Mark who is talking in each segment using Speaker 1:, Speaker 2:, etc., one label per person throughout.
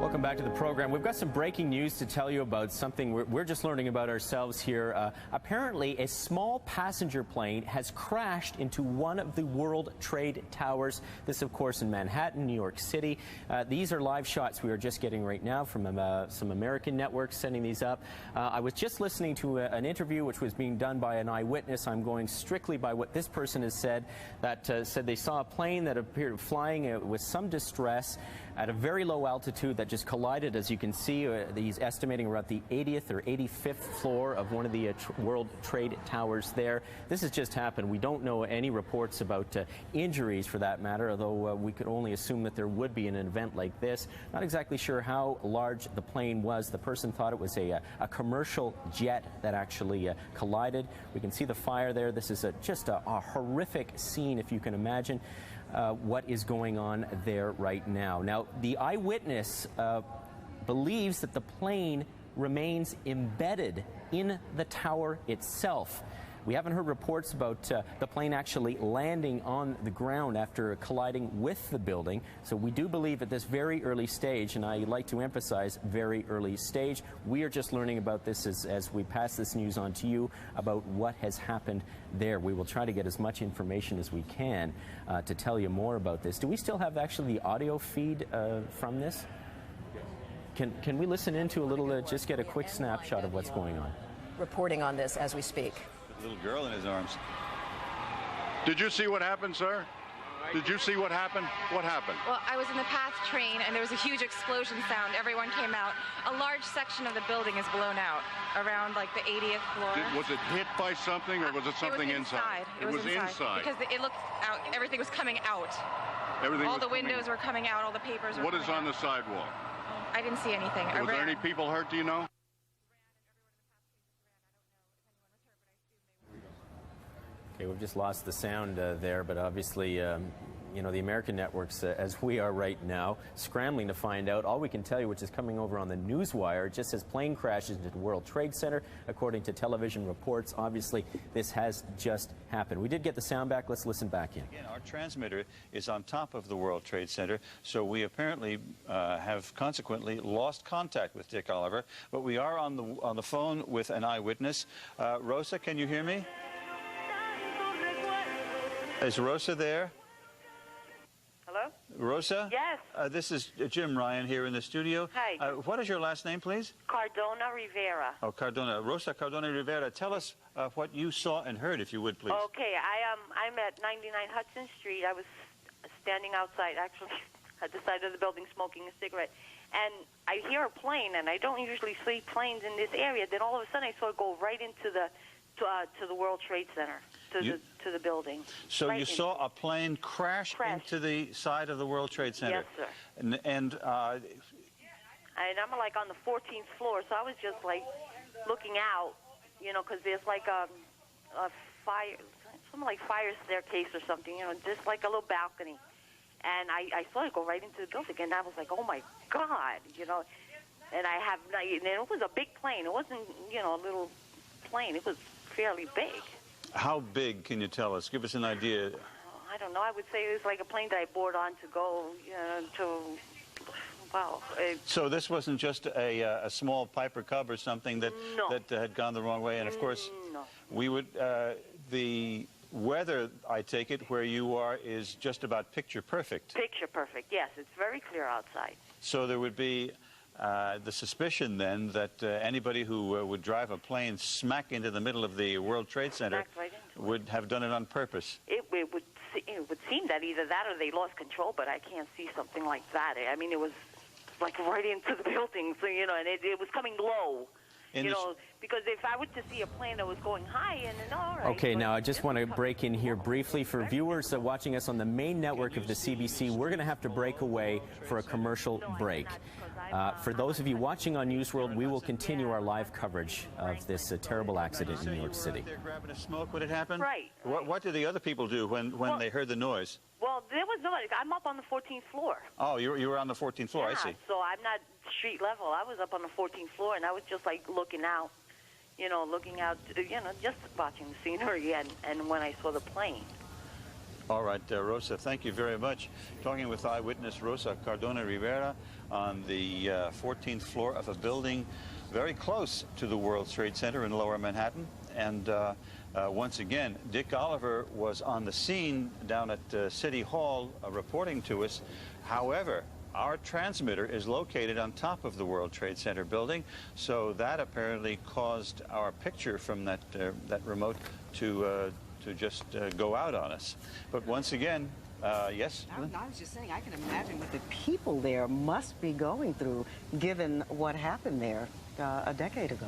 Speaker 1: Welcome back to the program. We've got some breaking news to tell you about something we're just learning about ourselves here. Apparently, a small passenger plane has crashed into one of the World Trade Towers. This, of course, in Manhattan, New York City. These are live shots we are just getting right now from some American networks sending these up. I was just listening to an interview which was being done by an eyewitness. I'm going strictly by what this person has said, that said they saw a plane that appeared flying with some distress at a very low altitude that just collided, as you can see. He's estimating around the 80th or 85th floor of one of the World Trade Towers there. This has just happened. We don't know any reports about injuries for that matter, although we could only assume that there would be in an event like this. Not exactly sure how large the plane was. The person thought it was a commercial jet that actually collided. We can see the fire there. This is just a horrific scene, if you can imagine. What is going on there right now. Now, the eyewitness believes that the plane remains embedded in the tower itself. We haven't heard reports about the plane actually landing on the ground after colliding with the building. So we do believe at this very early stage, and I like to emphasize very early stage, we are just learning about this as we pass this news on to you about what has happened there. We will try to get as much information as we can to tell you more about this. Do we still have actually the audio feed from this? Can we listen into a little, just get a quick snapshot of what's going on?
Speaker 2: Reporting on this as we speak.
Speaker 3: Little girl in his arms. Did you see what happened, sir? Did you see what happened? What happened?
Speaker 4: Well, I was in the PATH train, and there was a huge explosion sound. Everyone came out. A large section of the building is blown out, around like the 80th floor.
Speaker 3: Was it hit by something, or was it something inside?
Speaker 4: It was inside. Because it looked out. Everything was coming out. All the windows were coming out. All the papers were coming out.
Speaker 3: What is on the sidewalk?
Speaker 4: I didn't see anything.
Speaker 3: Was there any people hurt, do you know?
Speaker 1: Okay, we've just lost the sound there, but obviously, you know, the American networks, as we are right now, scrambling to find out. All we can tell you, which is coming over on the newswire, just says plane crashes into the World Trade Center. According to television reports, obviously, this has just happened. We did get the sound back. Let's listen back in.
Speaker 5: Again, our transmitter is on top of the World Trade Center, so we apparently have consequently lost contact with Dick Oliver. But we are on the phone with an eyewitness. Rosa, can you hear me? Is Rosa there?
Speaker 6: Hello?
Speaker 5: Rosa?
Speaker 6: Yes.
Speaker 5: This is Jim Ryan here in the studio.
Speaker 6: Hi.
Speaker 5: What is your last name, please?
Speaker 6: Cardona Rivera.
Speaker 5: Oh, Cardona. Rosa Cardona Rivera, tell us what you saw and heard, if you would, please.
Speaker 6: Okay, I'm at 99 Hudson Street. I was standing outside, actually, at the side of the building smoking a cigarette. And I hear a plane, and I don't usually see planes in this area. Then all of a sudden I saw it go right into the World Trade Center. To the building.
Speaker 5: So
Speaker 6: right
Speaker 5: you saw a plane crash into the side of the World Trade Center?
Speaker 6: Yes, sir.
Speaker 5: And
Speaker 6: I'm like on the 14th floor, so I was just like looking out, you know, because there's like a fire, something like fire staircase or something, you know, just like a little balcony. And I saw it go right into the building, and I was like, oh my God, you know. And it was a big plane. It wasn't, you know, a little plane. It was fairly big.
Speaker 5: How big, can you tell us? Give us an idea.
Speaker 6: I don't know. I would say it was like a plane that I board on to go, you know, to, well.
Speaker 5: So this wasn't just a small Piper Cub or something that had gone the wrong way. And, of course, we would, the weather, I take it, where you are is just about picture perfect.
Speaker 6: Picture perfect, yes. It's very clear outside.
Speaker 5: So there would be the suspicion then that anybody who would drive a plane smack into the middle of the World Trade Center would have done it on purpose.
Speaker 6: It would seem that either that or they lost control, but I can't see something like that. I mean, it was like right into the building, so, you know, and it was coming low. You know, because if I were to see a plane that was going high, and then all right.
Speaker 1: Okay, now I just want to break in here briefly. For viewers watching us on the main network of the CBC, we're going to have to break away for a commercial break. For those of you watching on News World, we will continue our live coverage of this terrible accident in New York City.
Speaker 5: They're grabbing a smoke when it happened?
Speaker 6: Right.
Speaker 5: What did the other people do when they heard the noise?
Speaker 6: Well, there was nobody. I'm up on the 14th floor.
Speaker 5: Oh, you were on the 14th floor,
Speaker 6: yeah,
Speaker 5: I see.
Speaker 6: So I'm not street level. I was up on the 14th floor, and I was just like looking out, you know, just watching the scenery, and when I saw the plane.
Speaker 5: All right, Rosa, thank you very much. Talking with eyewitness Rosa Cardona Rivera on the 14th floor of a building very close to the World Trade Center in Lower Manhattan. And once again, Dick Oliver was on the scene down at City Hall reporting to us. However, our transmitter is located on top of the World Trade Center building, so that apparently caused our picture from that remote to just go out on us. But once again, yes?
Speaker 7: I was just saying, I can imagine what the people there must be going through, given what happened there a decade ago.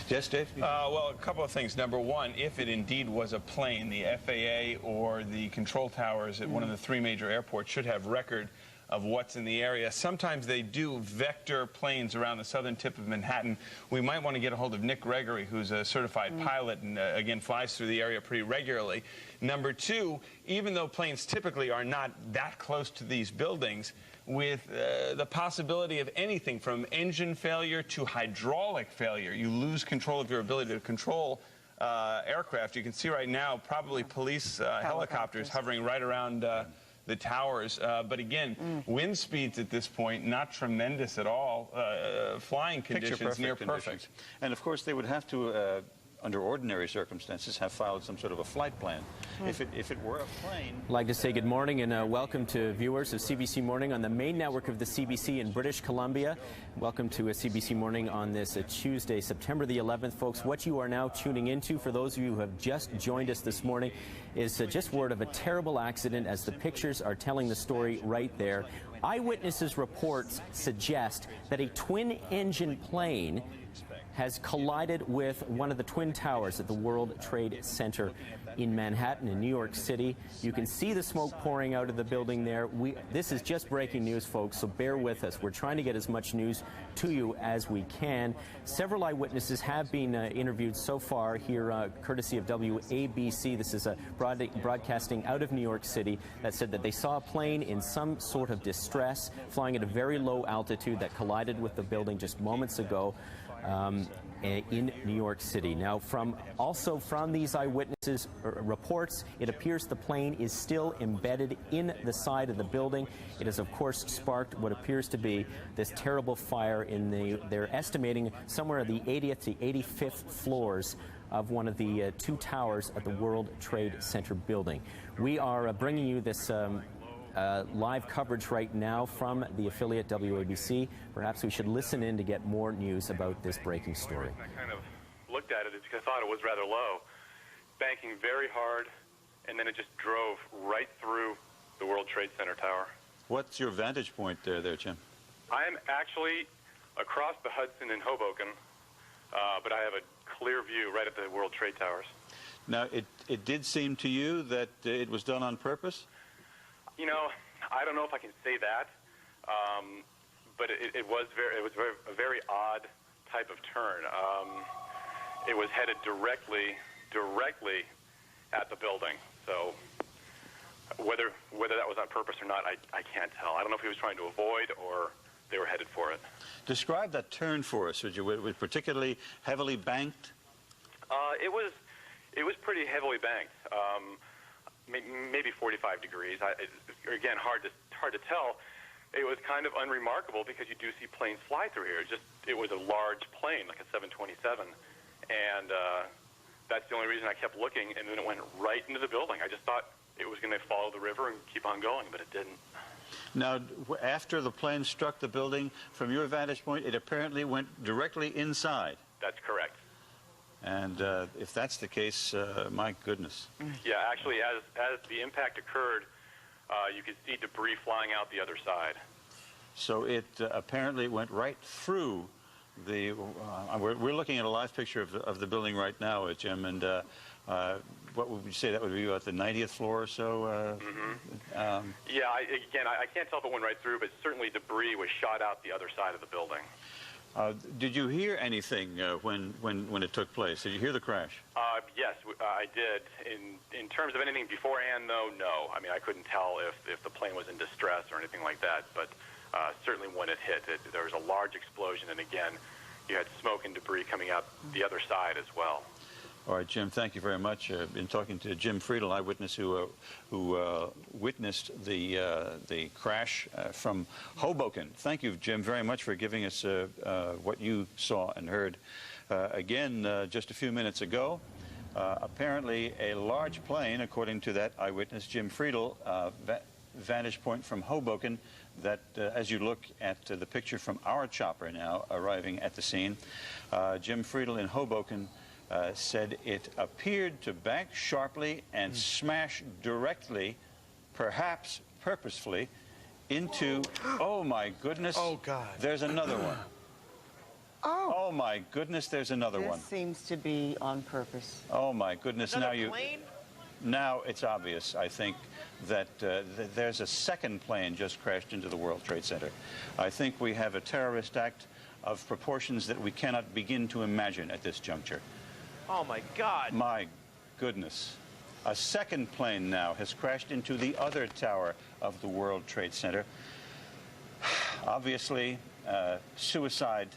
Speaker 5: Yes, Dave?
Speaker 8: Well, a couple of things. Number one, if it indeed was a plane, the FAA or the control towers at one of the three major airports should have record of what's in the area. Sometimes they do vector planes around the southern tip of Manhattan. We might want to get a hold of Nick Gregory, who's a certified pilot and, again, flies through the area pretty regularly. Number two, even though planes typically are not that close to these buildings, with the possibility of anything from engine failure to hydraulic failure, you lose control of your ability to control aircraft. You can see right now probably police helicopters hovering right around the towers, but again, wind speeds at this point not tremendous at all. Flying conditions near perfect.
Speaker 5: And of course, they would have to, under ordinary circumstances, have filed some sort of a flight plan. If it were a plane.
Speaker 1: I'd like to say good morning and welcome to viewers of CBC Morning on the main network of the CBC in British Columbia. Welcome to a CBC Morning on this Tuesday, September the 11th, folks. What you are now tuning into, for those of you who have just joined us this morning, is just word of a terrible accident, as the pictures are telling the story right there. Eyewitnesses' reports suggest that a twin-engine plane has collided with one of the twin towers at the World Trade Center in Manhattan in New York City. You can see the smoke pouring out of the building there. This is just breaking news, folks, so bear with us. We're trying to get as much news to you as we can. Several eyewitnesses have been interviewed so far here, courtesy of WABC. This is a broadcasting out of New York City that said that they saw a plane in some sort of distress flying at a very low altitude that collided with the building just moments ago. In New York City. Now, from these eyewitnesses' reports, it appears the plane is still embedded in the side of the building. It has, of course, sparked what appears to be this terrible fire in they're estimating somewhere at the 80th to 85th floors of one of the two towers at the World Trade Center building. We are bringing you this live coverage right now from the affiliate WABC. Perhaps we should listen in to get more news about this breaking story.
Speaker 9: I kind of looked at it because I thought it was rather low, banking very hard, and then it just drove right through the World Trade Center tower.
Speaker 5: What's your vantage point there, Jim?
Speaker 9: I'm actually across the Hudson in Hoboken, but I have a clear view right at the World Trade Towers. Now,
Speaker 5: it did seem to you that it was done on purpose?
Speaker 9: You know, I don't know if I can say that, but it was a very odd type of turn. It was headed directly at the building. So whether that was on purpose or not, I can't tell. I don't know if he was trying to avoid or they were headed for it.
Speaker 5: Describe that turn for us, would you? Was it particularly heavily banked?
Speaker 9: It was pretty heavily banked. Maybe 45 degrees. Again, hard to tell. It was kind of unremarkable because you do see planes fly through here. It was a large plane, like a 727, and that's the only reason I kept looking. And then it went right into the building. I just thought it was going to follow the river and keep on going, but it didn't.
Speaker 5: Now, after the plane struck the building, from your vantage point, it apparently went directly inside.
Speaker 9: That's correct.
Speaker 5: And if that's the case, my goodness.
Speaker 9: Yeah, actually, as the impact occurred, you could see debris flying out the other side.
Speaker 5: So it apparently went right through the... we're looking at a live picture of the building right now, Jim, and what would you say that would be about the 90th floor or so?
Speaker 9: Yeah, I can't tell if it went right through, but certainly debris was shot out the other side of the building.
Speaker 5: Did you hear anything when it took place? Did you hear the crash?
Speaker 9: Yes, I did. In terms of anything beforehand, though, no. I mean, I couldn't tell if the plane was in distress or anything like that, but certainly when it hit, there was a large explosion, and again, you had smoke and debris coming out the other side as well.
Speaker 5: All right, Jim, thank you very much. I've been talking to Jim Friedel, eyewitness who witnessed the crash from Hoboken. Thank you, Jim, very much for giving us what you saw and heard. Again, just a few minutes ago, apparently a large plane, according to that eyewitness, Jim Friedel, vantage point from Hoboken, that as you look at the picture from our chopper now arriving at the scene, Jim Friedel in Hoboken said it appeared to bank sharply and smash directly, perhaps purposefully, into, oh my goodness,
Speaker 10: oh God,
Speaker 5: there's another one. Oh my goodness, there's another one.
Speaker 7: This seems to be on purpose.
Speaker 5: Oh my goodness,
Speaker 10: another plane?
Speaker 5: Now it's obvious, I think, that there's a second plane just crashed into the World Trade Center. I think we have a terrorist act of proportions that we cannot begin to imagine at this juncture.
Speaker 10: Oh my God.
Speaker 5: My goodness. A second plane now has crashed into the other tower of the World Trade Center. Obviously, suicide,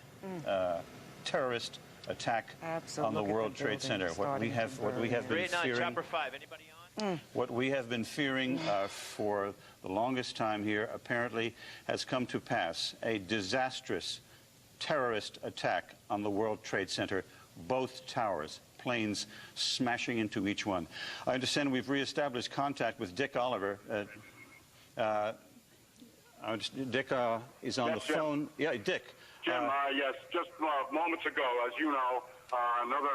Speaker 5: terrorist attack on the World Trade Center. What we have been fearing.
Speaker 10: Chopper 5. Anybody on?
Speaker 5: What we have been fearing for the longest time here apparently has come to pass. A disastrous terrorist attack on the World Trade Center. Both towers, planes smashing into each one. I understand we've reestablished contact with Dick Oliver. Dick is on the phone. Yeah, Dick.
Speaker 11: Jim, yes, just moments ago, as you know, another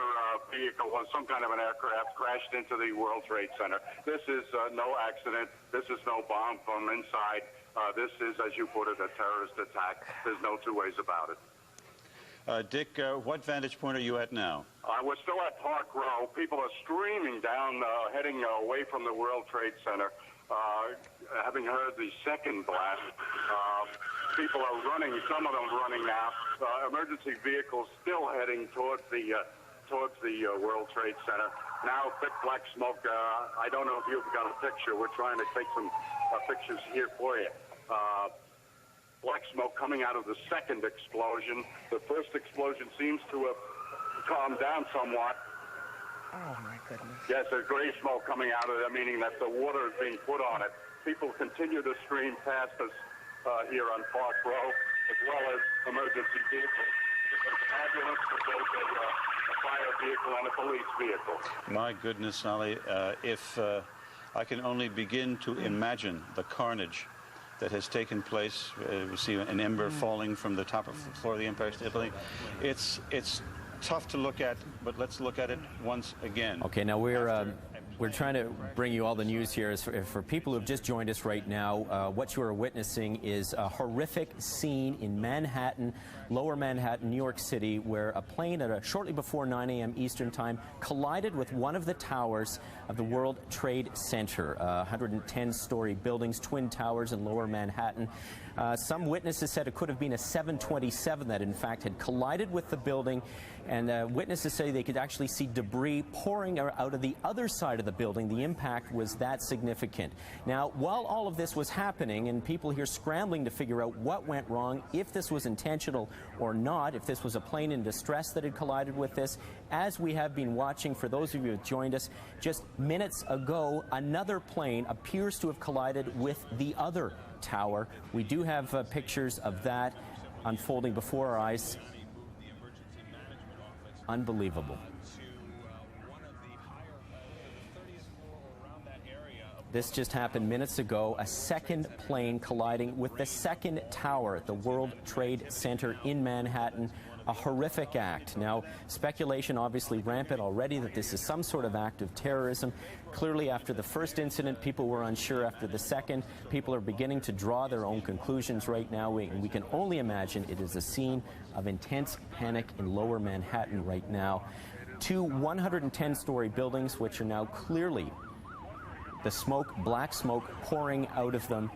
Speaker 11: vehicle, some kind of an aircraft, crashed into the World Trade Center. This is no accident. This is no bomb from inside. This is, as you put it, a terrorist attack. There's no two ways about it.
Speaker 5: Dick, what vantage point are you at now?
Speaker 11: We're still at Park Row. People are streaming down, heading away from the World Trade Center. Having heard the second blast, people are running, some of them running now. Emergency vehicles still heading towards the World Trade Center. Now, thick black smoke. I don't know if you've got a picture. We're trying to take some pictures here for you. Black smoke coming out of the second explosion. The first explosion seems to have calmed down somewhat.
Speaker 7: Oh, my goodness.
Speaker 11: Yes, there's gray smoke coming out of there, meaning that the water is being put on it. People continue to stream past us here on Park Row, as well as emergency vehicles. It's ambulance, both a fire vehicle and a police vehicle.
Speaker 5: My goodness, Ollie, if I can only begin to imagine the carnage that has taken place. We see an ember falling from the top of the floor of the Empire State Building. It's tough to look at, but let's look at it once again.
Speaker 1: Okay, now we're trying to bring you all the news here. For people who have just joined us right now, what you are witnessing is a horrific scene in Manhattan, Lower Manhattan, New York City, where a plane shortly before 9 a.m. Eastern Time collided with one of the towers of the World Trade Center. 110-story buildings, twin towers in Lower Manhattan. Some witnesses said it could have been a 727 that, in fact, had collided with the building, and witnesses say they could actually see debris pouring out of the other side of the building. The impact was that significant. Now, while all of this was happening, and people here scrambling to figure out what went wrong, if this was intentional or not, if this was a plane in distress that had collided with this, as we have been watching, for those of you who have joined us, just minutes ago, another plane appears to have collided with the other tower. We do have pictures of that unfolding before our eyes. Unbelievable. This just happened minutes ago, a second plane colliding with the second tower at the World Trade Center in Manhattan. A horrific act. Now, speculation obviously rampant already that this is some sort of act of terrorism. Clearly, after the first incident, people were unsure. After the second, people are beginning to draw their own conclusions right now. We can only imagine it is a scene of intense panic in Lower Manhattan right now. Two 110-story buildings, which are now clearly the smoke, black smoke, pouring out of them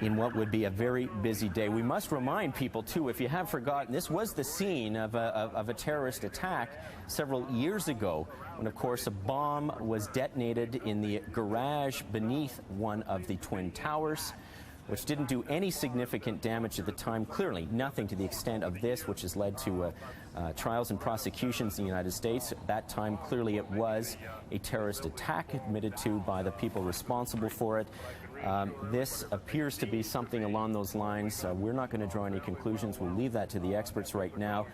Speaker 1: in what would be a very busy day. We must remind people, too, if you have forgotten, this was the scene of a terrorist attack several years ago when, of course, a bomb was detonated in the garage beneath one of the Twin Towers. which didn't do any significant damage at the time. Clearly, nothing to the extent of this, which has led to trials and prosecutions in the United States. At that time, clearly it was a terrorist attack admitted to by the people responsible for it. This appears to be something along those lines. We're not going to draw any conclusions. We'll leave that to the experts right now.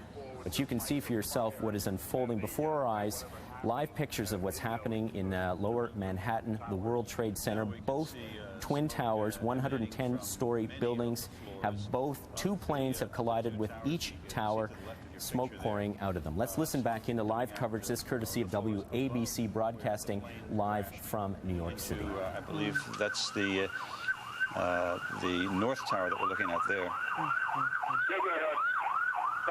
Speaker 1: But you can see for yourself what is unfolding before our eyes. Live pictures of what's happening in lower Manhattan, the World Trade Center. Both twin towers, 110-story buildings, have both two planes have collided with each tower, smoke pouring out of them. Let's listen back into live coverage, this courtesy of WABC Broadcasting, live from New York City.
Speaker 5: I believe that's the North Tower that we're looking at there.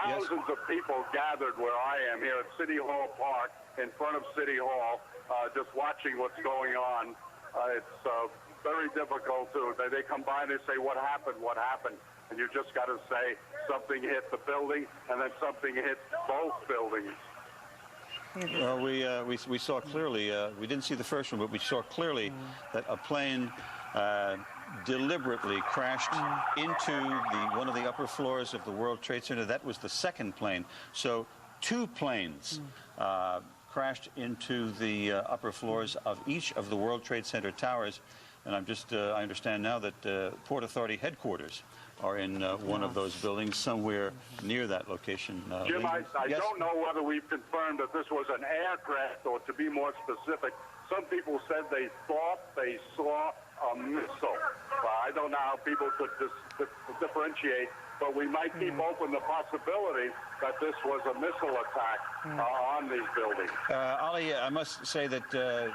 Speaker 11: Thousands of people gathered where I am here at City Hall Park, in front of City Hall, just watching what's going on. It's very difficult to, they come by and they say, what happened, what happened? And you just got to say something hit the building and then something hit both buildings.
Speaker 5: Well, we saw clearly, we didn't see the first one, but we saw clearly that a plane deliberately crashed into one of the upper floors of the World Trade Center. That was the second plane. So two planes crashed into the upper floors of each of the World Trade Center towers. And I understand now that Port Authority headquarters are in one of those buildings somewhere near that location.
Speaker 11: Jim, I don't know whether we've confirmed that this was an aircraft, or to be more specific, some people said they thought they saw a missile. I don't know how people could differentiate, but we might keep open the possibility that this was a missile attack on these buildings.
Speaker 5: Ali, I must say that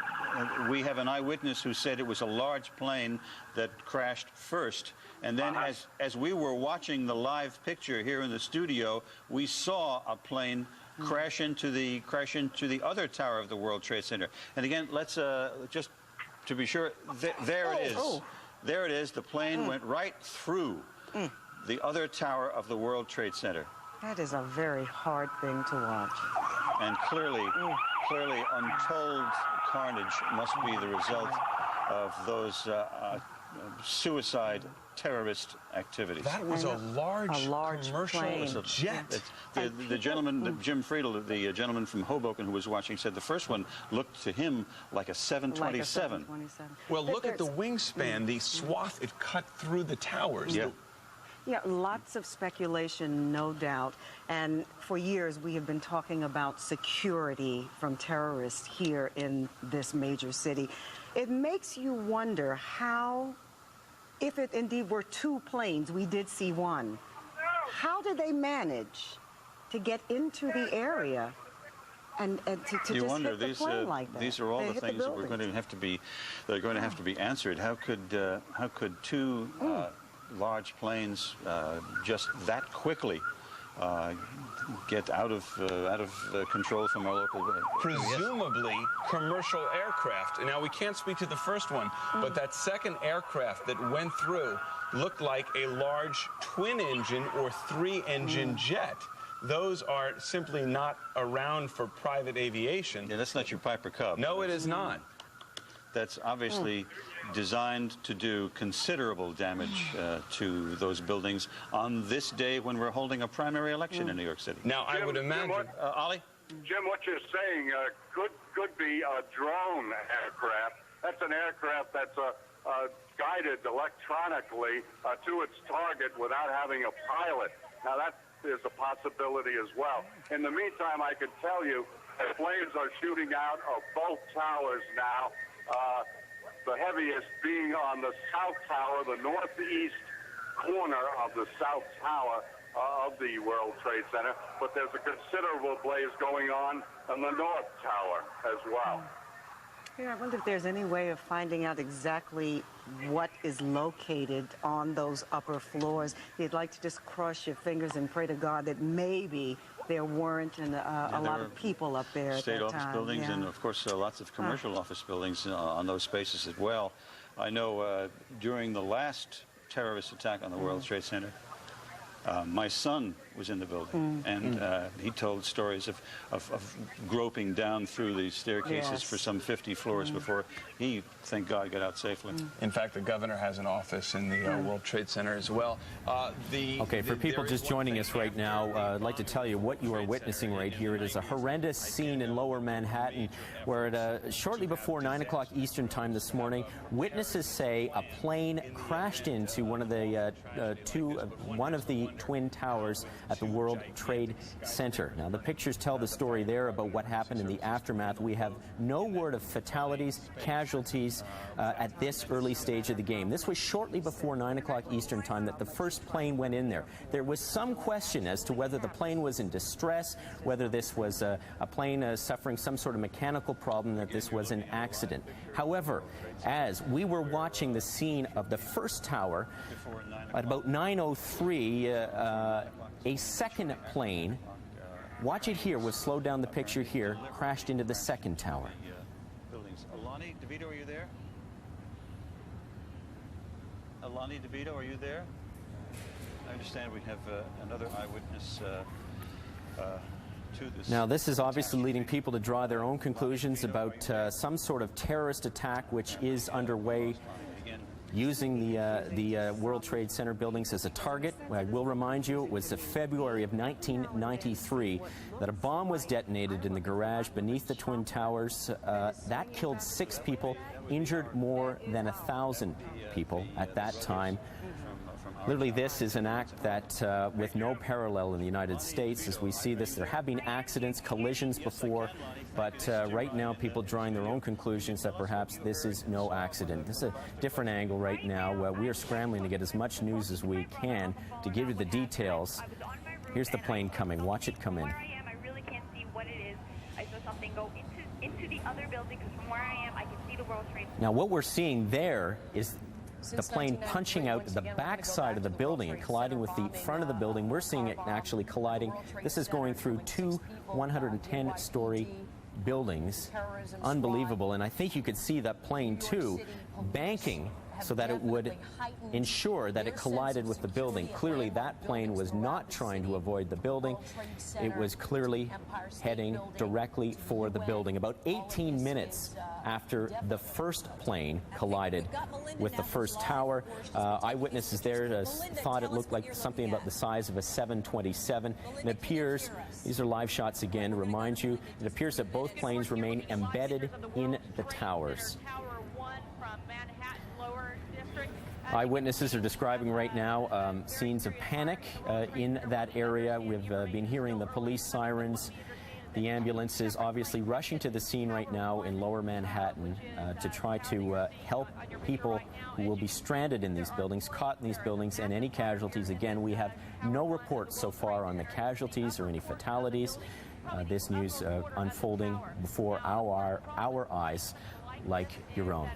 Speaker 5: we have an eyewitness who said it was a large plane that crashed first. And then as we were watching the live picture here in the studio, we saw a plane crash into the other tower of the World Trade Center. And again, let's just to be sure, there it is. There it is. The plane went right through the other tower of the World Trade Center.
Speaker 7: That is a very hard thing to watch.
Speaker 5: And clearly untold carnage must be the result of those suicide terrorist activities.
Speaker 8: That was a large commercial jet.
Speaker 5: The gentleman, Jim Friedel, the gentleman from Hoboken who was watching, said the first one looked to him like a 727.
Speaker 8: Well, look at the wingspan, the swath it cut through the towers.
Speaker 7: Yeah, lots of speculation, no doubt. And for years, we have been talking about security from terrorists here in this major city. It makes you wonder how, if it indeed were two planes, we did see one, how did they manage to get into the area and to
Speaker 5: you
Speaker 7: just
Speaker 5: wonder,
Speaker 7: hit the plane like that?
Speaker 5: These are all the things that we're going to have to be, that are going to have to be answered. How could two large planes just that quickly get out of control from our local...
Speaker 8: Presumably commercial aircraft. Now, we can't speak to the first one, but that second aircraft that went through looked like a large twin-engine or three-engine jet. Those are simply not around for private aviation.
Speaker 5: Yeah, that's not your Piper Cub.
Speaker 8: No, it is not.
Speaker 5: That's obviously designed to do considerable damage to those buildings on this day when we're holding a primary election in New York City.
Speaker 8: Now, I would imagine...
Speaker 5: Ollie?
Speaker 11: Jim, what you're saying could be a drone aircraft. That's an aircraft that's guided electronically to its target without having a pilot. Now, that is a possibility as well. In the meantime, I can tell you that flames are shooting out of both towers now. The heaviest being on the south tower, the northeast corner of the south tower of the World Trade Center. But there's a considerable blaze going on the north tower as well.
Speaker 7: Yeah, I wonder if there's any way of finding out exactly what is located on those upper floors. You'd like to just cross your fingers and pray to God that maybe there weren't a lot of people up there at that time.
Speaker 5: State office buildings and, of course, lots of commercial office buildings on those spaces as well. I know during the last terrorist attack on the World Trade Center, my son was in the building, and he told stories of groping down through the staircases for some 50 floors before he, thank God, got out safely.
Speaker 8: In fact, the governor has an office in the World Trade Center as well.
Speaker 1: Okay, for people just joining us right now, I'd like to tell you what you are witnessing right here. It is a horrendous scene in Lower Manhattan where shortly before 9 o'clock Eastern time this morning, witnesses say a plane crashed into one of the twin towers at the World Trade Center. Now, the pictures tell the story there about what happened in the aftermath. We have no word of fatalities, casualties at this early stage of the game. This was shortly before 9 o'clock Eastern time that the first plane went in there. There was some question as to whether the plane was in distress, whether this was a plane suffering some sort of mechanical problem, that this was an accident. However, as we were watching the scene of the first tower, at about 9:03, a second plane, watch it here, we've slowed down the picture here, crashed into the second tower.
Speaker 5: Alani DeVito, are you there? Alani DeVito, are you there? I understand we have another eyewitness to this.
Speaker 1: Now, this is obviously leading people to draw their own conclusions about some sort of terrorist attack which is underway, using the World Trade Center buildings as a target. I will remind you, it was February of 1993 that a bomb was detonated in the garage beneath the Twin Towers. That killed 6 people, injured more than 1,000 people at that time. Literally, this is an act that, with no parallel in the United States, as we see this. There have been accidents, collisions before, but right now people drawing their own conclusions that perhaps this is no accident. This is a different angle right now. We are scrambling to get as much news as we can to give you the details. Here's the plane coming. Watch it come in.
Speaker 12: I really can't see what it is. I saw something go into the other building, because from where I am, I can see the World Trade Center.
Speaker 1: Now, what we're seeing there is the plane punching out the back side of the building and colliding with the front of the building. We're seeing it actually colliding. This is going through 2 110-story buildings. Unbelievable. And I think you could see that plane, too, banking so that it would ensure that it collided with the building. Clearly, that plane was not trying to avoid the building. It was clearly heading directly for the building. About 18 minutes after the first plane collided with the first tower, eyewitnesses there thought it looked like something about the size of a 727. It appears, these are live shots again to remind you, it appears that both planes remain embedded in the towers. Eyewitnesses are describing right now scenes of panic in that area. We've been hearing the police sirens, the ambulances obviously rushing to the scene right now in Lower Manhattan to try to help people who will be stranded in these buildings, caught in these buildings, and any casualties. Again, we have no reports so far on the casualties or any fatalities. This news unfolding before our eyes like your own.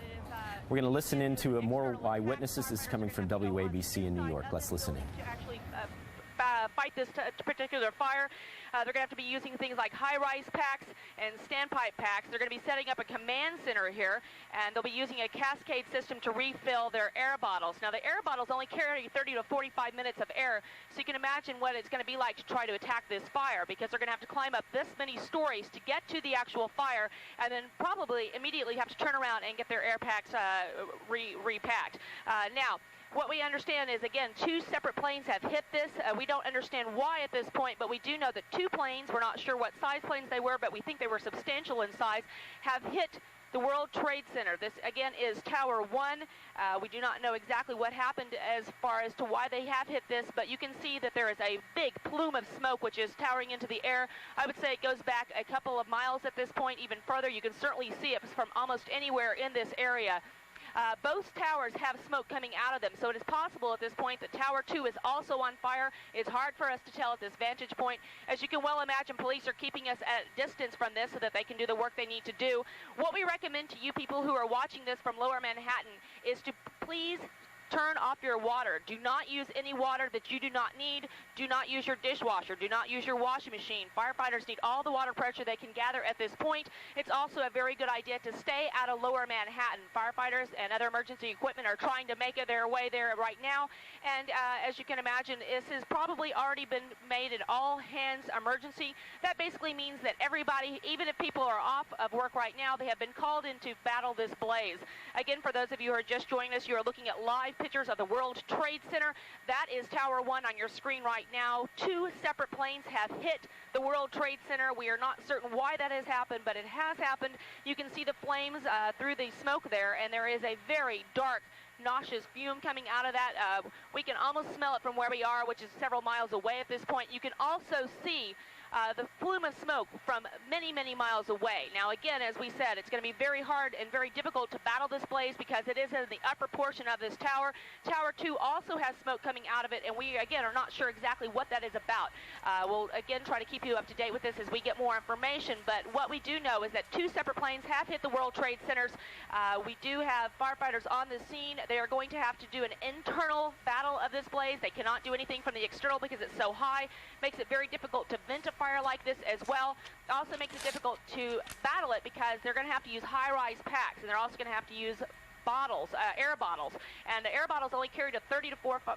Speaker 1: We're going to listen in to more eyewitnesses. This is coming from WABC in New York. Let's listen in.
Speaker 13: To actually fight this particular fire, they're going to have to be using things like high-rise packs and standpipe packs. They're going to be setting up a command center here, and they'll be using a cascade system to refill their air bottles. Now, the air bottles only carry 30 to 45 minutes of air, so you can imagine what it's going to be like to try to attack this fire, because they're going to have to climb up this many stories to get to the actual fire, and then probably immediately have to turn around and get their air packs repacked. Now, what we understand is, again, 2 separate planes have hit this. We don't understand why at this point, but we do know that 2 planes, we're not sure what size planes they were, but we think they were substantial in size, have hit the World Trade Center. This, again, is Tower 1. We do not know exactly what happened as far as to why they have hit this, but you can see that there is a big plume of smoke which is towering into the air. I would say it goes back a couple of miles at this point, even further. You can certainly see it from almost anywhere in this area. Both towers have smoke coming out of them, so it is possible at this point that Tower 2 is also on fire. It's hard for us to tell at this vantage point. As you can well imagine, police are keeping us at distance from this so that they can do the work they need to do. What we recommend to you people who are watching this from Lower Manhattan is to please turn off your water. Do not use any water that you do not need. Do not use your dishwasher. Do not use your washing machine. Firefighters need all the water pressure they can gather at this point. It's also a very good idea to stay out of lower Manhattan. Firefighters and other emergency equipment are trying to make their way there right now. And as you can imagine, this has probably already been made an all-hands emergency. That basically means that everybody, even if people are off of work right now, they have been called in to battle this blaze. Again, for those of you who are just joining us, you are looking at live pictures of the World Trade Center. That is Tower 1 on your screen right now. 2 separate planes have hit the World Trade Center. We are not certain why that has happened, but it has happened. You can see the flames through the smoke there, and there is a very dark, nauseous fume coming out of that. We can almost smell it from where we are, which is several miles away at this point. You can also see the plume of smoke from many, many miles away. Now, again, as we said, it's going to be very hard and very difficult to battle this blaze because it is in the upper portion of this tower. Tower 2 also has smoke coming out of it, and we, again, are not sure exactly what that is about. We'll, again, try to keep you up to date with this as we get more information, but what we do know is that 2 separate planes have hit the World Trade Centers. We do have firefighters on the scene. They are going to have to do an internal battle of this blaze. They cannot do anything from the external because it's so high. Makes it very difficult to vent a fire like this as well. It also makes it difficult to battle it because they're going to have to use high-rise packs, and they're also going to have to use bottles, air bottles, and the air bottles only carry a 30 to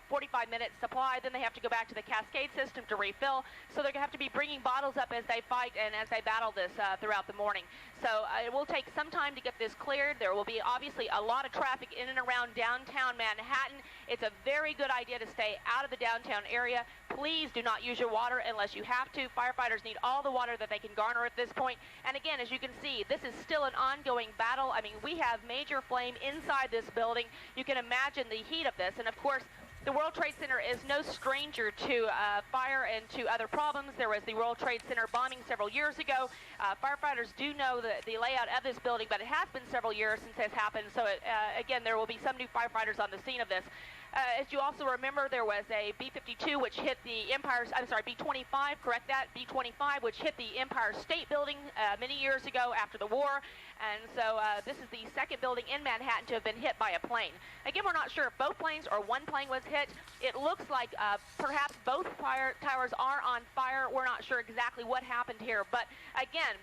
Speaker 13: 45 minute supply. Then they have to go back to the cascade system to refill, so they're going to have to be bringing bottles up as they fight and as they battle this throughout the morning. So it will take some time to get this cleared. There will be obviously a lot of traffic in and around downtown Manhattan. It's a very good idea to stay out of the downtown area. Please do not use your water unless you have to. Firefighters need all the water that they can garner at this point. And again, as you can see, this is still an ongoing battle. I mean, we have major flame inside this building. You can imagine the heat of this. And of course, the World Trade Center is no stranger to fire and to other problems. There was the World Trade Center bombing several years ago. Firefighters do know the layout of this building, but it has been several years since this happened. So again, there will be some new firefighters on the scene of this. As you also remember, there was a B-52 which hit the B-25, correct that, B-25, which hit the Empire State Building many years ago after the war. And so this is the second building in Manhattan to have been hit by a plane. Again, we're not sure if both planes or one plane was hit. It looks like perhaps both fire towers are on fire. We're not sure exactly what happened here. But again,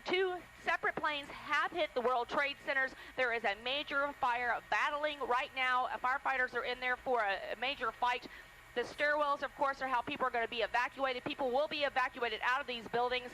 Speaker 13: 2 separate planes have hit the World Trade Centers. There is a major fire battling right now. Firefighters are in there for a major fight. The stairwells, of course, are how people are going to be evacuated. People will be evacuated out of these buildings.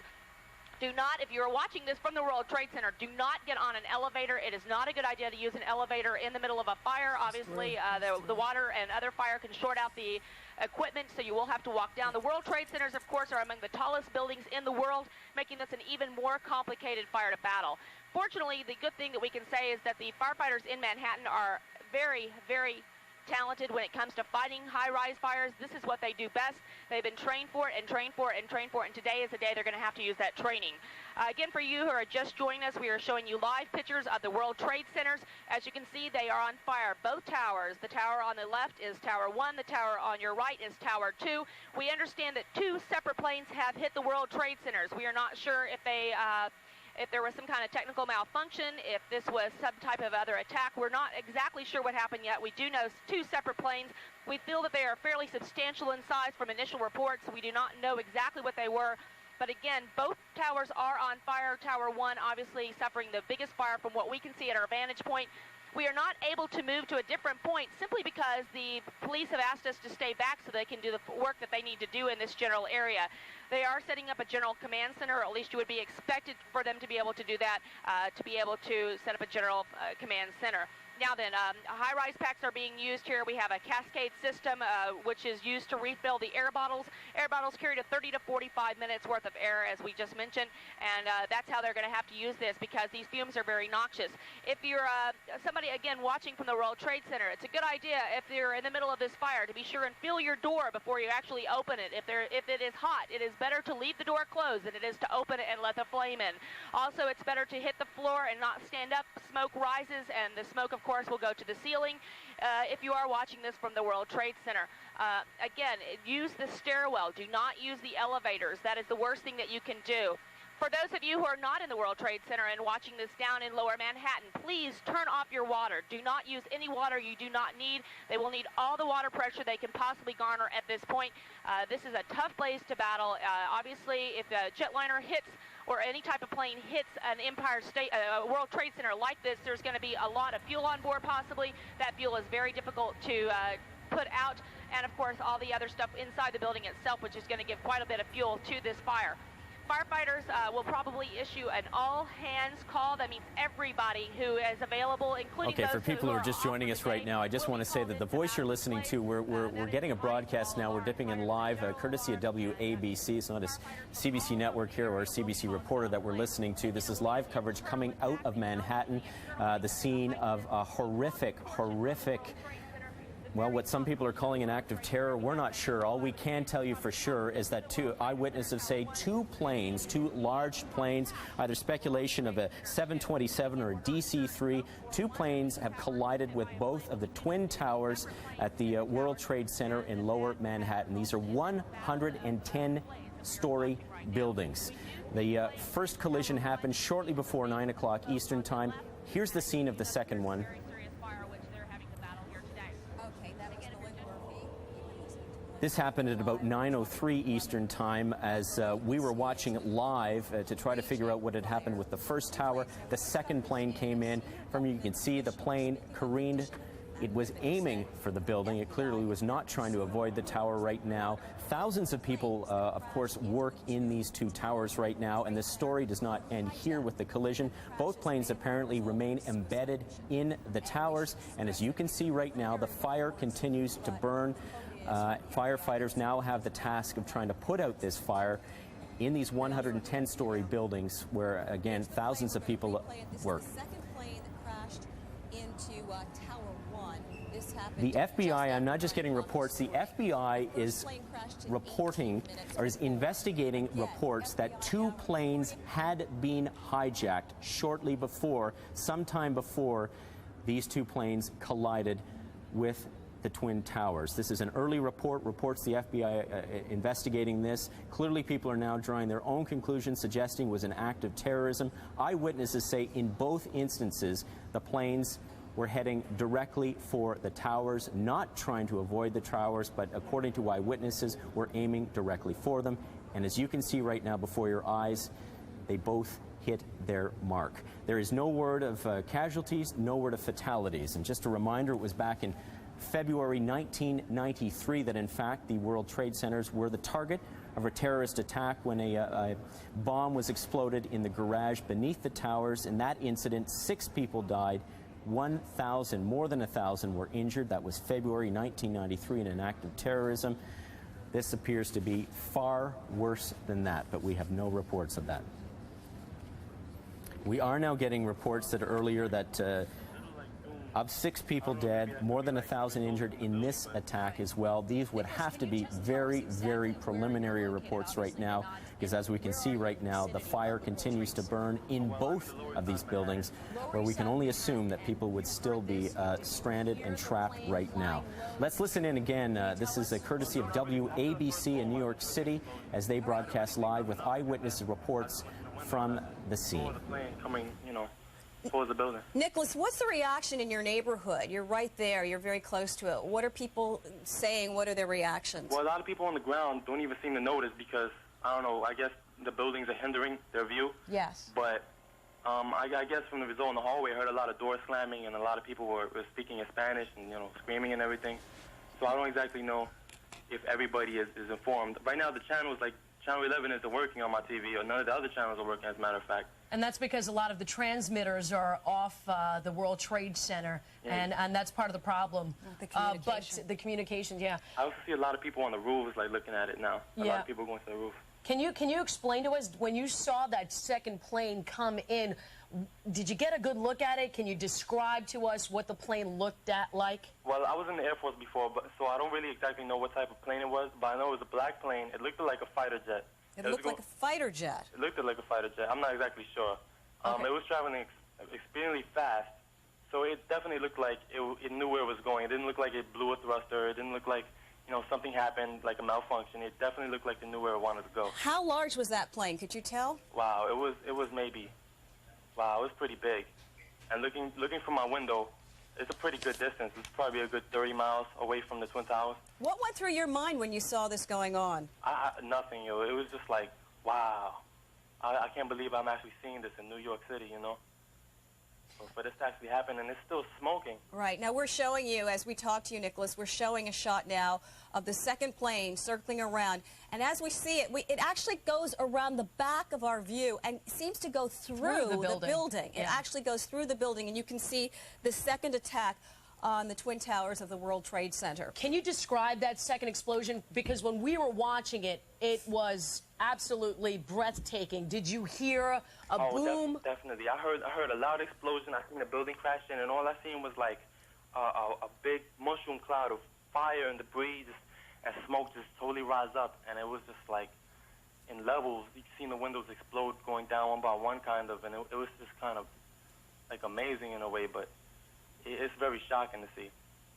Speaker 13: Do not, if you're watching this from the World Trade Center, do not get on an elevator. It is not a good idea to use an elevator in the middle of a fire. Obviously, the water and other fire can short out the equipment, so you will have to walk down. The World Trade Centers, of course, are among the tallest buildings in the world, making this an even more complicated fire to battle. Fortunately, the good thing that we can say is that the firefighters in Manhattan are very, very talented when it comes to fighting high-rise fires. This is what they do best. They've been trained for it and trained for it and trained for it, and today is the day they're going to have to use that training. Again, for you who are just joining us, we are showing you live pictures of the World Trade Centers. As you can see, they are on fire. Both towers. The tower on the left is Tower 1. The tower on your right is Tower 2. We understand that 2 separate planes have hit the World Trade Centers. We are not sure if they if there was some kind of technical malfunction, if this was some type of other attack. We're not exactly sure what happened yet. We do know 2 separate planes. We feel that they are fairly substantial in size from initial reports. We do not know exactly what they were. But again, both towers are on fire. Tower 1 obviously suffering the biggest fire from what we can see at our vantage point. We are not able to move to a different point simply because the police have asked us to stay back so they can do the work that they need to do in this general area. They are setting up a general command center, or at least you would be expected for them to be able to do that, to be able to set up a general command center. Now then, high-rise packs are being used here. We have a cascade system, which is used to refill the air bottles. Air bottles carry to 30 to 45 minutes worth of air, as we just mentioned, and that's how they're going to have to use this because these fumes are very noxious. If you're somebody, again, watching from the World Trade Center, it's a good idea if you're in the middle of this fire to be sure and fill your door before you actually open it. If it is hot, it is better to leave the door closed than it is to open it and let the flame in. Also, it's better to hit the floor and not stand up. Smoke rises, and the smoke, of course, will go to the ceiling if you are watching this from the World Trade Center. Again, use the stairwell. Do not use the elevators. That is the worst thing that you can do. For those of you who are not in the World Trade Center and watching this down in Lower Manhattan, please turn off your water. Do not use any water you do not need. They will need all the water pressure they can possibly garner at this point. This is a tough place to battle. Obviously, if a jetliner hits or any type of plane hits an World Trade Center like this, there's going to be a lot of fuel on board possibly. That fuel is very difficult to put out. And, of course, all the other stuff inside the building itself, which is going to give quite a bit of fuel to this fire. Firefighters will probably issue an all-hands call. That means everybody who is available, including
Speaker 1: okay,
Speaker 13: those
Speaker 1: for people who are just joining us right now, I just want to say that the voice you're listening to, we're getting a broadcast now. We're dipping in live, courtesy of WABC. It's not a CBC network here or a CBC reporter that we're listening to. This is live coverage coming out of Manhattan, the scene of a horrific, well, what some people are calling an act of terror, we're not sure. All we can tell you for sure is that two eyewitnesses say two large planes, either speculation of a 727 or a DC-3, two planes have collided with both of the twin towers at the World Trade Center in Lower Manhattan. These are 110-story buildings. The first collision happened shortly before 9 o'clock Eastern Time. Here's the scene of the second one. This happened at about 9:03 Eastern Time as we were watching it live to try to figure out what had happened with the first tower. The second plane came in. From you can see the plane careened. It was aiming for the building. It clearly was not trying to avoid the tower right now. Thousands of people, of course, work in these two towers right now, and this story does not end here with the collision. Both planes apparently remain embedded in the towers, and as you can see right now, the fire continues to burn. Firefighters now have the task of trying to put out this fire in these 110-story buildings where, again, thousands of people work. The FBI, I'm not just getting reports, the FBI is reporting or is investigating reports that two planes had been hijacked shortly before, sometime before these two planes collided with the Twin Towers. This is an early report, reports the FBI investigating this. Clearly people are now drawing their own conclusions, suggesting it was an act of terrorism. Eyewitnesses say in both instances the planes were heading directly for the towers, not trying to avoid the towers, but according to eyewitnesses, were aiming directly for them. And as you can see right now before your eyes, they both hit their mark. There is no word of casualties, no word of fatalities. And just a reminder, it was back in February 1993 that, in fact, the World Trade Centers were the target of a terrorist attack when a bomb was exploded in the garage beneath the towers. In that incident, 6 people died, more than 1,000 were injured. That was February 1993 in an act of terrorism. This appears to be far worse than that, but we have no reports of that. We are now getting reports that earlier that of 6 people dead, more than 1,000 injured in this attack as well. These would have to be very, very preliminary reports right now, because as we can see right now, the fire continues to burn in both of these buildings, where we can only assume that people would still be stranded and trapped right now. Let's listen in again. This is a courtesy of WABC in New York City as they broadcast live with eyewitness reports from the scene.
Speaker 14: The building.
Speaker 2: Nicholas, what's the reaction in your neighborhood? You're right there. You're very close to it. What are people saying? What are their reactions?
Speaker 14: Well, a lot of people on the ground don't even seem to notice because, I don't know, I guess the buildings are hindering their view.
Speaker 2: Yes.
Speaker 14: But I guess from the result in the hallway, I heard a lot of doors slamming and a lot of people were speaking in Spanish and, screaming and everything. So I don't exactly know if everybody is informed. Right now, the channels, like Channel 11 isn't working on my TV, or none of the other channels are working, as a matter of fact.
Speaker 15: And that's because a lot of the transmitters are off the World Trade Center, and that's part of the problem.
Speaker 2: The communication.
Speaker 15: But the communications, yeah.
Speaker 14: I also see a lot of people on the roofs, like, looking at it now. A lot of people going to the roof.
Speaker 15: Can you explain to us, when you saw that second plane come in, did you get a good look at it? Can you describe to us what the plane looked like?
Speaker 14: Well, I was in the Air Force before, so I don't really exactly know what type of plane it was, but I know it was a black plane. It looked like a fighter jet.
Speaker 2: It looked like a fighter jet.
Speaker 14: It looked like a fighter jet. I'm not exactly sure.
Speaker 2: Okay.
Speaker 14: It was traveling extremely fast, so it definitely looked like it knew where it was going. It didn't look like it blew a thruster. It didn't look like you know, something happened, like a malfunction. It definitely looked like it knew where it wanted to go.
Speaker 2: How large was that plane? Could you tell?
Speaker 14: Wow, it was maybe, wow, it was pretty big. And looking from my window, it's a pretty good distance. It's probably a good 30 miles away from the Twin Towers.
Speaker 2: What went through your mind when you saw this going on?
Speaker 14: Nothing, yo. It was just like, wow. I can't believe I'm actually seeing this in New York City, you know? So for this to actually happen, and it's still smoking.
Speaker 2: Right. Now, we're showing you, as we talk to you, Nicholas, we're showing a shot now of the second plane circling around. And as we see it, it actually goes around the back of our view and seems to go through the building.
Speaker 15: Yeah.
Speaker 2: It actually goes through the building, and you can see the second attack on the Twin Towers of the World Trade Center.
Speaker 15: Can you describe that second explosion? Because when we were watching it, it was absolutely breathtaking. Did you hear a boom?
Speaker 14: Definitely. I heard a loud explosion. I seen the building crash in, and all I seen was like a big mushroom cloud of fire and debris and smoke just totally rise up, and it was just like in levels. You seen the windows explode going down one by one, kind of, and it was just kind of like amazing in a way, but it's very shocking to see.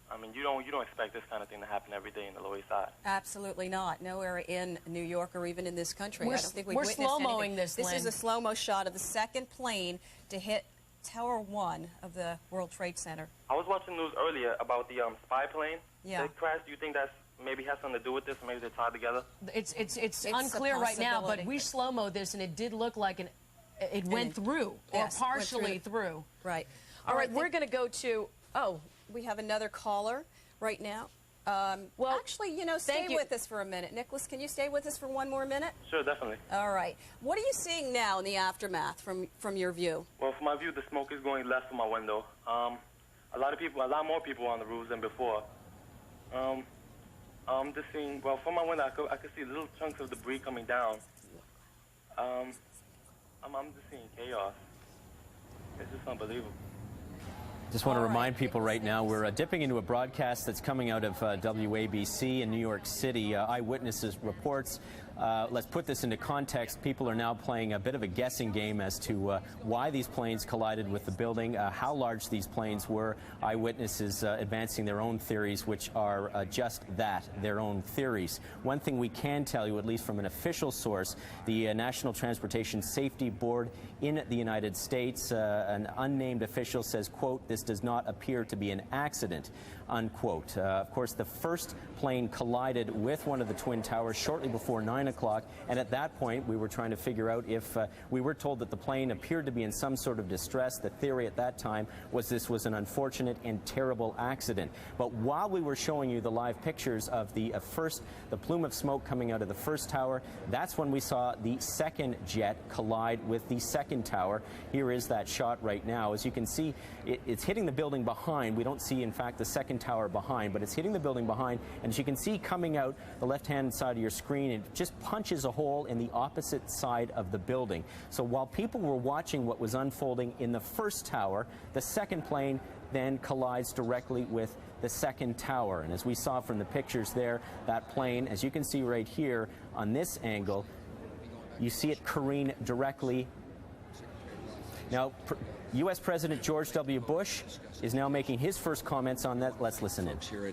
Speaker 14: I mean, you don't expect this kind of thing to happen every day in the Lower East Side.
Speaker 2: Absolutely not. Nowhere in New York or even in this country. I don't think we've
Speaker 15: we're
Speaker 2: witnessed
Speaker 15: slow-moing
Speaker 2: anything.
Speaker 15: this,
Speaker 2: This
Speaker 15: Lynn.
Speaker 2: is a slow-mo shot of the second plane to hit Tower 1 of the World Trade Center.
Speaker 14: I was watching news earlier about the spy plane that crashed. Do you think that's maybe has something to do with this, or maybe they're tied together?
Speaker 15: It's unclear right now, but we slow-mo this, and it did look like it went through, or partially through.
Speaker 2: Right.
Speaker 15: All right, we're going to go to,
Speaker 2: we have another caller right now. Well, actually, you know, stay with us for a minute. Nicholas, can you stay with us for one more minute?
Speaker 14: Sure, definitely.
Speaker 2: All right. What are you seeing now in the aftermath from your view?
Speaker 14: Well, from my view, the smoke is going left from my window. A lot more people on the roofs than before. I'm just seeing, well, from my window, I could see little chunks of debris coming down. I'm just seeing chaos. It's just unbelievable.
Speaker 1: Just want to remind people right now, we're dipping into a broadcast that's coming out of WABC in New York City. Eyewitnesses reports. Let's put this into context. People are now playing a bit of a guessing game as to why these planes collided with the building, how large these planes were. Eyewitnesses advancing their own theories, which are just that, their own theories. One thing we can tell you, at least from an official source, the National Transportation Safety Board in the United States, an unnamed official says, quote, "This does not appear to be an accident," unquote. Of course, the first plane collided with one of the Twin Towers shortly before 9 o'clock, and at that point we were trying to figure out if we were told that the plane appeared to be in some sort of distress. The theory at that time was this was an unfortunate and terrible accident. But while we were showing you the live pictures of the plume of smoke coming out of the first tower, that's when we saw the second jet collide with the second tower. Here is that shot right now. As you can see, it's hitting the building behind. We don't see, in fact, the second tower behind, but it's hitting the building behind, and as you can see coming out the left-hand side of your screen, it just punches a hole in the opposite side of the building. So while people were watching what was unfolding in the first tower, the second plane then collides directly with the second tower. And as we saw from the pictures there, that plane, as you can see right here on this angle, you see it careen directly. Now, U.S. President George W. Bush is now making his first comments on that. Let's listen in.
Speaker 16: Here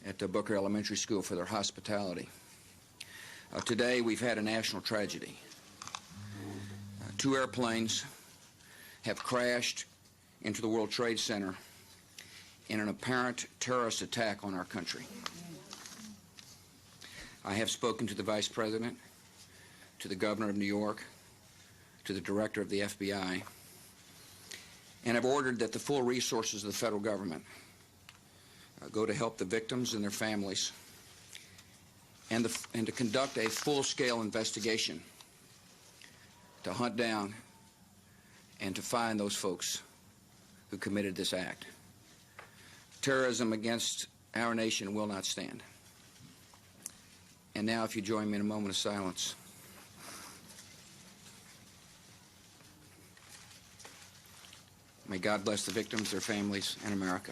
Speaker 16: at Booker Elementary School for their hospitality. Today we've had a national tragedy. 2 airplanes have crashed into the World Trade Center in an apparent terrorist attack on our country. I have spoken to the Vice President, to the Governor of New York, to the Director of the FBI, and have ordered that the full resources of the federal government go to help the victims and their families, and to conduct a full-scale investigation to hunt down and to find those folks who committed this act. Terrorism against our nation will not stand. And now, if you join me in a moment of silence. May God bless the victims, their families, and America.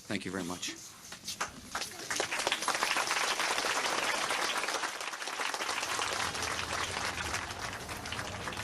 Speaker 16: Thank you very much.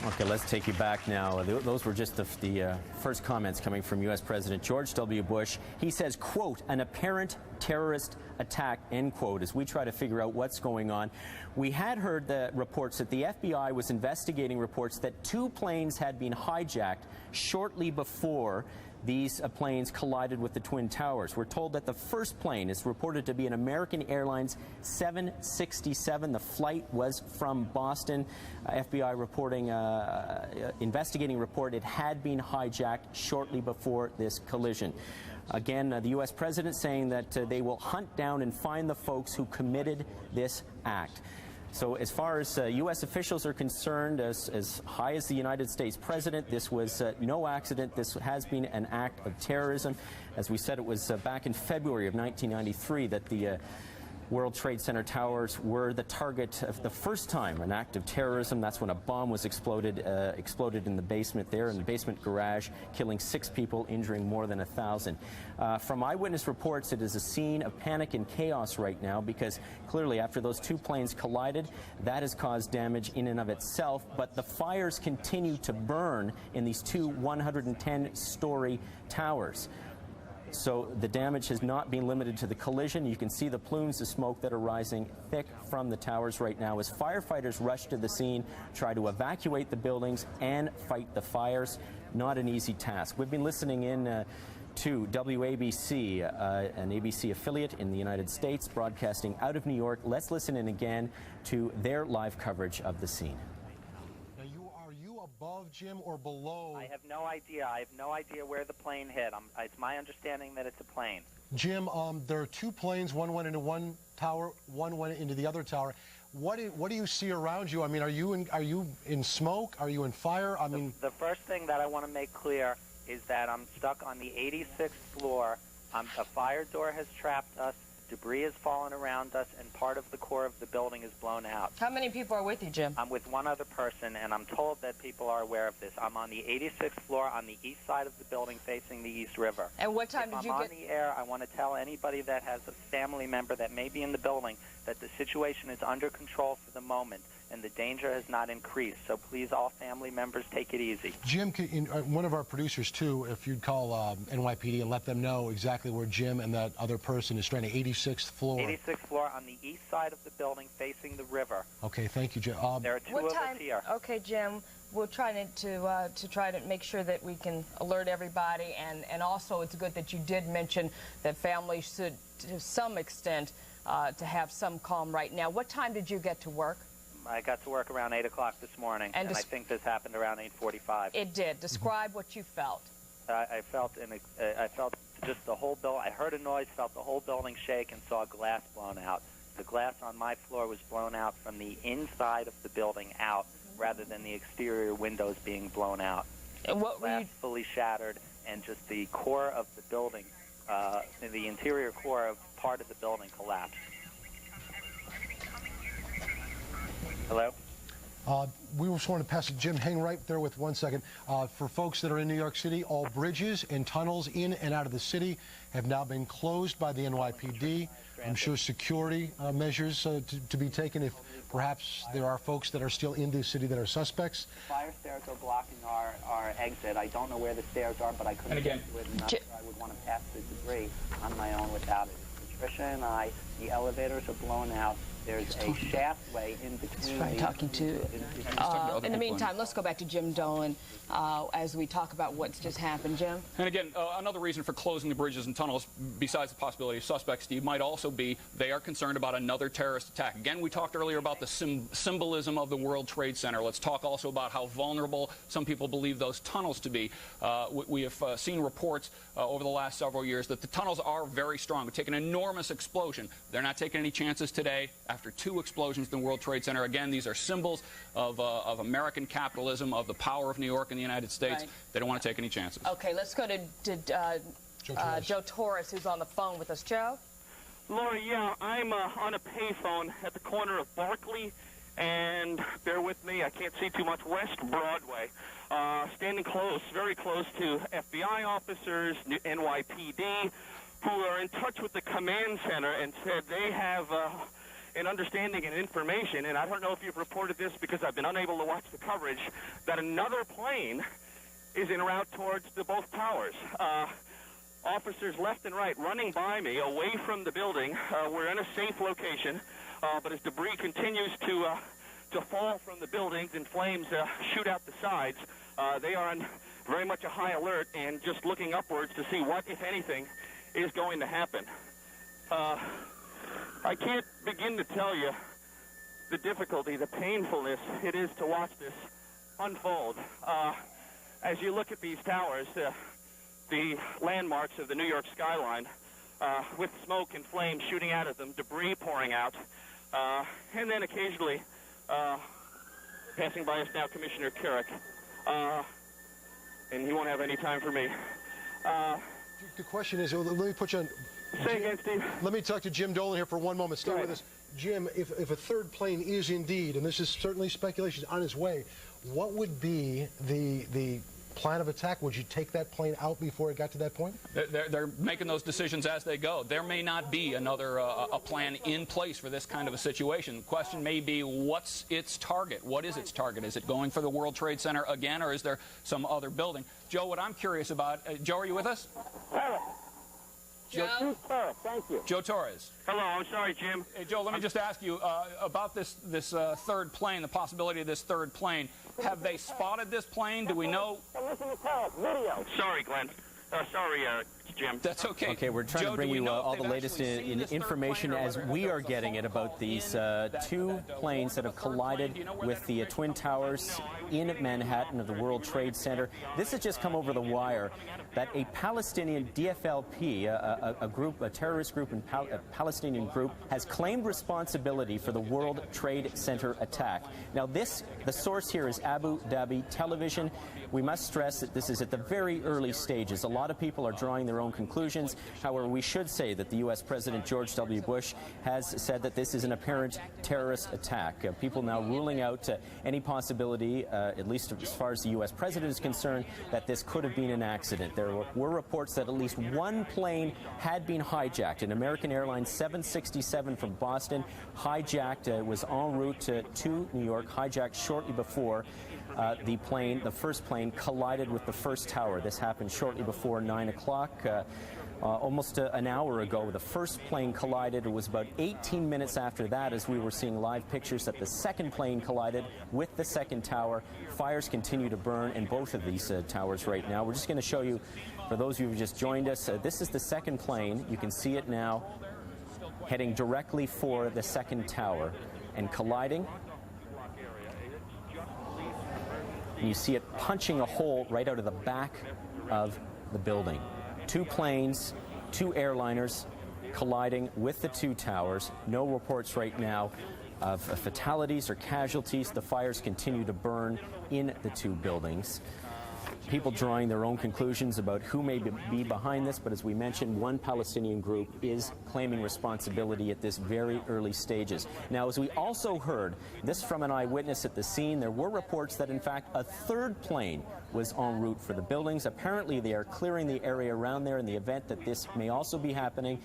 Speaker 1: Okay, let's take you back now. Those were just the first comments coming from U.S. President George W. Bush. He says, quote, an apparent terrorist attack, end quote, as we try to figure out what's going on. We had heard the reports that the FBI was investigating reports that 2 planes had been hijacked shortly before these planes collided with the Twin Towers. We're told that the first plane is reported to be an American Airlines 767. The flight was from Boston. FBI reporting, investigating report it had been hijacked shortly before this collision. Again, the U.S. President saying that they will hunt down and find the folks who committed this act. So as far as U.S. officials are concerned, as high as the United States President, this was no accident. This has been an act of terrorism. As we said, it was back in February of 1993 that the World Trade Center towers were the target of the first time an act of terrorism. That's when a bomb was exploded in the basement there, in the basement garage, killing 6 people, injuring more than 1,000. From eyewitness reports, it is a scene of panic and chaos right now because clearly after those 2 planes collided, that has caused damage in and of itself, but the fires continue to burn in these 2 110-story towers. So the damage has not been limited to the collision. You can see the plumes of smoke that are rising thick from the towers right now as firefighters rush to the scene, try to evacuate the buildings and fight the fires. Not an easy task. We've been listening in to WABC, an ABC affiliate in the United States, broadcasting out of New York. Let's listen in again to their live coverage of the scene.
Speaker 17: Above, Jim, or below?
Speaker 10: I have no idea. I have no idea where the plane hit. It's my understanding that it's a plane.
Speaker 17: Jim, there are 2 planes. One went into one tower, one went into the other tower. What do you see around you? I mean, are you in smoke? Are you in fire? I mean,
Speaker 10: the first thing that I want to make clear is that I'm stuck on the 86th floor. A fire door has trapped us. Debris has fallen around us, and part of the core of the building is blown out.
Speaker 15: How many people are with you, Jim?
Speaker 10: I'm with one other person, and I'm told that people are aware of this. I'm on the 86th floor on the east side of the building facing the East River.
Speaker 15: And what time did you get...
Speaker 10: If I'm on the air, I want to tell anybody that has a family member that may be in the building that the situation is under control for the moment, and the danger has not increased. So please, all family members, take it easy.
Speaker 17: Jim, one of our producers, too, if you'd call NYPD and let them know exactly where Jim and that other person is stranded, 86th floor.
Speaker 10: 86th floor on the east side of the building facing the river.
Speaker 17: Okay, thank you, Jim.
Speaker 10: There are 2 of us here.
Speaker 15: Okay, Jim, we'll try to try to make sure that we can alert everybody, and also it's good that you did mention that families should, to some extent, to have some calm right now. What time did you get to work?
Speaker 10: I got to work around 8 o'clock this morning, and I think this happened around 8:45.
Speaker 15: It did. Describe what you felt.
Speaker 10: I felt just the whole building. I heard a noise, felt the whole building shake, and saw glass blown out. The glass on my floor was blown out from the inside of the building out, rather than the exterior windows being blown out.
Speaker 15: And what
Speaker 10: glass fully shattered, and just the core of the building, the interior core of part of the building collapsed. Hello?
Speaker 17: We just want to pass it. Jim, hang right there with 1 second. For folks that are in New York City, all bridges and tunnels in and out of the city have now been closed by the NYPD. I'm sure security measures to be taken if perhaps there are folks that are still in the city that are suspects.
Speaker 10: Fire stairs are blocking our exit. I don't know where the stairs are, but I couldn't get to it, and I'm sure I would want to pass the debris on my own without it. Patricia and I, the elevators are blown out. There's a shaftway in between.
Speaker 15: In the meantime, let's go back to Jim Dolan as we talk about what's just happened. Jim?
Speaker 18: And again, another reason for closing the bridges and tunnels, besides the possibility of suspects, Steve, might also be they are concerned about another terrorist attack. Again, we talked earlier about the symbolism of the World Trade Center. Let's talk also about how vulnerable some people believe those tunnels to be. We have seen reports over the last several years that the tunnels are very strong. We take an enormous explosion. They're not taking any chances today. After 2 explosions in the World Trade Center, again, these are symbols of American capitalism, of the power of New York and the United States. Right. They don't want to take any chances.
Speaker 15: Okay, let's go to Joe Torres, who's on the phone with us. Joe?
Speaker 19: Laura, yeah, I'm on a payphone at the corner of Barclay and, bear with me, I can't see too much, West Broadway. Standing close, very close to FBI officers, NYPD, who are in touch with the command center and said they have and understanding and information, and I don't know if you've reported this because I've been unable to watch the coverage, that another plane is en route towards both towers. Officers left and right running by me away from the building. We're in a safe location, but as debris continues to fall from the buildings and flames shoot out the sides, they are on very much a high alert and just looking upwards to see what, if anything, is going to happen. I can't begin to tell you the difficulty, the painfulness it is to watch this unfold. As you look at these towers, the landmarks of the New York skyline, with smoke and flames shooting out of them, debris pouring out, and then occasionally, passing by us now, Commissioner Carrick, and he won't have any time for me.
Speaker 17: The question is, let me put you on.
Speaker 19: Say again, Steve.
Speaker 17: Let me talk to Jim Dolan here for one moment. Stay with us. Jim, if a third plane is indeed, and this is certainly speculation, on its way, what would be the plan of attack? Would you take that plane out before it got to that point?
Speaker 18: They're making those decisions as they go. There may not be another a plan in place for this kind of a situation. The question may be, what's its target? What is its target? Is it going for the World Trade Center again, or is there some other building? Joe, what I'm curious about, Joe, are you with us?
Speaker 19: Joe? Thank you.
Speaker 18: Joe Torres.
Speaker 19: Hello, I'm sorry, Jim.
Speaker 18: Hey, Joe, let me just ask you about this third plane, the possibility of this third plane. Have they spotted this plane? Do we know?
Speaker 19: Listen to video. Sorry, Glenn. Sorry, Jim.
Speaker 18: That's okay.
Speaker 1: Okay, we're trying to bring you all the latest information as we are getting it about these two planes that have collided with the Twin Towers in Manhattan of the World Trade Center. This has just come over the wire that a Palestinian DFLP, a terrorist group and a Palestinian group, has claimed responsibility for the World Trade Center attack. Now, the source here is Abu Dhabi Television. We must stress that this is at the very early stages. A lot of people are drawing their own conclusions. However, we should say that the U.S. President George W. Bush has said that this is an apparent terrorist attack. People now ruling out any possibility, at least as far as the U.S. President is concerned, that this could have been an accident. There were reports that at least one plane had been hijacked. An American Airlines 767 from Boston hijacked, was en route to New York, hijacked shortly before the first plane collided with the first tower. This happened shortly before 9 o'clock. Almost an hour ago, the first plane collided. It was about 18 minutes after that as we were seeing live pictures that the second plane collided with the second tower. Fires continue to burn in both of these towers right now. We're just going to show you, for those of you who just joined us, this is the second plane. You can see it now heading directly for the second tower and colliding. And you see it punching a hole right out of the back of the building. Two planes, two airliners colliding with the two towers. No reports right now of fatalities or casualties. The fires continue to burn in the two buildings. People drawing their own conclusions about who may be behind this, but as we mentioned, one Palestinian group is claiming responsibility at this very early stages. Now, as we also heard, this from an eyewitness at the scene, there were reports that, in fact, a third plane was en route for the buildings. Apparently, they are clearing the area around there in the event that this may also be happening.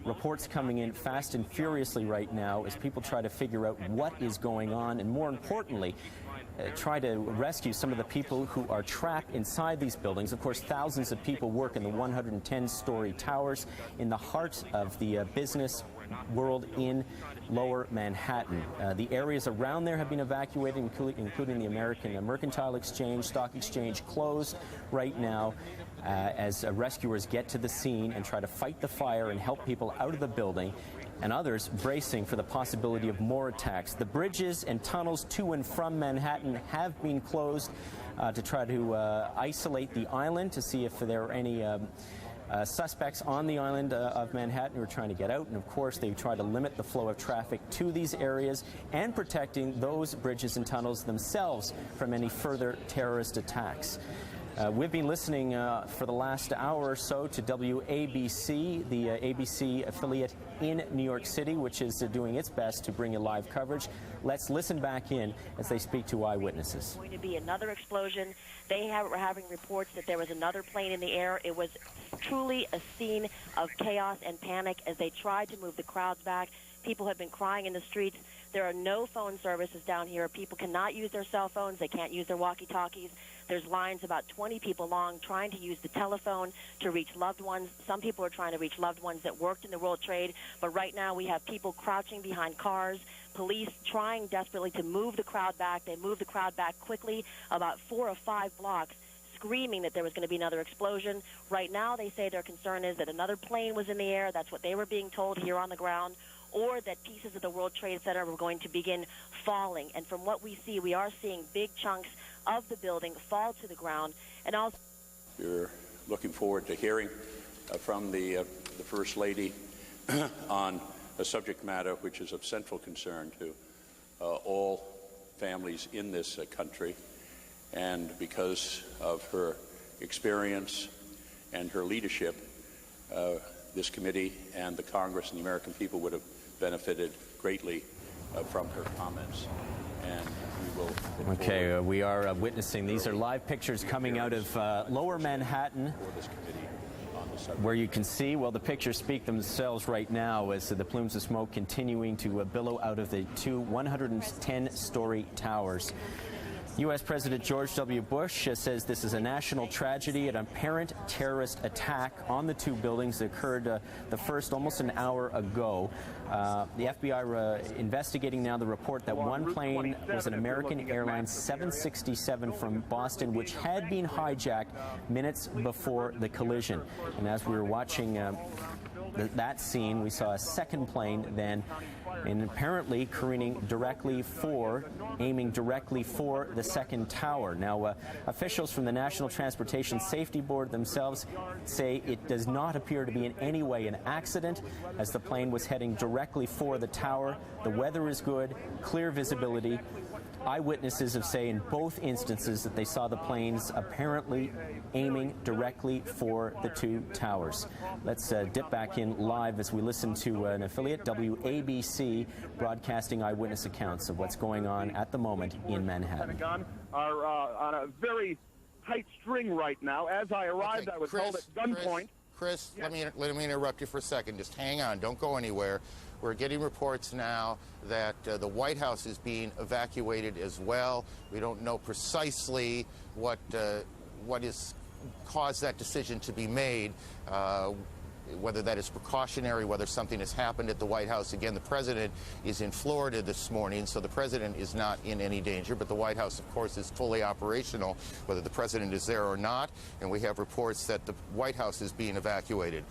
Speaker 1: Reports coming in fast and furiously right now as people try to figure out what is going on, and more importantly, try to rescue some of the people who are trapped inside these buildings. Of course, thousands of people work in the 110-story towers in the heart of the business world in Lower Manhattan. The areas around there have been evacuated, including the American Mercantile Exchange, Stock Exchange, closed right now as rescuers get to the scene and try to fight the fire and help people out of the building, and others bracing for the possibility of more attacks. The bridges and tunnels to and from Manhattan have been closed to try to isolate the island to see if there are any suspects on the island of Manhattan who are trying to get out. And of course, they try to limit the flow of traffic to these areas and protecting those bridges and tunnels themselves from any further terrorist attacks. We've been listening for the last hour or so to WABC, the ABC affiliate in New York City, which is doing its best to bring you live coverage. Let's listen back in as they speak to eyewitnesses.
Speaker 20: Going to be another explosion. They were having reports that there was another plane in the air. It was truly a scene of chaos and panic as they tried to move the crowds back. People have been crying in the streets. There are no phone services down here. People cannot use their cell phones. They can't use their walkie-talkies. There's lines about 20 people long trying to use the telephone to reach loved ones. Some people are trying to reach loved ones that worked in the World Trade, but right now we have people crouching behind cars, police trying desperately to move the crowd back. They moved the crowd back quickly, about 4 or 5 blocks, screaming that there was going to be another explosion. Right now they say their concern is that another plane was in the air. That's what they were being told here on the ground, or that pieces of the World Trade Center were going to begin falling. And from what we see, we are seeing big chunks of the building fall to the ground. And also,
Speaker 21: we're looking forward to hearing from the First Lady on a subject matter which is of central concern to all families in this country. And because of her experience and her leadership, this committee and the Congress and the American people would have benefited greatly from her comments. And we will
Speaker 1: Okay, we are witnessing, these are live pictures coming out of Lower Manhattan, where you can see, well, the pictures speak themselves right now as the plumes of smoke continuing to billow out of the two 110-story towers. U.S. President George W. Bush says this is a national tragedy, an apparent terrorist attack on the two buildings that occurred the first almost an hour ago. The FBI investigating now the report that one plane was an American Airlines 767 from Boston, which had been hijacked minutes before the collision. And as we were watching that scene, we saw a second plane then, and apparently careening directly for, aiming directly for the second tower. Now, officials from the National Transportation Safety Board themselves say it does not appear to be in any way an accident, as the plane was heading directly for the tower. The weather is good, clear visibility. Eyewitnesses have said in both instances that they saw the planes apparently aiming directly for the two towers. Let's dip back in live as we listen to an affiliate, WABC, broadcasting eyewitness accounts of what's going on at the moment in Manhattan.
Speaker 22: Are on a very tight string right now. As I arrived, I was held at gunpoint.
Speaker 23: Chris, let me interrupt you for a second. Just hang on. Don't go anywhere. We're getting reports now that the White House is being evacuated as well. We don't know precisely what has caused that decision to be made, whether that is precautionary, whether something has happened at the White House. Again, the president is in Florida this morning, so the president is not in any danger, but the White House, of course, is fully operational, whether the president is there or not, and we have reports that the White House is being evacuated.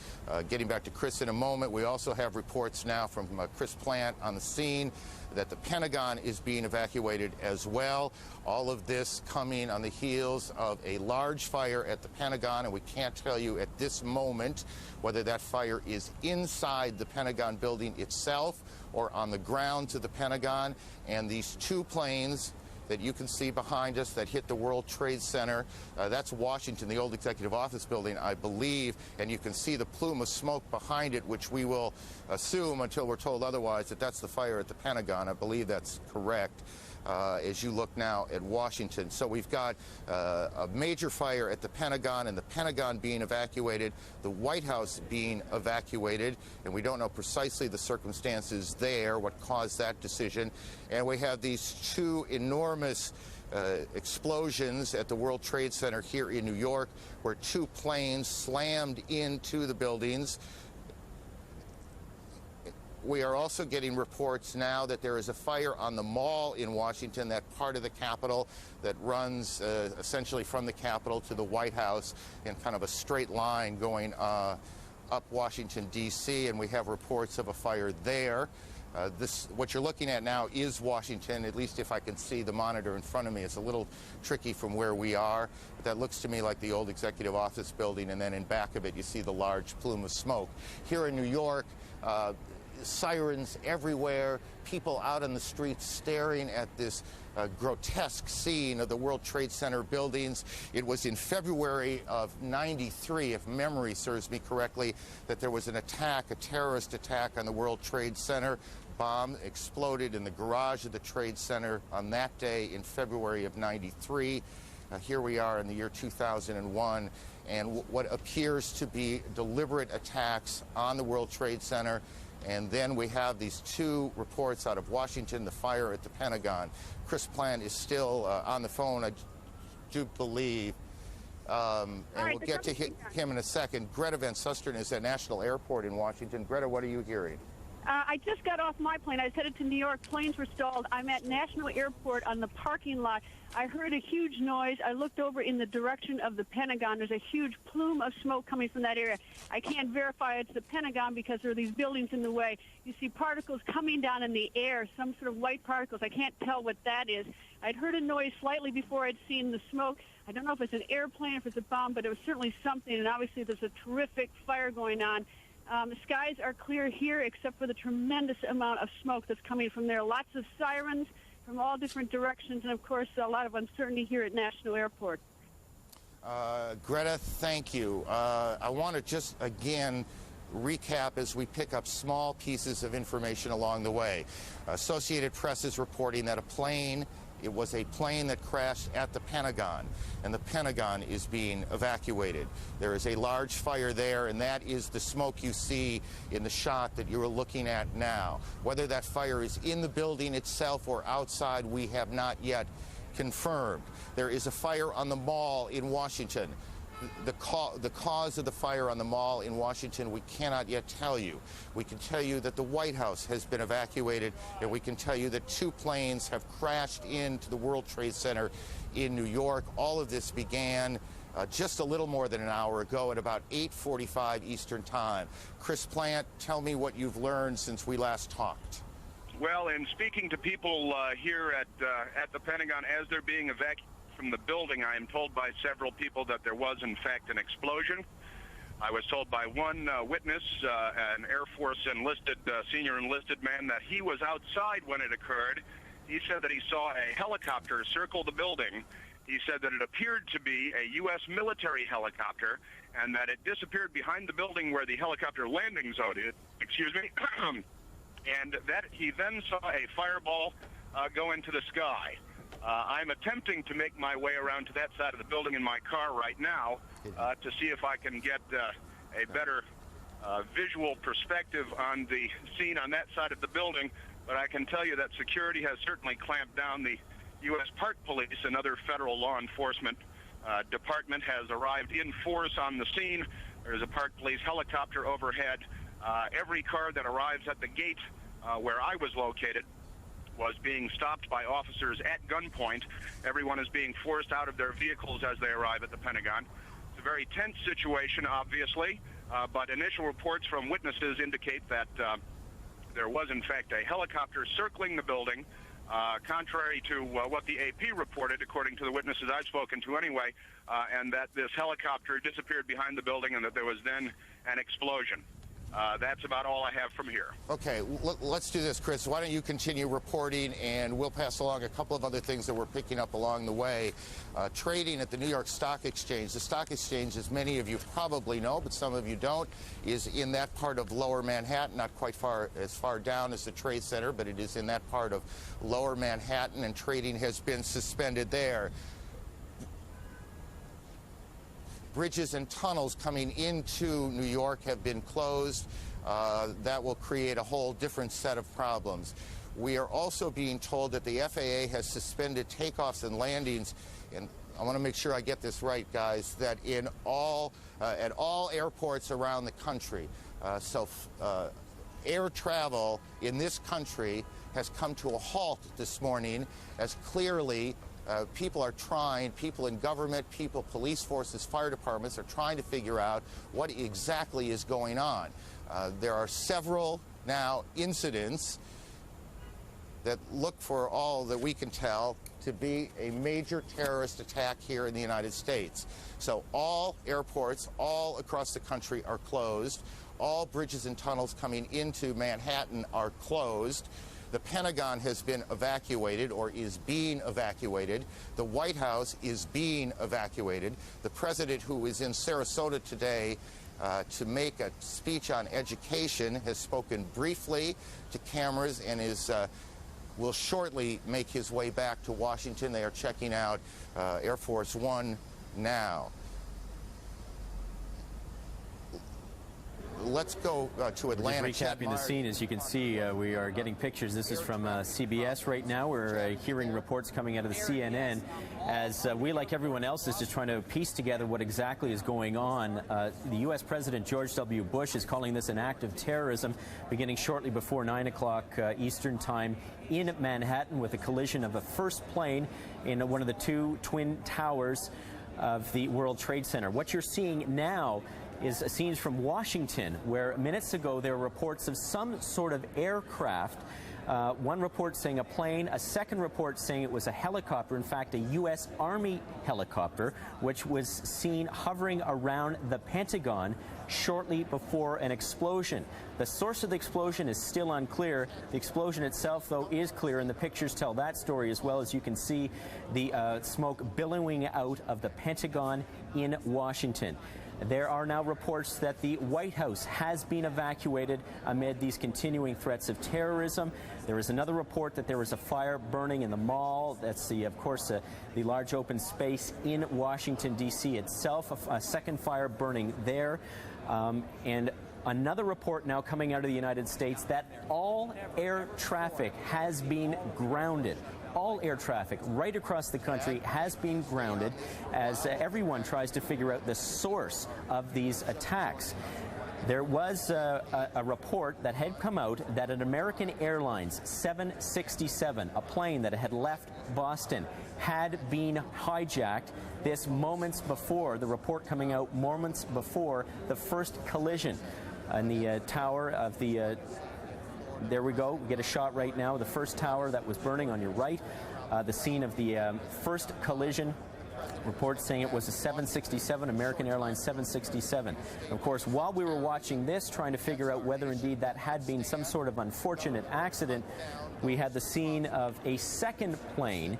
Speaker 23: Getting back to Chris in a moment, we also have reports now from Chris Plant on the scene that the Pentagon is being evacuated as well. All of this coming on the heels of a large fire at the Pentagon, and we can't tell you at this moment whether that fire is inside the Pentagon building itself or on the ground to the Pentagon. And these two planes that you can see behind us that hit the World Trade Center, that's Washington, the old executive office building, I believe, and you can see the plume of smoke behind it, which we will assume until we're told otherwise that that's the fire at the Pentagon. I believe that's correct. As you look now at Washington. So we've got a major fire at the Pentagon, and the Pentagon being evacuated, the White House being evacuated, and we don't know precisely the circumstances there, what caused that decision. And we have these two enormous explosions at the World Trade Center here in New York, where two planes slammed into the buildings. We are also getting reports now that there is a fire on the Mall in Washington, that part of the Capitol that runs essentially from the Capitol to the White House in kind of a straight line going up Washington, D.C., and we have reports of a fire there. What you're looking at now is Washington, at least if I can see the monitor in front of me. It's a little tricky from where we are, but that looks to me like the old executive office building, and then in back of it you see the large plume of smoke. Here in New York, sirens everywhere, people out on the streets staring at this grotesque scene of the World Trade Center buildings. It was in February of '93, if memory serves me correctly, that there was an attack, a terrorist attack on the World Trade Center. Bomb exploded in the garage of the Trade Center on that day in February of '93. Here we are in the year 2001, and what appears to be deliberate attacks on the World Trade Center And then we have these two reports out of Washington, the fire at the Pentagon. Chris Plant is still on the phone, I do believe. And we'll get to him in a second. Greta Van Susteren is at National Airport in Washington. Greta, what are you hearing?
Speaker 3: I just got off my plane. I was headed to New York. Planes were stalled. I'm at National Airport on the parking lot. I heard a huge noise. I looked over in the direction of the Pentagon. There's a huge plume of smoke coming from that area. I can't verify it's the Pentagon because there are these buildings in the way. You see particles coming down in the air, some sort of white particles. I can't tell what that is. I'd heard a noise slightly before I'd seen the smoke. I don't know if it's an airplane, if it's a bomb, but it was certainly something, and obviously there's a terrific fire going on. The skies are clear here except for the tremendous amount of smoke that's coming from there. Lots of sirens from all different directions, and of course a lot of uncertainty here at National Airport.
Speaker 23: Greta, thank you. I want to just again recap as we pick up small pieces of information along the way. Associated Press is reporting that it was a plane that crashed at the Pentagon, and the Pentagon is being evacuated. There is a large fire there, and that is the smoke you see in the shot that you're looking at now. Whether that fire is in the building itself or outside, we have not yet confirmed. There is a fire on the mall in Washington. The cause of the fire on the mall in Washington, we cannot yet tell you. We can tell you that the White House has been evacuated, and we can tell you that two planes have crashed into the World Trade Center in New York. All of this began just a little more than an hour ago at about 8:45 Eastern Time. Chris Plant, tell me what you've learned since we last talked.
Speaker 22: Well, in speaking to people here at the Pentagon as they're being evacuated from the building, I am told by several people that there was, in fact, an explosion. I was told by one witness, an Air Force senior enlisted man, that he was outside when it occurred. He said that he saw a helicopter circle the building. He said that it appeared to be a U.S. military helicopter and that it disappeared behind the building where the helicopter landing zone is, and that he then saw a fireball go into the sky. I'm attempting to make my way around to that side of the building in my car right now to see if I can get a better visual perspective on the scene on that side of the building. But I can tell you that security has certainly clamped down. The U.S. Park Police, another federal law enforcement department, has arrived in force on the scene. There's a Park Police helicopter overhead. Every car that arrives at the gate where I was located was being stopped by officers at gunpoint. Everyone is being forced out of their vehicles as they arrive at the Pentagon. It's a very tense situation, obviously, but initial reports from witnesses indicate that there was, in fact, a helicopter circling the building, contrary to what the AP reported, according to the witnesses I've spoken to anyway, and that this helicopter disappeared behind the building and that there was then an explosion. That's about all I have from here.
Speaker 23: Okay, let's do this, Chris. Why don't you continue reporting, and we'll pass along a couple of other things that we're picking up along the way. Trading at the New York Stock Exchange. The Stock Exchange, as many of you probably know, but some of you don't, is in that part of Lower Manhattan, not quite as far down as the Trade Center, but it is in that part of Lower Manhattan, and trading has been suspended there. Bridges and tunnels coming into New York have been closed. That will create a whole different set of problems. We are also being told that the FAA has suspended takeoffs and landings, and I want to make sure I get this right, guys, that in at all airports around the country. Air travel in this country has come to a halt this morning, as clearly people in government, police forces, fire departments are trying to figure out what exactly is going on. There are several now incidents that look, for all that we can tell, to be a major terrorist attack here in the United States. So all airports all across the country are closed. All bridges and tunnels coming into Manhattan are closed. The Pentagon has been evacuated, or is being evacuated. The White House is being evacuated. The president, who is in Sarasota today to make a speech on education, has spoken briefly to cameras and will shortly make his way back to Washington. They are checking out Air Force One now. let's go to Atlanta.
Speaker 1: Just recapping the scene, as you can see, we are getting pictures. This is from CBS right now. We're hearing reports coming out of the CNN as we, like everyone else, is just trying to piece together what exactly is going on. The U.S. President George W. Bush is calling this an act of terrorism, beginning shortly before 9 o'clock Eastern Time in Manhattan with a collision of a first plane in one of the two twin towers of the World Trade Center. What you're seeing now is scenes from Washington, where minutes ago there were reports of some sort of aircraft. One report saying a plane, a second report saying it was a helicopter, in fact a U.S. Army helicopter, which was seen hovering around the Pentagon shortly before an explosion. The source of the explosion is still unclear. The explosion itself, though, is clear, and the pictures tell that story as well. As you can see the smoke billowing out of the Pentagon in Washington. There are now reports that the White House has been evacuated amid these continuing threats of terrorism. There is another report that there was a fire burning in the mall. That's of course, the large open space in Washington, D.C. itself. A second fire burning there. And another report now coming out of the United States that all air traffic has been grounded. All air traffic right across the country has been grounded as everyone tries to figure out the source of these attacks. There was a report that had come out that an American Airlines 767, a plane that had left Boston, had been hijacked. This moments before, the report coming out moments before the first collision in the tower of the there we go. We get a shot right now. The first tower that was burning on your right. The scene of the first collision. Reports saying it was a 767, American Airlines 767. Of course, while we were watching this, trying to figure out whether indeed that had been some sort of unfortunate accident, we had the scene of a second plane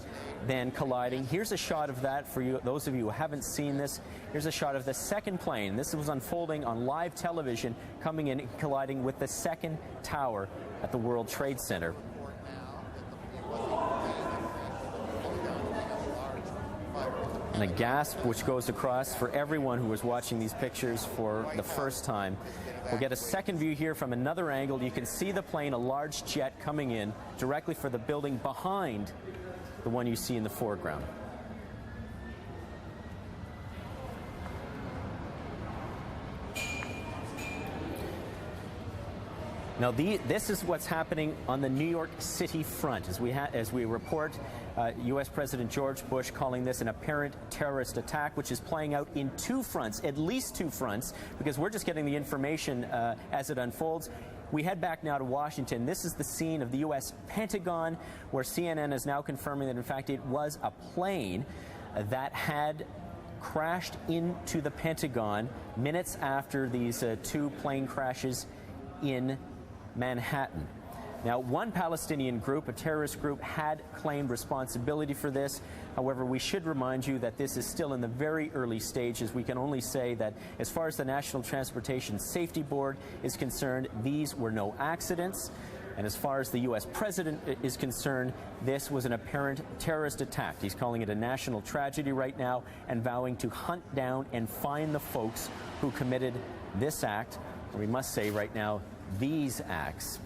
Speaker 1: then colliding. Here's a shot of that for you, those of you who haven't seen this. Here's a shot of the second plane. This was unfolding on live television, coming in and colliding with the second tower at the World Trade Center. And a gasp which goes across for everyone who was watching these pictures for the first time. We'll get a second view here from another angle. You can see the plane, a large jet coming in directly for the building behind the one you see in the foreground. Now, this is what's happening on the New York City front. As we report, U.S. President George Bush calling this an apparent terrorist attack, which is playing out in two fronts, at least two fronts, because we're just getting the information as it unfolds. We head back now to Washington. This is the scene of the U.S. Pentagon, where CNN is now confirming that, in fact, it was a plane that had crashed into the Pentagon minutes after these two plane crashes in Manhattan. Now, one Palestinian group, a terrorist group, had claimed responsibility for this. However, we should remind you that this is still in the very early stages. We can only say that as far as the National Transportation Safety Board is concerned, these were no accidents. And as far as the U.S. president is concerned, this was an apparent terrorist attack. He's calling it a national tragedy right now and vowing to hunt down and find the folks who committed this act. And we must say right now, these acts.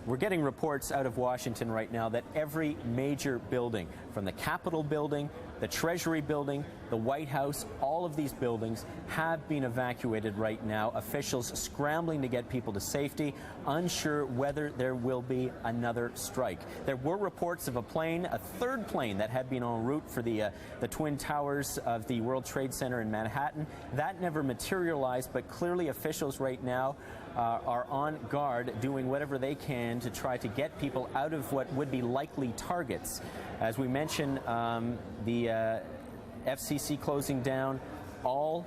Speaker 1: We're getting reports out of Washington right now that every major building, from the Capitol building, the Treasury building, the White House, all of these buildings have been evacuated right now. Officials scrambling to get people to safety, unsure whether there will be another strike. There were reports of a plane, a third plane that had been en route for the Twin Towers of the World Trade Center in Manhattan. That never materialized, but clearly officials right now are on guard, doing whatever they can to try to get people out of what would be likely targets. As we mentioned, the FCC closing down all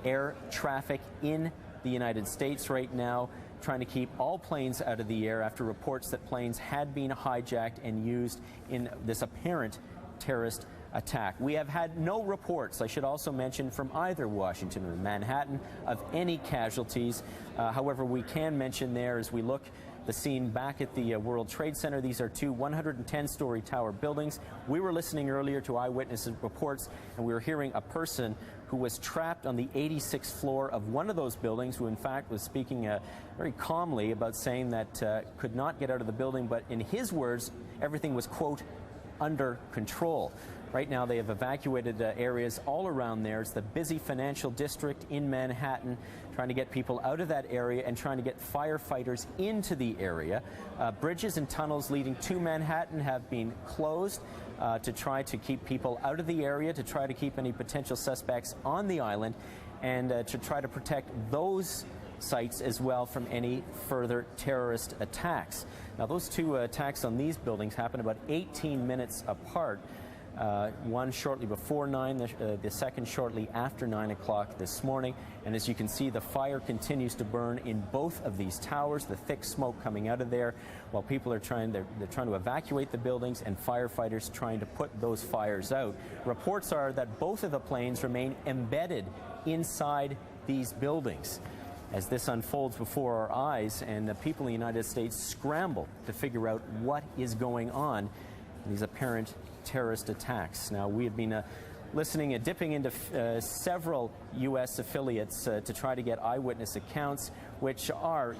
Speaker 1: air traffic in the United States right now, trying to keep all planes out of the air after reports that planes had been hijacked and used in this apparent terrorist attack. We have had no reports, I should also mention, from either Washington or Manhattan of any casualties. However, we can mention there, as we look the scene back at the World Trade Center. These are two 110-story tower buildings. We were listening earlier to eyewitness reports, and we were hearing a person who was trapped on the 86th floor of one of those buildings, who in fact was speaking very calmly about saying that could not get out of the building, but in his words, everything was, quote, under control. Right now, they have evacuated areas all around there. It's the busy financial district in Manhattan, trying to get people out of that area and trying to get firefighters into the area. Bridges and tunnels leading to Manhattan have been closed to try to keep people out of the area, to try to keep any potential suspects on the island, and to try to protect those sites as well from any further terrorist attacks. Now, those two attacks on these buildings happened about 18 minutes apart. One shortly before 9, the second shortly after 9 o'clock this morning. And as you can see, the fire continues to burn in both of these towers, the thick smoke coming out of there, while people are they're trying to evacuate the buildings and firefighters trying to put those fires out. Reports are that both of the planes remain embedded inside these buildings. As this unfolds before our eyes, and the people in the United States scramble to figure out what is going on in these apparent terrorist attacks. Now, we have been listening and dipping into several U.S. affiliates to try to get eyewitness accounts, which are,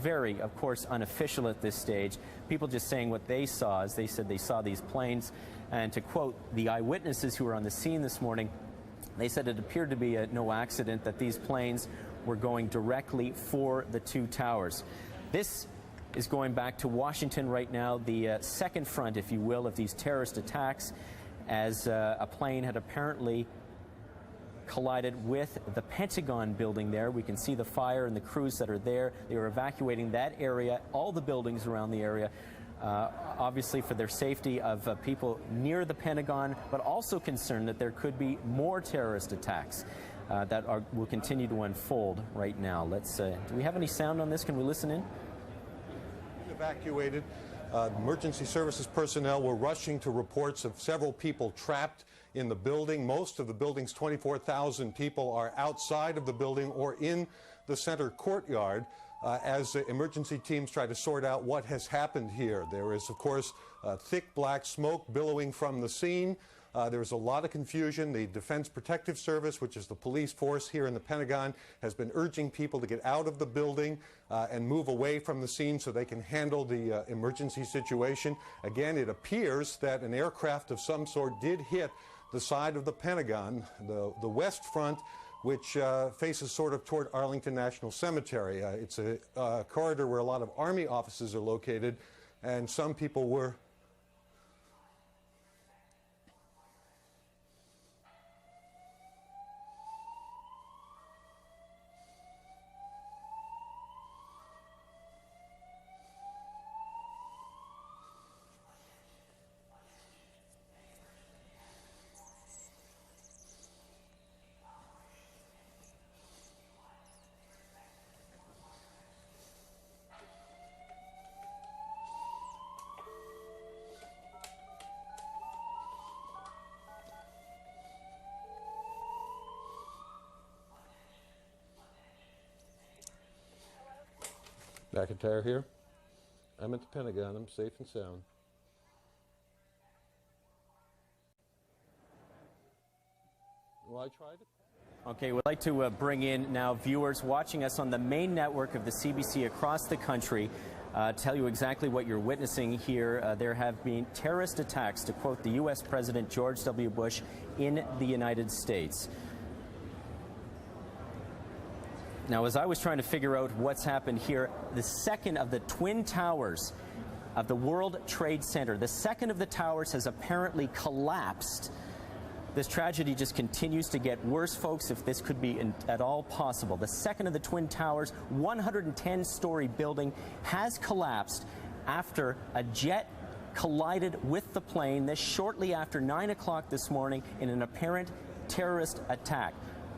Speaker 1: very, of course, unofficial at this stage. People just saying what they saw, as they said they saw these planes. And to quote the eyewitnesses who were on the scene this morning, they said it appeared to be no accident that these planes were going directly for the two towers. This is going back to Washington right now, the second front, if you will, of these terrorist attacks, as a plane had apparently collided with the Pentagon building there. We can see the fire and the crews that are there. They were evacuating that area, all the buildings around the area, obviously for their safety of people near the Pentagon, but also concerned that there could be more terrorist attacks that will continue to unfold right now. Let's. Do we have any sound on this? Can we listen in?
Speaker 4: Evacuated. Emergency services personnel were rushing to reports of several people trapped in the building. Most of the building's 24,000 people are outside of the building or in the center courtyard as emergency teams try to sort out what has happened here. There is, of course, thick black smoke billowing from the scene. There's a lot of confusion. The Defense Protective Service, which is the police force here in the Pentagon, has been urging people to get out of the building and move away from the scene so they can handle the emergency situation. Again, it appears that an aircraft of some sort did hit the side of the Pentagon, the west front, which faces sort of toward Arlington National Cemetery. It's a corridor where a lot of Army offices are located, and some people were McIntyre here. I'm at the Pentagon. I'm safe and sound. Well, I tried it.
Speaker 1: Okay, we'd like to bring in now viewers watching us on the main network of the CBC across the country. Tell you exactly what you're witnessing here. There have been terrorist attacks, to quote the U.S. President George W. Bush, in the United States. Now, as I was trying to figure out what's happened here, the second of the twin towers of the World Trade Center, the second of the towers has apparently collapsed. This tragedy just continues to get worse, folks, if this could be at all possible. The second of the twin towers, 110-story building, has collapsed after a jet collided with the plane, this shortly after 9 o'clock this morning, in an apparent terrorist attack.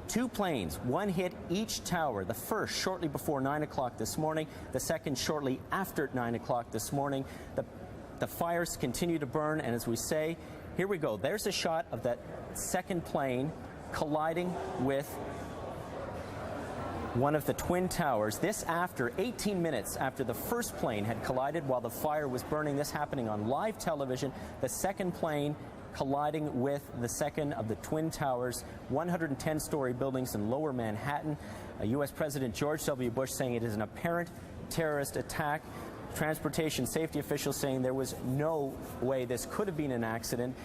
Speaker 1: Two planes, one hit each tower, the first shortly before 9 o'clock this morning, the second shortly after 9 o'clock this morning. The fires continue to burn, and as we say, here we go. There's a shot of that second plane colliding with one of the Twin Towers. This after 18 minutes after the first plane had collided while the fire was burning. This happening on live television. The second plane colliding with the second of the Twin Towers, 110-story buildings in Lower Manhattan. U.S. President George W. Bush saying it is an apparent terrorist attack. Transportation safety officials saying there was no way this could have been an accident.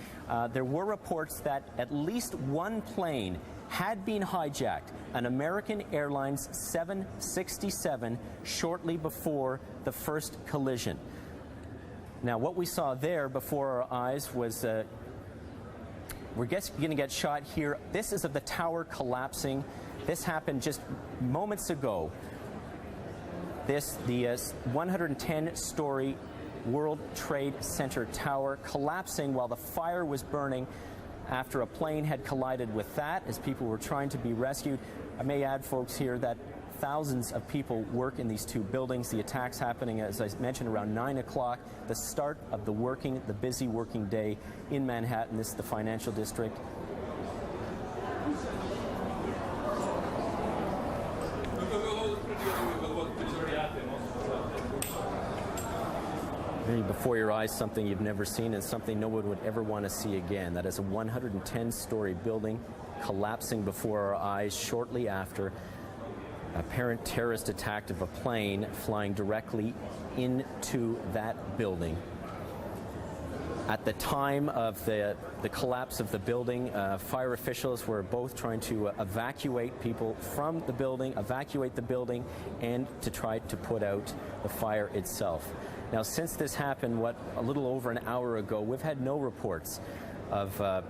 Speaker 1: There were reports that at least one plane had been hijacked, an American Airlines 767, shortly before the first collision. Now, what we saw there before our eyes was we're going to get shot here. This is of the tower collapsing. This happened just moments ago. The 110-story World Trade Center tower collapsing while the fire was burning after a plane had collided with that as people were trying to be rescued. I may add, folks, here that thousands of people work in these two buildings. The attacks happening, as I mentioned, around 9 o'clock, the start of the busy working day in Manhattan. This is the financial district. Before your eyes, something you've never seen and something no one would ever want to see again. That is a 110-story building collapsing before our eyes shortly after apparent terrorist attack of a plane flying directly into that building. At the time of the collapse of the building, fire officials were both trying to evacuate people from the building, and to try to put out the fire itself. Now, since this happened, a little over an hour ago, we've had no reports of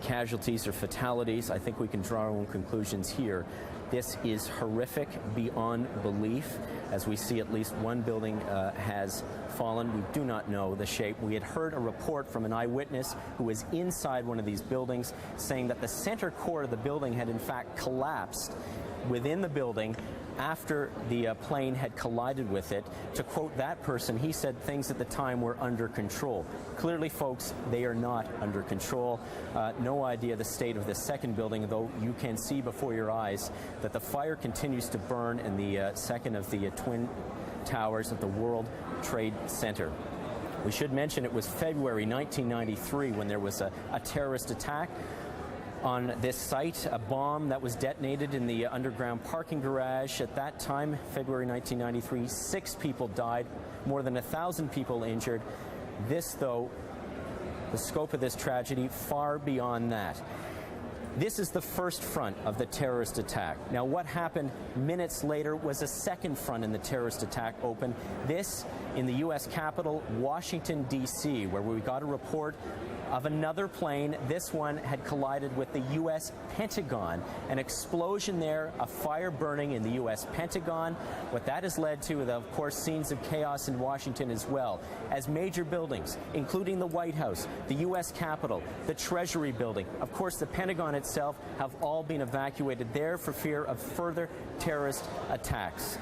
Speaker 1: casualties or fatalities. I think we can draw our own conclusions here. This is horrific beyond belief. As we see, at least one building has fallen. We do not know the shape. We had heard a report from an eyewitness who was inside one of these buildings saying that the center core of the building had in fact collapsed within the building after the plane had collided with it. To quote that person, he said things at the time were under control. Clearly, folks, they are not under control. No idea the state of the second building, though you can see before your eyes that the fire continues to burn in the second of the Twin Towers of the World Trade Center. We should mention it was February 1993 when there was a terrorist attack on this site, a bomb that was detonated in the underground parking garage. At that time, February 1993, 6 people died, more than 1,000 people injured. This, though, the scope of this tragedy, far beyond that. This is the first front of the terrorist attack. Now, what happened minutes later was a second front in the terrorist attack open. This in the U.S. Capitol, Washington, D.C., where we got a report of another plane. This one had collided with the U.S. Pentagon. An explosion there, a fire burning in the U.S. Pentagon. What that has led to, of course, scenes of chaos in Washington as well, as major buildings, including the White House, the U.S. Capitol, the Treasury Building, of course, the Pentagon itself, have all been evacuated there for fear of further terrorist attacks.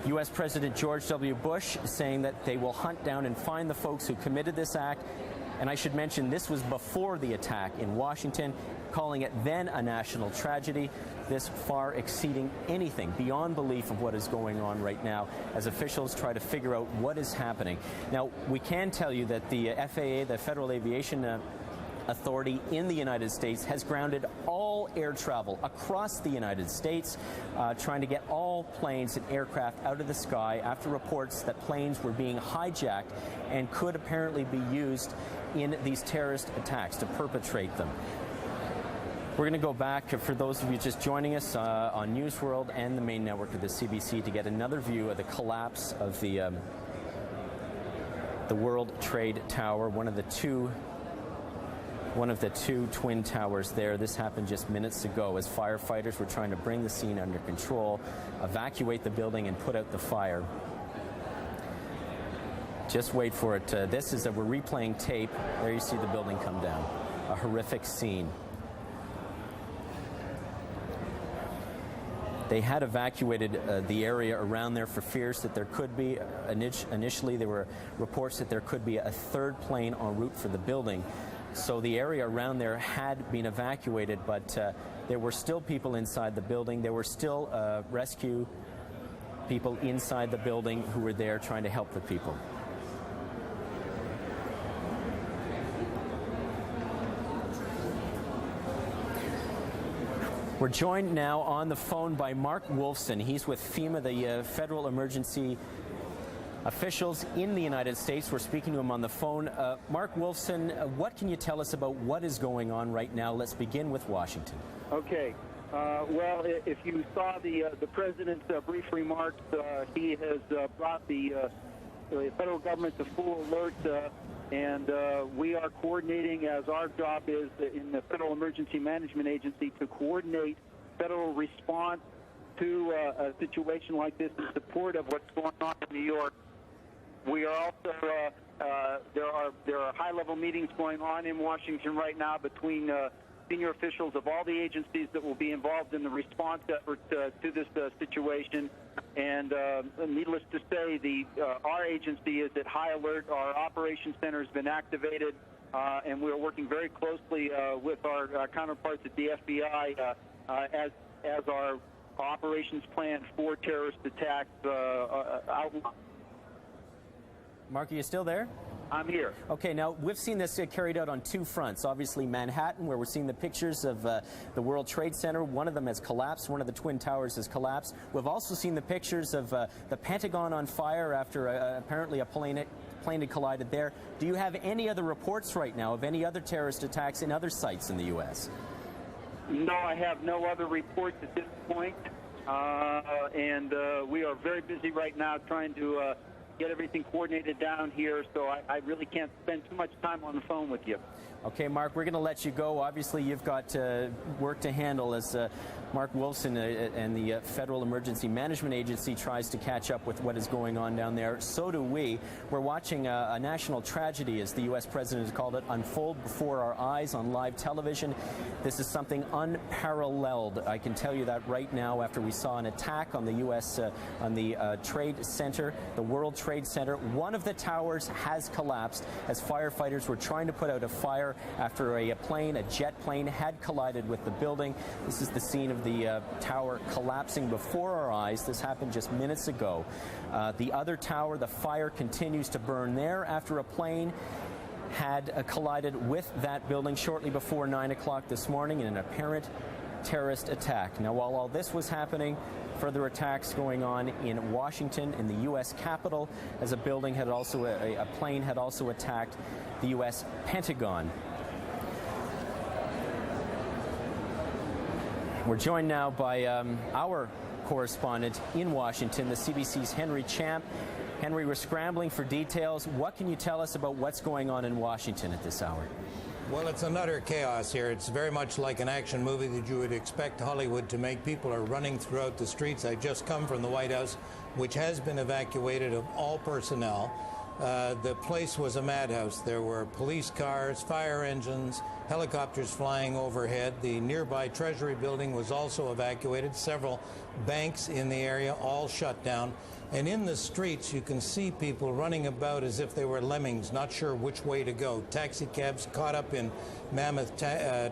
Speaker 1: U.S. President George W. Bush saying that they will hunt down and find the folks who committed this act. And I should mention this was before the attack in Washington, calling it then a national tragedy, this far exceeding anything beyond belief of what is going on right now as officials try to figure out what is happening. Now, we can tell you that the FAA, the Federal Aviation Authority in the United States, has grounded all air travel across the United States, trying to get all planes and aircraft out of the sky after reports that planes were being hijacked and could apparently be used in these terrorist attacks to perpetrate them. We're going to go back, for those of you just joining us on News World and the main network of the CBC, to get another view of the collapse of the World Trade Tower, one of the two Twin Towers there. This happened just minutes ago as firefighters were trying to bring the scene under control, evacuate the building, and put out the fire. Just wait for it. This is we're replaying tape. There you see the building come down. A horrific scene. They had evacuated the area around there for fears that there could be, initially there were reports that there could be a third plane en route for the building. So the area around there had been evacuated, but there were still people inside the building. There were still rescue people inside the building who were there trying to help the people. We're joined now on the phone by Mark Wolfson. He's with FEMA, the federal emergency officials in the United States. We're speaking to him on the phone. Mark Wolfson, what can you tell us about what is going on right now? Let's begin with Washington.
Speaker 6: Okay. Well, if you saw the president's brief remarks, he has brought the federal government to full alert, and we are coordinating, as our job is in the Federal Emergency Management Agency, to coordinate federal response to a situation like this in support of what's going on in New York. We are also there are high-level meetings going on in Washington right now between senior officials of all the agencies that will be involved in the response effort to this situation. And needless to say, our agency is at high alert. Our operations center has been activated, and we are working very closely with our counterparts at the FBI as our operations plan for terrorist attacks outline.
Speaker 1: Mark, are you still there?
Speaker 6: I'm here.
Speaker 1: Okay, now we've seen this carried out on two fronts. Obviously Manhattan, where we're seeing the pictures of the World Trade Center. One of them has collapsed. One of the Twin Towers has collapsed. We've also seen the pictures of the Pentagon on fire after apparently a plane had collided there. Do you have any other reports right now of any other terrorist attacks in other sites in the U.S.?
Speaker 6: No, I have no other reports at this point. And we are very busy right now trying to get everything coordinated down here, so I really can't spend too much time on the phone with you.
Speaker 1: Okay, Mark, we're going to let you go. Obviously, you've got work to handle as Mark Wolfson and the Federal Emergency Management Agency tries to catch up with what is going on down there. So do we. We're watching a national tragedy, as the U.S. President has called it, unfold before our eyes on live television. This is something unparalleled. I can tell you that right now, after we saw an attack on the U.S. On the Trade Center, the World Trade Center. One of the towers has collapsed as firefighters were trying to put out a fire after a jet plane, had collided with the building. This is the scene of the tower collapsing before our eyes. This happened just minutes ago. The other tower, the fire continues to burn there after a plane had collided with that building shortly before 9 o'clock this morning in an apparent terrorist attack. Now, while all this was happening, further attacks going on in Washington, in the U.S. Capitol, as a building had also, a plane had also attacked the U.S. Pentagon. We're joined now by our correspondent in Washington, the CBC's Henry Champ. Henry, we're scrambling for details. What can you tell us about what's going on in Washington at this hour?
Speaker 9: Well, it's an utter chaos here. It's very much like an action movie that you would expect Hollywood to make. People are running throughout the streets. I just come from the White House, which has been evacuated of all personnel. The place was a madhouse. There were police cars, fire engines, helicopters flying overhead. The nearby Treasury building was also evacuated. Several banks in the area all shut down. And in the streets, you can see people running about as if they were lemmings, not sure which way to go. Taxi cabs caught up in mammoth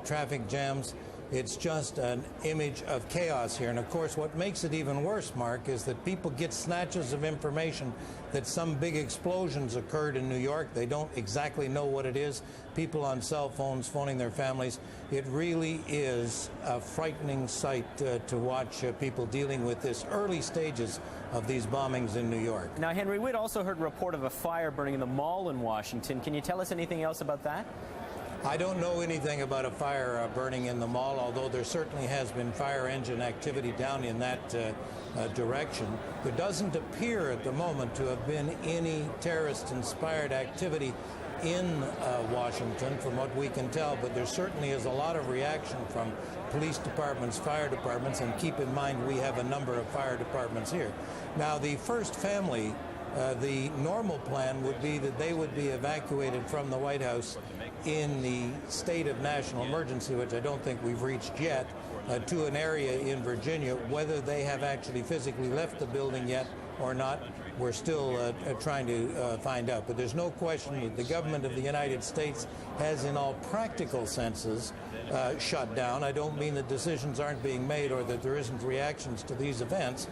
Speaker 9: traffic jams. It's just an image of chaos here. And of course, what makes it even worse, Mark, is that people get snatches of information that some big explosions occurred in New York. They don't exactly know what it is. People on cell phones phoning their families. It really is a frightening sight to watch people dealing with this early stages of these bombings in New York.
Speaker 1: Now, Henry, we'd also heard a report of a fire burning in the mall in Washington. Can you tell us anything else about that?
Speaker 9: I don't know anything about a fire burning in the mall, although there certainly has been fire engine activity down in that direction. There doesn't appear at the moment to have been any terrorist-inspired activity in Washington, from what we can tell, but there certainly is a lot of reaction from police departments, fire departments, and keep in mind we have a number of fire departments here. Now, the first family, the normal plan would be that they would be evacuated from the White House in the state of national emergency, which I don't think we've reached yet, to an area in Virginia. Whether they have actually physically left the building yet, or not, we're still trying to find out. But there's no question that the government of the United States has, in all practical senses, shut down. I don't mean that decisions aren't being made or that there isn't reactions to these events,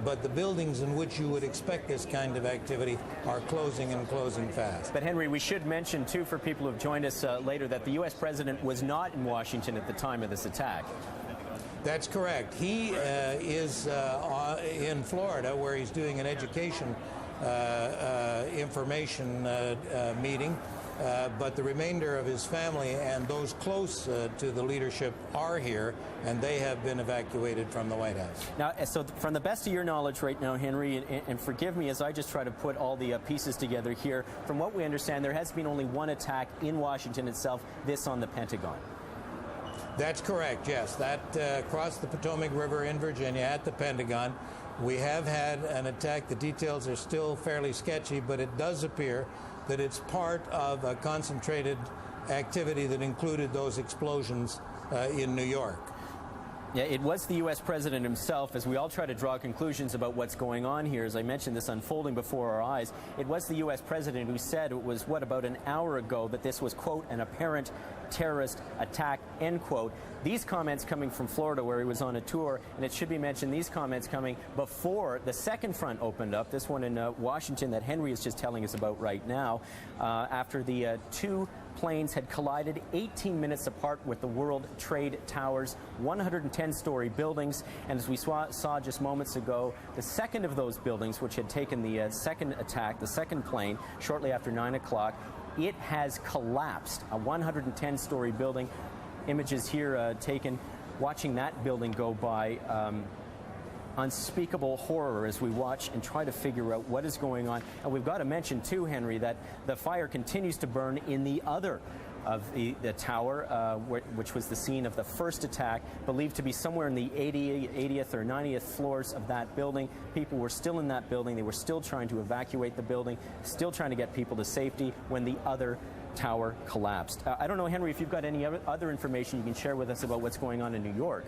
Speaker 9: but the buildings in which you would expect this kind of activity are closing and closing fast.
Speaker 1: But Henry, we should mention, too, for people who have joined us later, that the U.S. president was not in Washington at the time of this attack.
Speaker 9: That's correct. He is in Florida, where he's doing an education information meeting. But the remainder of his family and those close to the leadership are here, and they have been evacuated from the White House.
Speaker 1: Now, so from the best of your knowledge right now, Henry, and forgive me as I just try to put all the pieces together here, from what we understand, there has been only one attack in Washington itself, this on the Pentagon.
Speaker 9: That's correct, yes. That crossed the Potomac River in Virginia at the Pentagon. We have had an attack. The details are still fairly sketchy, but it does appear that it's part of a concentrated activity that included those explosions in New York.
Speaker 1: Yeah, it was the U.S. president himself. As we all try to draw conclusions about what's going on here, as I mentioned, this unfolding before our eyes, it was the U.S. president who said it was, about an hour ago that this was, quote, an apparent terrorist attack, end quote. These comments coming from Florida, where he was on a tour, and it should be mentioned, these comments coming before the second front opened up, this one in Washington that Henry is just telling us about right now, after the two planes had collided 18 minutes apart with the World Trade Towers, 110-story buildings. And as we saw just moments ago, the second of those buildings, which had taken the second attack, the second plane, shortly after 9 o'clock, it has collapsed. A 110-story building. Images here taken watching that building go by. Unspeakable horror as we watch and try to figure out what is going on. And we've got to mention, too, Henry, that the fire continues to burn in the other of the tower, which was the scene of the first attack, believed to be somewhere in the 80th or 90th floors of that building. People were still in that building. They were still trying to evacuate the building, still trying to get people to safety when the other tower collapsed. I don't know, Henry, if you've got any other information you can share with us about what's going on in New York.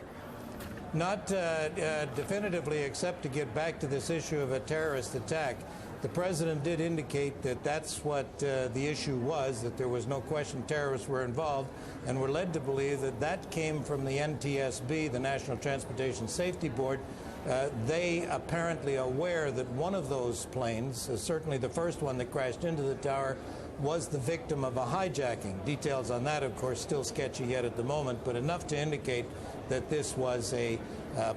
Speaker 9: Not definitively, except to get back to this issue of a terrorist attack. The president did indicate that that's what the issue was, that there was no question terrorists were involved, and we're led to believe that that came from the NTSB, the National Transportation Safety Board. They apparently aware that one of those planes, certainly the first one that crashed into the tower, was the victim of a hijacking. Details on that, of course, still sketchy yet at the moment, but enough to indicate that this was a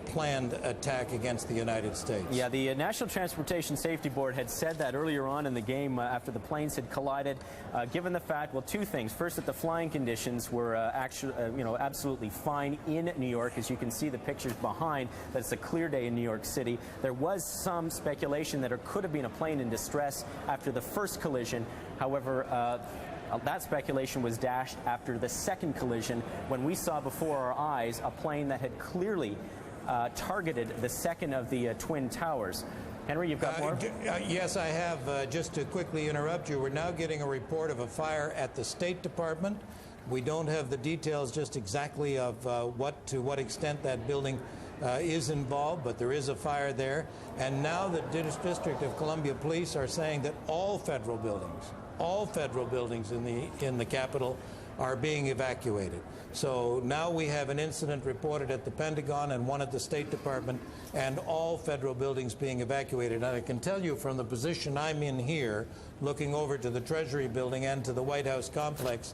Speaker 9: planned attack against the United States.
Speaker 1: Yeah, the National Transportation Safety Board had said that earlier on in the game after the planes had collided, given the fact, well, two things. First, that the flying conditions were actually, absolutely fine in New York. As you can see the pictures behind, that it's a clear day in New York City. There was some speculation that there could have been a plane in distress after the first collision. However, that speculation was dashed after the second collision, when we saw before our eyes a plane that had clearly targeted the second of the twin towers. Henry, you've got more?
Speaker 9: Yes, I have. Just to quickly interrupt you, we're now getting a report of a fire at the State Department. We don't have the details just exactly of to what extent that building is involved, but there is a fire there. And now the District of Columbia Police are saying that all federal buildings in the Capitol are being evacuated. So now we have an incident reported at the Pentagon and one at the State Department, and all federal buildings being evacuated. And I can tell you from the position I'm in here, looking over to the Treasury building and to the White House complex,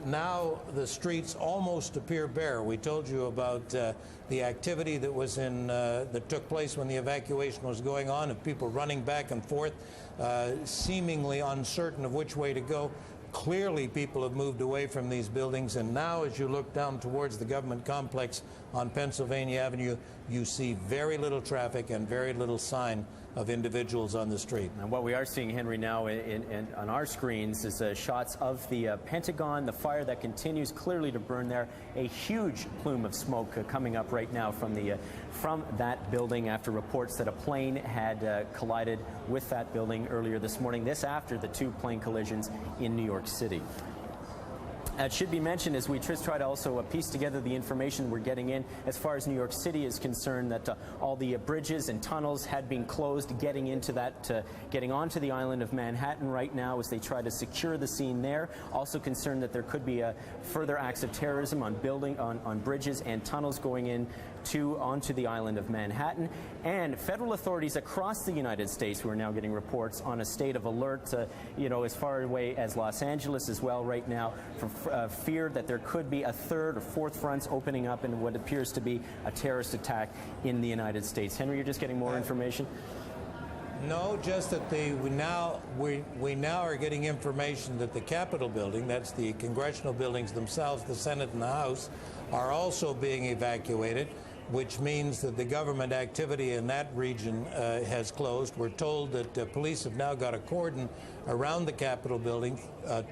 Speaker 9: now the streets almost appear bare. We told you about the activity that was that took place when the evacuation was going on, of people running back and forth, seemingly uncertain of which way to go. Clearly, people have moved away from these buildings, and now as you look down towards the government complex on Pennsylvania Avenue, you see very little traffic and very little sign of individuals on the street.
Speaker 1: And what we are seeing, Henry, now on our screens is shots of the Pentagon, the fire that continues clearly to burn there, a huge plume of smoke coming up right now from that building after reports that a plane had collided with that building earlier this morning. This after the two plane collisions in New York City. It should be mentioned as we just try to also piece together the information we're getting in as far as New York City is concerned, that all the bridges and tunnels had been closed getting into that, getting onto the island of Manhattan right now as they try to secure the scene there. Also concerned that there could be further acts of terrorism on bridges and tunnels going in onto the island of Manhattan. And federal authorities across the United States who are now getting reports on a state of alert, as far away as Los Angeles as well right now, for fear that there could be a third or fourth fronts opening up in what appears to be a terrorist attack in the United States. Henry, you're just getting more information?
Speaker 9: No, just that we now are getting information that the Capitol building, that's the congressional buildings themselves, the Senate and the House, are also being evacuated, which means that the government activity in that region has closed. We're told that police have now got a cordon around the Capitol building,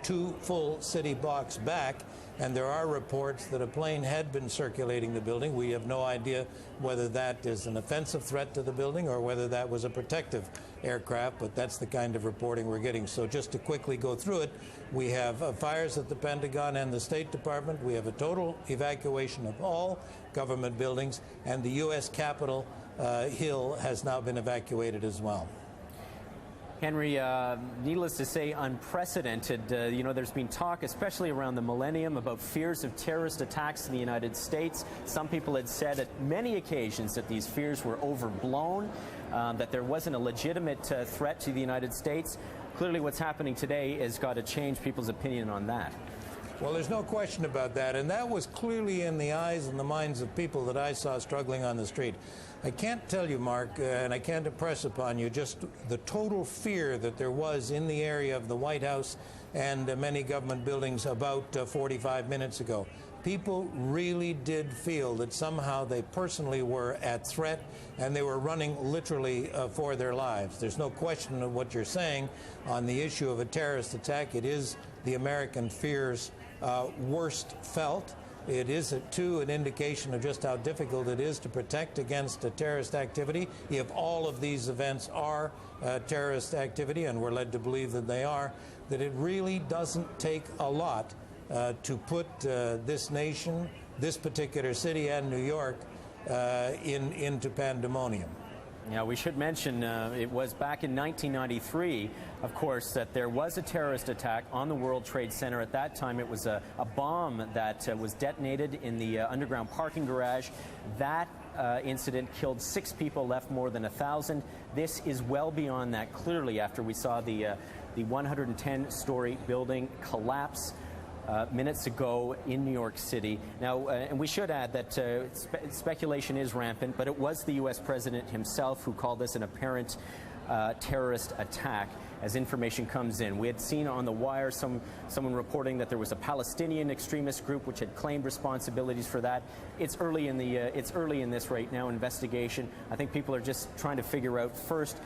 Speaker 9: 2 full city blocks back, and there are reports that a plane had been circulating the building. We have no idea whether that is an offensive threat to the building or whether that was a protective aircraft, but that's the kind of reporting we're getting. So just to quickly go through it, we have fires at the Pentagon and the State Department. We have a total evacuation of all government buildings, and the U.S. Capitol Hill has now been evacuated as well.
Speaker 1: Henry, needless to say, unprecedented. There's been talk, especially around the millennium, about fears of terrorist attacks in the United States. Some people had said at many occasions that these fears were overblown, that there wasn't a legitimate threat to the United States. Clearly what's happening today has got to change people's opinion on that.
Speaker 9: Well, there's no question about that, and that was clearly in the eyes and the minds of people that I saw struggling on the street. I can't tell you, Mark, and I can't impress upon you just the total fear that there was in the area of the White House and many government buildings about 45 minutes ago. People really did feel that somehow they personally were at threat, and they were running literally for their lives. There's no question of what you're saying on the issue of a terrorist attack. It is the American fears worst felt. It is, too, an indication of just how difficult it is to protect against a terrorist activity. If all of these events are terrorist activity, and we're led to believe that they are, that it really doesn't take a lot to put this nation, this particular city and New York, into pandemonium.
Speaker 1: Yeah, we should mention it was back in 1993, of course, that there was a terrorist attack on the World Trade Center. At that time, it was a bomb that was detonated in the underground parking garage. That incident killed 6 people, left more than 1,000. This is well beyond that, clearly, after we saw the 110-story building collapse minutes ago in New York City. Now, and we should add that speculation is rampant, but it was the U.S. President himself who called this an apparent terrorist attack as information comes in. We had seen on the wire someone reporting that there was a Palestinian extremist group which had claimed responsibilities for that. It's early in this right now investigation. I think people are just trying to figure out first,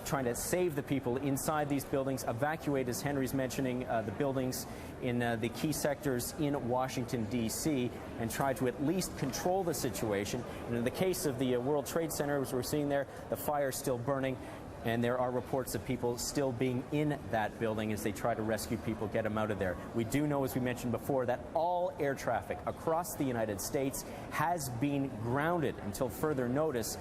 Speaker 1: trying to save the people inside these buildings, evacuate, as Henry's mentioning, the buildings in the key sectors in Washington, D.C., and try to at least control the situation. And in the case of the World Trade Center, as we're seeing there, the fire is still burning, and there are reports of people still being in that building as they try to rescue people, get them out of there. We do know, as we mentioned before, that all air traffic across the United States has been grounded until further notice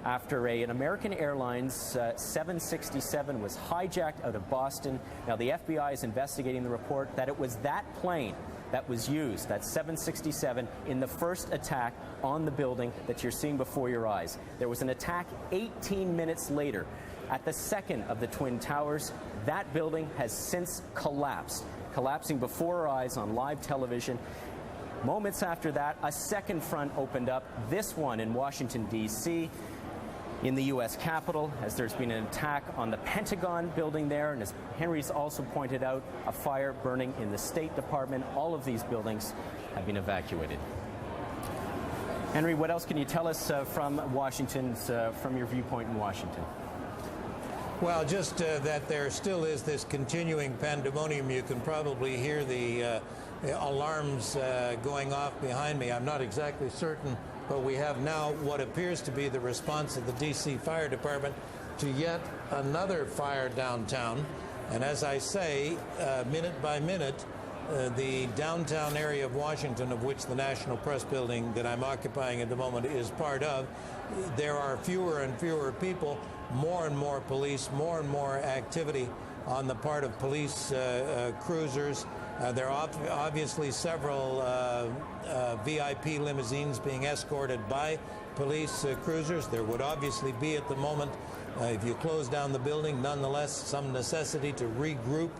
Speaker 1: after an American Airlines 767 was hijacked out of Boston. Now, the FBI is investigating the report that it was that plane that was used, that 767, in the first attack on the building that you're seeing before your eyes. There was an attack 18 minutes later at the second of the Twin Towers. That building has since collapsing before our eyes on live television. Moments after that, a second front opened up, this one in Washington, D.C., in the U.S. Capitol, as there's been an attack on the Pentagon building there, and as Henry's also pointed out, a fire burning in the State Department. All of these buildings have been evacuated. Henry, what else can you tell us from Washington, from your viewpoint in Washington?
Speaker 9: Well, just that there still is this continuing pandemonium. You can probably hear the alarms going off behind me. I'm not exactly certain, but we have now what appears to be the response of the D.C. Fire Department to yet another fire downtown. And as I say, minute by minute, the downtown area of Washington, of which the National Press Building that I'm occupying at the moment is part of, there are fewer and fewer people, more and more police, more and more activity on the part of police cruisers. There are obviously several VIP limousines being escorted by police cruisers. There would obviously be at the moment, if you close down the building, nonetheless some necessity to regroup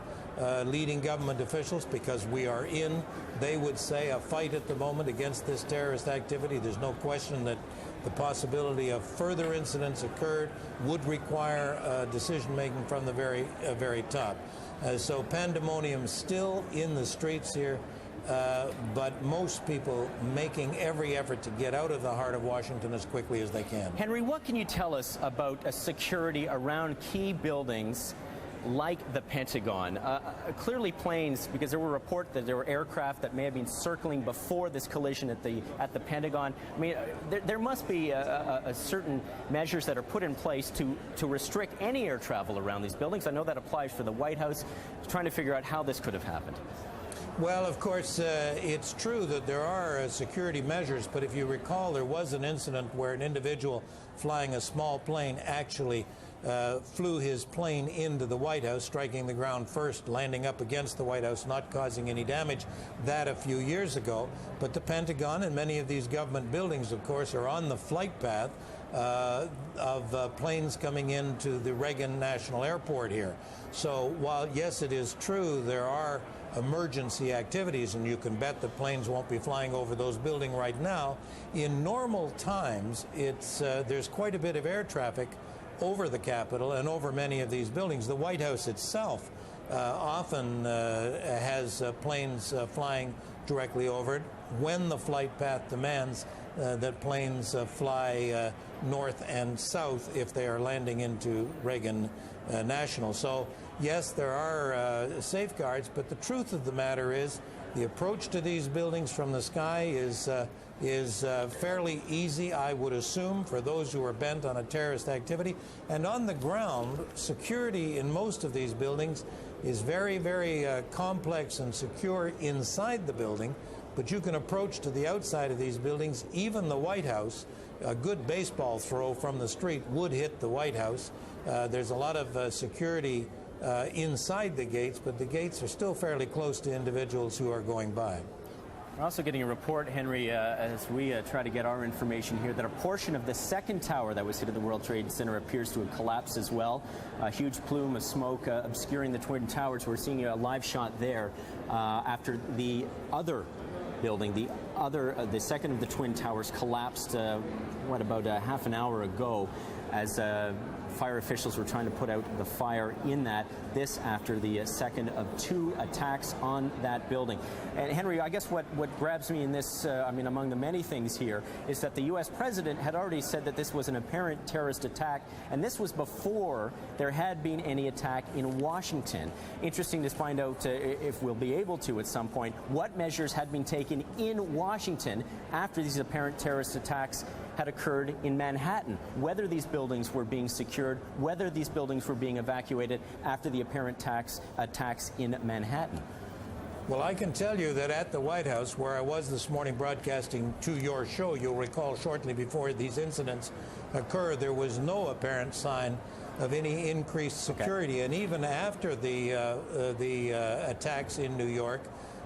Speaker 9: leading government officials, because we are in, they would say, a fight at the moment against this terrorist activity. There's no question that the possibility of further incidents occurred would require decision-making from the very top. So pandemonium still in the streets here, but most people making every effort to get out of the heart of Washington as quickly as they can.
Speaker 1: Henry, what can you tell us about security around key buildings like the Pentagon? Clearly planes, because there were reports that there were aircraft that may have been circling before this collision at the Pentagon. I mean, there must be a certain measures that are put in place to restrict any air travel around these buildings. I know that applies for the White House. Trying to figure out how this could have happened.
Speaker 9: Well, of course, it's true that there are security measures, but if you recall, there was an incident where an individual flying a small plane actually flew his plane into the White House, striking the ground first, landing up against the White House, not causing any damage. That a few years ago. But the Pentagon and many of these government buildings, of course, are on the flight path of planes coming into the Reagan National Airport here. So while, yes, it is true there are emergency activities, and you can bet that planes won't be flying over those buildings right now, in normal times, there's quite a bit of air traffic over the Capitol and over many of these buildings. The White House itself often has planes flying directly over it when the flight path demands that planes fly north and south if they are landing into Reagan National. So yes, there are safeguards, but the truth of the matter is the approach to these buildings from the sky is fairly easy, I would assume, for those who are bent on a terrorist activity. And on the ground, security in most of these buildings is very, very complex and secure inside the building, but you can approach to the outside of these buildings. Even the White House, a good baseball throw from the street would hit the White House. There's a lot of security inside the gates, but the gates are still fairly close to individuals who are going by.
Speaker 1: We're also getting a report, Henry, as we try to get our information here, that a portion of the second tower that was hit at the World Trade Center appears to have collapsed as well. A huge plume of smoke obscuring the Twin Towers. We're seeing a live shot there after the other building, the second of the Twin Towers collapsed, about half an hour ago, as fire officials were trying to put out the fire in that. This after the second of two attacks on that building. And Henry, I guess what grabs me in this, among the many things here, is that the U.S. president had already said that this was an apparent terrorist attack, and this was before there had been any attack in Washington. Interesting to find out if we'll be able to at some point what measures had been taken in Washington after these apparent terrorist attacks had occurred in Manhattan, whether these buildings were being secured, whether these buildings were being evacuated after the apparent attacks in Manhattan.
Speaker 9: Well, I can tell you that at the White House, where I was this morning broadcasting to your show, you'll recall shortly before these incidents occurred, there was no apparent sign of any increased security. Okay. And even after the attacks in New York,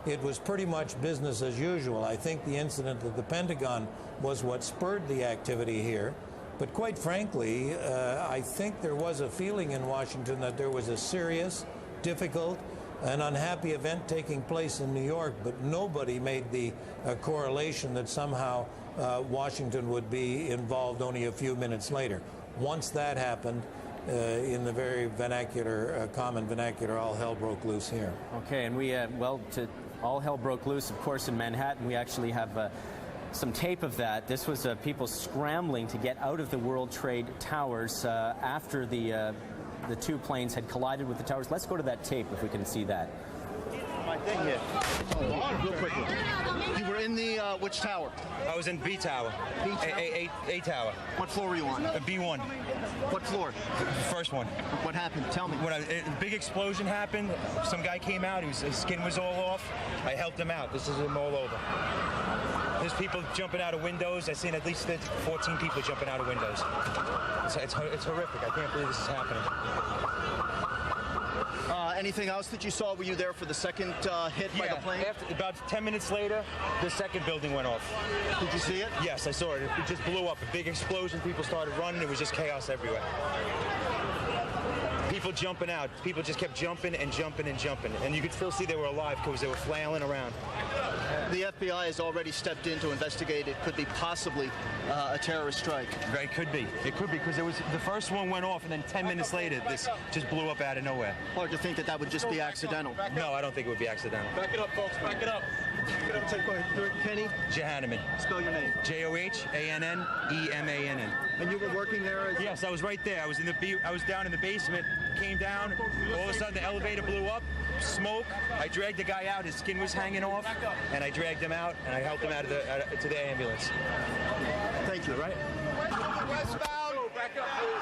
Speaker 9: it was pretty much business as usual. I think the incident at the Pentagon was what spurred the activity here. But quite frankly, I think there was a feeling in Washington that there was a serious, difficult, and unhappy event taking place in New York, but nobody made the correlation that somehow Washington would be involved only a few minutes later. Once that happened, in the very vernacular, common vernacular, all hell broke loose here.
Speaker 1: Okay, and all hell broke loose, of course, in Manhattan. We actually have some tape of that. This was people scrambling to get out of the World Trade Towers after the two planes had collided with the towers. Let's go to that tape if we can see that.
Speaker 7: thing here. Real quickly. You were in the, which tower?
Speaker 8: I was in B tower.
Speaker 7: B tower?
Speaker 8: A tower.
Speaker 7: What floor were you on?
Speaker 8: B1.
Speaker 7: What floor?
Speaker 8: The first one.
Speaker 7: What happened? Tell me.
Speaker 8: When a big explosion happened, some guy came out, his skin was all off. I helped him out. This is him all over. There's people jumping out of windows. I've seen at least 14 people jumping out of windows. It's horrific. I can't believe this is happening.
Speaker 7: Anything else that you saw? Were you there for the second hit by the plane?
Speaker 8: About 10 minutes later, the second building went off.
Speaker 7: Did you see it?
Speaker 8: Yes, I saw it. It just blew up. A big explosion. People started running. It was just chaos everywhere. People jumping out. People just kept jumping and jumping and jumping. And you could still see they were alive because they were flailing around.
Speaker 7: The FBI has already stepped in to investigate. It could be possibly a terrorist strike.
Speaker 8: It could be. It could be because it was the first one went off and then 10 minutes later this just blew up out of nowhere.
Speaker 7: Hard to think that that would just be accidental.
Speaker 8: No, I don't think it would be accidental.
Speaker 7: Back it up, folks. Back it up. Kenny?
Speaker 8: Johanneman.
Speaker 7: Spell your name.
Speaker 8: Johannemann.
Speaker 7: And you were working there?
Speaker 8: Yes, I was right there. I was down in the basement, came down, all of a sudden the elevator blew up, smoke. I dragged the guy out, his skin was hanging off, and I dragged him out, and I helped him out of to the ambulance.
Speaker 7: Thank you.
Speaker 8: All right?
Speaker 7: Westbound! Back up, please.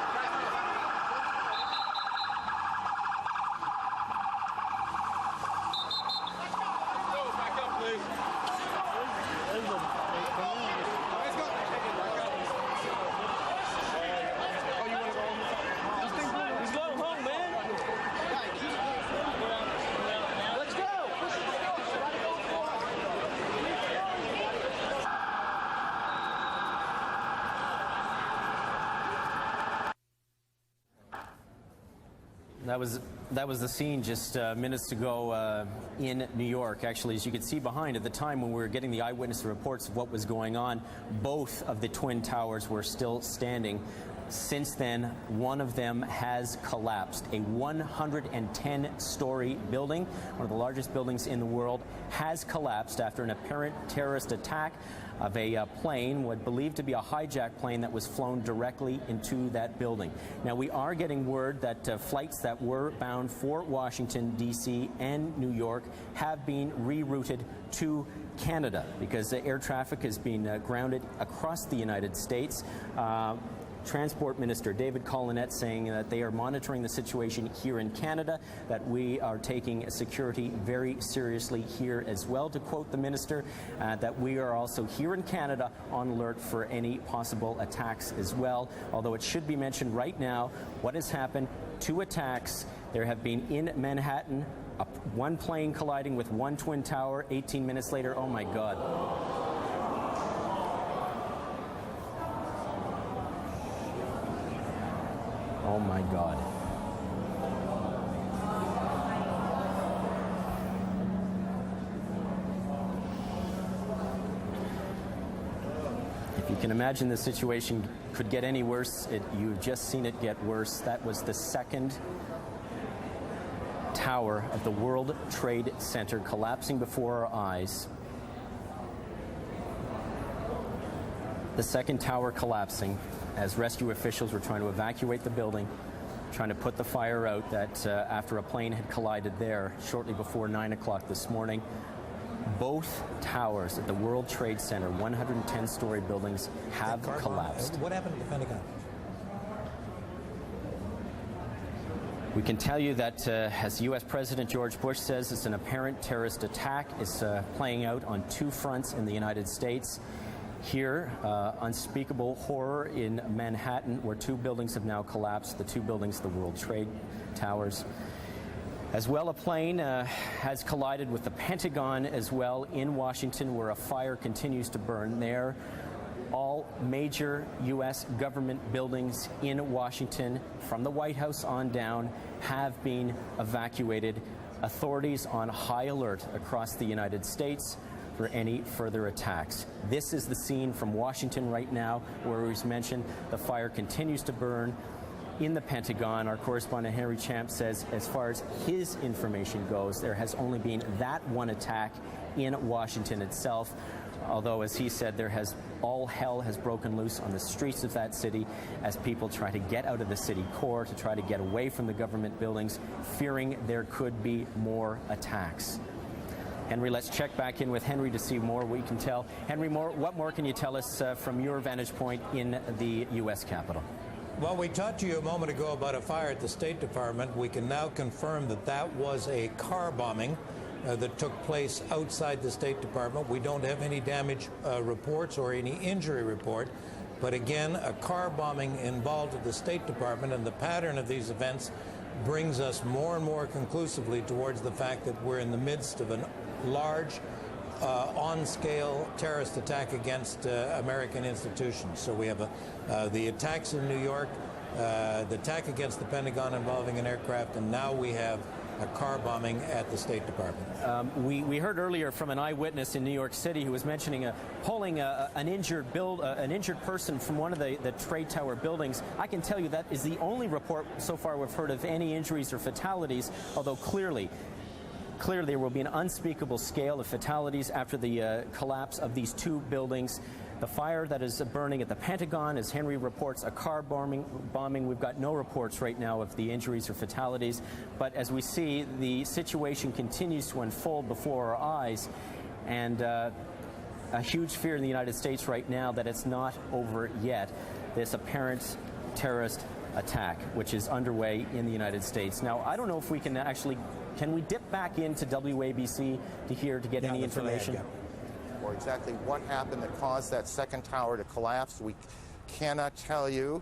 Speaker 1: That was the scene just minutes ago in New York. Actually, as you can see behind, at the time when we were getting the eyewitness reports of what was going on, both of the twin towers were still standing. Since then, one of them has collapsed. A 110-story building, one of the largest buildings in the world, has collapsed after an apparent terrorist attack of a plane, what believed to be a hijacked plane that was flown directly into that building. Now, we are getting word that flights that were bound for Washington, D.C. and New York have been rerouted to Canada because the air traffic has been grounded across the United States. Transport Minister David Collinette saying that they are monitoring the situation here in Canada, that we are taking security very seriously here as well. To quote the minister, that we are also here in Canada on alert for any possible attacks as well. Although it should be mentioned right now what has happened, 2 attacks. There have been in Manhattan, one plane colliding with one twin tower. 18 minutes later, oh my God. Oh my God. If you can imagine the situation could get any worse, you've just seen it get worse. That was the second tower of the World Trade Center collapsing before our eyes. The second tower collapsing as rescue officials were trying to evacuate the building, trying to put the fire out that after a plane had collided there shortly before 9 o'clock this morning. Both towers at the World Trade Center, 110-story buildings, have collapsed.
Speaker 9: What happened to the Pentagon?
Speaker 1: We can tell you that, as U.S. President George Bush says, it's an apparent terrorist attack. It's playing out on 2 fronts in the United States. Here, unspeakable horror in Manhattan, where 2 buildings have now collapsed, the 2 buildings, the World Trade Towers. As well, a plane has collided with the Pentagon as well in Washington, where a fire continues to burn there. All major U.S. government buildings in Washington, from the White House on down, have been evacuated. Authorities on high alert across the United States for any further attacks. This is the scene from Washington right now, where, as mentioned, the fire continues to burn in the Pentagon. Our correspondent Henry Champ says, as far as his information goes, there has only been that one attack in Washington itself. Although, as he said, all hell has broken loose on the streets of that city as people try to get out of the city core, to try to get away from the government buildings, fearing there could be more attacks. Henry, let's check back in with Henry to see more we can tell. Henry, what more can you tell us from your vantage point in the U.S. Capitol?
Speaker 9: Well, we talked to you a moment ago about a fire at the State Department. We can now confirm that that was a car bombing that took place outside the State Department. We don't have any damage reports or any injury report. But again, a car bombing involved at the State Department, and the pattern of these events brings us more and more conclusively towards the fact that we're in the midst of a large on-scale terrorist attack against American institutions. So we have the attacks in New York, the attack against the Pentagon involving an aircraft, and now we have a car bombing at the State Department.
Speaker 1: We heard earlier from an eyewitness in New York City who was mentioning pulling an injured person from one of the trade tower buildings. I can tell you that is the only report so far we've heard of any injuries or fatalities, although clearly there will be an unspeakable scale of fatalities after the collapse of these two buildings. The fire that is burning at the Pentagon, as Henry reports, a car bombing. We've got no reports right now of the injuries or fatalities. But as we see, the situation continues to unfold before our eyes. And a huge fear in the United States right now that it's not over yet, this apparent terrorist attack, which is underway in the United States. Now, I don't know if we can actually, can we dip back into WABC to get any information?
Speaker 23: Or exactly what happened that caused that second tower to collapse, we cannot tell you.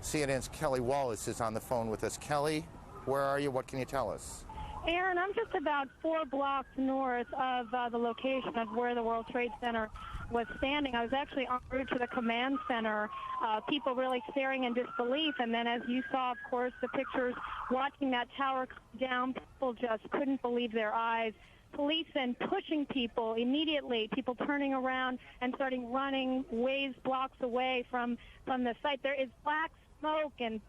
Speaker 23: CNN's Kelly Wallace is on the phone with us. Kelly, where are you? What can you tell us?
Speaker 3: Aaron, I'm just about 4 blocks north of the location of where the World Trade Center was standing. I was actually en route to the command center, people really staring in disbelief. And then as you saw, of course, the pictures watching that tower come down, people just couldn't believe their eyes. Police then pushing people immediately, people turning around and starting running ways blocks away from the site. There is black smoke and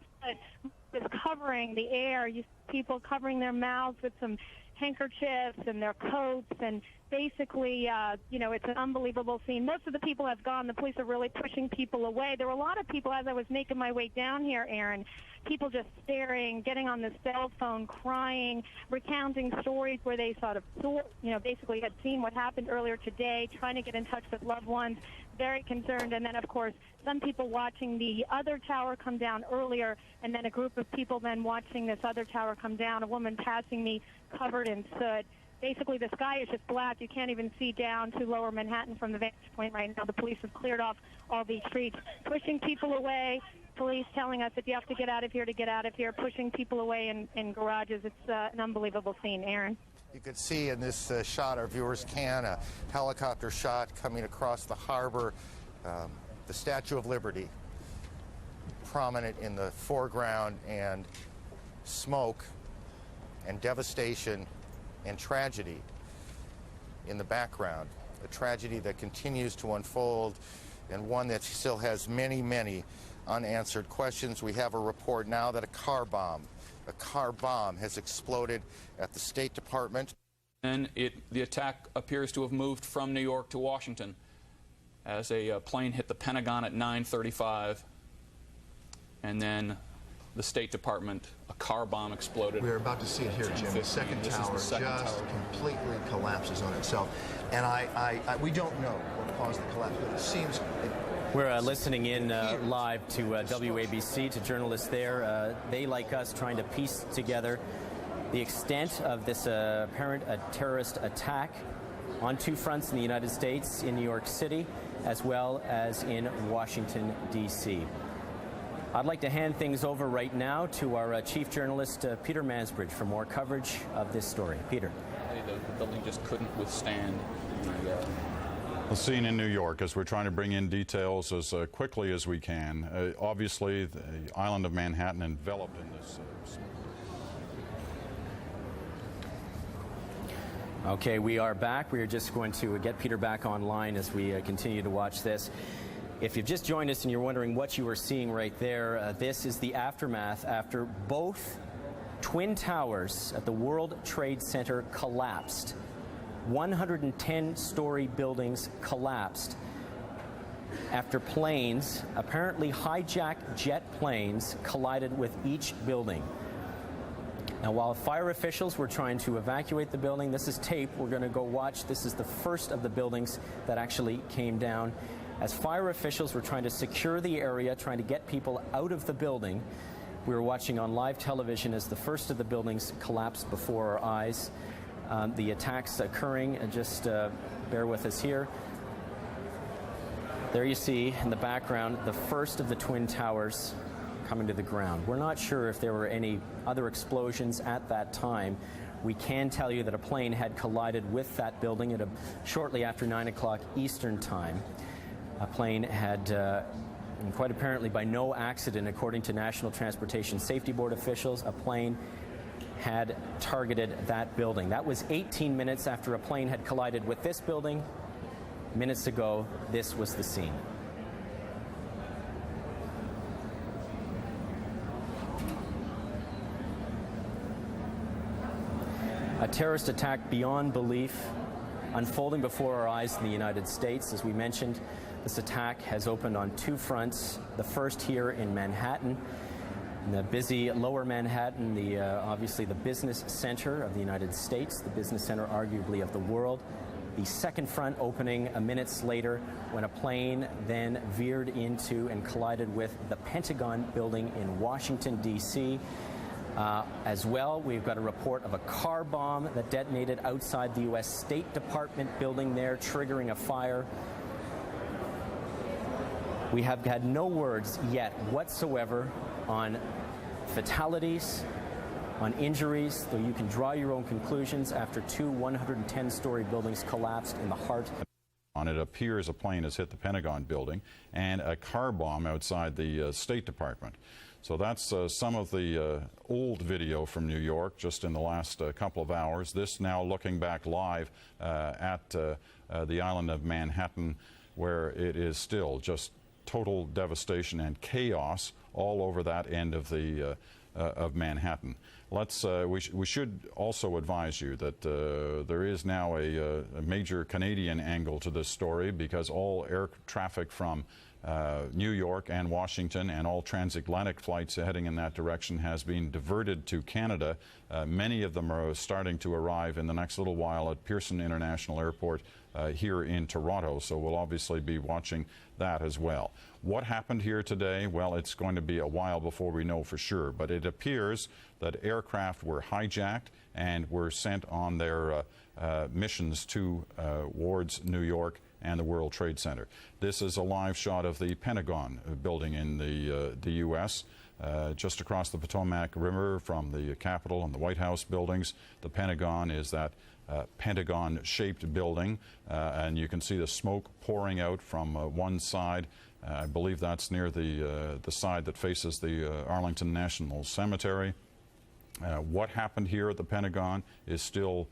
Speaker 3: is covering the air. You see people covering their mouths with some handkerchiefs and their coats, and basically, it's an unbelievable scene. Most of the people have gone. The police are really pushing people away. There were a lot of people as I was making my way down here, Aaron, people just staring, getting on the cell phone, crying, recounting stories where they sort of, basically had seen what happened earlier today, trying to get in touch with loved ones, very concerned. And then, of course, some people watching the other tower come down earlier, and then a group of people then watching this other tower come down, a woman passing me covered in soot. Basically, the sky is just black. You can't even see down to lower Manhattan from the vantage point right now. The police have cleared off all these streets, pushing people away. Police telling us that you have to get out of here, pushing people away in garages. It's an unbelievable scene, Aaron.
Speaker 23: You can see in this shot, our viewers can, a helicopter shot coming across the harbor, the Statue of Liberty prominent in the foreground, and smoke and devastation and tragedy in the background. A tragedy that continues to unfold, and one that still has many, many unanswered questions. We have a report now that a car bomb has exploded at the State Department.
Speaker 18: And the attack appears to have moved from New York to Washington as a plane hit the Pentagon at 9:35, and then the State Department, a car bomb exploded.
Speaker 5: We're about to see it here, Jim. The second tower just completely collapses on itself. And we don't know what caused the collapse, but it seems...
Speaker 1: We're listening in live to WABC, to journalists there. They, like us, trying to piece together the extent of this apparent terrorist attack on two fronts in the United States, in New York City, as well as in Washington, D.C. I'd like to hand things over right now to our chief journalist, Peter Mansbridge, for more coverage of this story. Peter.
Speaker 18: The building just couldn't withstand
Speaker 11: the scene in New York, as we're trying to bring in details as quickly as we can. Obviously, the island of Manhattan enveloped in this.
Speaker 1: Okay, we are back. We are just going to get Peter back online as we continue to watch this. If you've just joined us and you're wondering what you are seeing right there, this is the aftermath after both twin towers at the World Trade Center collapsed. 110-story buildings collapsed after planes, apparently hijacked jet planes, collided with each building. Now, while fire officials were trying to evacuate the building, this is tape. We're going to go watch. This is the first of the buildings that actually came down. As fire officials were trying to secure the area, trying to get people out of the building, we were watching on live television as the first of the buildings collapsed before our eyes. The attacks occurring, just bear with us here. There you see in the background the first of the Twin Towers coming to the ground. We're not sure if there were any other explosions at that time. We can tell you that a plane had collided with that building at shortly after 9 o'clock Eastern Time. A plane had, and quite apparently by no accident, according to National Transportation Safety Board officials, a plane had targeted that building. That was 18 minutes after a plane had collided with this building. Minutes ago, this was the scene. A terrorist attack beyond belief unfolding before our eyes in the United States. As we mentioned, this attack has opened on two fronts. The first here in Manhattan, in the busy lower Manhattan, obviously the business center of the United States, the business center arguably of the world. The second front opening minutes later when a plane then veered into and collided with the Pentagon building in Washington, D.C. As well, we've got a report of a car bomb that detonated outside the U.S. State Department building there, triggering a fire. We have had no words yet whatsoever on fatalities, on injuries, though you can draw your own conclusions after two 110-story buildings collapsed in the heart.
Speaker 11: It appears a plane has hit the Pentagon building and a car bomb outside the State Department. So that's some of the old video from New York just in the last couple of hours. This now looking back live at the island of Manhattan, where it is still just total devastation and chaos all over that end of the of Manhattan. We should also advise you that there is now a major Canadian angle to this story, because all air traffic from New York and Washington and all transatlantic flights heading in that direction has been diverted to Canada. Many of them are starting to arrive in the next little while at Pearson International Airport here in Toronto, so we'll obviously be watching that as well. What happened here today? Well, it's going to be a while before we know for sure, but it appears that aircraft were hijacked and were sent on their missions towards New York and the World Trade Center. This is a live shot of the Pentagon building in the U.S. Just across the Potomac River from the Capitol and the White House buildings. The Pentagon is that Pentagon-shaped building, and you can see the smoke pouring out from one side. I believe that's near the side that faces the Arlington National Cemetery. What happened here at the Pentagon is still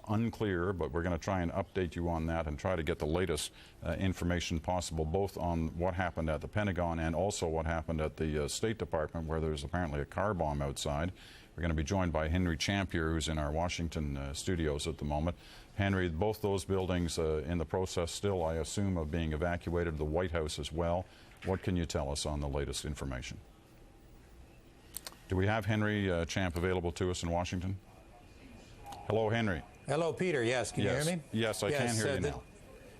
Speaker 11: unclear, but we're going to try and update you on that and try to get the latest information possible, both on what happened at the Pentagon and also what happened at the State Department, where there's apparently a car bomb outside. We're going to be joined by Henry Champier, who's in our Washington studios at the moment. Henry, both those buildings in the process still, I assume, of being evacuated, the White House as well. What can you tell us on the latest information? Do we have Henry Champ available to us in Washington? Hello, Henry.
Speaker 9: Hello, Peter. Yes, can you hear me?
Speaker 11: Yes, I can hear you now.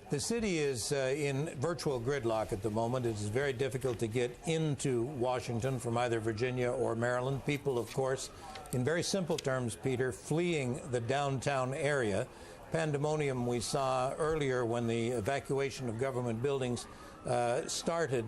Speaker 9: The city is in virtual gridlock at the moment. It is very difficult to get into Washington from either Virginia or Maryland. People, of course, in very simple terms, Peter, fleeing the downtown area. Pandemonium we saw earlier when the evacuation of government buildings started,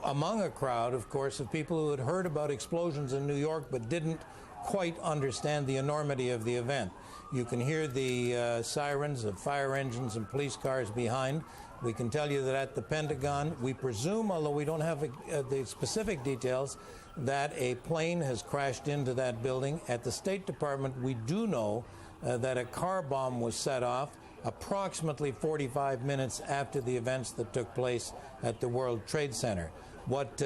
Speaker 9: among a crowd, of course, of people who had heard about explosions in New York but didn't quite understand the enormity of the event. You can hear the sirens of fire engines and police cars behind. We can tell you that at the Pentagon, we presume, although we don't have the specific details, that a plane has crashed into that building. At the State Department, we do know that a car bomb was set off approximately 45 minutes after the events that took place at the World Trade Center. What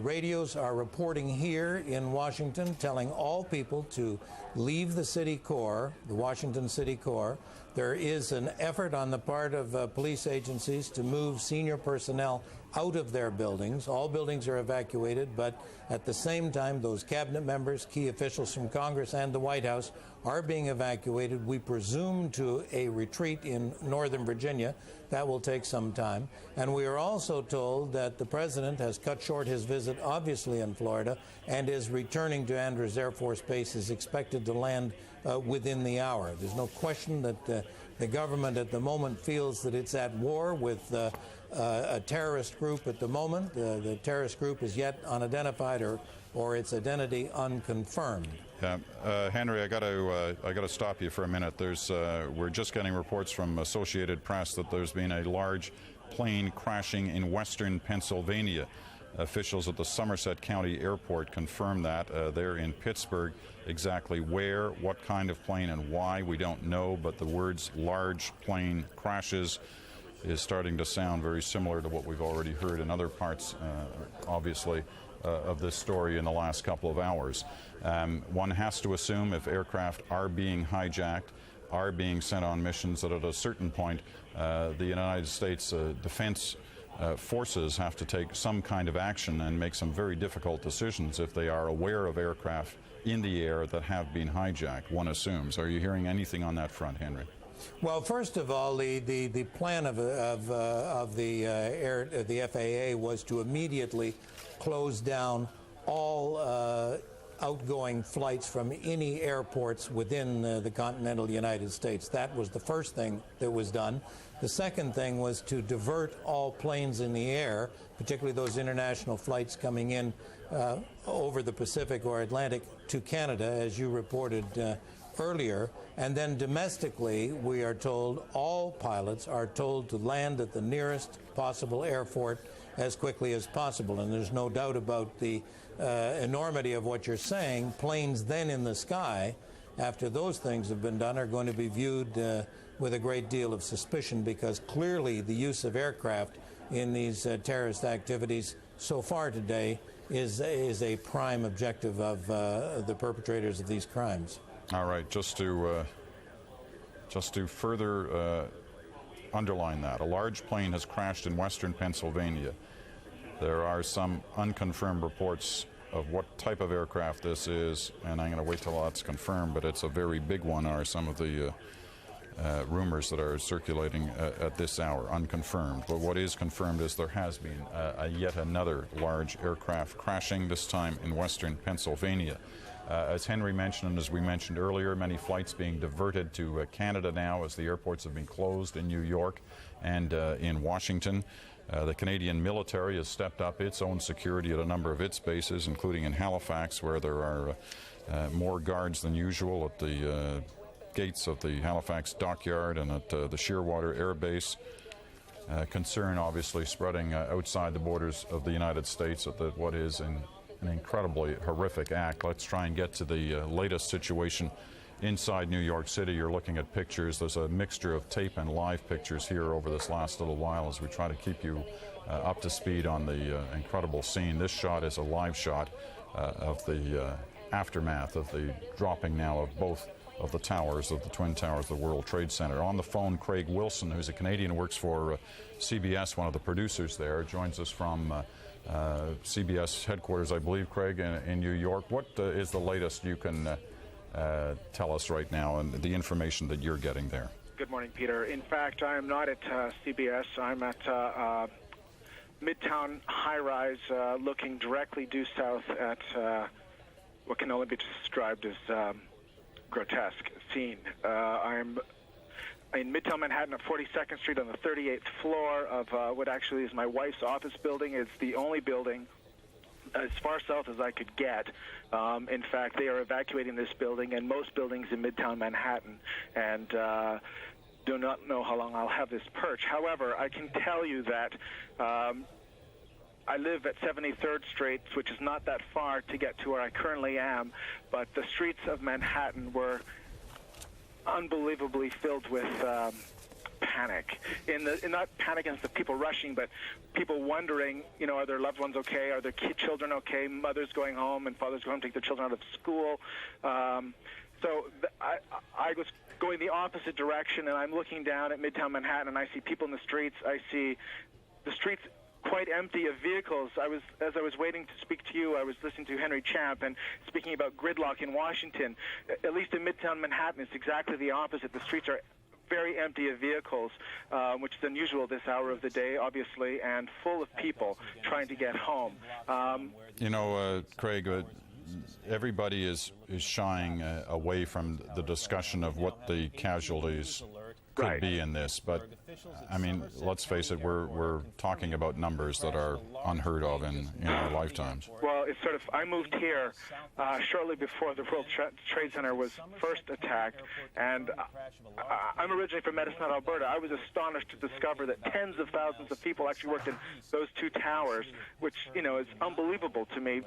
Speaker 9: radios are reporting here in Washington, telling all people to leave the city core, the Washington city core. There is an effort on the part of police agencies to move senior personnel out of their buildings. All buildings are evacuated, but at the same time, those cabinet members, key officials from Congress and the White House are being evacuated. We presume to a retreat in Northern Virginia. That will take some time. And we are also told that the president has cut short his visit, obviously in Florida, and is returning to Andrews Air Force Base, is expected to land within the hour. There's no question that the government at the moment feels that it's at war with a terrorist group at the moment. The terrorist group is yet unidentified or its identity unconfirmed.
Speaker 11: Henry, I got to stop you for a minute. We're just getting reports from Associated Press that there's been a large plane crashing in western Pennsylvania. Officials at the Somerset County Airport confirmed that. They're in Pittsburgh. Exactly where, what kind of plane, and why, we don't know, but the words large plane crashes is starting to sound very similar to what we've already heard in other parts, obviously, of this story in the last couple of hours. One has to assume if aircraft are being hijacked, are being sent on missions, that at a certain point the United States Defense forces have to take some kind of action and make some very difficult decisions if they are aware of aircraft in the air that have been hijacked, one assumes. Are you hearing anything on that front, Henry?
Speaker 9: Well, first of all, the plan of the FAA was to immediately close down all outgoing flights from any airports within the continental United States. That was the first thing that was done. The second thing was to divert all planes in the air, particularly those international flights coming in over the Pacific or Atlantic to Canada, as you reported earlier. And then domestically, we are told, all pilots are told to land at the nearest possible airport as quickly as possible. And there's no doubt about the enormity of what you're saying. Planes then in the sky, after those things have been done, are going to be viewed with a great deal of suspicion, because clearly the use of aircraft in these terrorist activities so far today is a prime objective of the perpetrators of these crimes.
Speaker 11: All right, just to further underline that, a large plane has crashed in western Pennsylvania. There are some unconfirmed reports of what type of aircraft this is, and I'm going to wait till that's confirmed, but it's a very big one, are some of the rumors that are circulating at this hour, unconfirmed. But what is confirmed is there has been yet another large aircraft crashing, this time in western Pennsylvania. As Henry mentioned, and as we mentioned earlier, many flights being diverted to Canada now as the airports have been closed in New York and in Washington. The Canadian military has stepped up its own security at a number of its bases, including in Halifax, where there are more guards than usual at the gates of the Halifax dockyard and at the Shearwater Air Base. Concern obviously spreading outside the borders of the United States at what is an incredibly horrific act. Let's try and get to the latest situation inside New York City. You're looking at pictures. There's a mixture of tape and live pictures here over this last little while as we try to keep you up to speed on the incredible scene. This shot is a live shot of the aftermath of the dropping now of both of the towers, of the Twin Towers, the World Trade Center. On the phone, Craig Wilson, who's a Canadian who works for CBS, one of the producers there, joins us from CBS headquarters, I believe, Craig, in New York. What is the latest you can tell us right now and the information that you're getting there?
Speaker 2: Good morning, Peter. In fact, I am not at CBS. I'm at Midtown high-rise looking directly due south at what can only be described as grotesque scene. I'm in Midtown Manhattan at 42nd Street on the 38th floor of what actually is my wife's office building. It's the only building as far south as I could get. In fact, they are evacuating this building and most buildings in Midtown Manhattan, and do not know how long I'll have this perch. However, I can tell you that I live at 73rd Street, which is not that far to get to where I currently am, but the streets of Manhattan were unbelievably filled with panic. Not panic against the people rushing, but people wondering, are their loved ones okay? Are their children okay? Mothers going home and fathers going home to take their children out of school. So I was going the opposite direction, and I'm looking down at Midtown Manhattan, and I see people in the streets. I see the streets quite empty of vehicles. As I was waiting to speak to you, I was listening to Henry Champ and speaking about gridlock in Washington. At least in Midtown Manhattan, it's exactly the opposite. The streets are very empty of vehicles, which is unusual this hour of the day, obviously, and full of people trying to get home.
Speaker 11: You know, Craig, everybody is shying away from the discussion of what the casualties could be in this, but I mean, let's face it, we're talking about numbers that are unheard of in our lifetimes.
Speaker 2: Well, it's sort of, I moved here shortly before the World Trade Center was first attacked, and I'm originally from Medicine, Alberta. I was astonished to discover that tens of thousands of people actually worked in those two towers, which, you know, is unbelievable to me,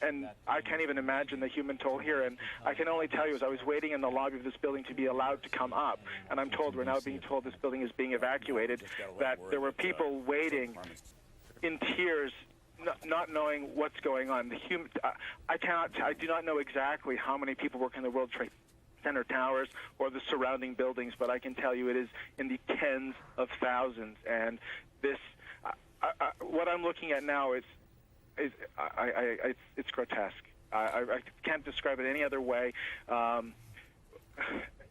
Speaker 2: and I can't even imagine the human toll here, and I can only tell you, as I was waiting in the lobby of this building to be allowed to come up, and I'm told, we're now being told this building is being evacuated, that there were people waiting in tears, not knowing what's going on. I do not know exactly how many people work in the World Trade Center towers or the surrounding buildings, but I can tell you it is in the tens of thousands. And this, what I'm looking at now is it's grotesque. I can't describe it any other way.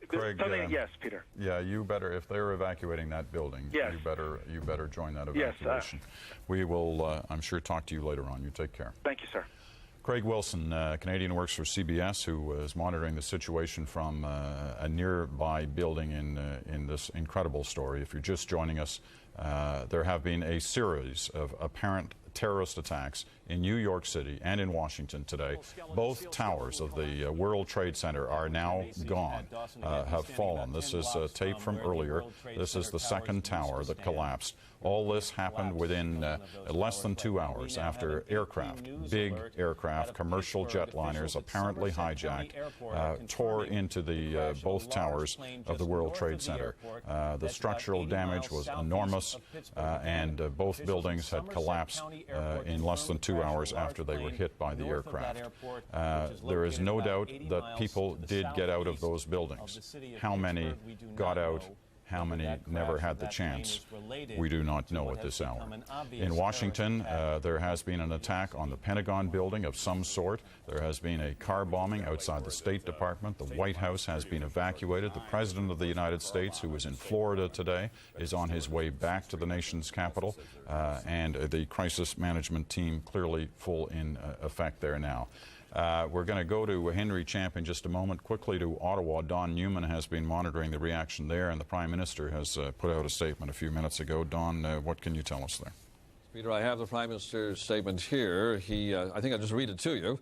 Speaker 11: Craig,
Speaker 2: yes, Peter.
Speaker 11: Yeah, you better, if they're evacuating that building,
Speaker 2: yes,
Speaker 11: you better join that evacuation. Yes, we will, I'm sure, talk to you later on. You take care.
Speaker 2: Thank you, sir.
Speaker 11: Craig Wilson, Canadian, works for CBS, who is monitoring the situation from a nearby building in this incredible story. If you're just joining us, there have been a series of apparent terrorist attacks in New York City and in Washington today. Both towers of the World Trade Center are now gone, have fallen. This is tape from earlier. This is the second tower that collapsed. All this happened within less than 2 hours after aircraft, big aircraft, commercial jetliners, apparently hijacked, tore into the both towers of the World Trade Center. The structural damage was enormous, and both buildings had collapsed in less than 2 hours after they were hit by the aircraft. There is no doubt that people did get out of those buildings. How many got out? How many never had the chance? We do not know at this hour. In Washington, there has been an attack on the Pentagon building of some sort. There has been a car bombing outside the State Department. The White House has been evacuated. The President of the United States, who is in Florida today, is on his way back to the nation's capital, and the crisis management team clearly full in effect there now. We're going to go to Henry Champ in just a moment. Quickly to Ottawa. Don Newman has been monitoring the reaction there, and the Prime Minister has put out a statement a few minutes ago. Don, what can you tell us there?
Speaker 12: Peter, I have the Prime Minister's statement here. I think I'll just read it to you.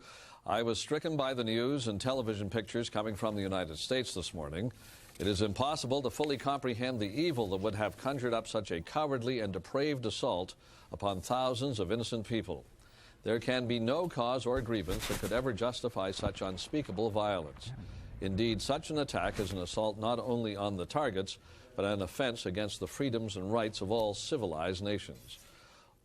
Speaker 12: I was stricken by the news and television pictures coming from the United States this morning. It is impossible to fully comprehend the evil that would have conjured up such a cowardly and depraved assault upon thousands of innocent people. There can be no cause or grievance that could ever justify such unspeakable violence. Indeed, such an attack is an assault not only on the targets, but an offense against the freedoms and rights of all civilized nations.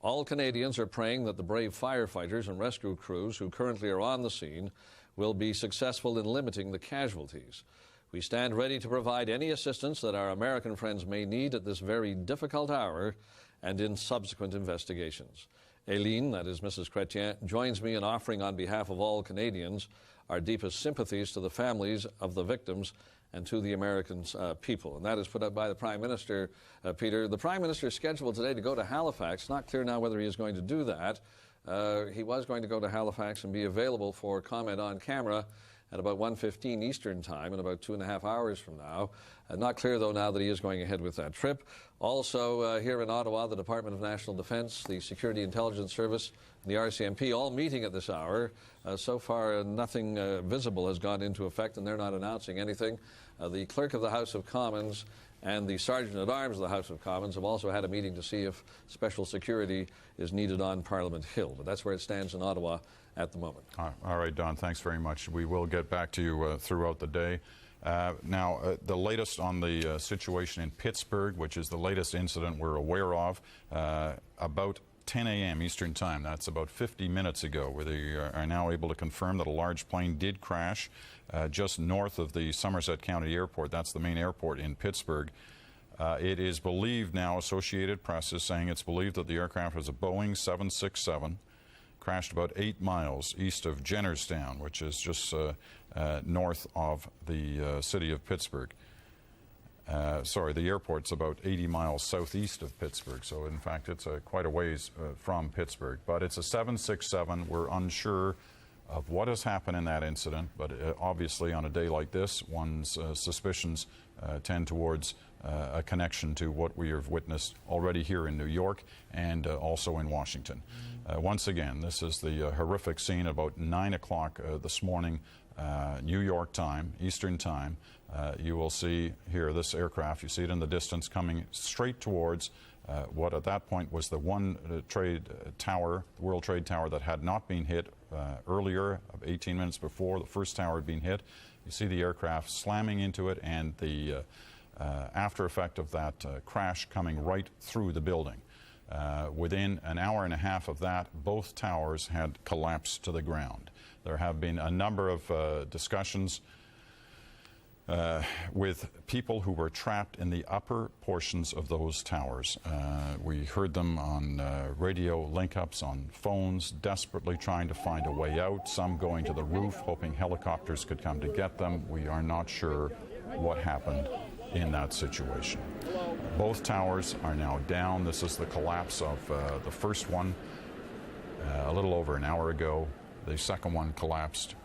Speaker 12: All Canadians are praying that the brave firefighters and rescue crews who currently are on the scene will be successful in limiting the casualties. We stand ready to provide any assistance that our American friends may need at this very difficult hour and in subsequent investigations. Aileen, that is Mrs. Chrétien, joins me in offering on behalf of all Canadians our deepest sympathies to the families of the victims and to the American people. And that is put up by the Prime Minister, Peter. The Prime Minister is scheduled today to go to Halifax. Not clear now whether he is going to do that. He was going to go to Halifax and be available for comment on camera at about 1:15 Eastern Time in about 2.5 hours from now. Not clear, though, now that he is going ahead with that trip. Also, here in Ottawa, the Department of National Defence, the Security Intelligence Service, and the RCMP all meeting at this hour. So far, nothing visible has gone into effect, and they're not announcing anything. The Clerk of the House of Commons and the Sergeant-at-Arms of the House of Commons have also had a meeting to see if special security is needed on Parliament Hill. But that's where it stands in Ottawa at the moment.
Speaker 11: All right, Don, thanks very much. We will get back to you throughout the day. Now, the latest on the situation in Pittsburgh, which is the latest incident we're aware of, about 10 a.m. Eastern Time. That's about 50 minutes ago, where they are now able to confirm that a large plane did crash just north of the Somerset County Airport. That's the main airport in Pittsburgh. It is believed now, Associated Press is saying it's believed that the aircraft was a Boeing 767, crashed about 8 miles east of Jennerstown, which is just north of the city of Pittsburgh. Sorry, the airport's about 80 miles southeast of Pittsburgh, so in fact it's quite a ways from Pittsburgh. But it's a 767. We're unsure of what has happened in that incident, but obviously on a day like this, one's suspicions tend towards a connection to what we have witnessed already here in New York and also in Washington. Once again, this is the horrific scene about 9 o'clock this morning, New York time, Eastern time. You will see here this aircraft, you see it in the distance coming straight towards what at that point was the one trade tower, the World Trade Tower, that had not been hit earlier, 18 minutes before the first tower had been hit. You see the aircraft slamming into it and the after effect of that crash coming right through the building. Within an hour and a half of that, both towers had collapsed to the ground. There have been a number of discussions with people who were trapped in the upper portions of those towers. We heard them on radio link-ups, on phones, desperately trying to find a way out, some going to the roof, hoping helicopters could come to get them. We are not sure what happened in that situation. Both towers are now down. This is the collapse of the first one a little over an hour ago. The second one collapsed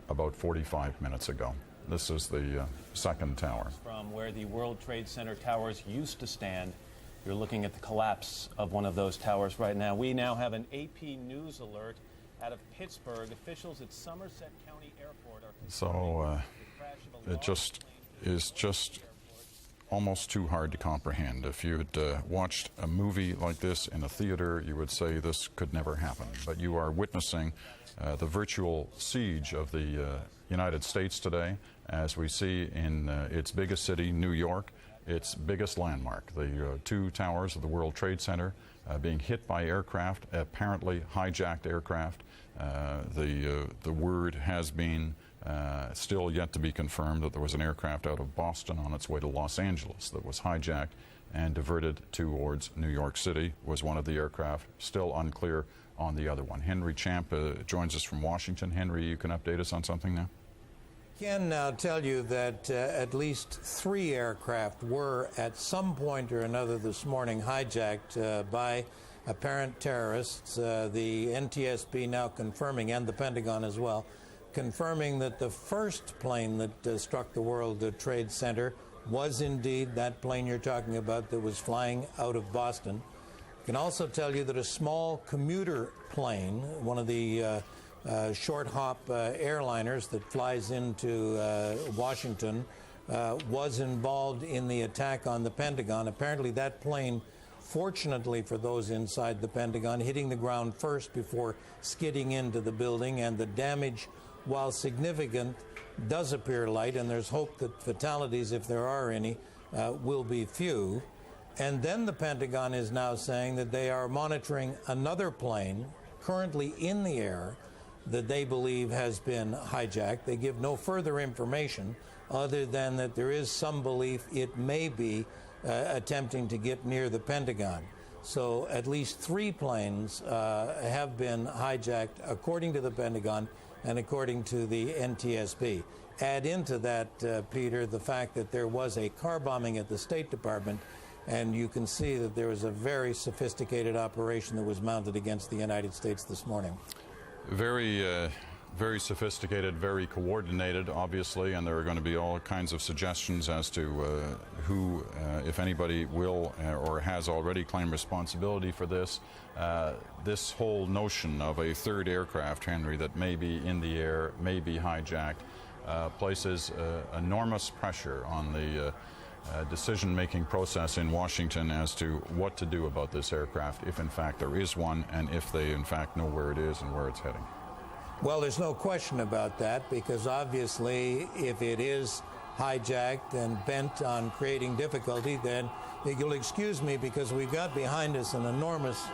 Speaker 11: about 45 minutes ago. This is the second tower.
Speaker 1: From where the World Trade Center towers used to stand, you're looking at the collapse of one of those towers right now. We now have an AP News alert out of Pittsburgh. Officials at Somerset County Airport are
Speaker 11: so it is just almost too hard to comprehend. If you'd watched a movie like this in a theater, you would say this could never happen. But you are witnessing the virtual siege of the United States today, as we see in its biggest city, New York, its biggest landmark. The two towers of the World Trade Center being hit by aircraft, apparently hijacked aircraft. The word has been still yet to be confirmed that there was an aircraft out of Boston on its way to Los Angeles that was hijacked and diverted towards New York City, was one of the aircraft. Still unclear on the other one. Henry Champ joins us from Washington. Henry, you can update us on something now?
Speaker 9: Can now tell you that at least 3 aircraft were at some point or another this morning hijacked by apparent terrorists. The NTSB now confirming, and the Pentagon as well, confirming that the first plane that struck the World Trade Center was indeed that plane you're talking about that was flying out of Boston. Can also tell you that a small commuter plane, one of the short hop airliners that flies into Washington, was involved in the attack on the Pentagon. Apparently that plane, fortunately for those inside the Pentagon, hitting the ground first before skidding into the building, and the damage, while significant, does appear light, and there's hope that fatalities, if there are any, will be few. And then the Pentagon is now saying that they are monitoring another plane currently in the air that they believe has been hijacked. They give no further information other than that there is some belief it may be attempting to get near the Pentagon. So at least 3 planes have been hijacked, according to the Pentagon and according to the NTSB. Add into that, Peter, the fact that there was a car bombing at the State Department, and you can see that there was a very sophisticated operation that was mounted against the United States this morning.
Speaker 11: Very sophisticated, very coordinated, obviously, and there are going to be all kinds of suggestions as to who, if anybody, will or has already claimed responsibility for this. This whole notion of a third aircraft, Henry, that may be in the air, may be hijacked, places enormous pressure on the decision-making process in Washington as to what to do about this aircraft, if in fact there is one, and if they in fact know where it is and where it's heading.
Speaker 9: Well, there's no question about that, because obviously if it is hijacked and bent on creating difficulty, then you'll excuse me because we've got behind us an enormous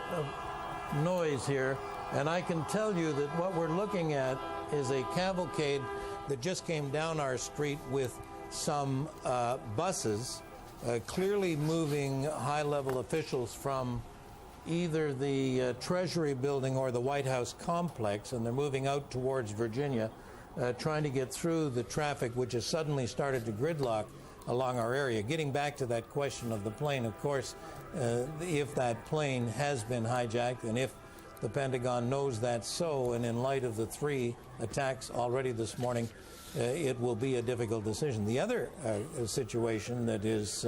Speaker 9: noise here, and I can tell you that what we're looking at is a cavalcade that just came down our street with some buses, clearly moving high-level officials from either the Treasury building or the White House complex, and they're moving out towards Virginia, trying to get through the traffic which has suddenly started to gridlock along our area. Getting back to that question of the plane, of course, if that plane has been hijacked and if the Pentagon knows that's so, and in light of the 3 attacks already this morning, it will be a difficult decision. The other situation that is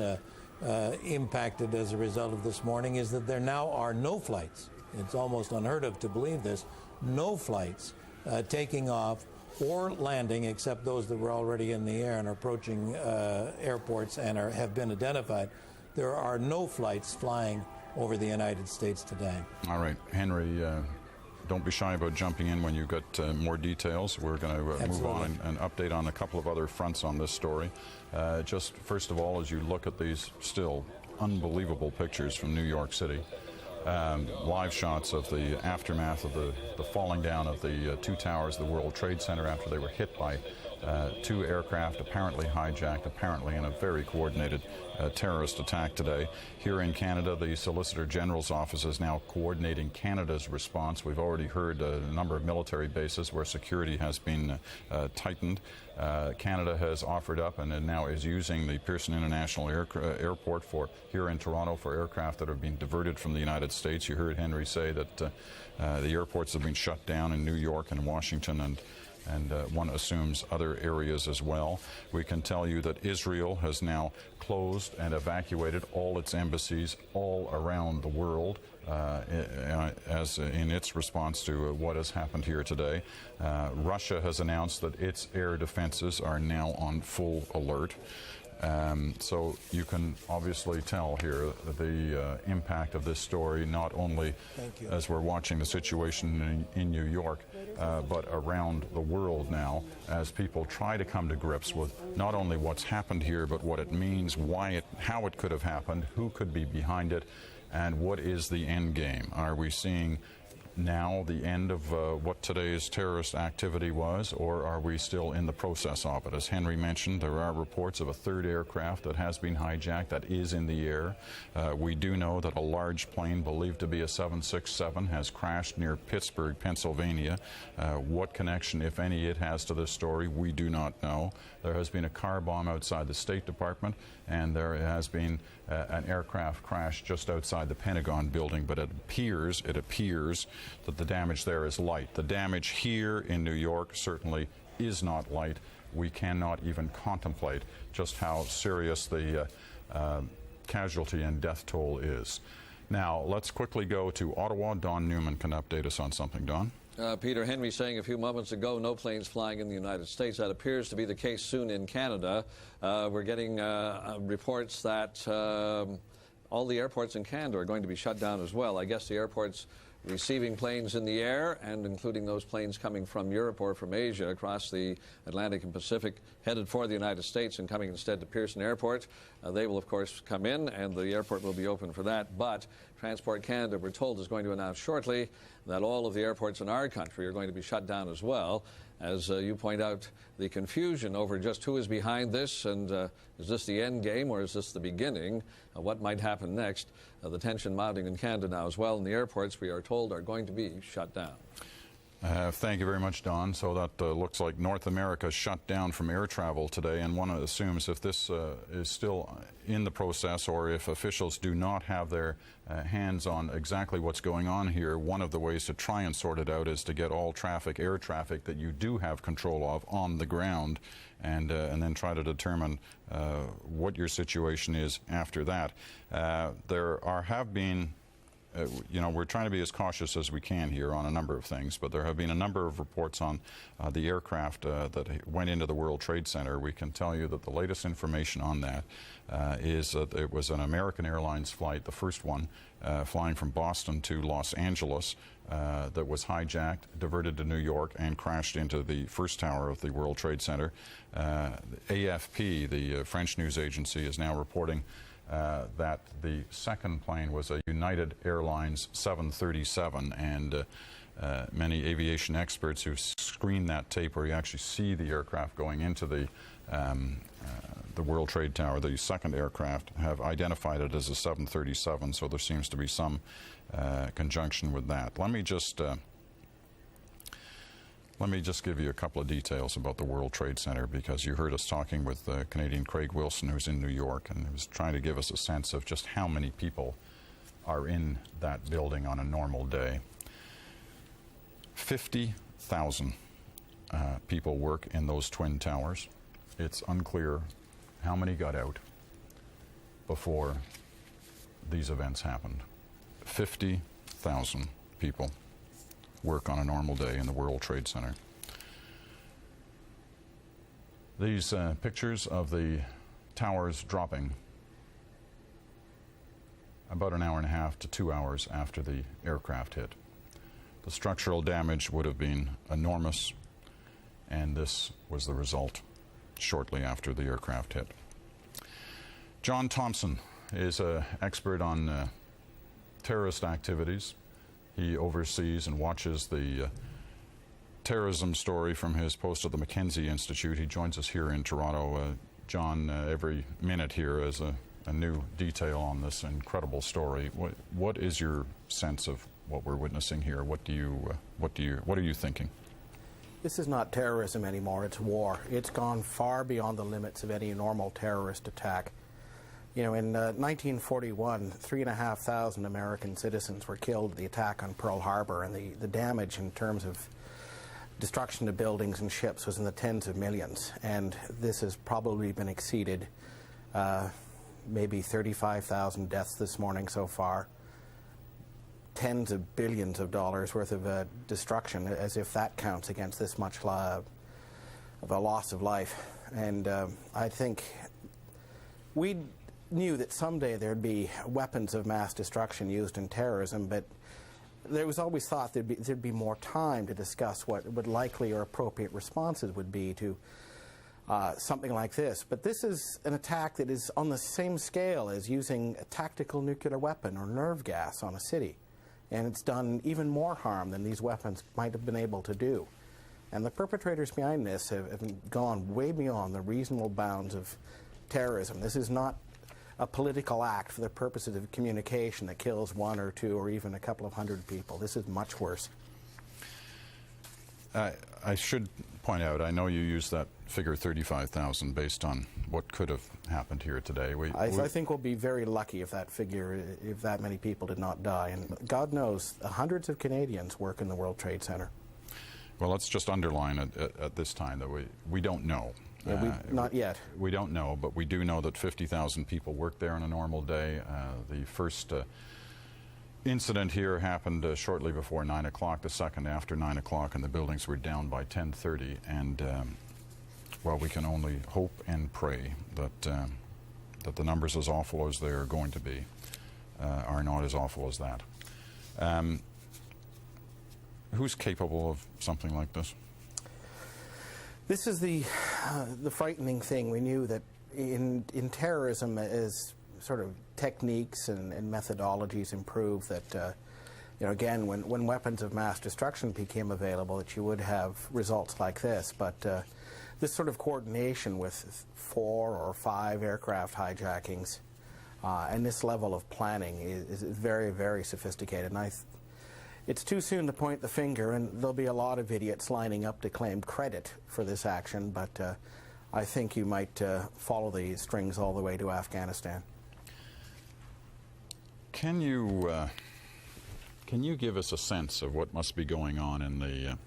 Speaker 9: impacted as a result of this morning is that there now are no flights. It's almost unheard of to believe this. No flights taking off or landing, except those that were already in the air and are approaching airports and have been identified. There are no flights flying over the United States today. All right, Henry, don't be shy about jumping in when you've got more details. We're going to move on and update on a couple of other fronts on this story. Just first of all, as you look at these still unbelievable pictures from New York City, live shots of the aftermath of the falling down of the 2 towers of the World Trade Center after they were hit by 2 aircraft apparently hijacked, apparently in a very coordinated terrorist attack today. Here in Canada, the Solicitor General's office is now coordinating Canada's response. We've already heard a number of military bases where security has been tightened. Canada has offered up and now is using the Pearson International Airport here in Toronto for aircraft that have been diverted from the United States. You heard Henry say that the airports have been shut down in New York and Washington, and one assumes other areas as well. We can tell you that Israel has now closed and evacuated all its embassies all around the world as in its response to what has happened here today. Russia has announced that its air defenses are now on full alert. So you can obviously tell here the impact of this story, not only as we're watching the situation in New York, but around the world now, as people try to come to grips with not only what's happened here, but what it means, how it could have happened, who could be behind it, and what is the end game. Are we seeing now the end of what today's terrorist activity was, or are we still in the process of it? As Henry mentioned, there are reports of a 3rd aircraft that has been hijacked, that is in the air. We do know that a large plane believed to be a 767 has crashed near Pittsburgh, Pennsylvania. What connection, if any, it has to this story, we do not know. There has been a car bomb outside the State Department, and there has been an aircraft crash just outside the Pentagon building, but it appears that the damage there is light. The damage here in New York certainly is not light. We cannot even contemplate just how serious the casualty and death toll is. Now, let's quickly go to Ottawa. Don Newman can update us on something. Don?
Speaker 12: Peter, Henry saying a few moments ago, no planes flying in the United States. That appears to be the case soon in Canada. We're getting reports that all the airports in Canada are going to be shut down as well. I guess the airports receiving planes in the air, and including those planes coming from Europe or from Asia across the Atlantic and Pacific, headed for the United States and coming instead to Pearson Airport. They will, of course, come in, and the airport will be open for that. But Transport Canada, we're told, is going to announce shortly that all of the airports in our country are going to be shut down as well. As you point out, the confusion over just who is behind this, and is this the end game or is this the beginning? What might happen next? The tension mounting in Canada now as well, and the airports, we are told, are going to be shut down.
Speaker 11: Thank you very much, Don. So that looks like North America shut down from air travel today, and one assumes if this is still in the process, or if officials do not have their hands on exactly what's going on here, one of the ways to try and sort it out is to get all traffic, air traffic that you do have control of, on the ground, and then try to determine what your situation is after that. There have been you know, we're trying to be as cautious as we can here on a number of things, but there have been a number of reports on the aircraft that went into the World Trade Center. We can tell you that the latest information on that is that it was an American Airlines flight, the first one, flying from Boston to Los Angeles, that was hijacked, diverted to New York, and crashed into the first tower of the World Trade Center. AFP, the French news agency, is now reporting that the second plane was a United Airlines 737, and many aviation experts who screened that tape where you actually see the aircraft going into the World Trade Tower, the second aircraft, have identified it as a 737, so there seems to be some conjunction with that. Let me just give you a couple of details about the World Trade Center, because you heard us talking with Canadian Craig Wilson, who's in New York, and he was trying to give us a sense of just how many people are in that building on a normal day. 50,000 people work in those twin towers. It's unclear how many got out before these events happened. 50,000 people work on a normal day in the World Trade Center. These pictures of the towers dropping about an hour and a half to 2 hours after the aircraft hit. The structural damage would have been enormous, and this was the result shortly after the aircraft hit. John Thompson is an expert on terrorist activities. He oversees and watches the terrorism story from his post at the Mackenzie Institute. He joins us here in Toronto. John, every minute here is a new detail on this incredible story. What is your sense of what we're witnessing here? What are you thinking?
Speaker 13: This is not terrorism anymore, it's war. It's gone far beyond the limits of any normal terrorist attack. You know, in 1941, 3,500 American citizens were killed in the attack on Pearl Harbor, and the damage in terms of destruction of buildings and ships was in the tens of millions. And this has probably been exceeded, maybe 35,000 deaths this morning so far. Tens of billions of dollars worth of destruction, as if that counts against this much of a loss of life. And I think we knew that someday there'd be weapons of mass destruction used in terrorism, but there was always thought there'd be more time to discuss what likely or appropriate responses would be to something like this. But this is an attack that is on the same scale as using a tactical nuclear weapon or nerve gas on a city. And it's done even more harm than these weapons might have been able to do. And the perpetrators behind this have gone way beyond the reasonable bounds of terrorism. This is not a political act for the purposes of communication that kills one or two or even a couple of hundred people. This is much worse.
Speaker 11: I should point out, I know you used that figure 35,000 based on what could have happened here today.
Speaker 13: I think we'll be very lucky if that many people did not die. And God knows, hundreds of Canadians work in the World Trade Center.
Speaker 11: Well, let's just underline at this time that we don't know.
Speaker 13: Yeah, not yet.
Speaker 11: We don't know, but we do know that 50,000 people work there on a normal day. The first incident here happened shortly before 9 o'clock, the second after 9 o'clock, and the buildings were down by 10:30. And well, we can only hope and pray that the numbers, as awful as they are going to be, are not as awful as that. Who's capable of something like this?
Speaker 13: This is the frightening thing. We knew that in terrorism, as sort of techniques and methodologies improve, that you know, again, when weapons of mass destruction became available, that you would have results like this. But this sort of coordination with 4 or 5 aircraft hijackings and this level of planning is very, very sophisticated. And it's too soon to point the finger, and there'll be a lot of idiots lining up to claim credit for this action, but I think you might follow the strings all the way to Afghanistan.
Speaker 11: Can you give us a sense of what must be going on in the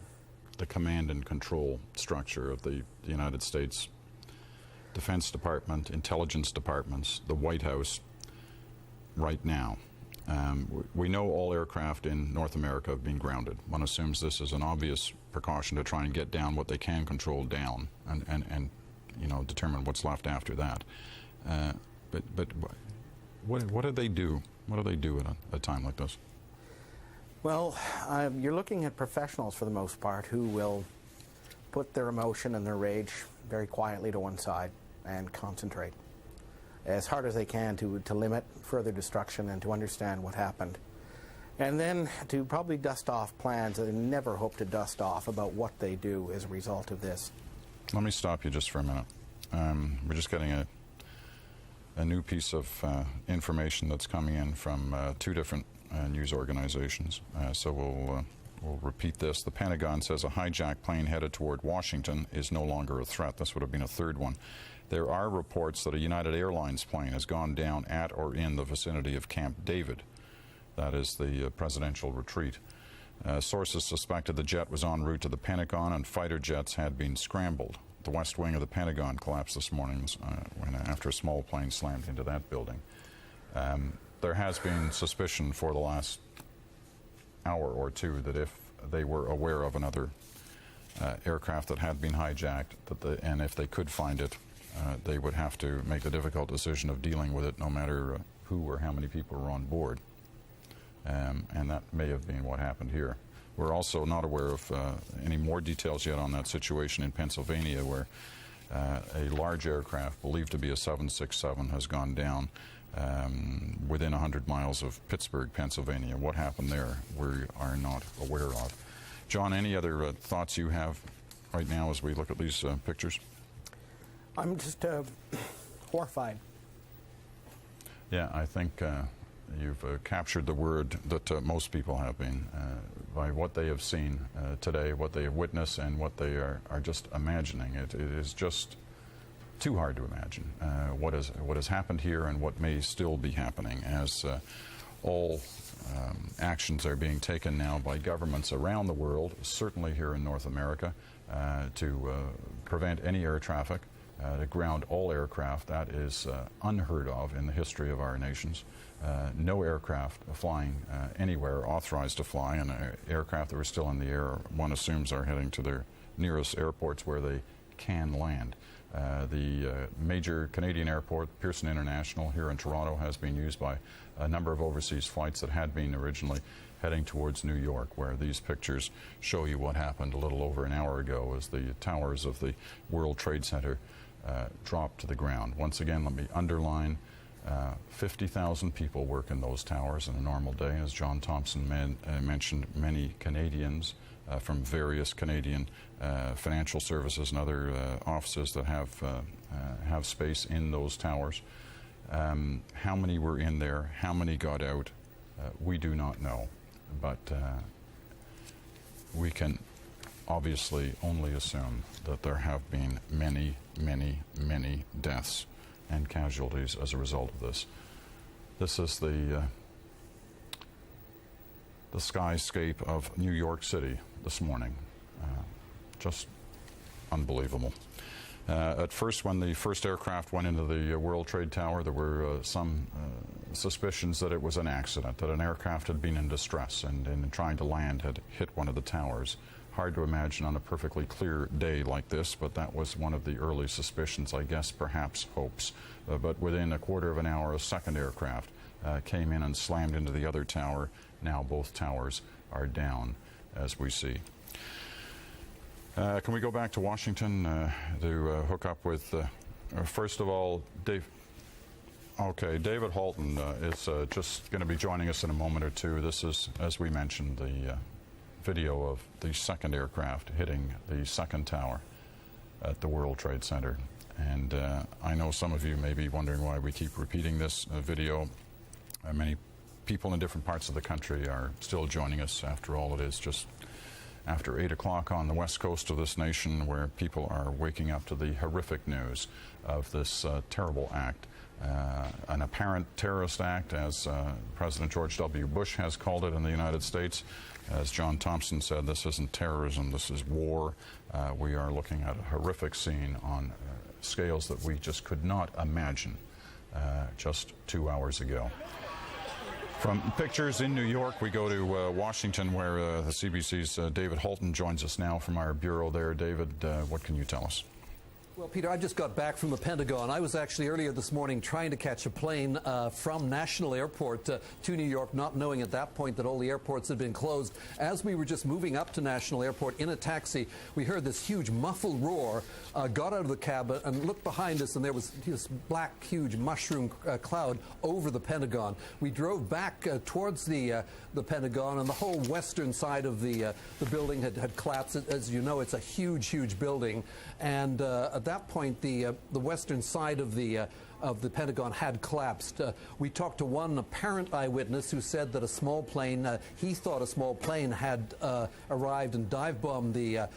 Speaker 11: command and control structure of the United States Defense Department, intelligence departments, the White House right now? We know all aircraft in North America have been grounded. One assumes this is an obvious precaution to try and get down what they can control down and you know, determine what's left after that. But what do they do? What do they do at a time like this?
Speaker 13: Well, you're looking at professionals for the most part who will put their emotion and their rage very quietly to one side and concentrate as hard as they can to limit further destruction and to understand what happened. And then to probably dust off plans that they never hope to dust off about what they do as a result of this.
Speaker 11: Let me stop you just for a minute. We're just getting a new piece of information that's coming in from two different news organizations. So we'll repeat this. The Pentagon says a hijacked plane headed toward Washington is no longer a threat. This would have been a third one. There are reports that a United Airlines plane has gone down at or in the vicinity of Camp David. That is the presidential retreat. Sources suspected the jet was en route to the Pentagon and fighter jets had been scrambled. The west wing of the Pentagon collapsed this morning after a small plane slammed into that building. There has been suspicion for the last hour or two that if they were aware of another aircraft that had been hijacked, and if they could find it, they would have to make the difficult decision of dealing with it no matter who or how many people were on board. And that may have been what happened here. We're also not aware of any more details yet on that situation in Pennsylvania, where a large aircraft believed to be a 767 has gone down within 100 miles of Pittsburgh, Pennsylvania. What happened there, we are not aware of. John, any other thoughts you have right now as we look at these pictures?
Speaker 13: I'm just horrified.
Speaker 11: Yeah, I think you've captured the word that most people have been by what they have seen today, what they have witnessed, and what they are just imagining. It is just too hard to imagine what has happened here and what may still be happening as all actions are being taken now by governments around the world, certainly here in North America, to prevent any air traffic, to ground all aircraft. That is unheard of in the history of our nations. No aircraft flying anywhere authorized to fly, and aircraft that are still in the air, one assumes, are heading to their nearest airports where they can land. The major Canadian airport, Pearson International, here in Toronto, has been used by a number of overseas flights that had been originally heading towards New York, where these pictures show you what happened a little over an hour ago as the towers of the World Trade Center dropped to the ground. Once again, let me underline, 50,000 people work in those towers in a normal day. As John Thompson mentioned, many Canadians from various Canadian financial services and other offices that have space in those towers. How many were in there? How many got out? We do not know, but we can obviously only assume that there have been many, many, many deaths and casualties as a result of this. This is the skyscape of New York City this morning. Just unbelievable. At first, when the first aircraft went into the World Trade Tower, there were some suspicions that it was an accident, that an aircraft had been in distress and in trying to land had hit one of the towers. Hard to imagine on a perfectly clear day like this, but that was one of the early suspicions, I guess, perhaps hopes. But within a quarter of an hour, a second aircraft came in and slammed into the other tower. Now both towers are down, as we see. Can we go back to Washington to hook up with, first of all, Dave? Okay, David Halton is just going to be joining us in a moment or two. This is, as we mentioned, the video of the second aircraft hitting the second tower at the World Trade Center. And I know some of you may be wondering why we keep repeating this video. Many people in different parts of the country are still joining us. After all, it is just after 8 o'clock on the west coast of this nation, where people are waking up to the horrific news of this terrible act. An apparent terrorist act, as President George W. Bush has called it in the United States. As John Thompson said, this isn't terrorism, this is war. We are looking at a horrific scene on scales that we just could not imagine just 2 hours ago. From pictures in New York, we go to Washington, where the CBC's David Holton joins us now from our bureau there. David, what can you tell us?
Speaker 10: Well, Peter, I just got back from the Pentagon. I was actually earlier this morning trying to catch a plane from National Airport to New York, not knowing at that point that all the airports had been closed. As we were just moving up to National Airport in a taxi, we heard this huge muffled roar, got out of the cab and looked behind us, and there was this black, huge mushroom cloud over the Pentagon. We drove back towards the Pentagon, and the whole western side of the building had collapsed. As you know, it's a huge, huge building, and at that point, the western side of the Pentagon had collapsed. We talked to one apparent eyewitness who said that a small plane, he thought a small plane had arrived and dive-bombed the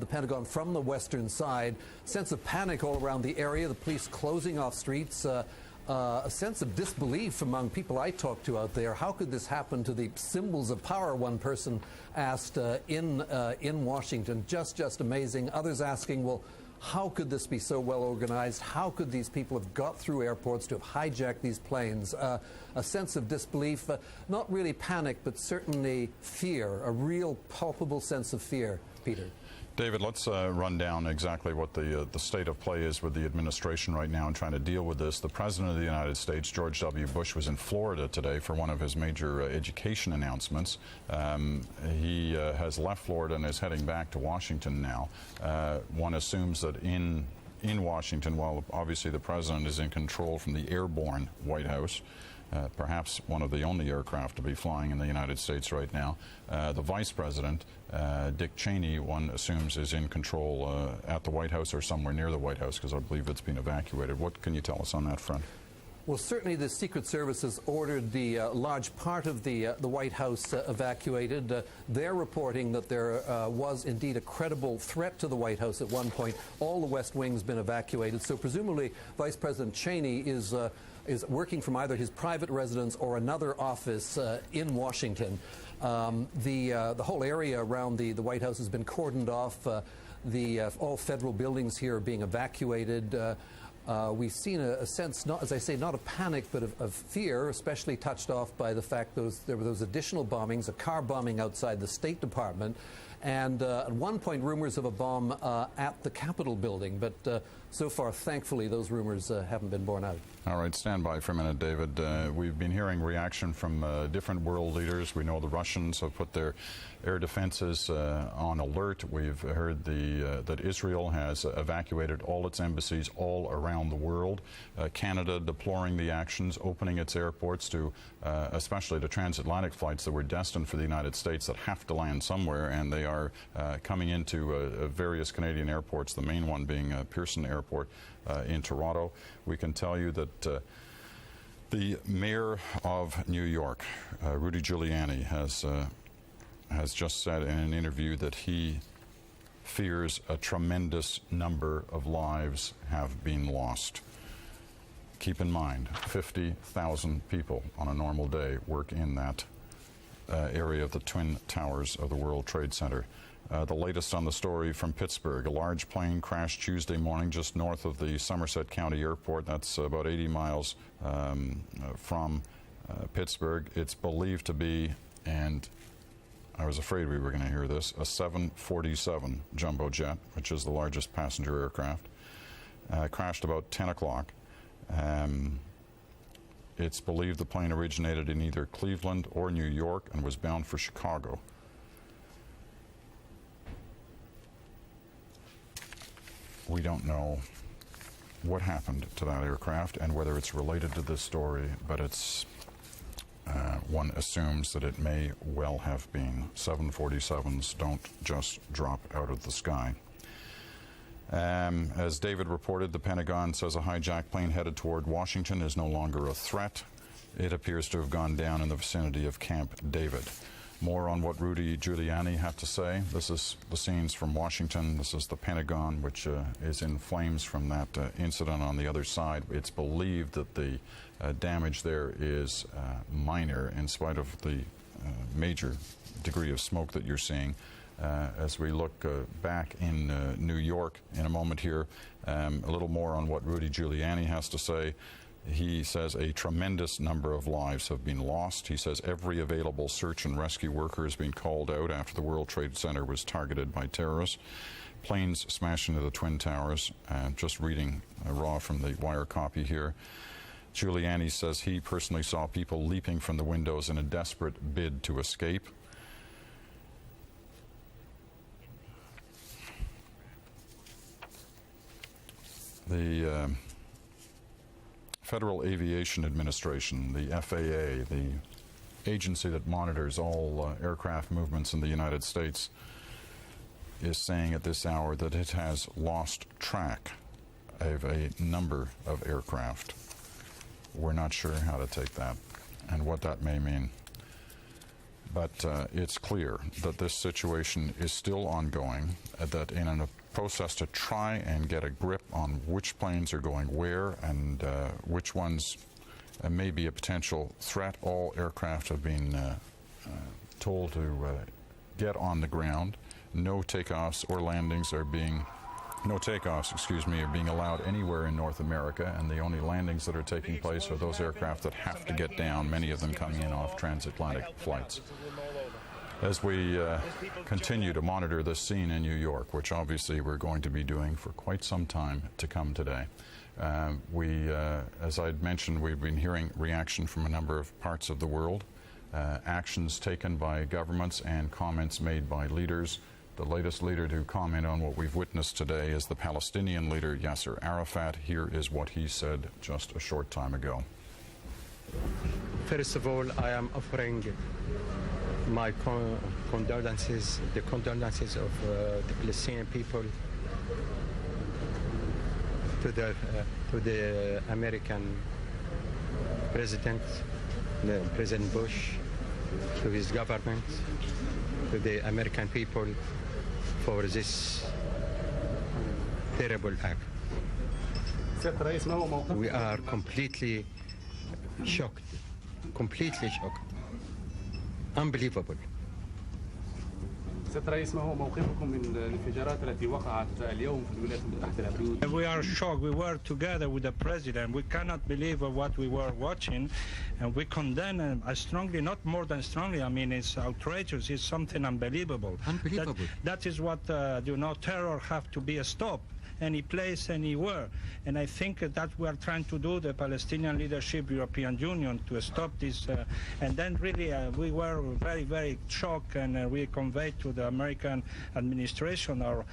Speaker 10: Pentagon from the western side. Sense of panic all around the area, the police closing off streets, a sense of disbelief among people I talked to out there. How could this happen to the symbols of power, one person asked in Washington. Just amazing. Others asking, well, how could this be so well organized? How could these people have got through airports to have hijacked these planes? A sense of disbelief, not really panic, but certainly fear, a real palpable sense of fear, Peter.
Speaker 11: David, let's run down exactly what the state of play is with the administration right now in trying to deal with this. The President of the United States, George W. Bush, was in Florida today for one of his major education announcements. He has left Florida and is heading back to Washington now. One assumes that in Washington, while obviously the President is in control from the airborne White House, perhaps one of the only aircraft to be flying in the United States right now. The Vice President, Dick Cheney, one assumes is in control at the White House or somewhere near the White House, because I believe it's been evacuated. What can you tell us on that front?
Speaker 10: Well, certainly the Secret Service has ordered the large part of the White House evacuated. They're reporting that there was indeed a credible threat to the White House at one point. All the West Wing's been evacuated. So presumably Vice President Cheney is working from either his private residence or another office in Washington. The whole area around the White House has been cordoned off. All federal buildings here are being evacuated. We've seen a sense, not, as I say, not of panic, but of fear, especially touched off by the fact there were those additional bombings, a car bombing outside the State Department, and at one point rumors of a bomb at the Capitol building. But so far, thankfully, those rumors haven't been borne out.
Speaker 11: All right, stand by for a minute, David. We've been hearing reaction from different world leaders. We know the Russians have put their air defenses on alert. We've heard that Israel has evacuated all its embassies all around the world. Canada deploring the actions, opening its airports to, especially to transatlantic flights that were destined for the United States that have to land somewhere, and they are coming into various Canadian airports, the main one being Pearson Airport in Toronto. We can tell you that the mayor of New York, Rudy Giuliani, has just said in an interview that he fears a tremendous number of lives have been lost. Keep in mind, 50,000 people on a normal day work in that area of the Twin Towers of the World Trade Center. The latest on the story from Pittsburgh. A large plane crashed Tuesday morning just north of the Somerset County Airport. That's about 80 miles from Pittsburgh. It's believed to be, and I was afraid we were going to hear this, a 747 jumbo jet, which is the largest passenger aircraft. Crashed about 10 o'clock. It's believed the plane originated in either Cleveland or New York and was bound for Chicago. We don't know what happened to that aircraft and whether it's related to this story, but it's one assumes that it may well have been. 747s don't just drop out of the sky. As David reported, the Pentagon says a hijacked plane headed toward Washington is no longer a threat. It appears to have gone down in the vicinity of Camp David. More on what Rudy Giuliani had to say. This is the scenes from Washington. This is the Pentagon, which is in flames from that incident on the other side. It's believed that the damage there is minor in spite of the major degree of smoke that you're seeing. As we look back in New York in a moment here, a little more on what Rudy Giuliani has to say. He says a tremendous number of lives have been lost. He says every available search and rescue worker has been called out after the World Trade Center was targeted by terrorists. Planes smashed into the Twin Towers. Just reading raw from the wire copy here. Giuliani says he personally saw people leaping from the windows in a desperate bid to escape. The Federal Aviation Administration, the FAA, the agency that monitors all aircraft movements in the United States, is saying at this hour that it has lost track of a number of aircraft. We're not sure how to take that and what that may mean. But it's clear that this situation is still ongoing, that in a process to try and get a grip on which planes are going where and which ones may be a potential threat, all aircraft have been told to get on the ground. No takeoffs or landings are being are being allowed anywhere in North America, and the only landings that are taking place are those aircraft that have to get down, many of them coming in off transatlantic flights. As we continue to monitor this scene in New York, which obviously we're going to be doing for quite some time to come today, as I'd mentioned, we've been hearing reaction from a number of parts of the world, actions taken by governments and comments made by leaders. The latest leader to comment on what we've witnessed today is the Palestinian leader, Yasser Arafat. Here is what he said just a short time ago.
Speaker 14: First of all, I am offering my condolences, the condolences of the Palestinian people to the American President, President Bush, to his government, to the American people for this terrible act. We are completely shocked, unbelievable.
Speaker 15: سيادة الرئيس ما هو موقفكم من الانفجارات التي وقعت اليوم في الولايات المتحدة الأمريكية؟
Speaker 16: We are shocked. We were together with the president. We cannot believe what we were watching, and we condemn strongly, not more than strongly. I mean, it's outrageous. It's something unbelievable.
Speaker 14: Unbelievable.
Speaker 16: That is what terror have to be stopped. Any place, anywhere. And I think that we are trying to do, the Palestinian leadership, European Union, to stop this. And then really we were very, very shocked, and we conveyed to the American administration our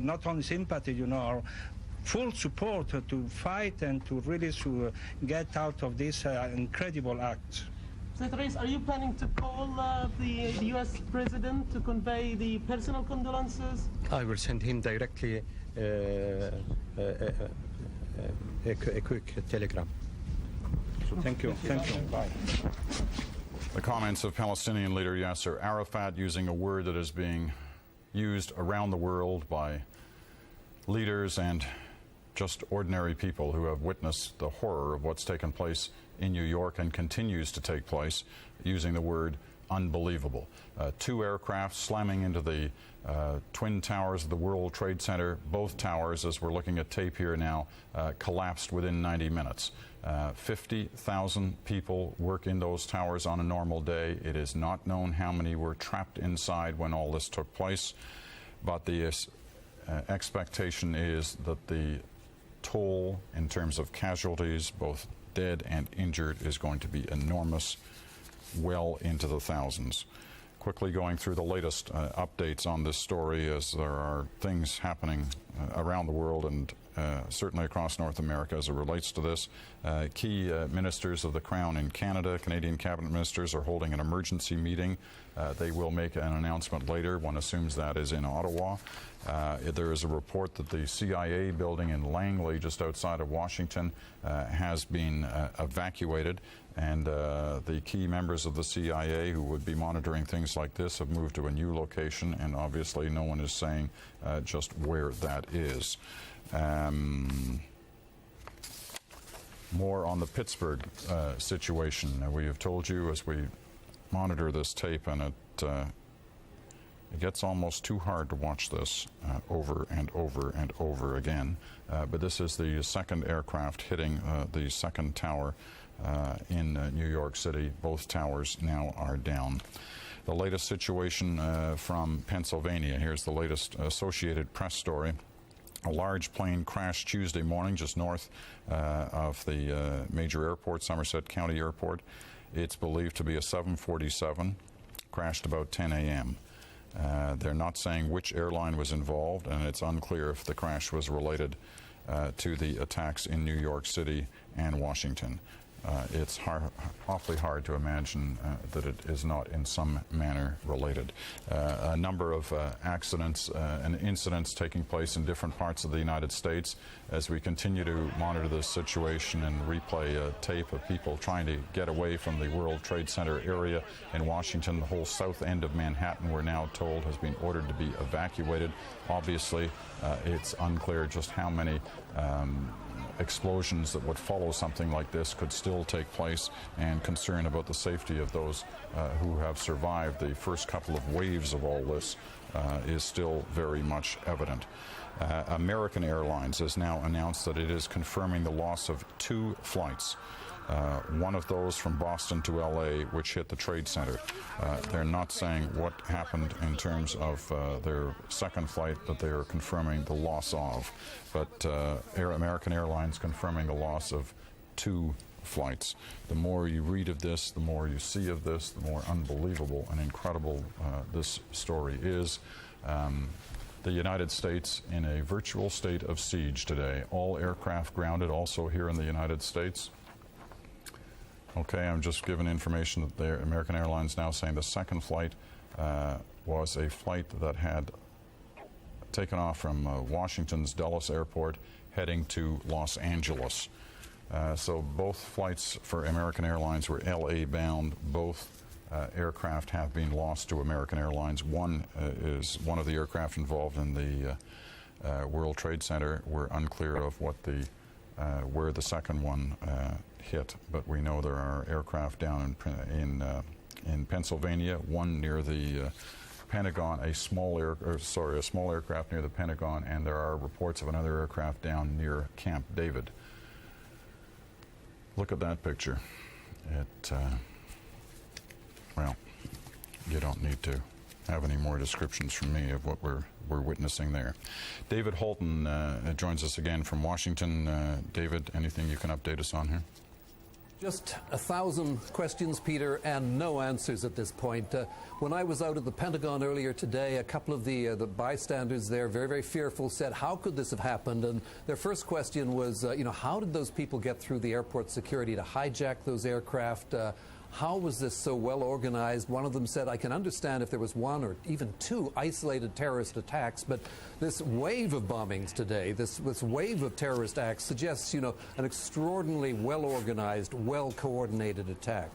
Speaker 16: not only sympathy, our full support to fight and to really get out of this incredible act.
Speaker 24: Senator Reis, are you planning to call the U.S. President to convey the personal condolences?
Speaker 14: I will send him directly a quick telegram.
Speaker 16: Thank you. Thank you. Bye.
Speaker 11: The comments of Palestinian leader Yasser Arafat, using a word that is being used around the world by leaders and just ordinary people who have witnessed the horror of what's taken place in New York and continues to take place, using the word unbelievable. 2 aircraft slamming into the Twin Towers of the World Trade Center. Both towers, as we're looking at tape here now, collapsed within 90 minutes. 50,000 people work in those towers on a normal day. It is not known how many were trapped inside when all this took place, but the expectation is that the toll in terms of casualties, both dead and injured, is going to be enormous, well into the thousands. Quickly going through the latest updates on this story, as there are things happening around the world and certainly across North America as it relates to this. Key ministers of the Crown in Canada, Canadian cabinet ministers, are holding an emergency meeting. They will make an announcement later. One assumes that is in Ottawa. There is a report that the CIA building in Langley, just outside of Washington, has been evacuated, and the key members of the CIA who would be monitoring things like this have moved to a new location, and obviously no one is saying just where that is. More on the Pittsburgh situation. We have told you as we monitor this tape, and It gets almost too hard to watch this over and over and over again. But this is the second aircraft hitting the second tower in New York City. Both towers now are down. The latest situation from Pennsylvania. Here's the latest Associated Press story. A large plane crashed Tuesday morning just north of the major airport, Somerset County Airport. It's believed to be a 747, crashed about 10 a.m. They're not saying which airline was involved, and it's unclear if the crash was related to the attacks in New York City and Washington. It's awfully hard to imagine that it is not in some manner related. A number of accidents and incidents taking place in different parts of the United States as we continue to monitor this situation and replay a tape of people trying to get away from the World Trade Center area in Washington. The whole south end of Manhattan, we're now told, has been ordered to be evacuated. Obviously, it's unclear just how many explosions that would follow something like this could still take place, and concern about the safety of those who have survived the first couple of waves of all this is still very much evident. American Airlines has now announced that it is confirming the loss of 2 flights. One of those from Boston to L.A., which hit the Trade Center. They're not saying what happened in terms of their second flight that they are confirming the loss of, but American Airlines confirming the loss of 2 flights. The more you read of this, the more you see of this, the more unbelievable and incredible this story is. The United States in a virtual state of siege today. All aircraft grounded, also here in the United States. Okay, I'm just given information that the American Airlines now saying the second flight was a flight that had taken off from Washington's Dulles Airport heading to Los Angeles. So both flights for American Airlines were LA bound. Both aircraft have been lost to American Airlines. One is one of the aircraft involved in the World Trade Center. We're unclear of what the where the second one hit, but we know there are aircraft down in Pennsylvania, one near the Pentagon, a small aircraft near the Pentagon, and there are reports of another aircraft down near Camp David. Look at that picture. It well, you don't need to have any more descriptions from me of what we're witnessing there. David Holton joins us again from Washington. David, anything you can update us on here?
Speaker 10: Just 1,000 questions, Peter, and no answers at this point. When I was out at the Pentagon earlier today, a couple of the bystanders there, very, very fearful, said, how could this have happened? And their first question was, how did those people get through the airport security to hijack those aircraft? How was this so well organized? One of them said, I can understand if there was 1 or even 2 isolated terrorist attacks, but this wave of bombings today, this wave of terrorist acts suggests, an extraordinarily well organized, well coordinated attack.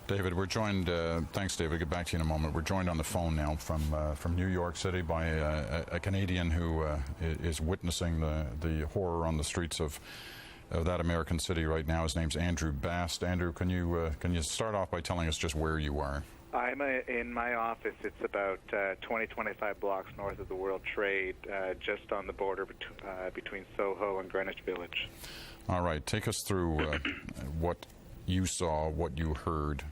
Speaker 11: David, we're joined, thanks David, get back to you in a moment. We're joined on the phone now from New York City by a Canadian who is witnessing the horror on the streets of that American city right now. His name's Andrew Bast. Andrew, can you start off by telling us just where you are?
Speaker 2: I'm in my office. It's about 20-25 blocks north of the World Trade, just on the border between Soho and Greenwich Village.
Speaker 11: All right, take us through what you saw, what you heard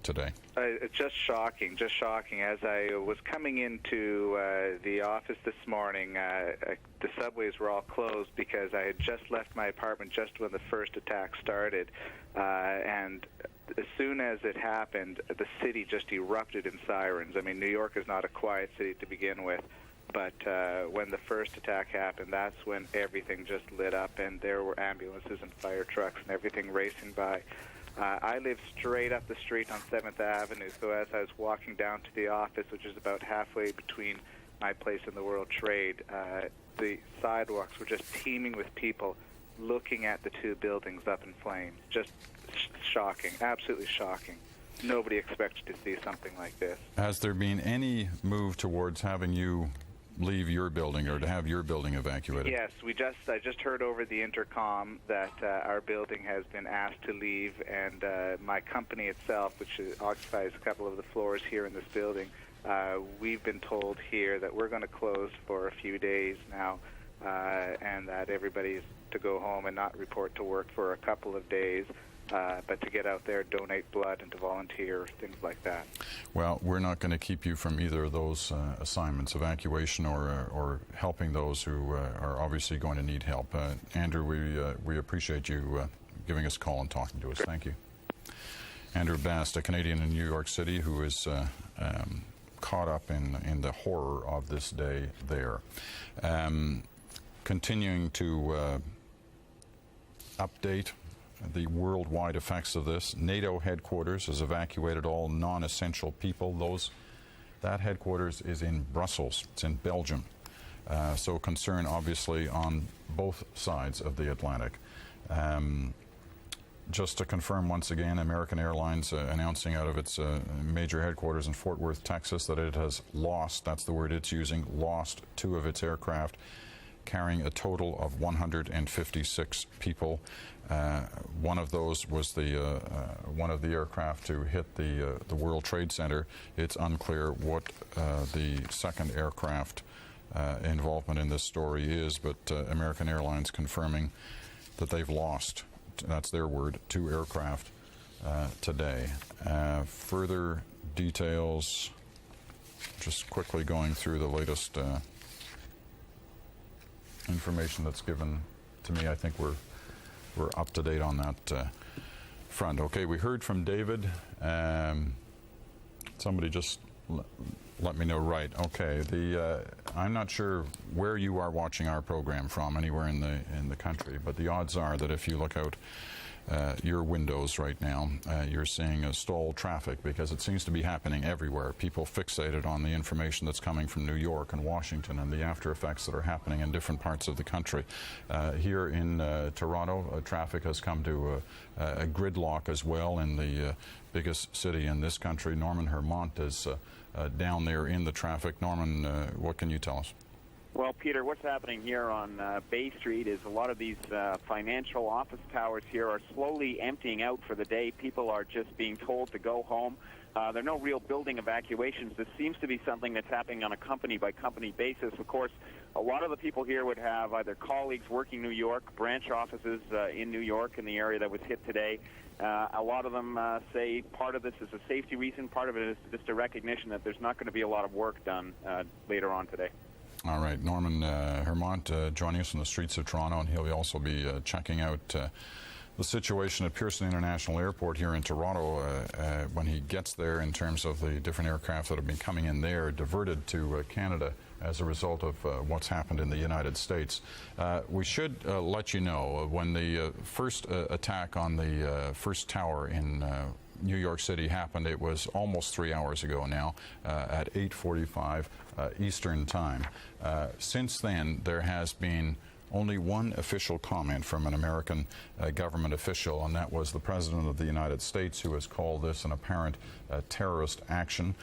Speaker 11: today.
Speaker 2: It's just shocking. As I was coming into the office this morning, the subways were all closed because I had just left my apartment just when the first attack started. And as soon as it happened, the city just erupted in sirens. I mean, New York is not a quiet city to begin with. But when the first attack happened, that's when everything just lit up, and there were ambulances and fire trucks and everything racing by. I live straight up the street on 7th Avenue, so as I was walking down to the office, which is about halfway between my place and the World Trade, the sidewalks were just teeming with people looking at the 2 buildings up in flames. Just shocking, absolutely shocking. Nobody expected to see something like this.
Speaker 11: Has there been any move towards having you leave your building or to have your building evacuated?
Speaker 17: Yes, I just heard over the intercom that our building has been asked to leave, and my company itself, which occupies a couple of the floors here in this building, we've been told here that we're going to close for a few days now, and that everybody's to go home and not report to work for a couple of days. But to get out there, donate blood, and to volunteer, things like that.
Speaker 11: Well, we're not going to keep you from either of those assignments, evacuation or helping those who are obviously going to need help. Andrew, we appreciate you giving us a call and talking to us. Thank you. Andrew Bast, a Canadian in New York City who is caught up in the horror of this day there. Continuing to update the worldwide effects of this. NATO headquarters has evacuated all non-essential people. That headquarters is in Brussels. It's in Belgium. So concern obviously on both sides of the Atlantic. Just to confirm once again, American Airlines announcing out of its major headquarters in Fort Worth, Texas, that it has lost, that's the word it's using, lost 2 of its aircraft, carrying a total of 156 people. One of those was one of the aircraft to hit the World Trade Center. It's unclear what the second aircraft involvement in this story is, but American Airlines confirming that they've lost, that's their word, 2 aircraft today. Further details, just quickly going through the latest information that's given to me. I think we're up to date on that front. Okay, we heard from David. Somebody just let me know. Right. Okay. I'm not sure where you are watching our program from, anywhere in the country, but the odds are that if you look out your windows right now, you're seeing a stalled traffic, because it seems to be happening everywhere. People fixated on the information that's coming from New York and Washington and the after effects that are happening in different parts of the country. Here in Toronto, traffic has come to a gridlock as well in the biggest city in this country. Norman Hermont is down there in the traffic. Norman, what can you tell us?
Speaker 19: Well, Peter, what's happening here on Bay Street is a lot of these financial office towers here are slowly emptying out for the day. People are just being told to go home. There are no real building evacuations. This seems to be something that's happening on a company-by-company basis. Of course, a lot of the people here would have either colleagues working New York, branch offices in New York in the area that was hit today. A lot of them say part of this is a safety reason, part of it is just a recognition that there's not going to be a lot of work done later on today.
Speaker 11: All right, Norman Hermont joining us on the streets of Toronto, and he'll also be checking out the situation at Pearson International Airport here in Toronto when he gets there, in terms of the different aircraft that have been coming in there, diverted to Canada as a result of what's happened in the United States. We should let you know, when the first attack on the first tower in New York City happened, it was almost 3 hours ago now, at 8:45 Eastern Time. Since then, there has been only one official comment from an American government official, and that was the President of the United States, who has called this an apparent terrorist action.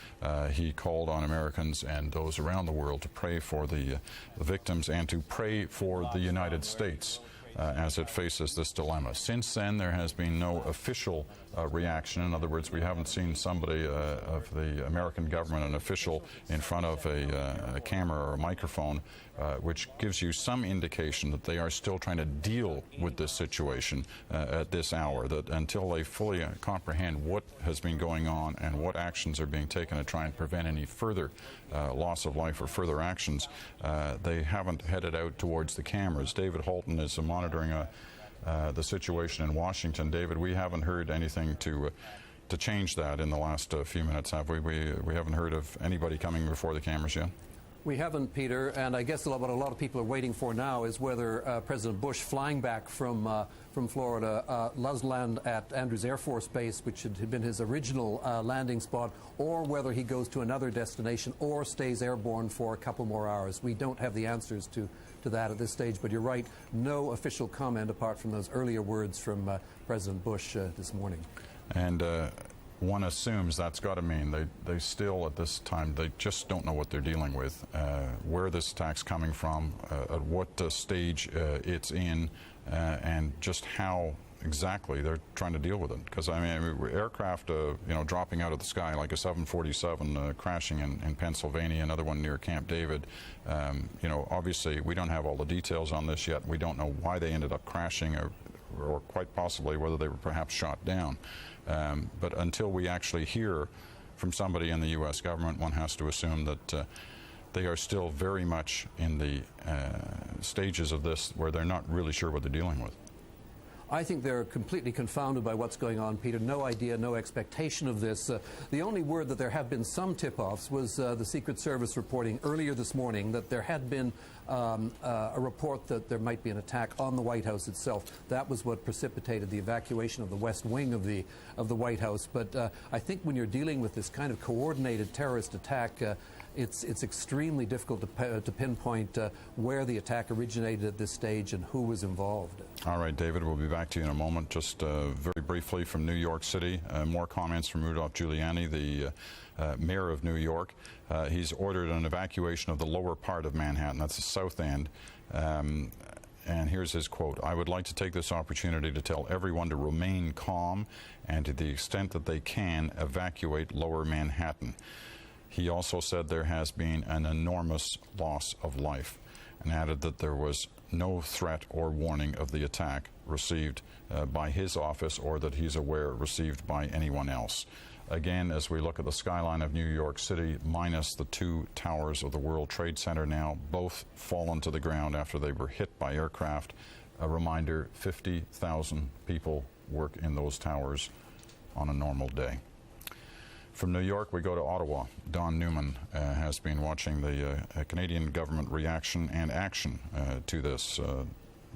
Speaker 11: He called on Americans and those around the world to pray for the victims and to pray for the United States as it faces this dilemma. Since then, there has been no official reaction. In other words, we haven't seen somebody of the American government, an official, in front of a camera or a microphone, which gives you some indication that they are still trying to deal with this situation at this hour, that until they fully comprehend what has been going on and what actions are being taken to try and prevent any further loss of life or further actions, they haven't headed out towards the cameras. David Holton is monitoring the situation in Washington. David, we haven't heard anything to change that in the last few minutes, have we? We haven't heard of anybody coming before the cameras yet?
Speaker 10: We haven't, Peter, and I guess what a lot of people are waiting for now is whether President Bush, flying back from Florida, does land at Andrews Air Force Base, which had been his original landing spot, or whether he goes to another destination or stays airborne for a couple more hours. We don't have the answers to that at this stage, but you're right, no official comment apart from those earlier words from President Bush this morning.
Speaker 11: And one assumes that's got to mean they still, at this time, they just don't know what they're dealing with, where this attack's coming from, at what stage it's in, and just how exactly they're trying to deal with it. Because, I mean, aircraft, dropping out of the sky, like a 747 crashing in Pennsylvania, another one near Camp David, obviously we don't have all the details on this yet. We don't know why they ended up crashing, or quite possibly whether they were perhaps shot down. But until we actually hear from somebody in the U.S. government, one has to assume that they are still very much in the stages of this where they're not really sure what they're dealing with.
Speaker 10: I think they're completely confounded by what's going on, Peter. No idea, no expectation of this. The only word that there have been some tip-offs was the Secret Service reporting earlier this morning that there had been a report that there might be an attack on the White House itself. That was what precipitated the evacuation of the West Wing of the White House. But I think when you're dealing with this kind of coordinated terrorist attack, it's extremely difficult to pinpoint where the attack originated at this stage and who was involved.
Speaker 11: All right, David, we'll be back to you in a moment. Just very briefly from New York City, more comments from Rudolph Giuliani, the mayor of New York. He's ordered an evacuation of the lower part of Manhattan, that's the South End. And here's his quote: "I would like to take this opportunity to tell everyone to remain calm and, to the extent that they can, evacuate lower Manhattan." He also said there has been an enormous loss of life, and added that there was no threat or warning of the attack received by his office, or that he's aware received by anyone else. Again, as we look at the skyline of New York City, minus the two towers of the World Trade Center now, both fallen to the ground after they were hit by aircraft. A reminder, 50,000 people work in those towers on a normal day. From New York, we go to Ottawa. Don Newman has been watching the Canadian government reaction and action to this.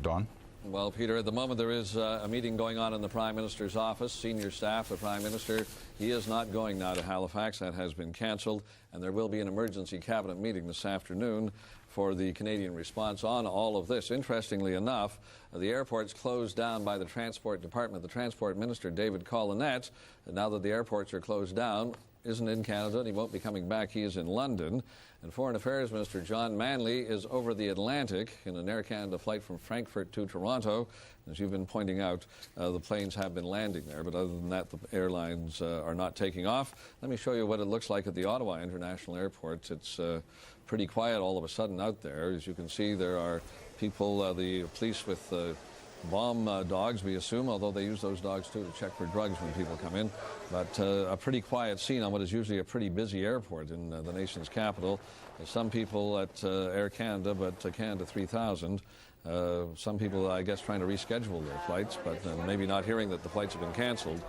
Speaker 11: Don?
Speaker 12: Well, Peter, at the moment there is a meeting going on in the Prime Minister's office. Senior staff, the Prime Minister, he is not going now to Halifax. That has been cancelled. And there will be an emergency cabinet meeting this afternoon for the Canadian response on all of this. Interestingly enough, the airport's closed down by the Transport Department. The Transport Minister, David Collinette, now that the airports are closed down, isn't in Canada, and he won't be coming back. He is in London. And Foreign Affairs Minister John Manley is over the Atlantic in an Air Canada flight from Frankfurt to Toronto. As you've been pointing out, the planes have been landing there, but other than that, the airlines are not taking off. Let me show you what it looks like at the Ottawa International Airport. It's pretty quiet all of a sudden out there. As you can see, there are people, the police with bomb dogs, we assume, although they use those dogs too to check for drugs when people come in. But a pretty quiet scene on what is usually a pretty busy airport in the nation's capital. Some people at Air Canada, but Canada 3000. Some people, I guess, trying to reschedule their flights, but maybe not hearing that the flights have been canceled.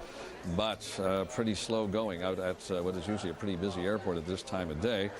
Speaker 12: But pretty slow going out at what is usually a pretty busy airport at this time of day.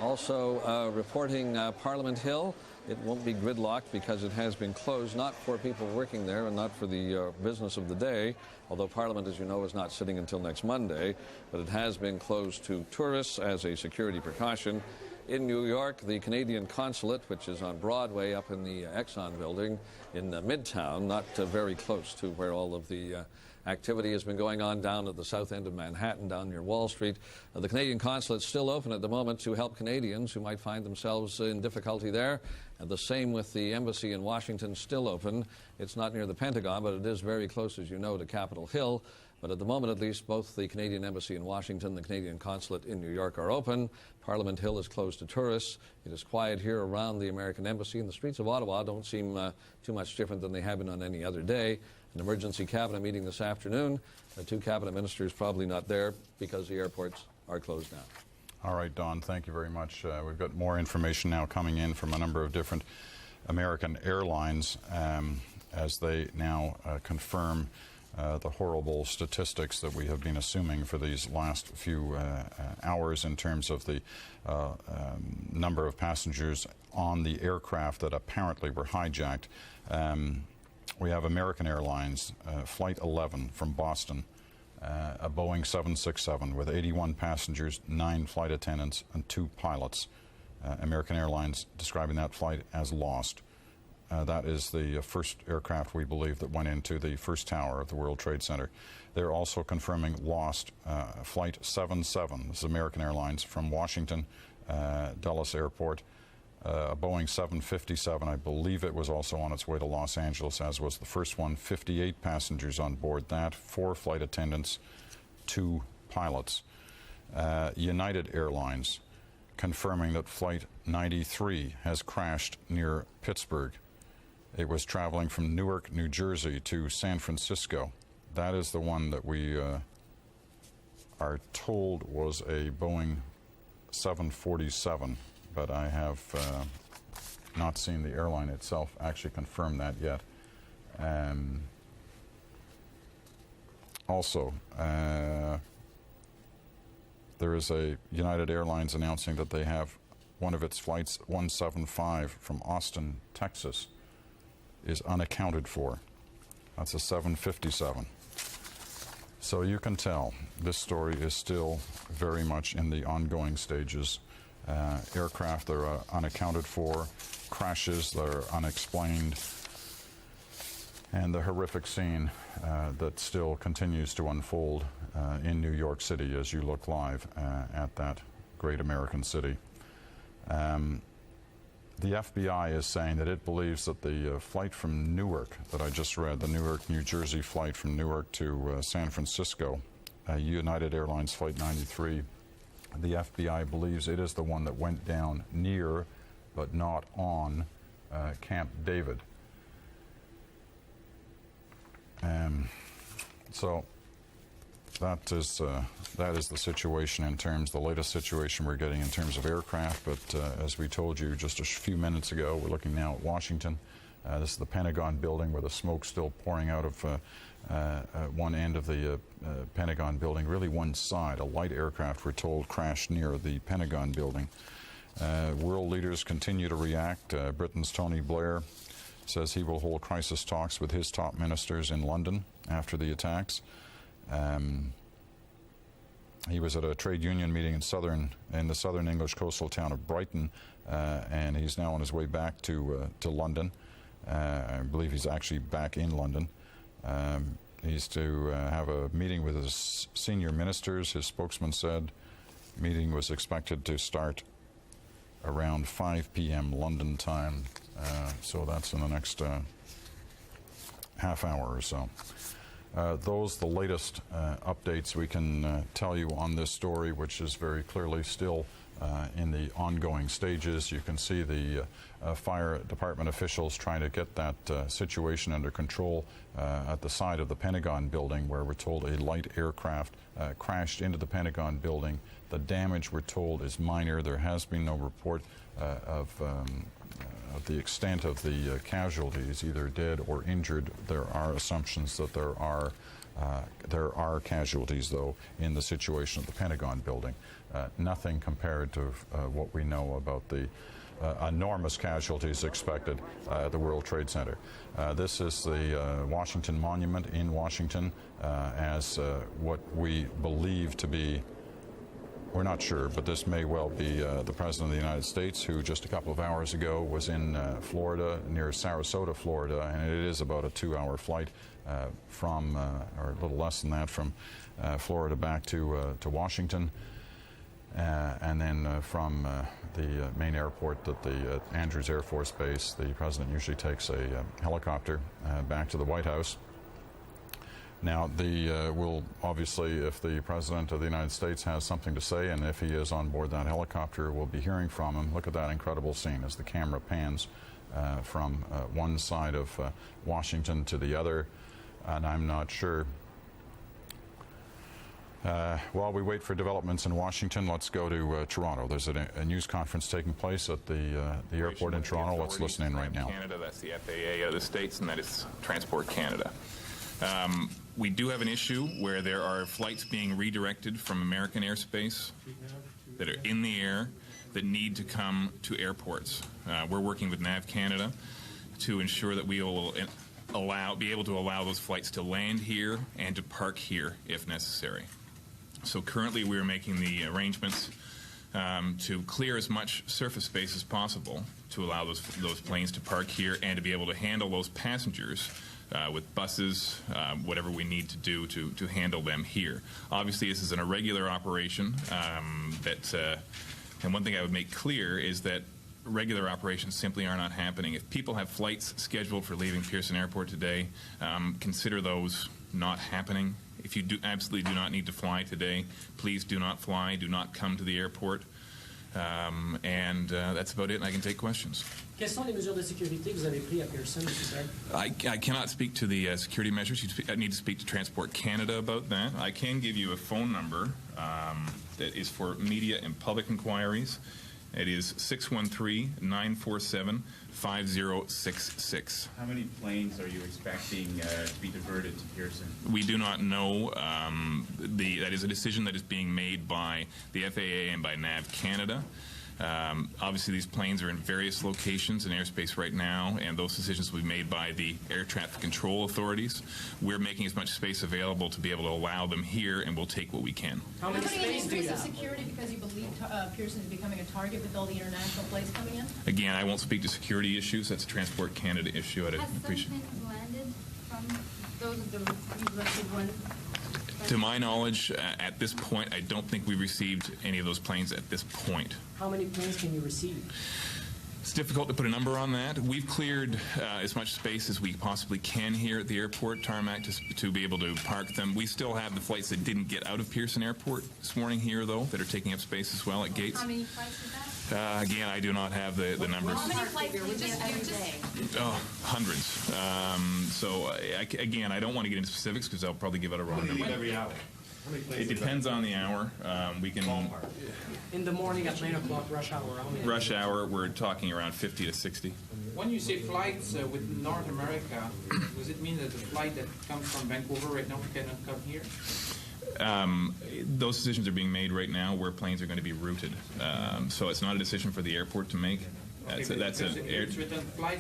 Speaker 12: Also reporting Parliament Hill. It won't be gridlocked because it has been closed, not for people working there and not for the business of the day, although Parliament, as you know, is not sitting until next Monday, but it has been closed to tourists as a security precaution. In New York, the Canadian consulate, which is on Broadway up in the Exxon building in Midtown, not very close to where all of the activity has been going on down at the south end of Manhattan, down near Wall Street. The Canadian consulate is still open at the moment to help Canadians who might find themselves in difficulty there. And the same with the embassy in Washington, still open. It's not near the Pentagon, but it is very close, as you know, to Capitol Hill. But at the moment, at least, both the Canadian embassy in Washington, the Canadian consulate in New York are open. Parliament Hill is closed to tourists. It is quiet here around the American embassy, and the streets of Ottawa don't seem too much different than they have been on any other day. An emergency cabinet meeting this afternoon. The two cabinet ministers probably not there because the airports are closed down.
Speaker 11: All right, Don, thank you very much. We've got more information now coming in from a number of different American airlines as they now confirm the horrible statistics that we have been assuming for these last few hours in terms of the number of passengers on the aircraft that apparently were hijacked. We have American Airlines, Flight 11 from Boston, a Boeing 767 with 81 passengers, 9 flight attendants, and 2 pilots. American Airlines describing that flight as lost. That is the first aircraft, we believe, that went into the first tower of the World Trade Center. They're also confirming lost Flight 77, this is American Airlines, from Washington, Dulles Airport. A Boeing 757, I believe it was also on its way to Los Angeles, as was the first one. 58 passengers on board that, 4 flight attendants, 2 pilots. United Airlines confirming that Flight 93 has crashed near Pittsburgh. It was traveling from Newark, New Jersey to San Francisco. That is the one that we are told was a Boeing 747. But I have not seen the airline itself actually confirm that yet. Also, there is a United Airlines announcing that they have one of its flights, 175 from Austin, Texas, is unaccounted for. That's a 757. So you can tell this story is still very much in the ongoing stages. Aircraft that are unaccounted for, crashes that are unexplained, and the horrific scene that still continues to unfold in New York City as you look live at that great American city. The FBI is saying that it believes that the flight from Newark that I just read, the Newark, New Jersey flight from Newark to San Francisco, United Airlines Flight 93, the FBI believes it is the one that went down near, but not on, Camp David. So that is the situation in terms, the latest situation we're getting in terms of aircraft. But as we told you just a few minutes ago, we're looking now at Washington. This is the Pentagon building where the smoke's still pouring out of one end of the Pentagon building, really one side. A light aircraft, we're told, crashed near the Pentagon building. World leaders continue to react. Britain's Tony Blair says he will hold crisis talks with his top ministers in London after the attacks. He was at a trade union meeting in the southern English coastal town of Brighton, and he's now on his way back to London. I believe he's actually back in London. He's to have a meeting with his senior ministers. His spokesman said the meeting was expected to start around 5 p.m. London time, so that's in the next half hour or so. Those the latest updates we can tell you on this story, which is very clearly still in the ongoing stages. You can see the fire department officials trying to get that situation under control at the side of the Pentagon building, where we're told a light aircraft crashed into the Pentagon building. The damage, we're told, is minor. There has been no report of the extent of the casualties, either dead or injured. There are assumptions that there are casualties, though, in the situation of the Pentagon building. Nothing compared to what we know about the enormous casualties expected at the World Trade Center. This is the Washington Monument in Washington, as what we believe to be, we're not sure, but this may well be the President of the United States, who just a couple of hours ago was in Florida, near Sarasota, Florida, and it is about a 2-hour flight from, or a little less than that, from Florida back to Washington. And then from the main airport at the Andrews Air Force Base, the President usually takes a helicopter back to the White House. Now, we'll obviously, if the President of the United States has something to say, and if he is on board that helicopter, we'll be hearing from him. Look at that incredible scene as the camera pans from one side of Washington to the other, and I'm not sure. While we wait for developments in Washington, let's go to Toronto. There's a news conference taking place at the airport in Toronto. Let's listen in right now.
Speaker 4: Canada, that's the FAA out of the States, and that is Transport Canada. We do have an issue where there are flights being redirected from American airspace that are in the air that need to come to airports. We're working with NAV Canada to ensure that we will be able to allow those flights to land here and to park here if necessary. So currently we are making the arrangements to clear as much surface space as possible to allow those planes to park here and to be able to handle those passengers with buses, whatever we need to do to handle them here. Obviously, this is an irregular operation. And one thing I would make clear is that regular operations simply are not happening. If people have flights scheduled for leaving Pearson Airport today, consider those not happening. If you absolutely do not need to fly today, please do not fly, do not come to the airport. And that's about it, and I can take questions.
Speaker 6: Quelles sont les mesures de sécurité que vous avez prises à Pearson, Mr.
Speaker 4: I cannot speak to the security measures. I need to speak to Transport Canada about that. I can give you a phone number that is for media and public inquiries. It is 613-947-5066.
Speaker 20: How many planes are you expecting to be diverted to Pearson?
Speaker 4: We do not know. That is a decision that is being made by the FAA and by NAV Canada. Obviously, these planes are in various locations in airspace right now, and those decisions will be made by the air traffic control authorities. We're making as much space available to be able to allow them here, and we'll take what we can.
Speaker 6: How many space do you have?
Speaker 21: Security because you believe Pearson is becoming a target with all the international flights coming in?
Speaker 4: Again, I won't speak to security issues. That's a Transport Canada issue. I'd appreciate.
Speaker 21: Has something landed from those of the listed ones?
Speaker 4: To my knowledge, at this point, I don't think we received any of those planes at this point.
Speaker 6: How many planes can you receive?
Speaker 4: It's difficult to put a number on that. We've cleared as much space as we possibly can here at the airport tarmac to be able to park them. We still have the flights that didn't get out of Pearson Airport this morning here, though, that are taking up space as well at gates.
Speaker 21: How many flights is that?
Speaker 4: Again, I do not have the numbers.
Speaker 21: How many flights do you get every day?
Speaker 4: Oh, hundreds. Again, I don't want to get into specifics because I'll probably give out a wrong number.
Speaker 20: Every hour.
Speaker 4: It depends on the hour. We can.
Speaker 6: In the morning at 9 o'clock, rush hour.
Speaker 4: Rush hour, we're talking around 50 to 60.
Speaker 22: When you say flights with North America, does it mean that the flight that comes from Vancouver right now cannot come here?
Speaker 4: Those decisions are being made right now where planes are going to be routed. So it's not a decision for the airport to make.
Speaker 22: Flights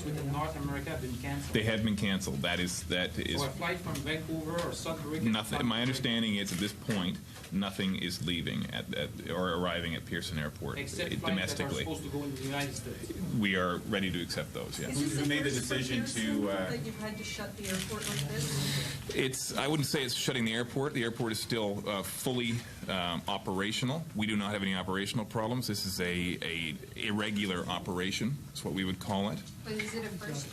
Speaker 22: within North America have been canceled.
Speaker 4: They have been canceled. That is.
Speaker 22: So a flight from Vancouver or Sudbury.
Speaker 4: Nothing. My understanding is at this point, nothing is leaving or arriving at Pearson Airport
Speaker 22: except
Speaker 4: domestically.
Speaker 22: Flights that are supposed to go into the United States.
Speaker 4: We are ready to accept those. Yes.
Speaker 21: Who made the decision to? That you've had to shut the airport like this?
Speaker 4: I wouldn't say it's shutting the airport. The airport is still fully operational. We do not have any operational problems. This is a irregular operation. Is what we would call it.
Speaker 21: But is it a first?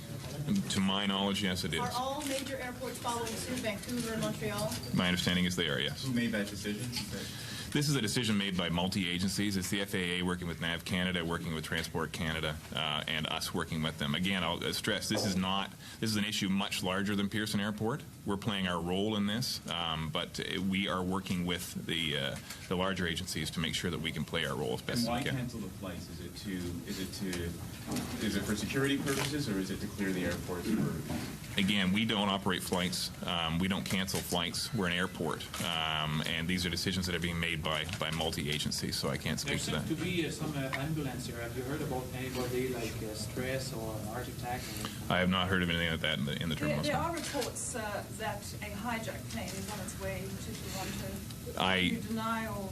Speaker 4: To my knowledge, yes, it is.
Speaker 21: Are all major airports following suit? Vancouver and Montreal?
Speaker 4: My understanding is they are, yes.
Speaker 20: Who made that decision?
Speaker 4: This is a decision made by multi-agencies. It's the FAA working with NAV Canada, working with Transport Canada, and us working with them. Again, I'll stress this is an issue much larger than Pearson Airport. We're playing our role in this, but we are working with the larger agencies to make sure that we can play our role as best as we can.
Speaker 20: And why cancel the flights? Is it for security purposes, or is it to clear the airports?
Speaker 4: Again, we don't operate flights. We don't cancel flights. We're an airport, and these are decisions that are being made by multi-agencies, so I can't speak to that.
Speaker 22: There seems to be some ambulance here. Have you heard about anybody like stress or heart attack?
Speaker 4: I have not heard of anything like that in the terminal.
Speaker 21: There are reports that a hijacked plane is on its way to Toronto.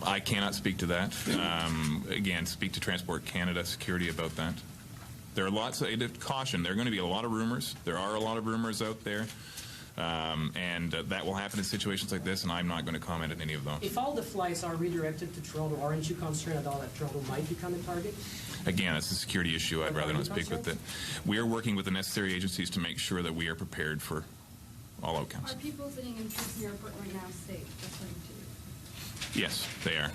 Speaker 4: I cannot speak to that. Again, speak to Transport Canada Security about that. There are lots of caution. There are going to be a lot of rumors. There are a lot of rumors out there. And that will happen in situations like this, and I'm not going to comment on any of those.
Speaker 6: If all the flights are redirected to Toronto, aren't you concerned at all that Toronto might become a target?
Speaker 4: Again, it's a security issue. I'd rather not speak with it. We are working with the necessary agencies to make sure that we are prepared for all outcomes.
Speaker 21: Are people sitting in Pearson Airport right now safe, according to you?
Speaker 4: Yes, they are.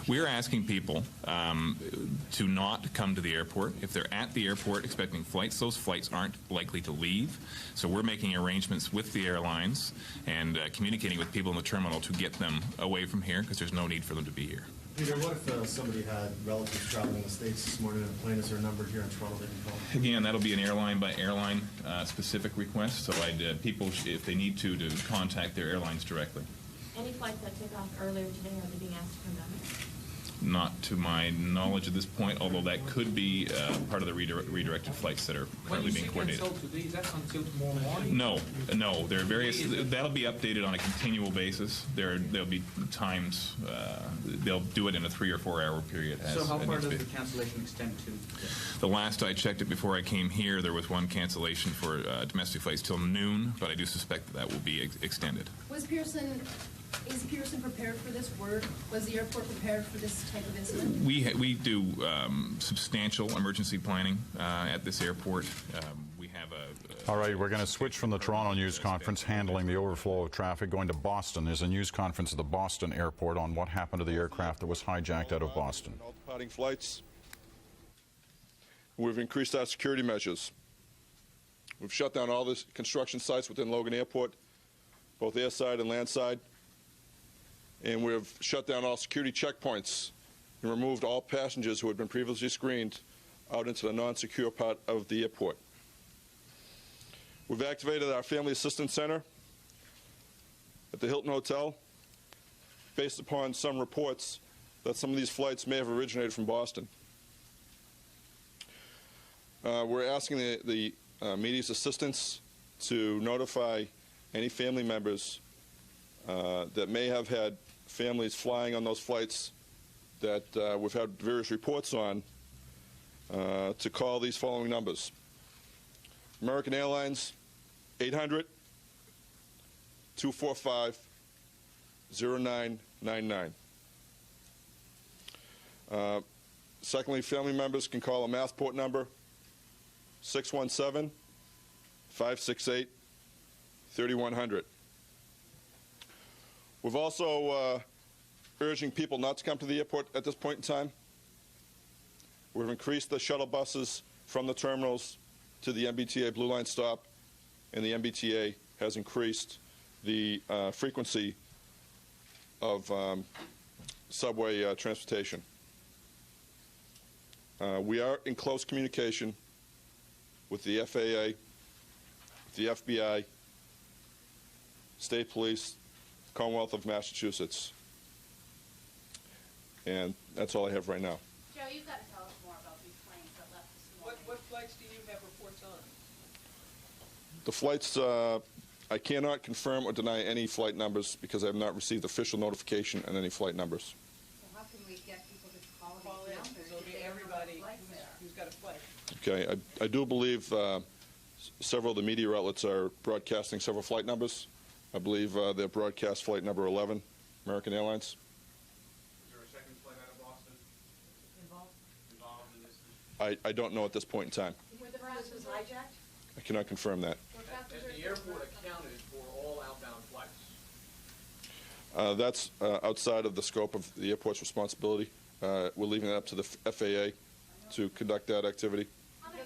Speaker 4: We are asking people to not come to the airport. If they're at the airport expecting flights, those flights aren't likely to leave. So we're making arrangements with the airlines and communicating with people in the terminal to get them away from here because there's no need for them to be here.
Speaker 25: Peter, what if somebody had relatives traveling in the States this morning and a plane is their number here in Toronto they can call?
Speaker 4: Again, that'll be an airline by airline specific request. So people, if they need to contact their airlines directly.
Speaker 21: Any flights that took off earlier today, are they being asked to come down?
Speaker 4: not to my knowledge at this point, although that could be part of the redirected flights that are currently being coordinated.
Speaker 22: When you say cancel today, is that until tomorrow morning?
Speaker 4: No. There are various. That'll be updated on a continual basis. There'll be times. They'll do it in a 3 or 4 hour period.
Speaker 22: So how far does the cancellation extend to?
Speaker 4: The last I checked it before I came here, there was one cancellation for domestic flights till noon, but I do suspect that will be extended.
Speaker 3: Is Pearson prepared for this? Was the airport prepared for this type of incident?
Speaker 4: We do substantial emergency planning at this airport. We have
Speaker 11: All right, we're going to switch from the Toronto news conference handling the overflow of traffic, going to Boston. There's a news conference at the Boston airport on what happened to the aircraft that was hijacked out of Boston.
Speaker 5: All departing flights. We've increased our security measures. We've shut down all the construction sites within Logan Airport, both airside and landside. And we've shut down all security checkpoints and removed all passengers who had been previously screened out into the non-secure part of the airport. We've activated our Family Assistance Center at the Hilton Hotel based upon some reports that some of these flights may have originated from Boston. We're asking the media's assistance to notify any family members that may have had families flying on those flights that we've had various reports on to call these following numbers. American Airlines, 800-245-0999. Secondly, family members can call a Massport number, 617-568-3100. We've also urging people not to come to the airport at this point in time. We've increased the shuttle buses from the terminals to the MBTA Blue Line stop, and the MBTA has increased the frequency of subway transportation. We are in close communication with the FAA, the FBI, State Police, Commonwealth of Massachusetts. And that's all I have right now.
Speaker 3: Joe, you've got to tell us more about these planes that left this morning.
Speaker 22: What flights do you have reports on?
Speaker 5: The flights, I cannot confirm or deny any flight numbers because I have not received official notification on any flight numbers.
Speaker 3: So how can we get people to call these numbers?
Speaker 22: So everybody who's got a flight.
Speaker 5: Okay, I do believe several of the media outlets are broadcasting several flight numbers. I believe they're broadcast flight number 11, American Airlines.
Speaker 20: Is there a second flight out of Boston involved in this?
Speaker 5: I don't know at this point in time.
Speaker 3: Were the passengers hijacked?
Speaker 5: I cannot confirm that.
Speaker 22: Has the airport accounted for all outbound flights?
Speaker 5: That's outside of the scope of the airport's responsibility. We're leaving it up to the FAA to conduct that activity.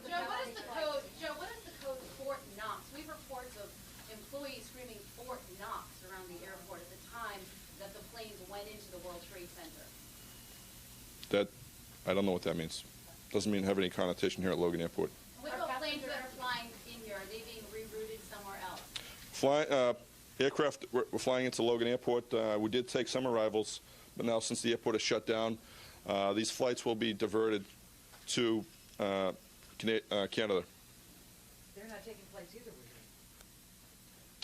Speaker 3: Joe, what is the code? Joe, what is the code Fort Knox? We have reports of employees screaming Fort Knox around the airport at the time that the planes went into the World Trade Center.
Speaker 5: I don't know what that means. Doesn't mean have any connotation here at Logan Airport.
Speaker 3: What about planes that are flying in here? Are they being rerouted somewhere else?
Speaker 5: Aircraft were flying into Logan Airport. We did take some arrivals, but now since the airport is shut down, these flights will be diverted to Canada.
Speaker 7: They're not taking flights either, were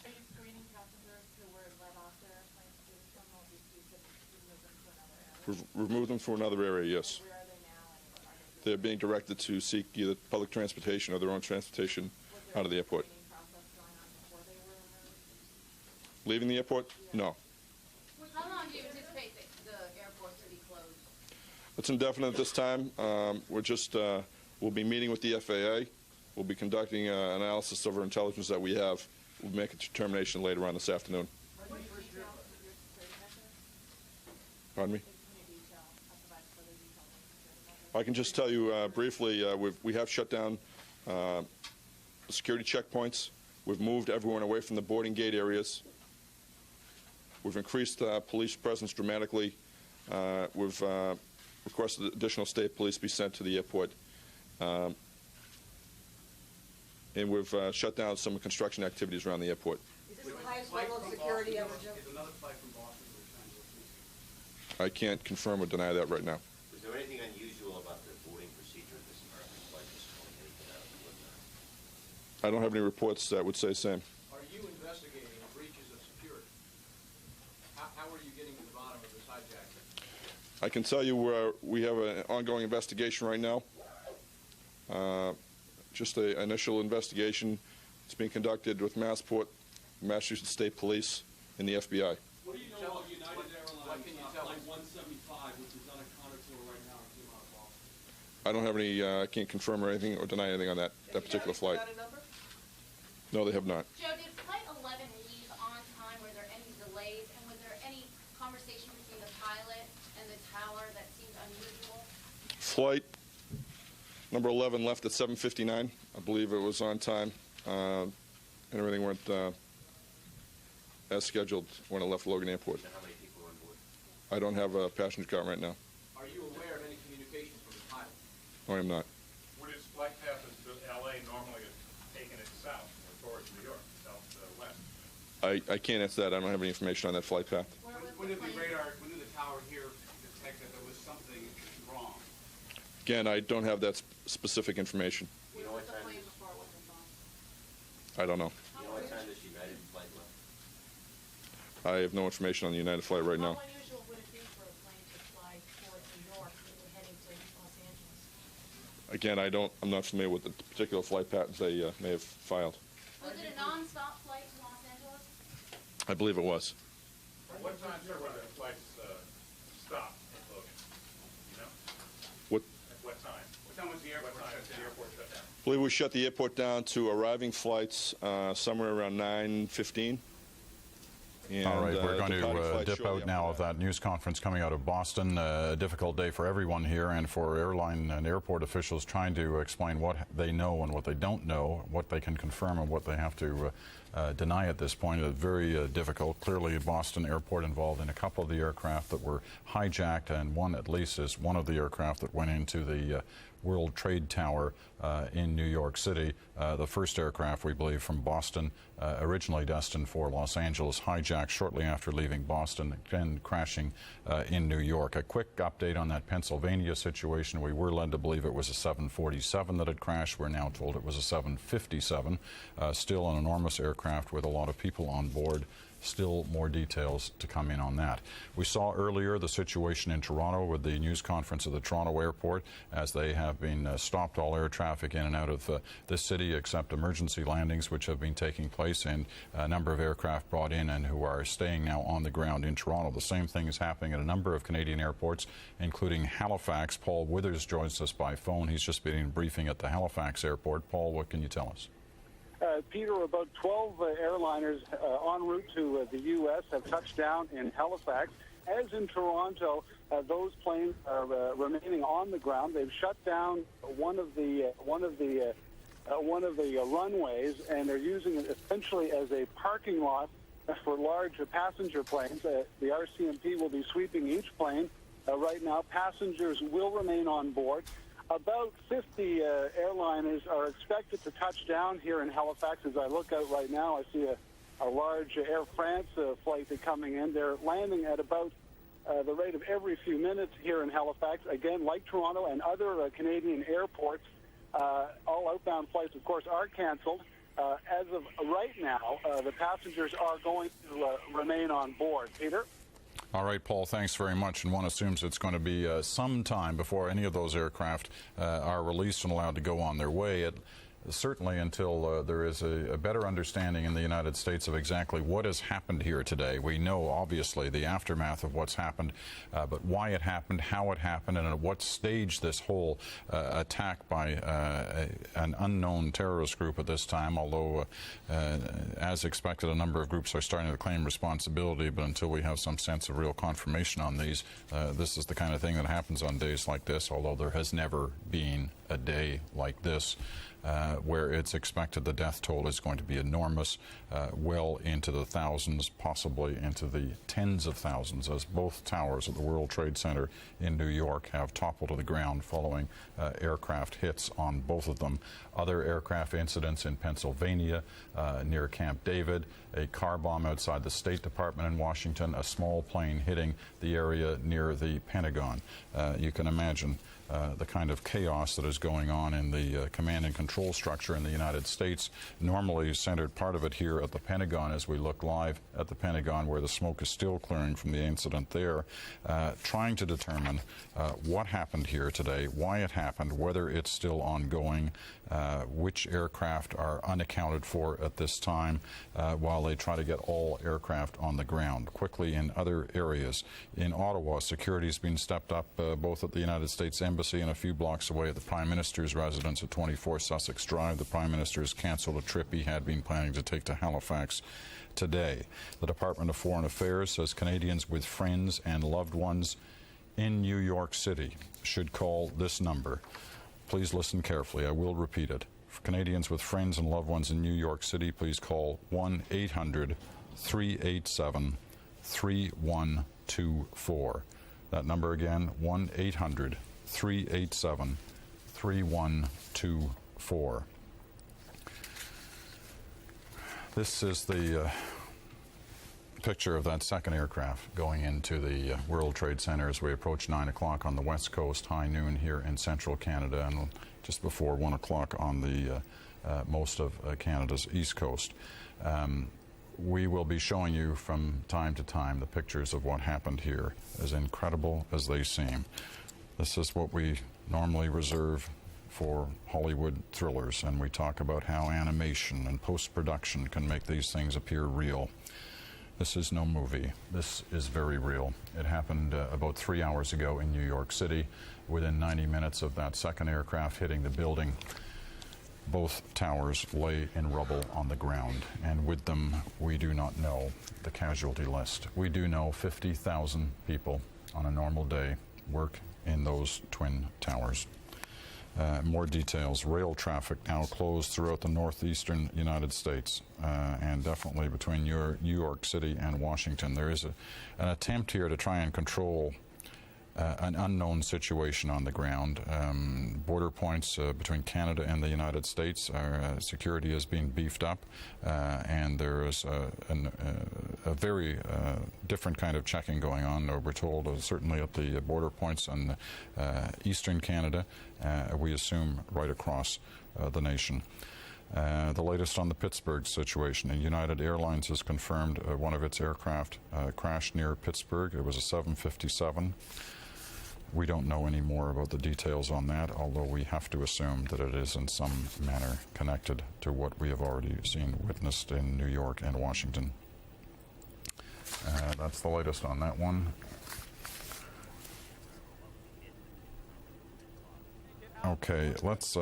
Speaker 7: they?
Speaker 3: Are you screening passengers who were let off their airplanes to the terminal? You said remove them to another area?
Speaker 5: Remove them from another area, yes.
Speaker 3: Where are they now? And
Speaker 5: They're being directed to seek either public transportation or their own transportation out of the airport. Leaving the airport? No.
Speaker 3: how long do you anticipate the airport to be closed?
Speaker 5: It's indefinite at this time. We'll be meeting with the FAA. We'll be conducting an analysis of our intelligence that we have. We'll make a determination later on this afternoon. Pardon me? I can just tell you briefly, we have shut down security checkpoints. We've moved everyone away from the boarding gate areas. We've increased police presence dramatically. We've requested additional state police be sent to the airport. And we've shut down some construction activities around the airport.
Speaker 7: Is this the highest level of security ever, Joe?
Speaker 20: Is another flight from Boston
Speaker 5: I can't confirm or deny that right now.
Speaker 1: Was there anything unusual about the boarding procedure of this American flight this morning? Anything out of the ordinary?
Speaker 5: I don't have any reports that would say the same.
Speaker 22: Are you investigating breaches of security? How are you getting to the bottom of this hijacking?
Speaker 5: I can tell you we have an ongoing investigation right now. Just an initial investigation. It's being conducted with Massport, Massachusetts State Police, and the FBI.
Speaker 20: What do you know of United Airlines Flight 175, which is unaccounted for right now and came out of Boston?
Speaker 5: I don't have any, I can't confirm or anything or deny anything on that particular flight. No, they have not.
Speaker 3: Joe, did Flight 11 leave on time? Were there any delays? And was there any conversation between the pilot and the tower that seemed unusual?
Speaker 5: Flight number 11 left at 7:59. I believe it was on time. And everything went as scheduled when it left Logan Airport.
Speaker 1: And how many people were on board?
Speaker 5: I don't have a passenger count right now.
Speaker 22: Are you aware of any communications from the pilot?
Speaker 5: No, I am not.
Speaker 20: Would its flight path to L.A. normally have taken it south or towards New York, southwest?
Speaker 5: I can't answer that. I don't have any information on that flight path.
Speaker 20: When did the tower here detect that there was something wrong?
Speaker 5: Again, I don't have that specific information.
Speaker 1: You know what time this,
Speaker 5: I don't know.
Speaker 1: you know what time this United flight left?
Speaker 5: I have no information on the United flight right now.
Speaker 21: How unusual would it be for a plane to fly towards New York when we're heading to Los Angeles?
Speaker 5: Again, I'm not familiar with the particular flight patterns they may have filed.
Speaker 3: Was it a non-stop flight to Los Angeles?
Speaker 5: I believe it was.
Speaker 20: At what time, sir, were the flights stopped at Logan? You know?
Speaker 5: What?
Speaker 20: At what time? What time was the airport shut down?
Speaker 5: I believe we shut the airport down to arriving flights somewhere around 9:15.
Speaker 11: All right, we're going to dip out now of that news conference coming out of Boston. A difficult day for everyone here and for airline and airport officials trying to explain what they know and what they don't know, what they can confirm and what they have to deny at this point. Very difficult. Clearly, Boston Airport involved in a couple of the aircraft that were hijacked, and one at least is one of the aircraft that went into the World Trade Tower in New York City. The first aircraft, we believe, from Boston, originally destined for Los Angeles, hijacked shortly after leaving Boston, again crashing in New York. A quick update on that Pennsylvania situation. We were led to believe it was a 747 that had crashed. We're now told it was a 757. Still an enormous aircraft with a lot of people on board. Still more details to come in on that. We saw earlier the situation in Toronto with the news conference of the Toronto airport, as they have been stopped all air traffic in and out of this city except emergency landings, which have been taking place, and a number of aircraft brought in and who are staying now on the ground in Toronto. The same thing is happening at a number of Canadian airports, including Halifax. Paul Withers joins us by phone. He's just been in a briefing at the Halifax airport. Paul, what can you tell us?
Speaker 8: Peter, about 12 airliners en route to the U.S. have touched down in Halifax. As in Toronto, those planes are remaining on the ground. They've shut down one of the runways, and they're using it essentially as a parking lot for large passenger planes. The RCMP will be sweeping each plane. Right now, passengers will remain on board. About 50 airliners are expected to touch down here in Halifax. As I look out right now, I see a large Air France flight coming in. They're landing at about the rate of every few minutes here in Halifax. Again, like Toronto and other Canadian airports, all outbound flights, of course, are canceled. As of right now, the passengers are going to remain on board. Peter?
Speaker 11: All right, Paul, thanks very much. And one assumes it's going to be some time before any of those aircraft are released and allowed to go on their way. Certainly until there is a better understanding in the United States of exactly what has happened here today. We know, obviously, the aftermath of what's happened, but why it happened, how it happened, and at what stage this whole attack by an unknown terrorist group at this time, although, as expected, a number of groups are starting to claim responsibility, but until we have some sense of real confirmation on these, this is the kind of thing that happens on days like this, although there has never been a day like this. where it's expected the death toll is going to be enormous, well into the thousands, possibly into the tens of thousands, as both towers at the World Trade Center in New York have toppled to the ground following aircraft hits on both of them. Other aircraft incidents in Pennsylvania, near Camp David, a car bomb outside the State Department in Washington, a small plane hitting the area near the Pentagon. You can imagine the kind of chaos that is going on in the command and control structure in the United States, normally centered part of it here at the Pentagon as we look live at the Pentagon, where the smoke is still clearing from the incident there, trying to determine what happened here today, why it happened, whether it's still ongoing, which aircraft are unaccounted for at this time, while they try to get all aircraft on the ground. Quickly, in other areas, in Ottawa, security has been stepped up both at the United States Embassy and a few blocks away at the Prime Minister's residence at 24 Sussex Drive. The Prime Minister has cancelled a trip he had been planning to take to Halifax today. The Department of Foreign Affairs says Canadians with friends and loved ones in New York City should call this number. Please listen carefully. I will repeat it. For Canadians with friends and loved ones in New York City, please call 1-800-387-3124. That number again, 1-800-387-3124. This is the picture of that second aircraft going into the World Trade Center as we approach 9 o'clock on the west coast, high noon here in central Canada, and just before 1 o'clock on the most of Canada's east coast. We will be showing you from time to time the pictures of what happened here, as incredible as they seem. This is what we normally reserve for Hollywood thrillers, and we talk about how animation and post-production can make these things appear real. This is no movie. This is very real. It happened about 3 hours ago in New York City. Within 90 minutes of that second aircraft hitting the building, both towers lay in rubble on the ground, and with them, we do not know the casualty list. We do know 50,000 people on a normal day work in those twin towers. More details. Rail traffic now closed throughout the northeastern United States, and definitely between New York City and Washington. There is an attempt here to try and control an unknown situation on the ground. Border points between Canada and the United States, security has been beefed up, and there is a very different kind of checking going on, we're told, certainly at the border points in eastern Canada, we assume right across the nation. The latest on the Pittsburgh situation. And United Airlines has confirmed one of its aircraft crashed near Pittsburgh. It was a 757. We don't know any more about the details on that, although we have to assume that it is in some manner connected to what we have already seen witnessed in New York and Washington. That's the latest on that one. Okay, let's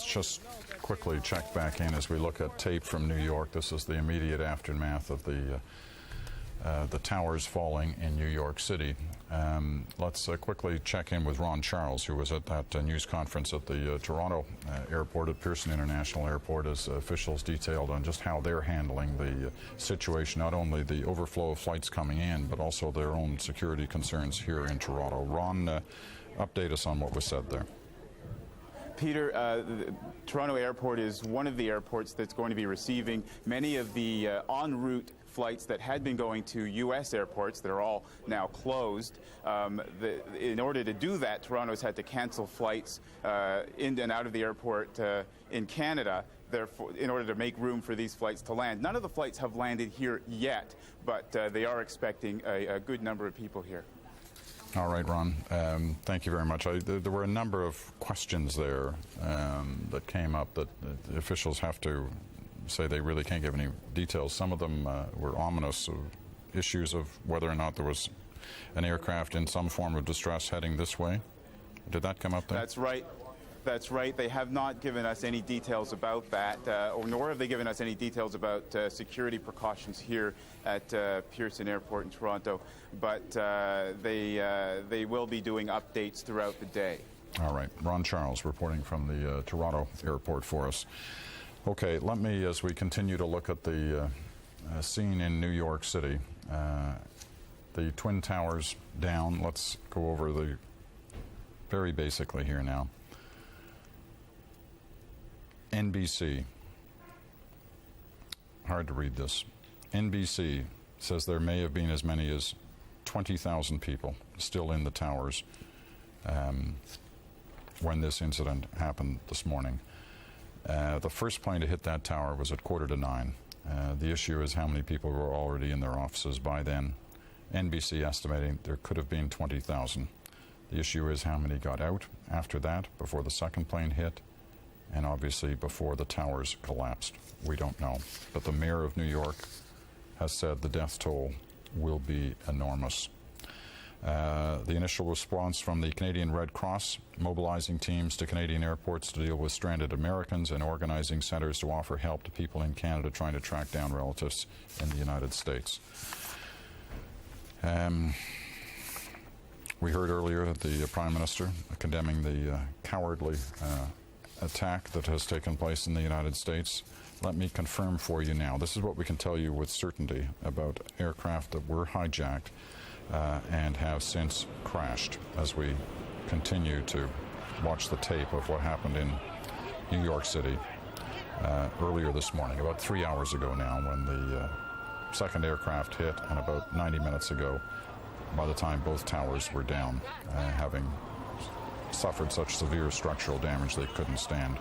Speaker 11: just quickly check back in as we look at tape from New York. This is the immediate aftermath of the towers falling in New York City. Let's quickly check in with Ron Charles, who was at that news conference at the Toronto airport, at Pearson International Airport, as officials detailed on just how they're handling the situation, not only the overflow of flights coming in, but also their own security concerns here in Toronto. Ron, update us on what was said there.
Speaker 9: Peter, the Toronto Airport is one of the airports that's going to be receiving many of the en route flights that had been going to U.S. airports that are all now closed. In order to do that, Toronto's had to cancel flights in and out of the airport in Canada, therefore, in order to make room for these flights to land. None of the flights have landed here yet, but they are expecting a good number of people here.
Speaker 11: All right, Ron. Thank you very much. There were a number of questions there that came up that the officials have to say they really can't give any details. Some of them were ominous issues of whether or not there was an aircraft in some form of distress heading this way. Did that come up there?
Speaker 9: That's right. That's right. They have not given us any details about that, nor have they given us any details about security precautions here at Pearson Airport in Toronto. But they will be doing updates throughout the day.
Speaker 11: All right. Ron Charles reporting from the Toronto airport for us. Okay, let me, as we continue to look at the scene in New York City, the Twin Towers down. Let's go over the very basically here now. NBC. Hard to read this. NBC says there may have been as many as 20,000 people still in the towers when this incident happened this morning. The first plane to hit that tower was at 9:15. The issue is how many people were already in their offices by then. NBC estimating there could have been 20,000. The issue is how many got out after that, before the second plane hit, and obviously before the towers collapsed. We don't know. But the mayor of New York has said the death toll will be enormous. The initial response from the Canadian Red Cross, mobilizing teams to Canadian airports to deal with stranded Americans and organizing centers to offer help to people in Canada trying to track down relatives in the United States. We heard earlier the Prime Minister condemning the cowardly attack that has taken place in the United States. Let me confirm for you now. This is what we can tell you with certainty about aircraft that were hijacked and have since crashed, as we continue to watch the tape of what happened in New York City earlier this morning, about 3 hours ago now, when the second aircraft hit, and about 90 minutes ago, by the time both towers were down, having suffered such severe structural damage they couldn't stand.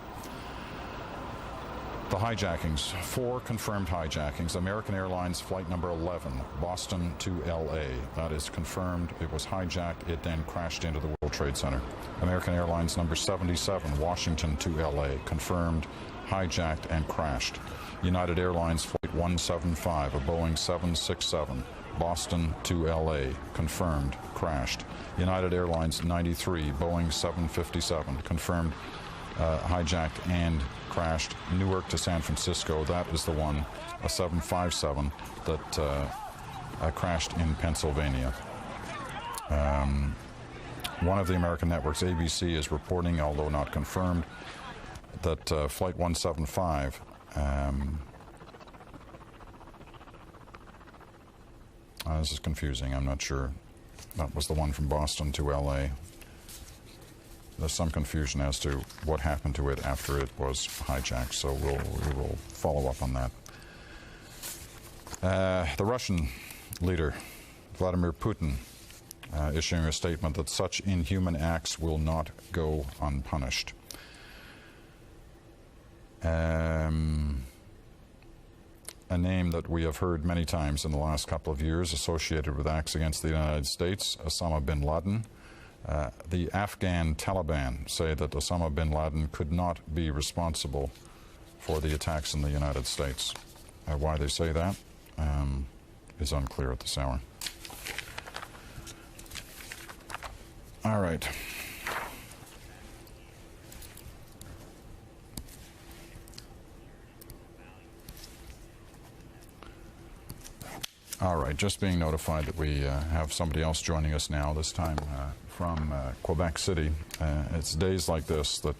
Speaker 11: The hijackings, 4 confirmed hijackings. American Airlines flight number 11, Boston to LA. That is confirmed. It was hijacked. It then crashed into the World Trade Center. American Airlines number 77, Washington to LA, confirmed, hijacked and crashed. United Airlines flight 175, a Boeing 767, Boston to LA, confirmed, crashed. United Airlines 93, Boeing 757, confirmed, hijacked and crashed. Newark to San Francisco, that is the one, a 757 that crashed in Pennsylvania. One of the American networks, ABC, is reporting, although not confirmed, that Flight 175 this is confusing. I'm not sure. That was the one from Boston to LA. There's some confusion as to what happened to it after it was hijacked, so we will follow up on that. The Russian leader, Vladimir Putin, issuing a statement that such inhuman acts will not go unpunished. A name that we have heard many times in the last couple of years associated with acts against the United States, Osama bin Laden. The Afghan Taliban say that Osama bin Laden could not be responsible for the attacks in the United States. Why they say that is unclear at this hour. All right. All right, just being notified that we have somebody else joining us now, this time from Quebec City. It's days like this that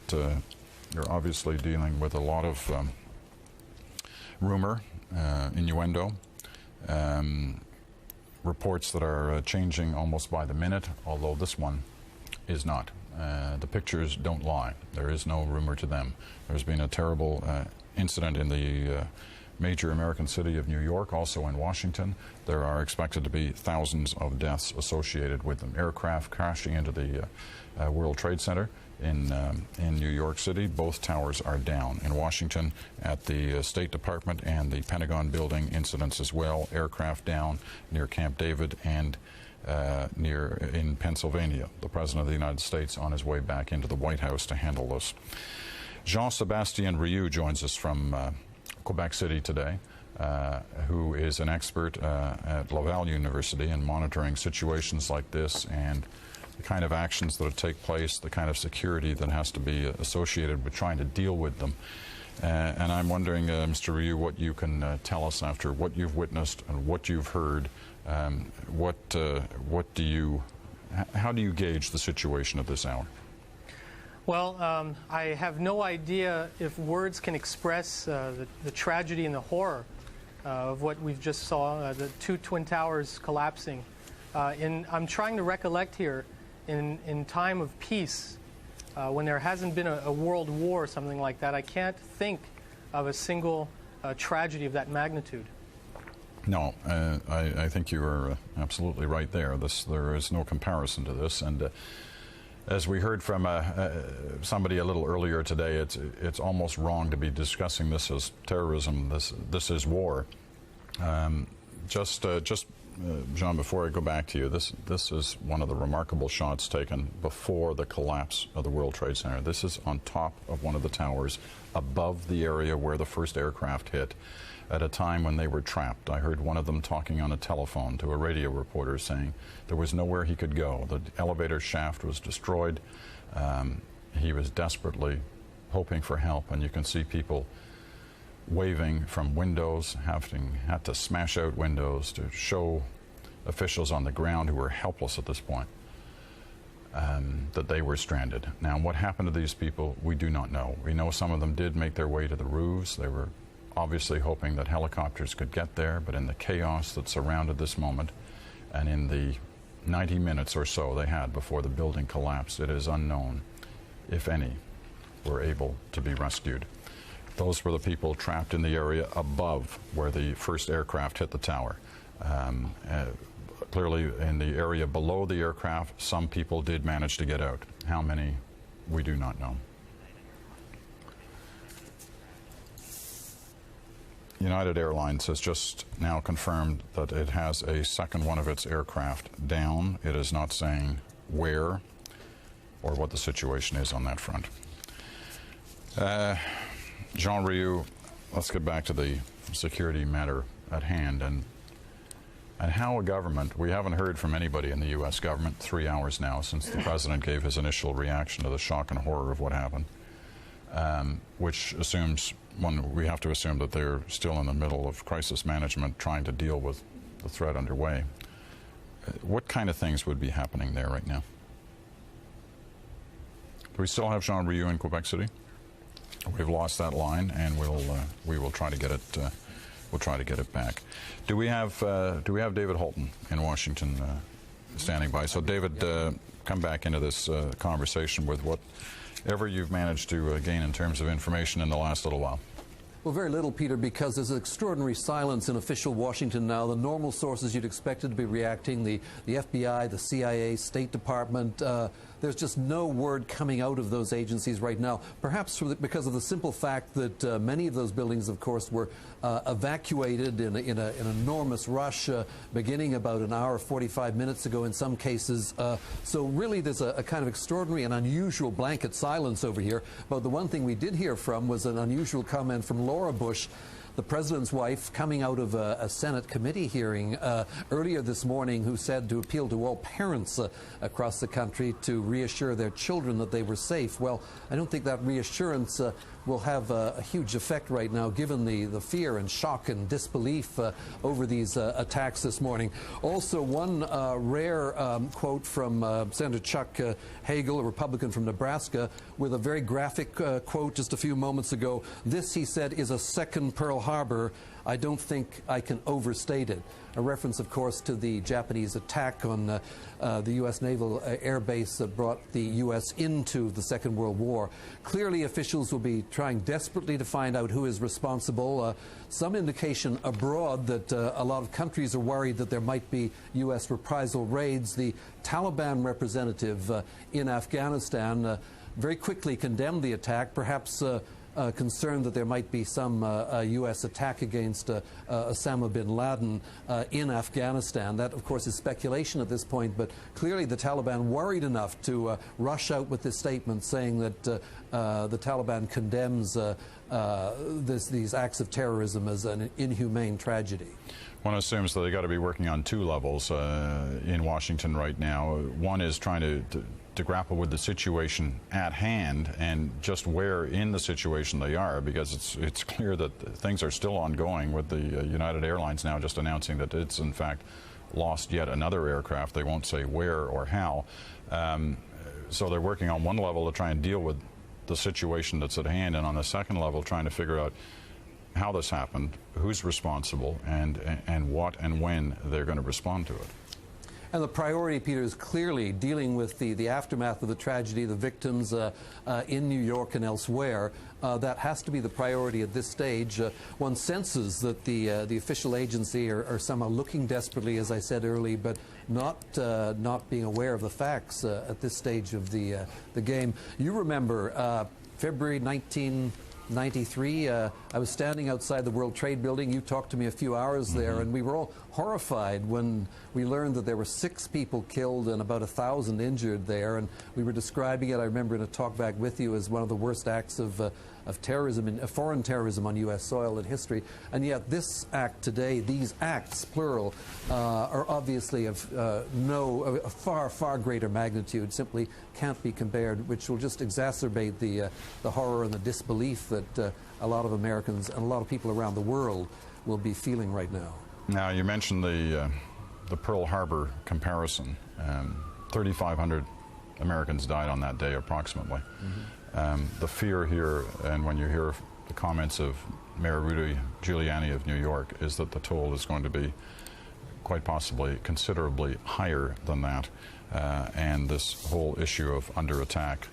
Speaker 11: you're obviously dealing with a lot of rumor, innuendo, reports that are changing almost by the minute, although this one is not. The pictures don't lie. There is no rumor to them. There's been a terrible incident in the major American city of New York, also in Washington. There are expected to be thousands of deaths associated with them. Aircraft crashing into the World Trade Center in New York City. Both towers are down. In Washington, at the State Department and the Pentagon building, incidents as well. Aircraft down near Camp David and in Pennsylvania. The President of the United States on his way back into the White House to handle this. Jean-Sébastien Rioux joins us from Quebec City today, who is an expert at Laval University in monitoring situations like this and the kind of actions that take place, the kind of security that has to be associated with trying to deal with them. And I'm wondering, Mr. Rioux, what you can tell us after what you've witnessed and what you've heard. How do you gauge the situation at this hour?
Speaker 13: Well, I have no idea if words can express the tragedy and the horror of what we've just saw, the two Twin Towers collapsing. I'm trying to recollect here, in time of peace, when there hasn't been a world war or something like that, I can't think of a single tragedy of that magnitude.
Speaker 11: No, I think you are absolutely right there. There is no comparison to this, and as we heard from somebody a little earlier today, it's almost wrong to be discussing this as terrorism. This is war. John, before I go back to you, this is one of the remarkable shots taken before the collapse of the World Trade Center. This is on top of one of the towers, above the area where the first aircraft hit, at a time when they were trapped. I heard one of them talking on a telephone to a radio reporter saying there was nowhere he could go. The elevator shaft was destroyed. He was desperately hoping for help, and you can see people waving from windows, had to smash out windows to show officials on the ground who were helpless at this point that they were stranded. Now, what happened to these people, we do not know. We know some of them did make their way to the roofs. They were obviously hoping that helicopters could get there, but in the chaos that surrounded this moment and in the 90 minutes or so they had before the building collapsed, it is unknown if any were able to be rescued. Those were the people trapped in the area above where the first aircraft hit the tower. Clearly, in the area below the aircraft, some people did manage to get out. How many, we do not know. United Airlines has just now confirmed that it has a second one of its aircraft down. It is not saying where or what the situation is on that front. Jean-Ryu, let's get back to the security matter at hand and how a government, we haven't heard from anybody in the U.S. government 3 hours now since the president gave his initial reaction to the shock and horror of what happened, which assumes, we have to assume that they're still in the middle of crisis management trying to deal with the threat underway. What kind of things would be happening there right now? Do we still have Jean-Ryu in Quebec City? We've lost that line, and we will try to get it. We'll try to get it back. Do we have David Holton in Washington standing by? So, David, come back into this conversation with whatever you've managed to gain in terms of information in the last little while.
Speaker 10: Well, very little, Peter, because there's extraordinary silence in official Washington now. The normal sources you'd expected to be reacting, the FBI, the CIA, State Department, there's just no word coming out of those agencies right now, perhaps because of the simple fact that many of those buildings, of course, were evacuated in an enormous rush beginning about an hour, 45 minutes ago in some cases. So really there's a kind of extraordinary and unusual blanket silence over here. But the one thing we did hear from was an unusual comment from Laura Bush, the president's wife, coming out of a Senate committee hearing earlier this morning, who said to appeal to all parents across the country to reassure their children that they were safe. Well, I don't think that reassurance will have a huge effect right now, given the fear and shock and disbelief over these attacks this morning. Also, one rare quote from Senator Chuck Hagel, a Republican from Nebraska, with a very graphic quote just a few moments ago. This, he said, is a second Pearl Harbor. I don't think I can overstate it. A reference, of course, to the Japanese attack on the U.S. Naval Air Base that brought the U.S. into the Second World War. Clearly, officials will be trying desperately to find out who is responsible. Some indication abroad that a lot of countries are worried that there might be U.S. reprisal raids. The Taliban representative in Afghanistan very quickly condemned the attack, perhaps concerned that there might be some U.S. attack against Osama bin Laden in Afghanistan. That, of course, is speculation at this point, but clearly the Taliban worried enough to rush out with this statement saying that the Taliban condemns these acts of terrorism as an inhumane tragedy.
Speaker 11: One assumes that they've got to be working on two levels in Washington right now. One is trying to grapple with the situation at hand and just where in the situation they are, because it's clear that things are still ongoing, with the United Airlines now just announcing that it's in fact lost yet another aircraft. They won't say where or how. So they're working on one level to try and deal with the situation that's at hand, and on the second level trying to figure out how this happened, who's responsible, and what and when they're going to respond to it.
Speaker 10: And the priority, Peter, is clearly dealing with the aftermath of the tragedy, the victims in New York and elsewhere. That has to be the priority at this stage. One senses that the official agency are somehow looking desperately, as I said earlier, but not being aware of the facts at this stage of the game. You remember February 1993, I was standing outside the World Trade Building. You talked to me a few hours there, and we were all horrified when we learned that there were 6 people killed and about 1,000 injured there, and we were describing it, I remember in a talk back with you, as one of the worst acts of terrorism, foreign terrorism on U.S. soil in history. And yet this act today, these acts, plural, are obviously of a far, far greater magnitude, simply can't be compared, which will just exacerbate the horror and the disbelief that a lot of Americans and a lot of people around the world will be feeling right now.
Speaker 11: Now, you mentioned the Pearl Harbor comparison. 3,500 Americans died on that day, approximately. The fear here, and when you hear the comments of Mayor Rudy Giuliani of New York, is that the toll is going to be quite possibly considerably higher than that. And this whole issue of under attack,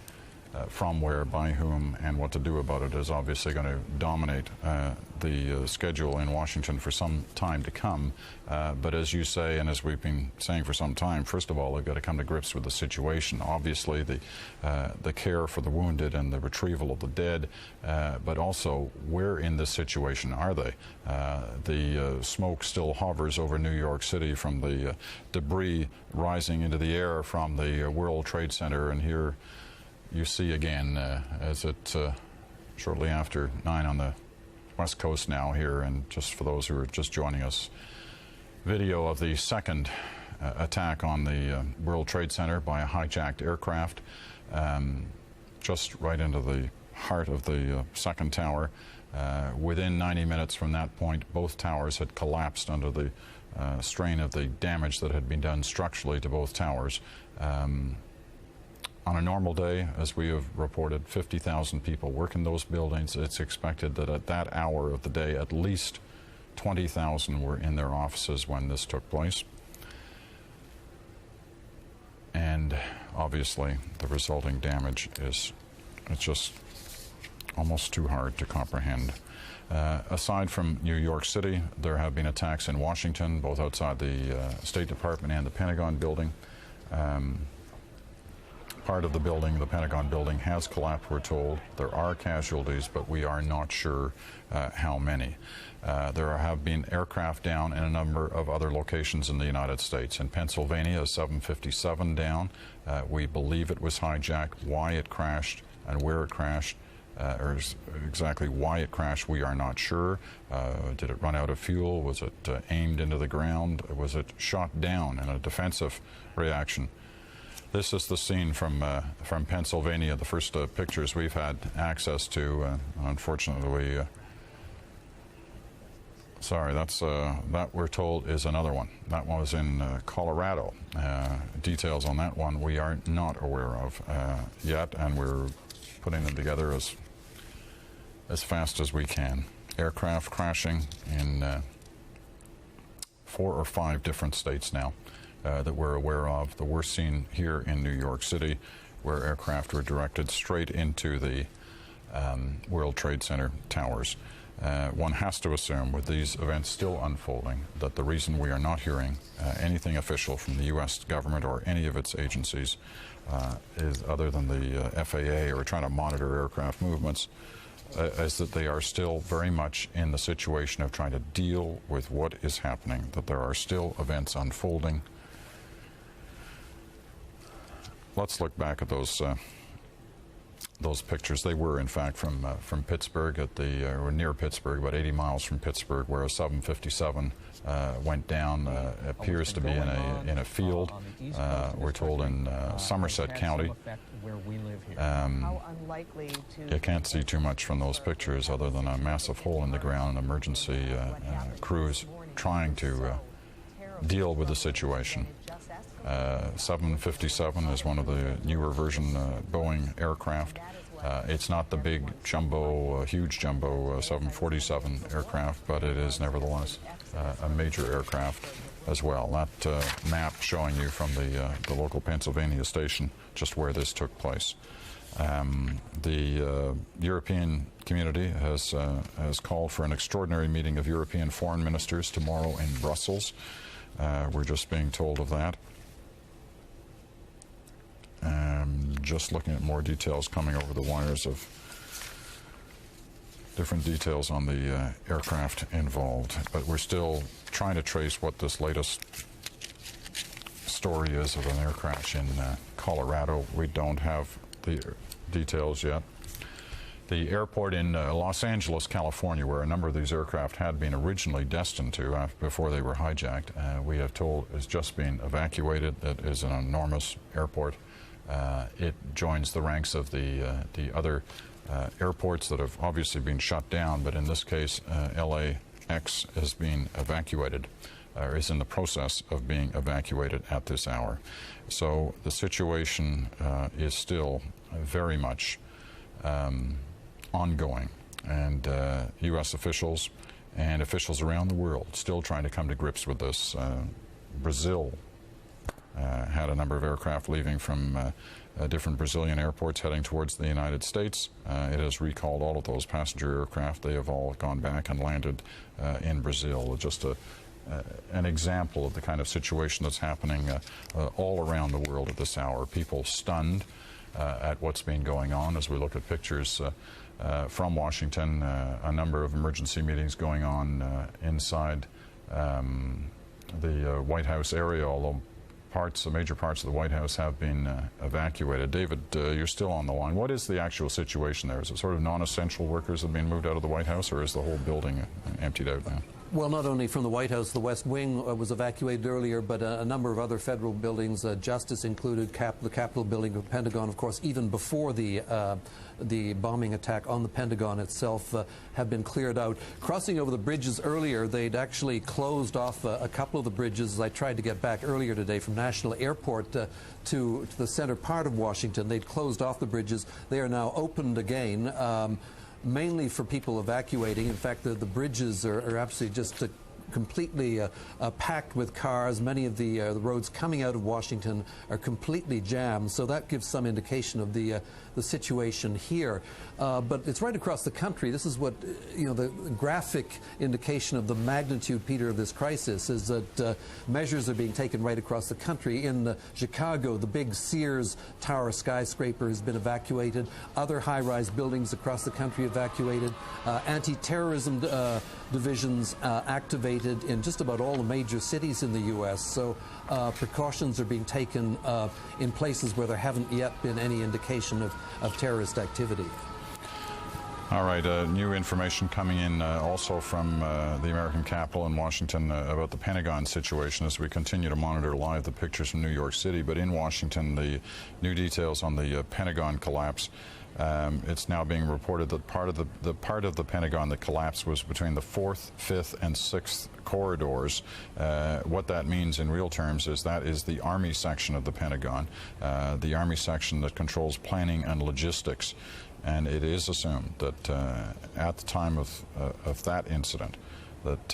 Speaker 11: from where, by whom, and what to do about it is obviously going to dominate the schedule in Washington for some time to come. But as you say, and as we've been saying for some time, first of all, they've got to come to grips with the situation. Obviously, the care for the wounded and the retrieval of the dead, but also where in this situation are they? The smoke still hovers over New York City from the debris rising into the air from the World Trade Center, and here you see again, as it shortly after 9 on the West Coast now here, and just for those who are just joining us, video of the second attack on the World Trade Center by a hijacked aircraft, just right into the heart of the second tower. Within 90 minutes from that point, both towers had collapsed under the strain of the damage that had been done structurally to both towers. On a normal day, as we have reported, 50,000 people work in those buildings. It's expected that at that hour of the day, at least 20,000 were in their offices when this took place. And obviously, the resulting damage it's just almost too hard to comprehend. Aside from New York City, there have been attacks in Washington, both outside the State Department and the Pentagon building. Part of the building, the Pentagon building, has collapsed, we're told. There are casualties, but we are not sure how many. There have been aircraft down in a number of other locations in the United States. In Pennsylvania, a 757 down. We believe it was hijacked. Why it crashed and where it crashed, or exactly why it crashed, we are not sure. Did it run out of fuel? Was it aimed into the ground? Was it shot down in a defensive reaction? This is the scene from Pennsylvania, the first pictures we've had access to. Unfortunately, sorry, that we're told is another one. That one was in Colorado. Details on that one we are not aware of yet, and we're putting them together as fast as we can. Aircraft crashing in 4 or 5 different states now. That we're aware of. The worst scene here in New York City, where aircraft were directed straight into the World Trade Center towers. One has to assume, with these events still unfolding, that the reason we are not hearing anything official from the U.S. government or any of its agencies is, other than the FAA or trying to monitor aircraft movements, is that they are still very much in the situation of trying to deal with what is happening, that there are still events unfolding. Let's look back at those pictures. They were, in fact, from Pittsburgh, or near Pittsburgh, about 80 miles from Pittsburgh, where a 757 went down. Appears to be in a field. We're told in Somerset County. You can't see too much from those pictures, other than a massive hole in the ground. Emergency crews trying to deal with the situation. 757 is one of the newer version Boeing aircraft. It's not the big jumbo, huge jumbo 747 aircraft, but it is nevertheless a major aircraft as well. That map showing you from the local Pennsylvania station just where this took place. The European community has called for an extraordinary meeting of European foreign ministers tomorrow in Brussels. We're just being told of that. Just looking at more details coming over the wires of different details on the aircraft involved, but we're still trying to trace what this latest story is of an air crash in Colorado. We don't have the details yet. The airport in Los Angeles, California, where a number of these aircraft had been originally destined to before they were hijacked, we have told has just been evacuated. It is an enormous airport. It joins the ranks of the other airports that have obviously been shut down, but in this case, LAX has been evacuated, or is in the process of being evacuated at this hour. So the situation is still very much ongoing, and U.S. officials and officials around the world still trying to come to grips with this. Brazil had a number of aircraft leaving from different Brazilian airports heading towards the United States. It has recalled all of those passenger aircraft. They have all gone back and landed in Brazil. Just an example of the kind of situation that's happening all around the world at this hour. People stunned at what's been going on. As we look at pictures from Washington, a number of emergency meetings going on inside the White House area, although major parts of the White House have been evacuated. David, you're still on the line. What is the actual situation there? Is it sort of non-essential workers have been moved out of the White House, or is the whole building emptied out now?
Speaker 10: Well, not only from the White House, the West Wing was evacuated earlier, but a number of other federal buildings, Justice included, the Capitol building, the Pentagon, of course, even before the bombing attack on the Pentagon itself, have been cleared out. Crossing over the bridges earlier, they'd actually closed off a couple of the bridges. As I tried to get back earlier today from National Airport to the center part of Washington, they'd closed off the bridges. They are now opened again. Mainly for people evacuating. In fact, the bridges are absolutely just completely packed with cars. Many of the roads coming out of Washington are completely jammed, so that gives some indication of the situation here. But it's right across the country. This is what, the graphic indication of the magnitude, Peter, of this crisis is that measures are being taken right across the country. In Chicago, the big Sears Tower skyscraper has been evacuated. Other high-rise buildings across the country evacuated. Anti-terrorism divisions activated in just about all the major cities in the U.S. So precautions are being taken in places where there haven't yet been any indication of terrorist activity.
Speaker 11: All right, new information coming in also from the American Capitol in Washington about the Pentagon situation as we continue to monitor live the pictures from New York City. But in Washington, the new details on the Pentagon collapse. It's now being reported that part of the Pentagon that collapsed was between the 4th, 5th, and 6th corridors. What that means in real terms is that is the Army section of the Pentagon, the Army section that controls planning and logistics. And it is assumed that at the time of that incident, that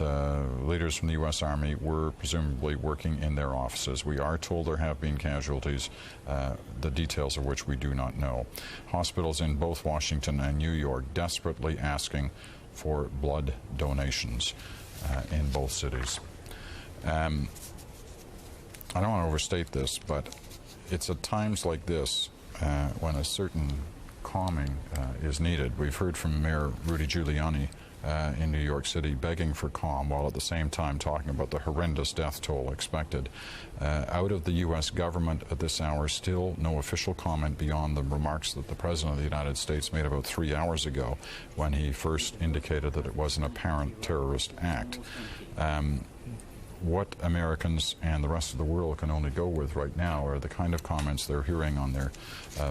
Speaker 11: leaders from the U.S. Army were presumably working in their offices. We are told there have been casualties, the details of which we do not know. Hospitals in both Washington and New York desperately asking for blood donations in both cities. I don't want to overstate this, but it's at times like this when a certain calming is needed. We've heard from Mayor Rudy Giuliani in New York City begging for calm while at the same time talking about the horrendous death toll expected. Out of the U.S. government at this hour, still no official comment beyond the remarks that the President of the United States made about 3 hours ago when he first indicated that it was an apparent terrorist act. what Americans and the rest of the world can only go with right now are the kind of comments they're hearing on their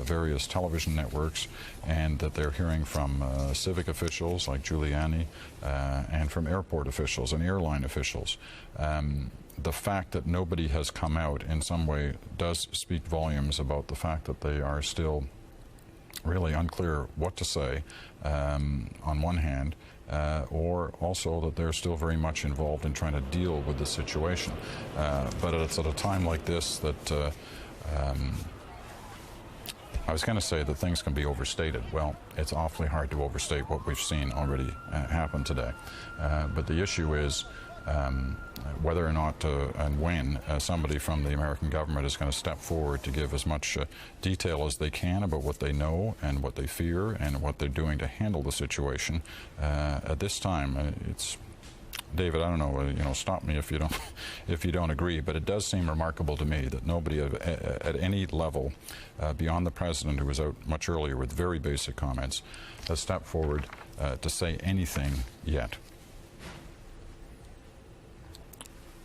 Speaker 11: various television networks, and that they're hearing from civic officials like Giuliani and from airport officials and airline officials. The fact that nobody has come out in some way does speak volumes about the fact that they are still really unclear what to say on one hand, or also that they're still very much involved in trying to deal with the situation. But it's at a time like this that I was going to say that things can be overstated. Well, it's awfully hard to overstate what we've seen already happen today. But the issue is whether or not and when somebody from the American government is going to step forward to give as much detail as they can about what they know and what they fear and what they're doing to handle the situation. At this time, it's David, I don't know, stop me if you don't agree, but it does seem remarkable to me that nobody at any level beyond the president, who was out much earlier with very basic comments, has stepped forward to say anything yet.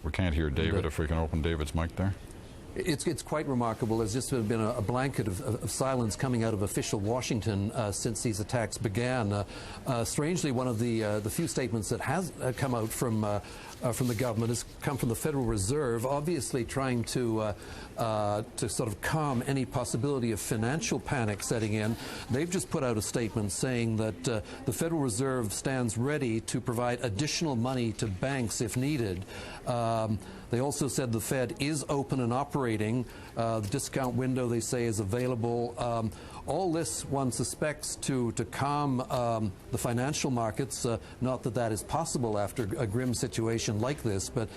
Speaker 11: We can't hear David. If we can open David's mic there.
Speaker 10: It's quite remarkable. There's just been a blanket of silence coming out of official Washington since these attacks began. Strangely, one of the few statements that has come out from the government has come from the Federal Reserve, obviously trying to sort of calm any possibility of financial panic setting in. They've just put out a statement saying that the Federal Reserve stands ready to provide additional money to banks if needed. They also said the Fed is open and operating. The discount window, they say, is available. All this, one suspects, to calm the financial markets. Not that that is possible after a grim situation like this, but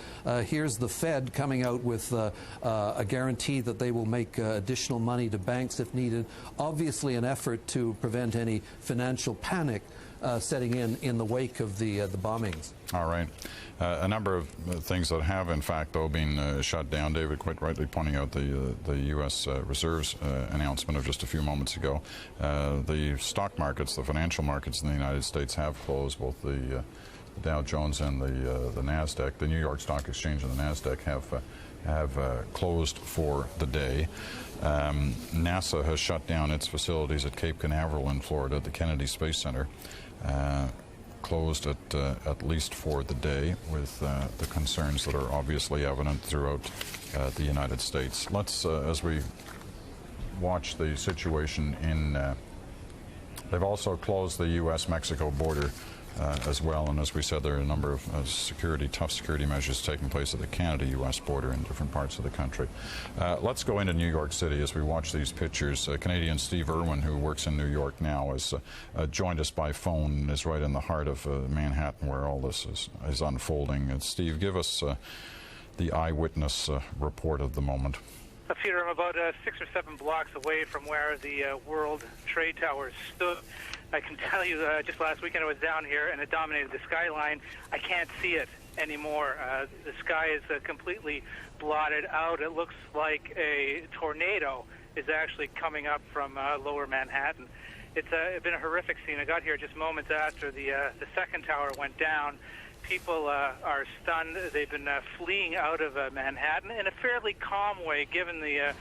Speaker 10: here's the Fed coming out with a guarantee that they will make additional money to banks if needed. Obviously an effort to prevent any financial panic setting in the wake of the bombings.
Speaker 11: All right. A number of things that have, in fact, though, been shut down. David quite rightly pointing out the U.S. Reserve's announcement of just a few moments ago. The stock markets, the financial markets in the United States have closed. Both the Dow Jones and the NASDAQ, the New York Stock Exchange and the NASDAQ have closed for the day. NASA has shut down its facilities at Cape Canaveral in Florida, the Kennedy Space Center. Closed at least for the day, with the concerns that are obviously evident throughout the United States. Let's, as we watch the situation they've also closed the U.S.-Mexico border as well, and as we said, there are a number of tough security measures taking place at the Canada-U.S. border in different parts of the country. Let's go into New York City as we watch these pictures. Canadian Steve Irwin, who works in New York now, has joined us by phone and is right in the heart of Manhattan, where all this is unfolding. And Steve, give us the eyewitness report of the moment.
Speaker 14: Peter, I'm about 6 or 7 blocks away from where the World Trade Towers stood. I can tell you, just last weekend I was down here and it dominated the skyline. I can't see it anymore. The sky is completely blotted out. It looks like a tornado is actually coming up from lower Manhattan. It's been a horrific scene. I got here just moments after the second tower went down. People are stunned. They've been fleeing out of Manhattan in a fairly calm way, given the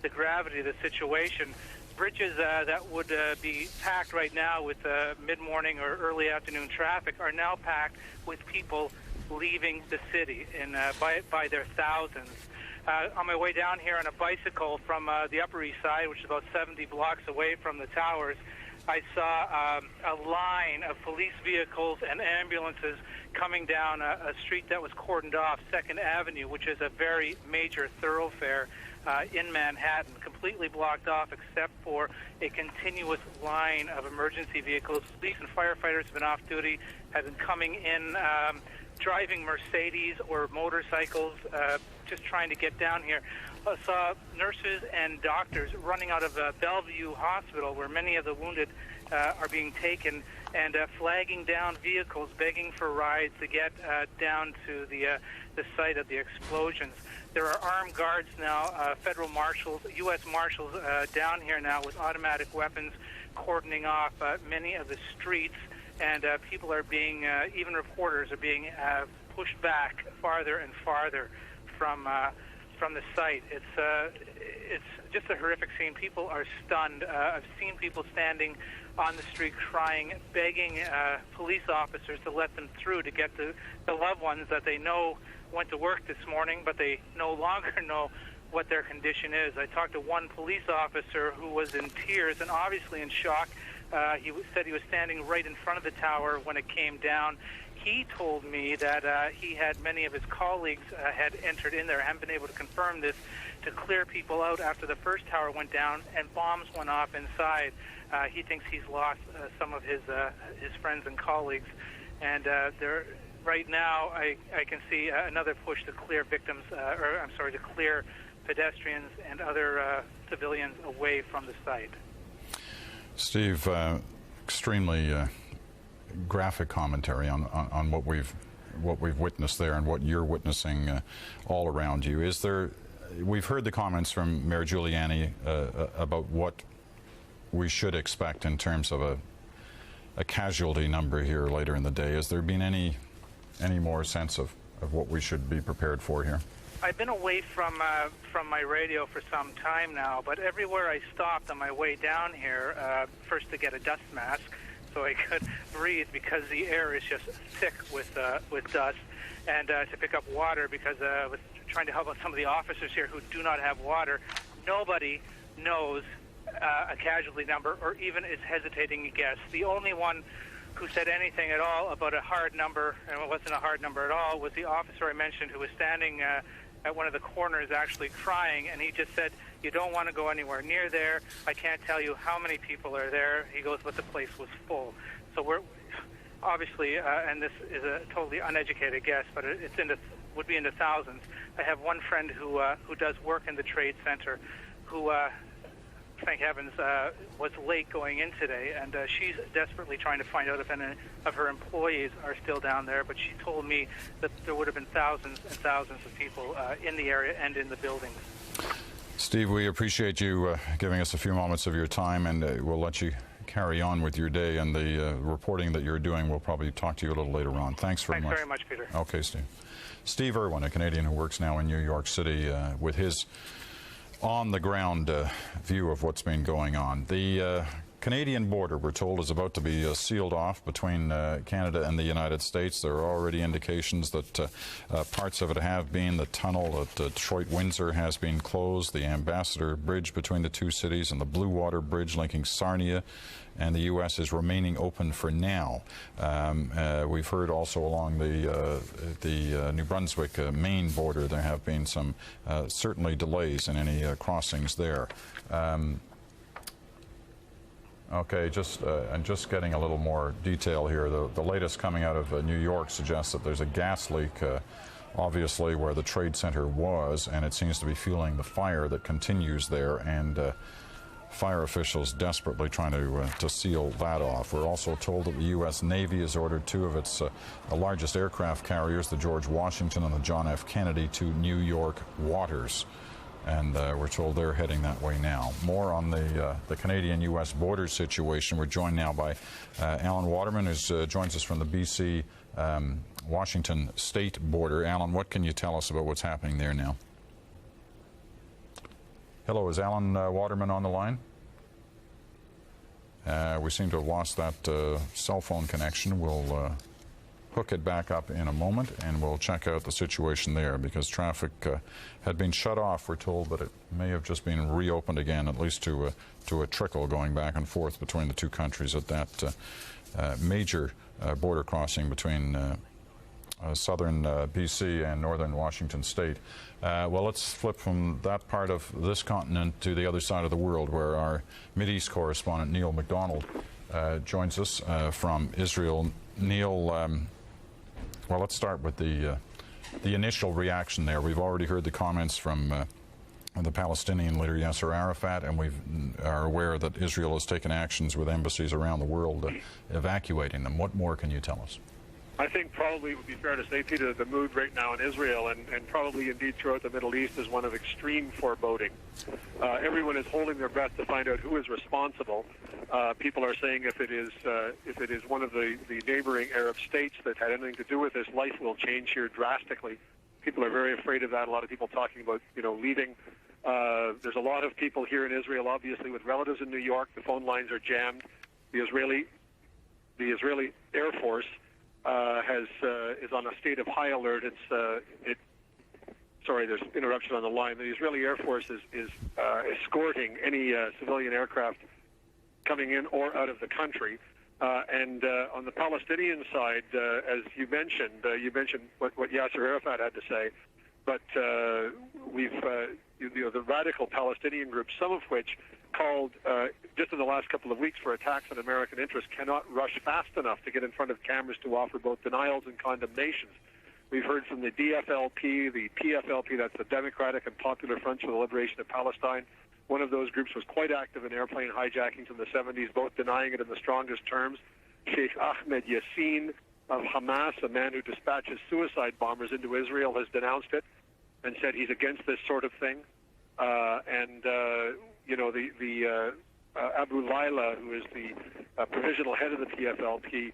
Speaker 14: gravity of the situation. Bridges that would be packed right now with mid-morning or early afternoon traffic are now packed with people leaving the city by their thousands. On my way down here on a bicycle from the Upper East Side, which is about 70 blocks away from the towers, I saw a line of police vehicles and ambulances coming down a street that was cordoned off, 2nd Avenue, which is a very major thoroughfare in Manhattan, completely blocked off except for a continuous line of emergency vehicles. Police and firefighters have been off duty, have been coming in, driving Mercedes or motorcycles, just trying to get down here. I saw nurses and doctors running out of Bellevue Hospital, where many of the wounded are being taken, and flagging down vehicles, begging for rides to get down to the site of the explosions. There are armed guards now, federal marshals, U.S. marshals down here now with automatic weapons, cordoning off many of the streets. and people are being, even reporters are being pushed back farther and farther from the site. It's just a horrific scene. People are stunned. I've seen people standing on the street crying, begging police officers to let them through to get the loved ones that they know went to work this morning, but they no longer know what their condition is. I talked to one police officer who was in tears and obviously in shock. He said he was standing right in front of the tower when it came down. He told me that he had many of his colleagues had entered in there. I haven't been able to confirm this, to clear people out after the first tower went down and bombs went off inside. He thinks he's lost some of his friends and colleagues, and right now I can see another push to clear victims, to clear pedestrians and other civilians away from the site.
Speaker 11: Steve, extremely graphic commentary on what we've witnessed there and what you're witnessing all around you. We've heard the comments from Mayor Giuliani about what we should expect in terms of a casualty number here later in the day. Has there been any more sense of what we should be prepared for here?
Speaker 14: I've been away from my radio for some time now, but everywhere I stopped on my way down here, first to get a dust mask so I could breathe because the air is just thick with dust, and to pick up water because I was trying to help out some of the officers here who do not have water. Nobody knows a casualty number or even is hesitating to guess. The only one who said anything at all about a hard number, and it wasn't a hard number at all, was the officer I mentioned who was standing at one of the corners actually crying, and he just said, "You don't want to go anywhere near there. I can't tell you how many people are there." He goes, "But the place was full." So we're obviously, and this is a totally uneducated guess, but would be in the thousands. I have one friend who does work in the trade center who, thank heavens, was late going in today, and she's desperately trying to find out if any of her employees are still down there, but she told me that there would have been thousands and thousands of people in the area and in the buildings.
Speaker 11: Steve, we appreciate you giving us a few moments of your time, and we'll let you carry on with your day and the reporting that you're doing. We'll probably talk to you a little later on. Thanks very much.
Speaker 14: Thanks very much, Peter.
Speaker 11: Okay, Steve. Steve Irwin, a Canadian who works now in New York City, with his on-the-ground view of what's been going on. The Canadian border, we're told, is about to be sealed off between Canada and the United States. There are already indications that parts of it have been. The tunnel at Detroit-Windsor has been closed. The Ambassador Bridge between the two cities and the Blue Water Bridge linking Sarnia and the U.S. is remaining open for now. We've heard also along the New Brunswick Maine border there have been some certainly delays in any crossings there. Okay, just getting a little more detail here. The latest coming out of New York suggests that there's a gas leak, obviously, where the trade center was, and it seems to be fueling the fire that continues there, and fire officials desperately trying to seal that off. We're also told that the U.S. Navy has ordered two of its largest aircraft carriers, the George Washington and the John F. Kennedy, to New York waters. And we're told they're heading that way now. More on the Canadian-U.S. border situation. We're joined now by Alan Waterman, who joins us from the BC Washington state border. Alan, what can you tell us about what's happening there now? Hello, is Alan Waterman on the line? We seem to have lost that cell phone connection. We'll hook it back up in a moment, and we'll check out the situation there because traffic had been shut off. We're told that it may have just been reopened again, at least to a trickle going back and forth between the two countries at that major border crossing between southern BC and northern Washington state. Well, let's flip from that part of this continent to the other side of the world, where our Mideast correspondent Neil MacDonald joins us from Israel. Neil, well, let's start with the initial reaction there. We've already heard the comments from the Palestinian leader Yasser Arafat, and we are aware that Israel has taken actions with embassies around the world evacuating them. What more can you tell us?
Speaker 15: I think probably it would be fair to say, Peter, that the mood right now in Israel and probably indeed throughout the Middle East is one of extreme foreboding. Everyone is holding their breath to find out who is responsible. People are saying if it is one of the neighboring Arab states that had anything to do with this, life will change here drastically. People are very afraid of that. A lot of people talking about leaving. There's a lot of people here in Israel, obviously, with relatives in New York. The phone lines are jammed. The Israeli Air Force is on a state of high alert. Sorry, there's interruption on the line. The Israeli Air Force is escorting any civilian aircraft coming in or out of the country. And on the Palestinian side, as you mentioned what Yasser Arafat had to say, but the radical Palestinian groups, some of which called just in the last couple of weeks for attacks on American interests, cannot rush fast enough to get in front of cameras to offer both denials and condemnations. We've heard from the DFLP, the PFLP, that's the Democratic and Popular Front for the Liberation of Palestine. One of those groups was quite active in airplane hijackings in the 70s, both denying it in the strongest terms. Sheikh Ahmed Yassin of Hamas, a man who dispatches suicide bombers into Israel, has denounced it and said he's against this sort of thing. Abu Laila, who is the provisional head of the PFLP,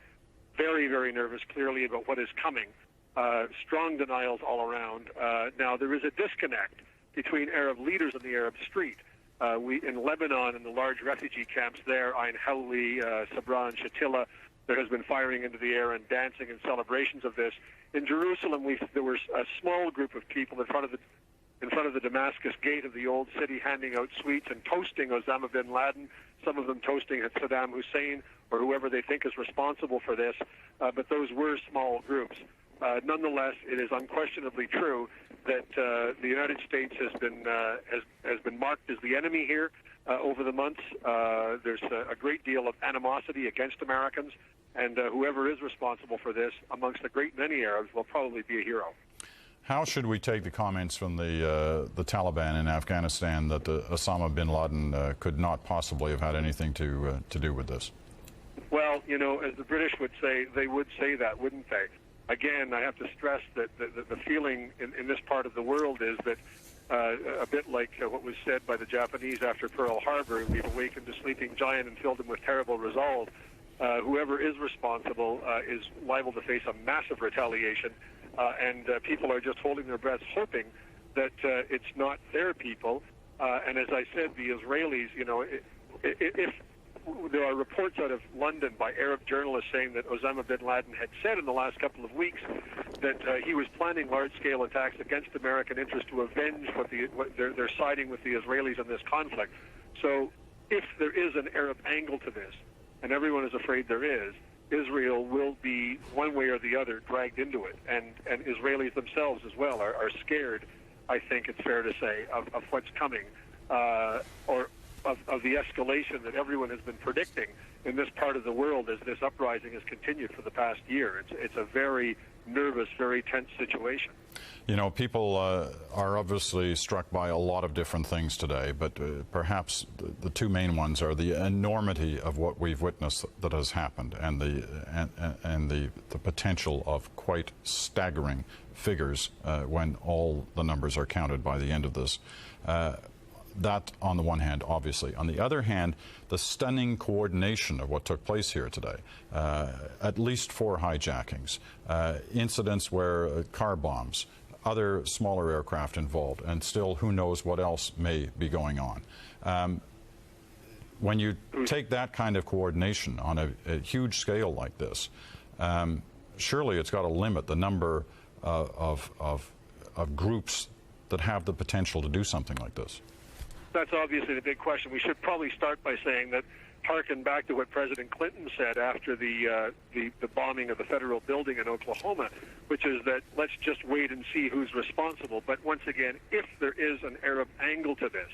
Speaker 15: very, very nervous, clearly, about what is coming. Strong denials all around. Now, there is a disconnect between Arab leaders on the Arab street. In Lebanon, in the large refugee camps there, Ain Hawli, Sabra, and Shatila, there has been firing into the air and dancing and celebrations of this. In Jerusalem, there was a small group of people in front of the Damascus gate of the old city, handing out sweets and toasting Osama bin Laden, some of them toasting at Saddam Hussein or whoever they think is responsible for this, but those were small groups. Nonetheless, it is unquestionably true that the United States has been marked as the enemy here over the months. There's a great deal of animosity against Americans, and whoever is responsible for this, amongst a great many Arabs, will probably be a hero.
Speaker 11: How should we take the comments from the Taliban in Afghanistan that Osama bin Laden could not possibly have had anything to do with this?
Speaker 15: Well, as the British would say, they would say that, wouldn't they? Again, I have to stress that the feeling in this part of the world is that a bit like what was said by the Japanese after Pearl Harbor, we've awakened a sleeping giant and filled him with terrible resolve. Whoever is responsible is liable to face a massive retaliation, and people are just holding their breaths, hoping that it's not their people. And as I said, the Israelis, if there are reports out of London by Arab journalists saying that Osama bin Laden had said in the last couple of weeks that he was planning large-scale attacks against American interests to avenge what they're siding with the Israelis in this conflict. So if there is an Arab angle to this, and everyone is afraid there is, Israel will be, one way or the other, dragged into it. And Israelis themselves as well are scared, I think it's fair to say, of what's coming, or of the escalation that everyone has been predicting in this part of the world as this uprising has continued for the past year. It's a very nervous, very tense situation.
Speaker 11: People are obviously struck by a lot of different things today, but perhaps the two main ones are the enormity of what we've witnessed that has happened and the potential of quite staggering figures when all the numbers are counted by the end of this. That on the one hand, obviously. On the other hand, the stunning coordination of what took place here today. At least 4 hijackings, incidents where car bombs, other smaller aircraft involved, and still who knows what else may be going on. When you take that kind of coordination on a huge scale like this, surely it's got to limit the number of groups that have the potential to do something like this.
Speaker 15: That's obviously the big question. We should probably start by saying that, harken back to what President Clinton said after the bombing of the federal building in Oklahoma, which is that let's just wait and see who's responsible. But once again, if there is an Arab angle to this,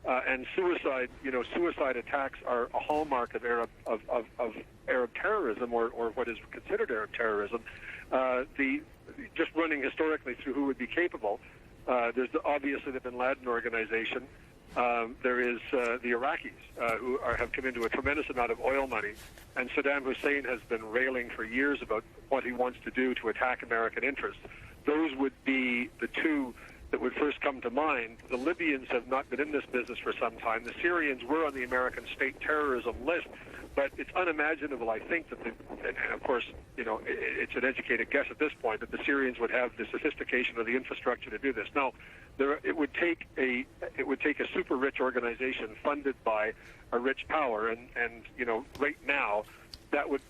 Speaker 15: and suicide attacks are a hallmark of Arab terrorism, or what is considered Arab terrorism, just running historically through who would be capable, there's obviously the bin Laden organization. There is the Iraqis who have come into a tremendous amount of oil money, and Saddam Hussein has been railing for years about what he wants to do to attack American interests. Those would be the two that would first come to mind. The Libyans have not been in this business for some time. The Syrians were on the American state terrorism list, but it's unimaginable, I think, that and of course, it's an educated guess at this point, that the Syrians would have the sophistication or the infrastructure to do this. Now, it would take a super rich organization funded by a rich power, and right now, that would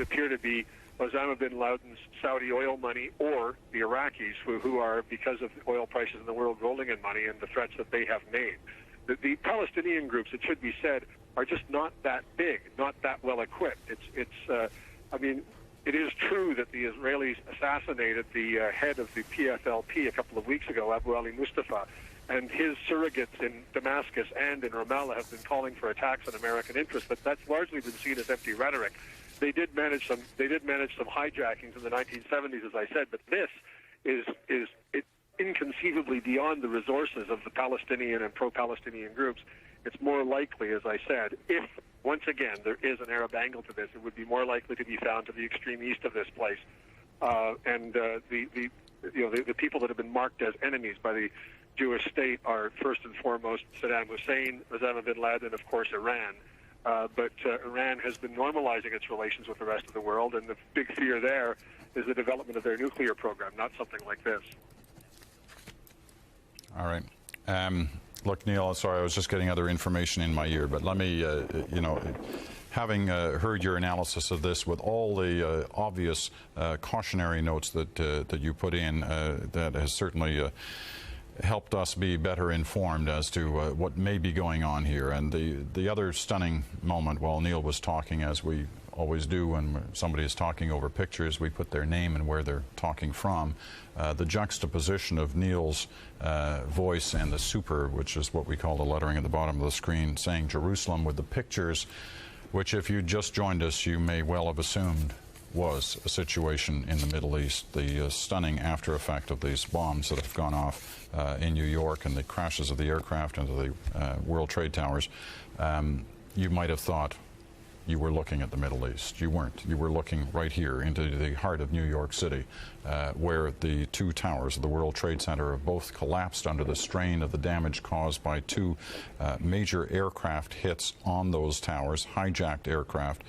Speaker 15: appear to be Osama bin Laden's Saudi oil money, or the Iraqis, who are, because of oil prices in the world, rolling in money and the threats that they have made. The Palestinian groups, it should be said, are just not that big, not that well equipped. It is true that the Israelis assassinated the head of the PFLP a couple of weeks ago, Abu Ali Mustafa, and his surrogates in Damascus and in Ramallah have been calling for attacks on American interests, but that's largely been seen as empty rhetoric. They did manage some hijackings in the 1970s, as I said, but this is inconceivably beyond the resources of the Palestinian and pro-Palestinian groups. It's more likely, as I said, if, once again, there is an Arab angle to this, it would be more likely to be found to the extreme east of this place. The people that have been marked as enemies by the Jewish state are, first and foremost, Saddam Hussein, Osama bin Laden, of course, Iran. But Iran has been normalizing its relations with the rest of the world, and the big fear there is the development of their nuclear program, not something like this.
Speaker 11: All right. Look, Neil, sorry, I was just getting other information in my ear, but let me, having heard your analysis of this with all the obvious cautionary notes that you put in, that has certainly helped us be better informed as to what may be going on here. And the other stunning moment while Neil was talking, as we always do when somebody is talking over pictures, we put their name and where they're talking from. The juxtaposition of Neil's voice and the super, which is what we call the lettering at the bottom of the screen, saying Jerusalem, with the pictures, which if you just joined us, you may well have assumed was a situation in the Middle East. The stunning after effect of these bombs that have gone off in New York and the crashes of the aircraft into the World Trade Towers, you might have thought you were looking at the Middle East. You weren't. You were looking right here into the heart of New York City, where the two towers of the World Trade Center have both collapsed under the strain of the damage caused by two major aircraft hits on those towers, hijacked aircraft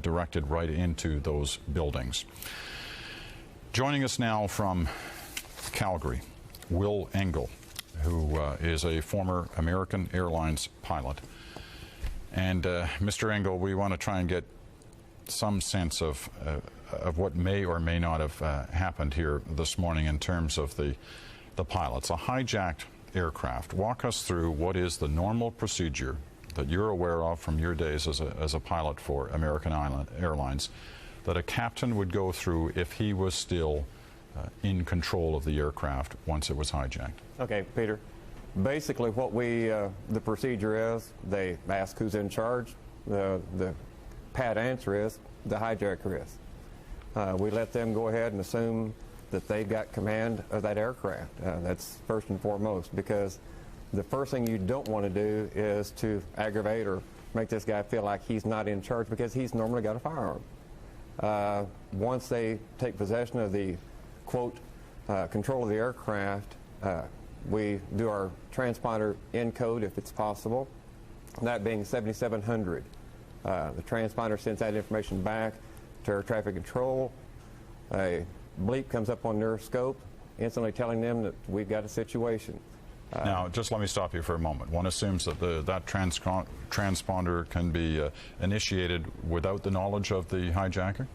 Speaker 11: directed right into those buildings. Joining us now from Calgary, Will Engel, who is a former American Airlines pilot. And Mr. Engel, we want to try and get some sense of what may or may not have happened here this morning in terms of the pilots. A hijacked aircraft. Walk us through what is the normal procedure that you're aware of from your days as a pilot for American Airlines that a captain would go through if he was still in control of the aircraft once it was hijacked.
Speaker 2: Okay, Peter. Basically, what the procedure is, they ask who's in charge. The pat answer is the hijacker is. We let them go ahead and assume that they've got command of that aircraft. That's first and foremost, because the first thing you don't want to do is to aggravate or make this guy feel like he's not in charge, because he's normally got a firearm. Once they take possession of the, quote, control of the aircraft, we do our transponder encode if it's possible, that being 7700. The transponder sends that information back to air traffic control. A bleep comes up on their scope, instantly telling them that we've got a situation.
Speaker 11: Now, just let me stop you for a moment. One assumes that that transponder can be initiated without the knowledge of the hijacker?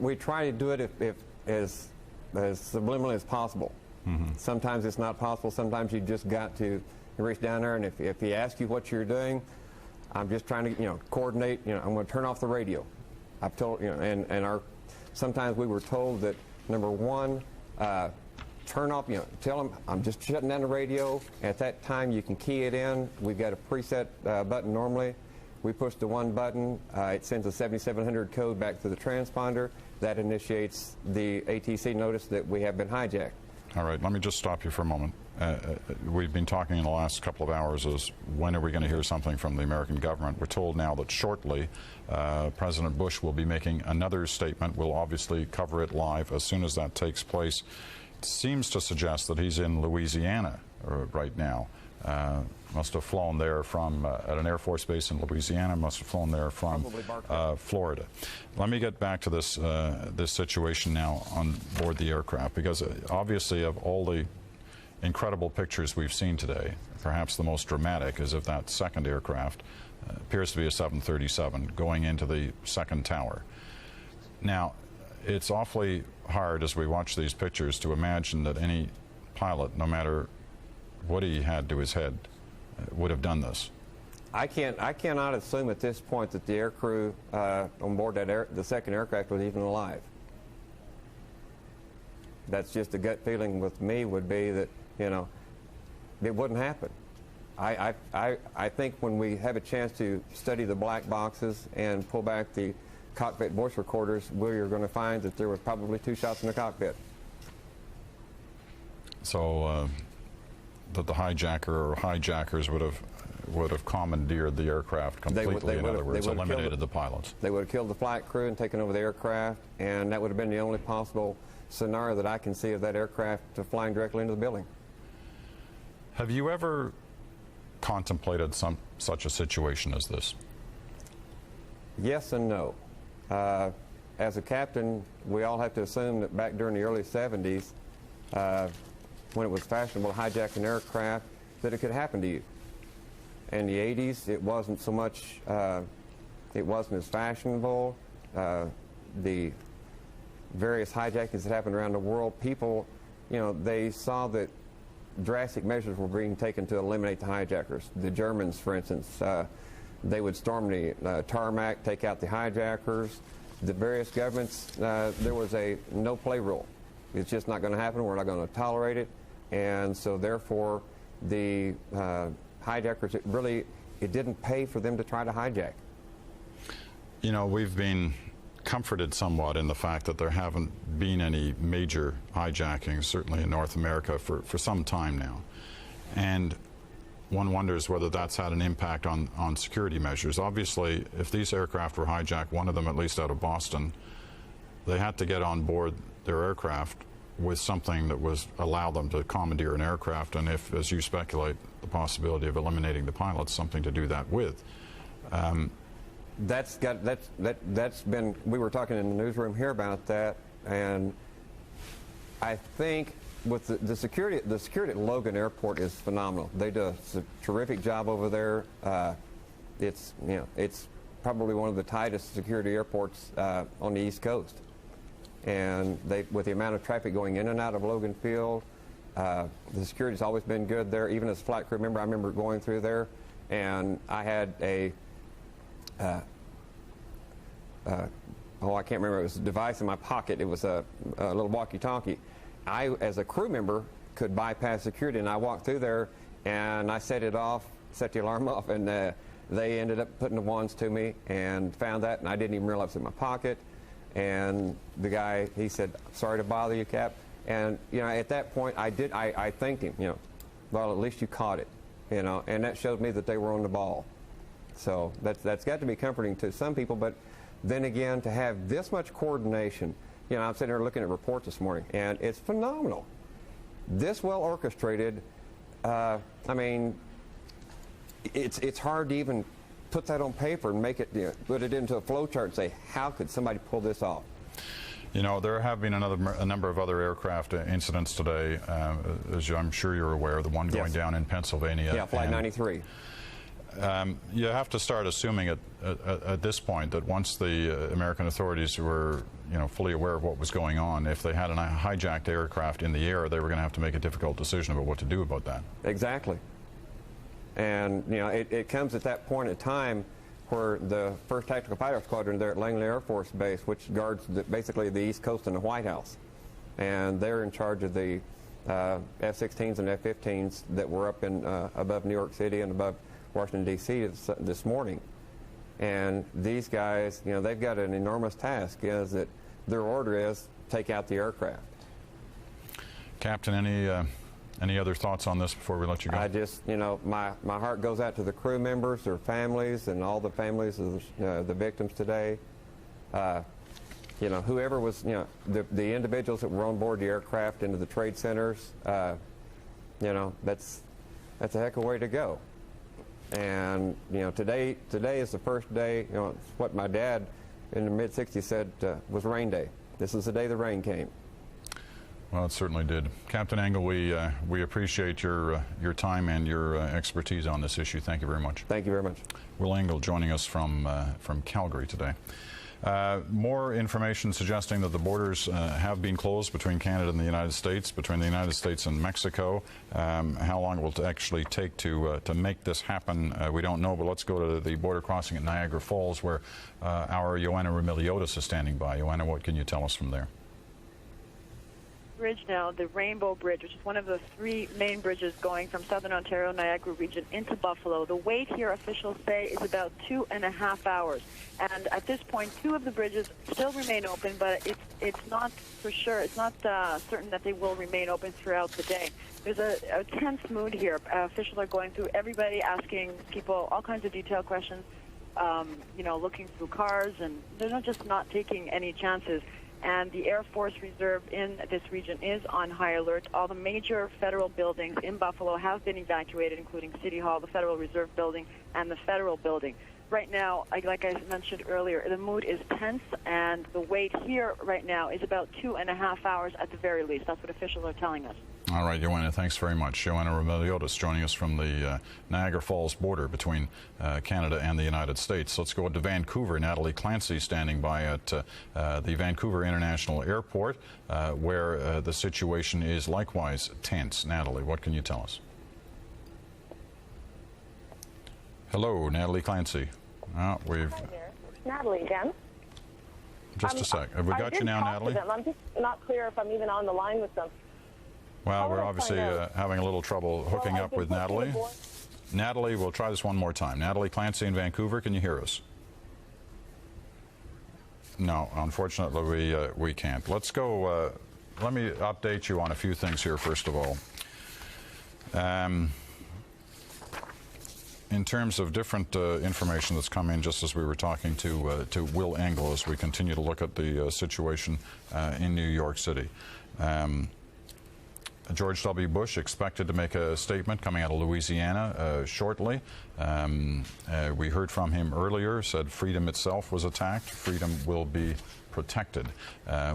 Speaker 2: We try to do it if as subliminally as possible. Mm-hmm. Sometimes it's not possible. Sometimes you just got to reach down there, and if he asks you what you're doing, I'm just trying to, coordinate. I'm going to turn off the radio. I've told, sometimes we were told that, number one, turn off, tell them I'm just shutting down the radio. At that time, you can key it in. We've got a preset button normally. We push the one button. It sends a 7700 code back to the transponder. That initiates the ATC notice that we have been hijacked.
Speaker 11: All right, let me just stop you for a moment. we've been talking in the last couple of hours is when are we going to hear something from the American government? We're told now that shortly President Bush will be making another statement. We'll obviously cover it live as soon as that takes place. It seems to suggest that he's in Louisiana right now. Must have flown there from at an Air Force base in Louisiana. Must have flown there from Florida. Let me get back to this this situation now on board the aircraft, because obviously of all the incredible pictures we've seen today, perhaps the most dramatic is of that second aircraft. Appears to be a 737 going into the second tower. Now, it's awfully hard as we watch these pictures to imagine that any pilot, no matter what he had to his head, would have done this.
Speaker 2: I cannot assume at this point that the aircrew on board the second aircraft was even alive. That's just a gut feeling with me, would be that, you know, it wouldn't happen. I think when we have a chance to study the black boxes and pull back the cockpit voice recorders, we're going to find that there were probably 2 shots in the cockpit.
Speaker 11: So that the hijacker or hijackers would have commandeered the aircraft completely. In other words, eliminated the pilots.
Speaker 2: They would have killed the flight crew and taken over the aircraft, and that would have been the only possible scenario that I can see of that aircraft flying directly into the building.
Speaker 11: Have you ever contemplated such a situation as this?
Speaker 2: Yes and no. As a captain, we all have to assume that back during the early 70s, when it was fashionable to hijack an aircraft, that it could happen to you. In the 80s, it wasn't so much, it wasn't as fashionable. The various hijackings that happened around the world, people, you know, they saw that drastic measures were being taken to eliminate the hijackers. The Germans, for instance, they would storm the tarmac, take out the hijackers. The various governments, there was a no-play rule. It's just not going to happen. We're not going to tolerate it. And so therefore, the hijackers, it didn't pay for them to try to hijack.
Speaker 11: You know, we've been comforted somewhat in the fact that there haven't been any major hijackings, certainly in North America, for some time now. And one wonders whether that's had an impact on security measures. Obviously, if these aircraft were hijacked, one of them at least out of Boston, they had to get on board their aircraft with something that was allow them to commandeer an aircraft, and if, as you speculate, the possibility of eliminating the pilots, something to do that with.
Speaker 2: That's been, we were talking in the newsroom here about that, and I think with the security at Logan Airport is phenomenal. They do a terrific job over there. It's probably one of the tightest security airports on the East Coast, and with the amount of traffic going in and out of Logan Field, the security's always been good there. Even as a flight crew member, I remember going through there, and I had a I can't remember, it was a device in my pocket. It was a little walkie-talkie. I, as a crew member, could bypass security, and I walked through there, and I set it off, set the alarm off, and they ended up putting the ones to me and found that, and I didn't even realize it was in my pocket. And the guy, he said, "Sorry to bother you, Cap." And, you know, at that point, I thanked him, you know, well, at least you caught it, you know, and that showed me that they were on the ball. So that's got to be comforting to some people, but then again, to have this much coordination, you know, I'm sitting here looking at reports this morning, and it's phenomenal. This well orchestrated, I mean, it's hard to even put that on paper and make it, you know, put it into a flow chart and say, how could somebody pull this off?
Speaker 11: You know, there have been a number of other aircraft incidents today, as I'm sure you're aware, the one going down in Pennsylvania.
Speaker 2: Yeah, Flight 93.
Speaker 11: You have to start assuming at this point that once the American authorities were, you know, fully aware of what was going on, if they had a hijacked aircraft in the air, they were going to have to make a difficult decision about what to do about that.
Speaker 2: Exactly. And, you know, it comes at that point in time where the 1st Tactical Fighter Squadron there at Langley Air Force Base, which guards basically the East Coast and the White House, and they're in charge of the F-16s and F-15s that were up in above New York City and above Washington, D.C. this morning. And these guys, you know, they've got an enormous task, is that their order is take out the aircraft.
Speaker 11: Captain, any Any other thoughts on this before we let you go?
Speaker 2: I just, my heart goes out to the crew members, their families, and all the families of the victims today. Whoever was, the individuals that were on board the aircraft into the trade centers, that's a heck of a way to go. And, today is the first day, it's what my dad in the mid-'60s said was rain day. This is the day the rain came.
Speaker 11: Well, it certainly did. Captain Engel, we appreciate your time and your expertise on this issue. Thank you very much.
Speaker 2: Thank you very much.
Speaker 11: Will Engel joining us from Calgary today. More information suggesting that the borders have been closed between Canada and the United States, between the United States and Mexico. How long it will actually take to make this happen, we don't know, but let's go to the border crossing at Niagara Falls, where our Joanna Remiliotis is standing by. Joanna, what can you tell us from there?
Speaker 16: Bridge now, the Rainbow Bridge, which is one of the three main bridges going from southern Ontario, Niagara region into Buffalo. The wait here, officials say, is about 2.5 hours. And at this point, two of the bridges still remain open, but it's not for sure. It's not certain that they will remain open throughout the day. There's a tense mood here. Officials are going through everybody, asking people all kinds of detailed questions, looking through cars, and they're just not taking any chances. And the Air Force Reserve in this region is on high alert. All the major federal buildings in Buffalo have been evacuated, including City Hall, the Federal Reserve Building, and the Federal Building. Right now, like I mentioned earlier, the mood is tense, and the wait here right now is about 2.5 hours at the very least. That's what officials are telling us.
Speaker 11: All right, Joanna, thanks very much. Joanna Remiliotis joining us from the Niagara Falls border between Canada and the United States. Let's go to Vancouver. Natalie Clancy standing by at the Vancouver International Airport, where the situation is likewise tense. Natalie, what can you tell us? Hello, Natalie Clancy.
Speaker 17: Hi there. Natalie again.
Speaker 11: Just a sec. Have we got you now, Natalie?
Speaker 17: I'm just not clear if I'm even on the line with them.
Speaker 11: Well, we're obviously having a little trouble hooking up with Natalie. Natalie, we'll try this one more time. Natalie Clancy in Vancouver, can you hear us? No, unfortunately we can't. Let's go, let me update you on a few things here, first of all. In terms of different information that's come in, just as we were talking to Will Engel, as we continue to look at the situation in New York City. George W. Bush expected to make a statement coming out of Louisiana shortly. We heard from him earlier, said freedom itself was attacked. Freedom will be protected.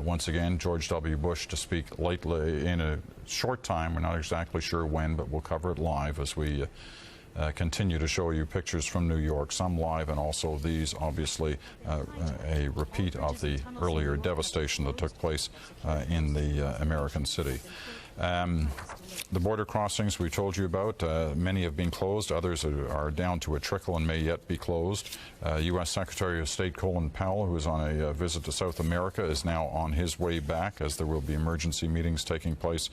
Speaker 11: Once again, George W. Bush to speak lately in a short time. We're not exactly sure when, but we'll cover it live as we continue to show you pictures from New York, some live, and also these, obviously, a repeat of the earlier devastation that took place in the American city. The border crossings we told you about, many have been closed, others are down to a trickle and may yet be closed. U.S. Secretary of State Colin Powell, who is on a visit to South America, is now on his way back, as there will be emergency meetings taking place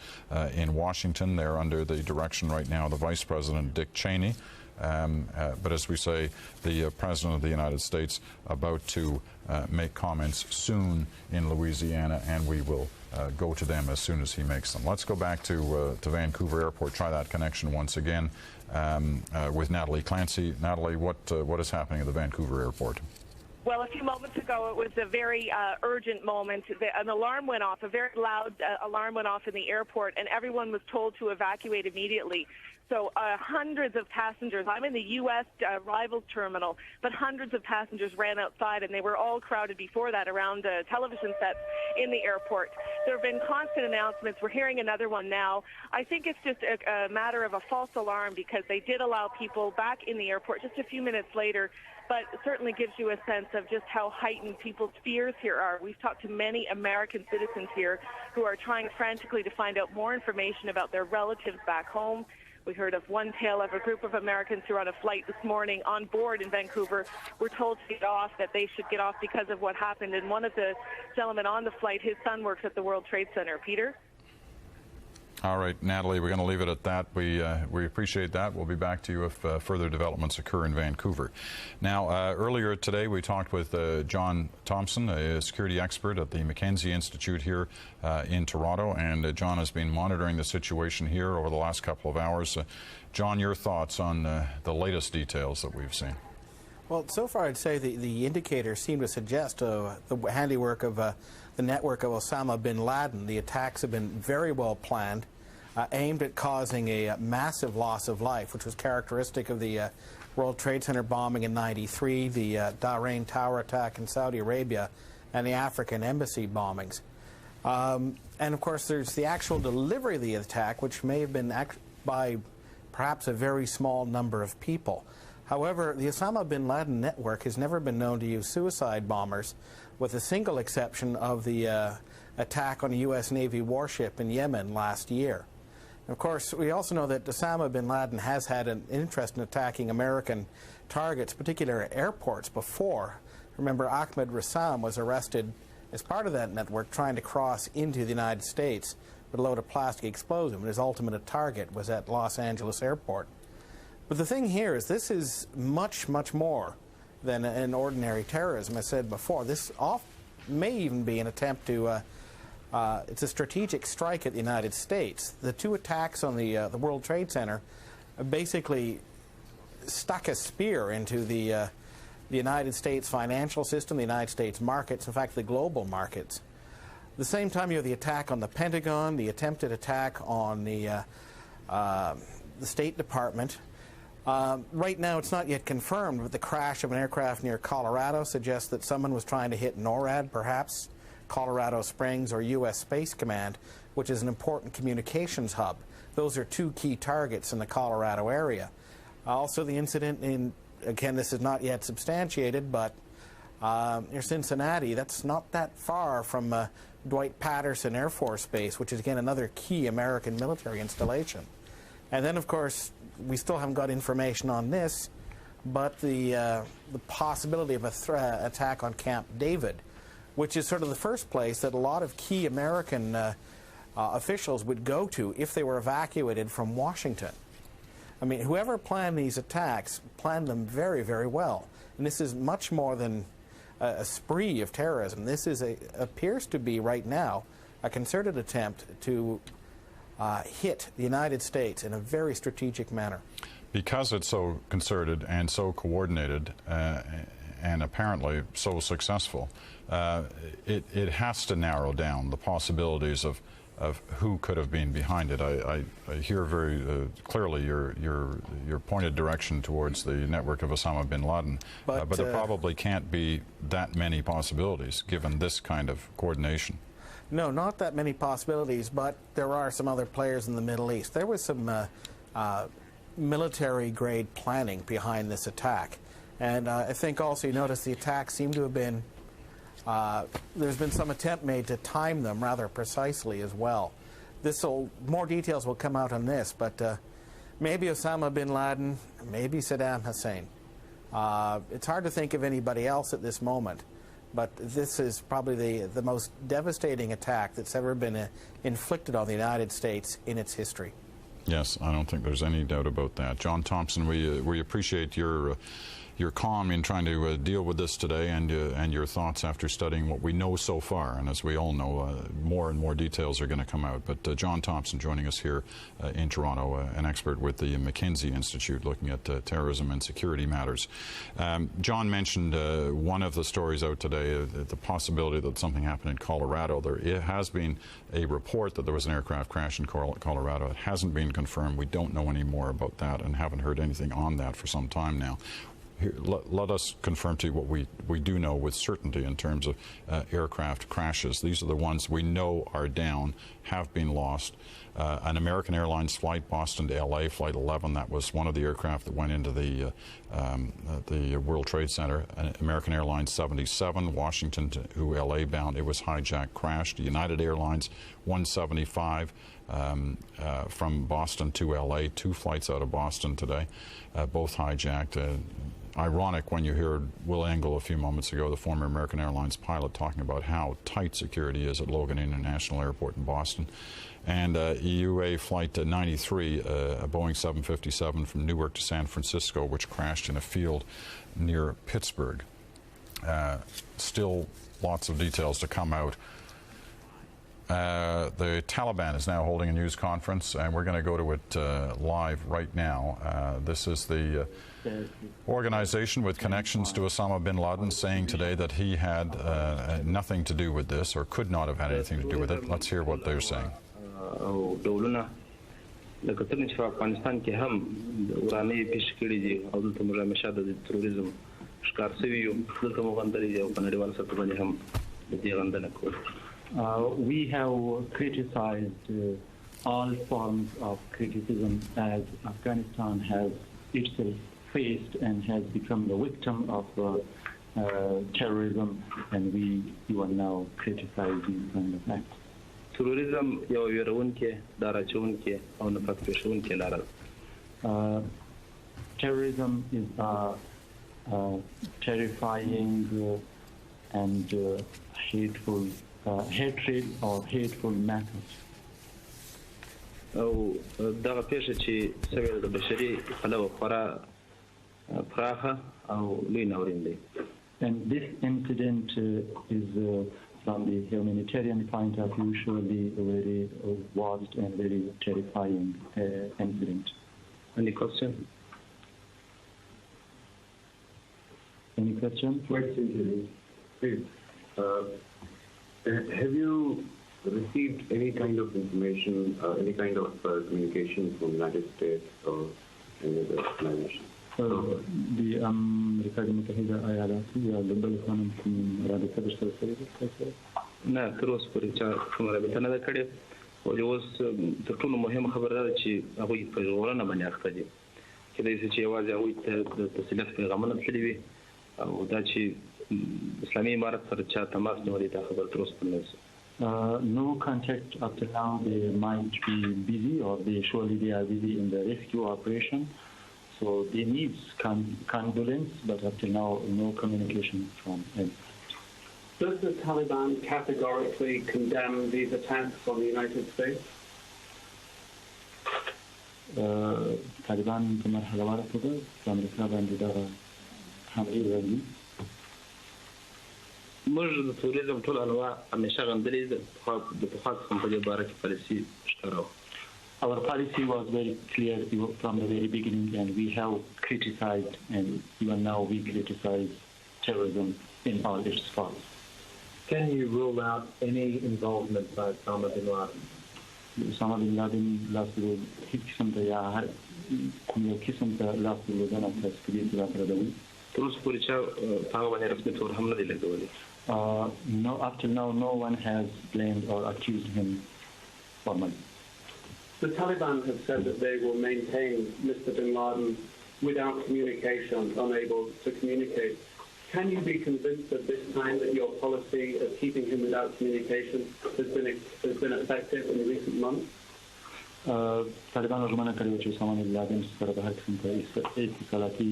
Speaker 11: in Washington. They're under the direction right now of the Vice President, Dick Cheney. But as we say, the President of the United States about to make comments soon in Louisiana, and we will go to them as soon as he makes them. Let's go back to Vancouver Airport, try that connection once again with Natalie Clancy. Natalie, what is happening at the Vancouver Airport?
Speaker 16: Well, a few moments ago, it was a very urgent moment. An alarm went off, a very loud alarm went off in the airport, and everyone was told to evacuate immediately. So hundreds of passengers, I'm in the U.S. arrivals terminal, but hundreds of passengers ran outside, and they were all crowded before that around television sets in the airport. There have been constant announcements. We're hearing another one now. I think it's just a matter of a false alarm, because they did allow people back in the airport just a few minutes later, but it certainly gives you a sense of just how heightened people's fears here are. We've talked to many American citizens here who are trying frantically to find out more information about their relatives back home. We heard of one tale of a group of Americans who were on a flight this morning on board in Vancouver were told to get off, that they should get off because of what happened. And one of the gentlemen on the flight, his son works at the World Trade Center. Peter?
Speaker 11: All right, Natalie, we're going to leave it at that. We appreciate that. We'll be back to you if further developments occur in Vancouver. Now, earlier today, we talked with John Thompson, a security expert at the Mackenzie Institute here in Toronto, and John has been monitoring the situation here over the last couple of hours. John, your thoughts on the latest details that we've seen?
Speaker 12: Well, so far I'd say the indicators seem to suggest the handiwork of the network of Osama bin Laden. The attacks have been very well planned, aimed at causing a massive loss of life, which was characteristic of the World Trade Center bombing in '93, the Bahrain Tower attack in Saudi Arabia, and the African embassy bombings. And of course there's the actual delivery of the attack, which may have been by perhaps a very small number of people. However, the Osama bin Laden network has never been known to use suicide bombers, with a single exception of the attack on a U.S. Navy warship in Yemen last year. And of course, we also know that Osama bin Laden has had an interest in attacking American targets, particularly airports, before. Remember, Ahmed Rassam was arrested as part of that network trying to cross into the United States with a load of plastic explosive, and his ultimate target was at Los Angeles Airport. But the thing here is this is much, much more than an ordinary terrorism. I said before, this may even be an attempt to, it's a strategic strike at the United States. The two attacks on the World Trade Center basically stuck a spear into the United States financial system, the United States markets, in fact the global markets. At the same time, you have the attack on the Pentagon, the attempted attack on the State Department. Right now, it's not yet confirmed, but the crash of an aircraft near Colorado suggests that someone was trying to hit NORAD, perhaps, Colorado Springs, or U.S. Space Command, which is an important communications hub. Those are two key targets in the Colorado area. Also, the incident in, again, this is not yet substantiated, but near Cincinnati, that's not that far from Dwight Patterson Air Force Base, which is, again, another key American military installation. And then, of course, we still haven't got information on this, but the possibility of a attack on Camp David, which is sort of the first place that a lot of key American officials would go to if they were evacuated from Washington. I mean, whoever planned these attacks planned them very, very well. And this is much more than a spree of terrorism. This is appears to be, right now, a concerted attempt to hit the United States in a very strategic manner.
Speaker 11: Because it's so concerted and so coordinated and apparently so successful, it has to narrow down the possibilities of who could have been behind it. I hear very clearly your pointed direction towards the network of Osama bin Laden, but there probably can't be that many possibilities given this kind of coordination.
Speaker 12: No, not that many possibilities, but there are some other players in the Middle East. There was some military-grade planning behind this attack. And I think also you notice the attacks seem to have been, there's been some attempt made to time them rather precisely as well. More details will come out on this, but maybe Osama bin Laden, maybe Saddam Hussein. It's hard to think of anybody else at this moment. But this is probably the most devastating attack that's ever been inflicted on the United States in its history.
Speaker 11: Yes, I don't think there's any doubt about that. John Thompson, we appreciate your calm in trying to deal with this today, and your thoughts after studying what we know so far. And as we all know, more and more details are going to come out. But John Thompson joining us here in Toronto, an expert with the Mackenzie Institute looking at terrorism and security matters. John mentioned one of the stories out today, the possibility that something happened in Colorado. There has been a report that there was an aircraft crash in Colorado. It hasn't been confirmed. We don't know any more about that and haven't heard anything on that for some time now. Here, let us confirm to you what we do know with certainty in terms of aircraft crashes. These are the ones we know are down, have been lost. An American Airlines flight, Boston to LA, Flight 11, that was one of the aircraft that went into the World Trade Center. American Airlines 77, Washington to LA bound, it was hijacked, crashed. United Airlines 175 from Boston to LA, 2 flights out of Boston today, both hijacked. Ironic when you heard Will Engel a few moments ago, the former American Airlines pilot, talking about how tight security is at Logan International Airport in Boston. And EUA Flight 93, a Boeing 757 from Newark to San Francisco, which crashed in a field near Pittsburgh. Still lots of details to come out. The Taliban is now holding a news conference, and we're going to go to it live right now. This is the organization with connections to Osama bin Laden saying today that he had nothing to do with this, or could not have had anything to do with it. Let's hear what they're saying.
Speaker 6: We have criticized all forms of criticism as Afghanistan has itself faced and has become the victim of terrorism, and we are now criticizing kind of acts.
Speaker 18: Terrorism
Speaker 6: terrorism is terrifying and hateful hatred or hateful methods.
Speaker 18: او دغه پیښه چې سوي د بشري پلوه خورا پراخه او لوی ناورین دی.
Speaker 6: And this incident is from the humanitarian point of view surely a very vast and very terrifying incident.
Speaker 18: Any question?
Speaker 6: Any questions?
Speaker 19: Question, please. Have you received any kind of information, any kind of communication from the United States or any other organization?
Speaker 6: The America Mutahida Ayalati یا د قانون کوم رابطه بشته سره ده؟
Speaker 18: نه تر اوسه پورې چا کومه رابطه نه ده کړې، او اوس تر ټولو مهمه خبره ده چې هغوی په ژغورنه باندې اخته دي. کېدای شي چې یوازې هغوی ته د تسلیت پیغامونه تللي وي، او دا چې اسلامي امارت سره چا تماس نیولی دا خبر تر اوسه پورې نه ده.
Speaker 6: No contact up to now. They might be busy, or surely they are busy in the rescue operation. So they need condolence, but up to now, no communication from him.
Speaker 19: Does the Taliban categorically condemn these attacks on the United States?
Speaker 6: Taliban په مرحله واره توګه په امریکا باندې دغه حملې وړاندې
Speaker 18: موږ د توریزم ټول انواع همیشه غندلې ده، د پخوا څخه په دې باره کې پالیسي ښکاره وه.
Speaker 6: Our policy was very clear from the very beginning, and we have criticized, and even now we criticize terrorism in all its forms.
Speaker 19: Can you rule out any involvement by Osama bin Laden?
Speaker 6: Osama bin Laden last year, هیڅ قسم ته یا هر کوم یو قسم ته لاس درلودنه تاسو په دې سره راغلي؟
Speaker 18: تر اوسه پورې چا په هغه باندې رسمي تور هم نه دی لګولی.
Speaker 6: No, up till now, no one has blamed or accused him formally.
Speaker 19: The Taliban have said that they will maintain Mr. bin Laden without communication, unable to communicate. Can you be convinced at this time that your policy of keeping him without communication has been effective in recent months?
Speaker 6: طالبان ژمنه کړې وه چې اسامه بن لادن سره به هر قسم اتصالاتي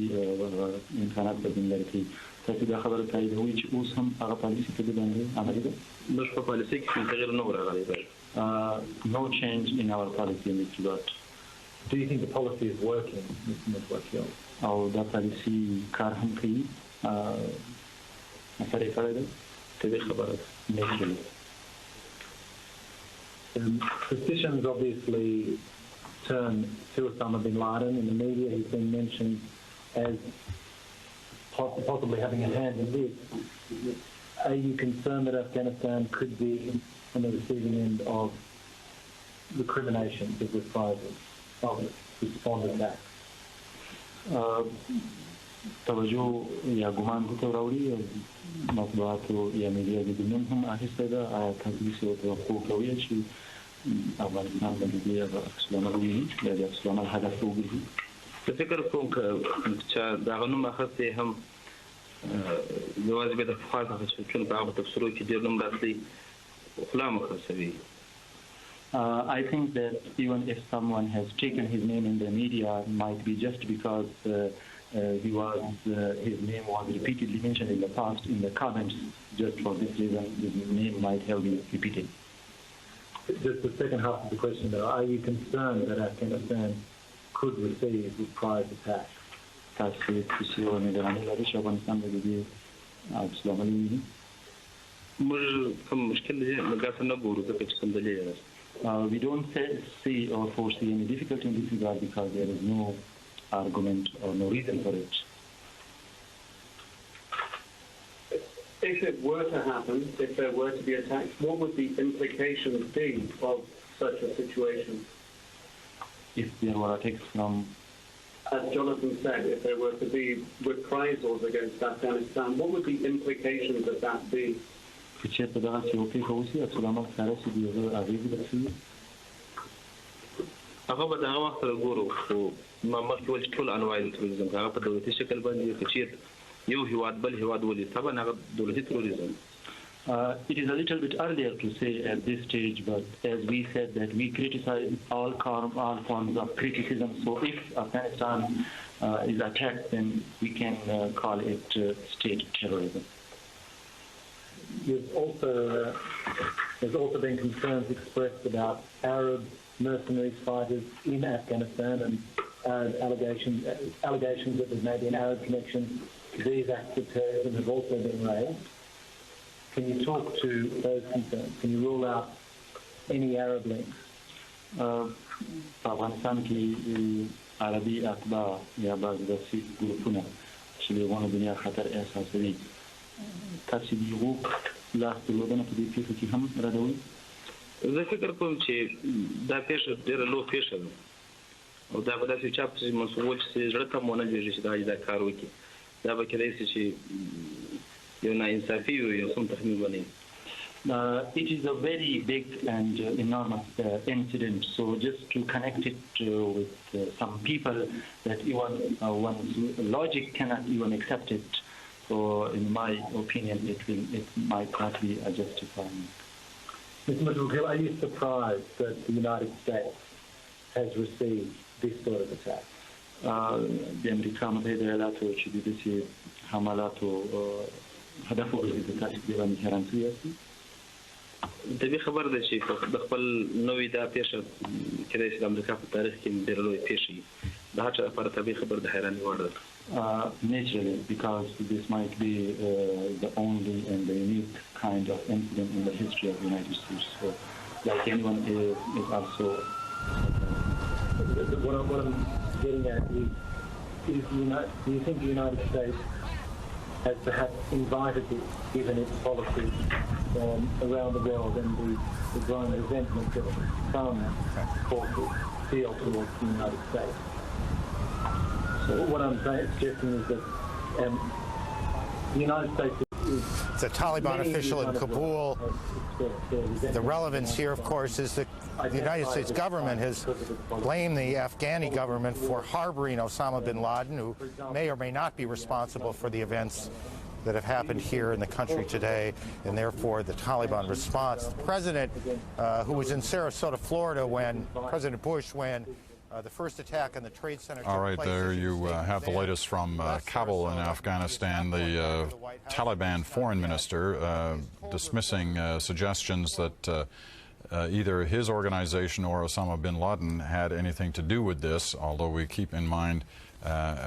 Speaker 6: امکانات به لري کړي. تاسو دا خبره تاییدوئ چې اوس هم هغه پالیسي په دې باندې عملي ده؟
Speaker 18: موږ په پالیسۍ کې کوم تغیر نه و راغلی.
Speaker 6: No change in our policy in this regard.
Speaker 19: Do you think the policy is working, Mr. Mutwakil?
Speaker 6: او دا پالیسي کار هم کوي؟ اثر یې کړی دی؟
Speaker 18: طبیعي خبره ده.
Speaker 19: Suspicions obviously turn to Osama bin Laden. In the media, he's been mentioned as possibly having a hand in this. Are you concerned that Afghanistan could be on the receiving end of recriminations of reprisals of responding back?
Speaker 6: توجه یا ګمان دې ته راوړي مطبوعاتو یا میډیا د نوم هم اخیستی ده. آیا تاسو داسې توقع کوئ چې افغانستان به د دې عکس العمل وویني یا د عکس العمل هدف ته وګرځي؟
Speaker 18: زه فکر کوم که چا د هغه نوم اخیستی هم یوازې به د پخوا څخه چې چون په هغه تبصرو کې ډېر نوم راتلی خوله هم خرڅوي.
Speaker 6: I think that even if someone has taken his name in the media, it might be just because his name was repeatedly mentioned in the past in the comments. Just for this reason, his name might have been repeated.
Speaker 19: Just the second half of the question, though, are you concerned that Afghanistan could receive reprise attacks?
Speaker 6: We don't see or foresee any difficulty in this regard because there is no argument or no reason for it.
Speaker 8: If it were to happen, if there were to be attacks, what would the implications be of such a situation?
Speaker 6: If there were attacks from...
Speaker 8: As Jonathan said, if there were to be reprisals against Afghanistan, what would the implications of that be?
Speaker 6: It is a little bit earlier to say at this stage, but as we said that we criticize all forms of criticism. So if Afghanistan is attacked, then we can call it state terrorism.
Speaker 19: There's also been concerns expressed about Arab mercenaries fighters in Afghanistan and allegations that there may be an Arab connection. These acts of terrorism have also been raised. Can you talk to those concerns? Can you rule out any Arab links?
Speaker 6: Afghanistan की अरबी अखबार या बाज़ दस्ती ग्रुपों चलिए वो दुनिया खतर एहसास हुई तस्वीर वो लास्ट लोगों की देखी कि हम रदोई
Speaker 18: ذكر كم شيء ده فيش دير له فيش وده بدأ في شاب مسؤول سجلته مناجر ده إذا كاروكي ده بكرة شيء يونا إنسافي ويوصل تخمين بني.
Speaker 6: It is a very big and enormous incident. So just to connect it with some people that even one's logic cannot even accept it. So in my opinion, it might not be justifying.
Speaker 19: Mr. Madhukil, are you surprised that the United States has received this sort of attack?
Speaker 6: بأمريكا متحدة لا توجد بس حملات هدفه الاتكاس بيران هيران سياسي.
Speaker 18: تبي خبر ده شيء دخل نوي ده بيشة كده في أمريكا في التاريخ كم ديرلو بيشي ده هذا أفر تبي خبر ده حيراني ورد.
Speaker 6: Naturally, because this might be the only and the unique kind of incident in the history of the United States. So, like anyone is also.
Speaker 19: What I'm getting at is do you think the United States has perhaps invited this, given its policy around the world and the growing resentment that some forces feel towards the United States? So what I'm suggesting is that the United States is...
Speaker 4: It's a Taliban official in Kabul. The relevance here, of course, is that the United States government has blamed the Afghani government for harboring Osama bin Laden, who may or may not be responsible for the events that have happened here in the country today, and therefore the Taliban response. The president, who was in Sarasota, Florida, when President Bush, when the first attack on the Trade Center.
Speaker 11: All right, there you have the latest from Kabul in Afghanistan. The Taliban foreign minister dismissing suggestions that either his organization or Osama bin Laden had anything to do with this, although we keep in mind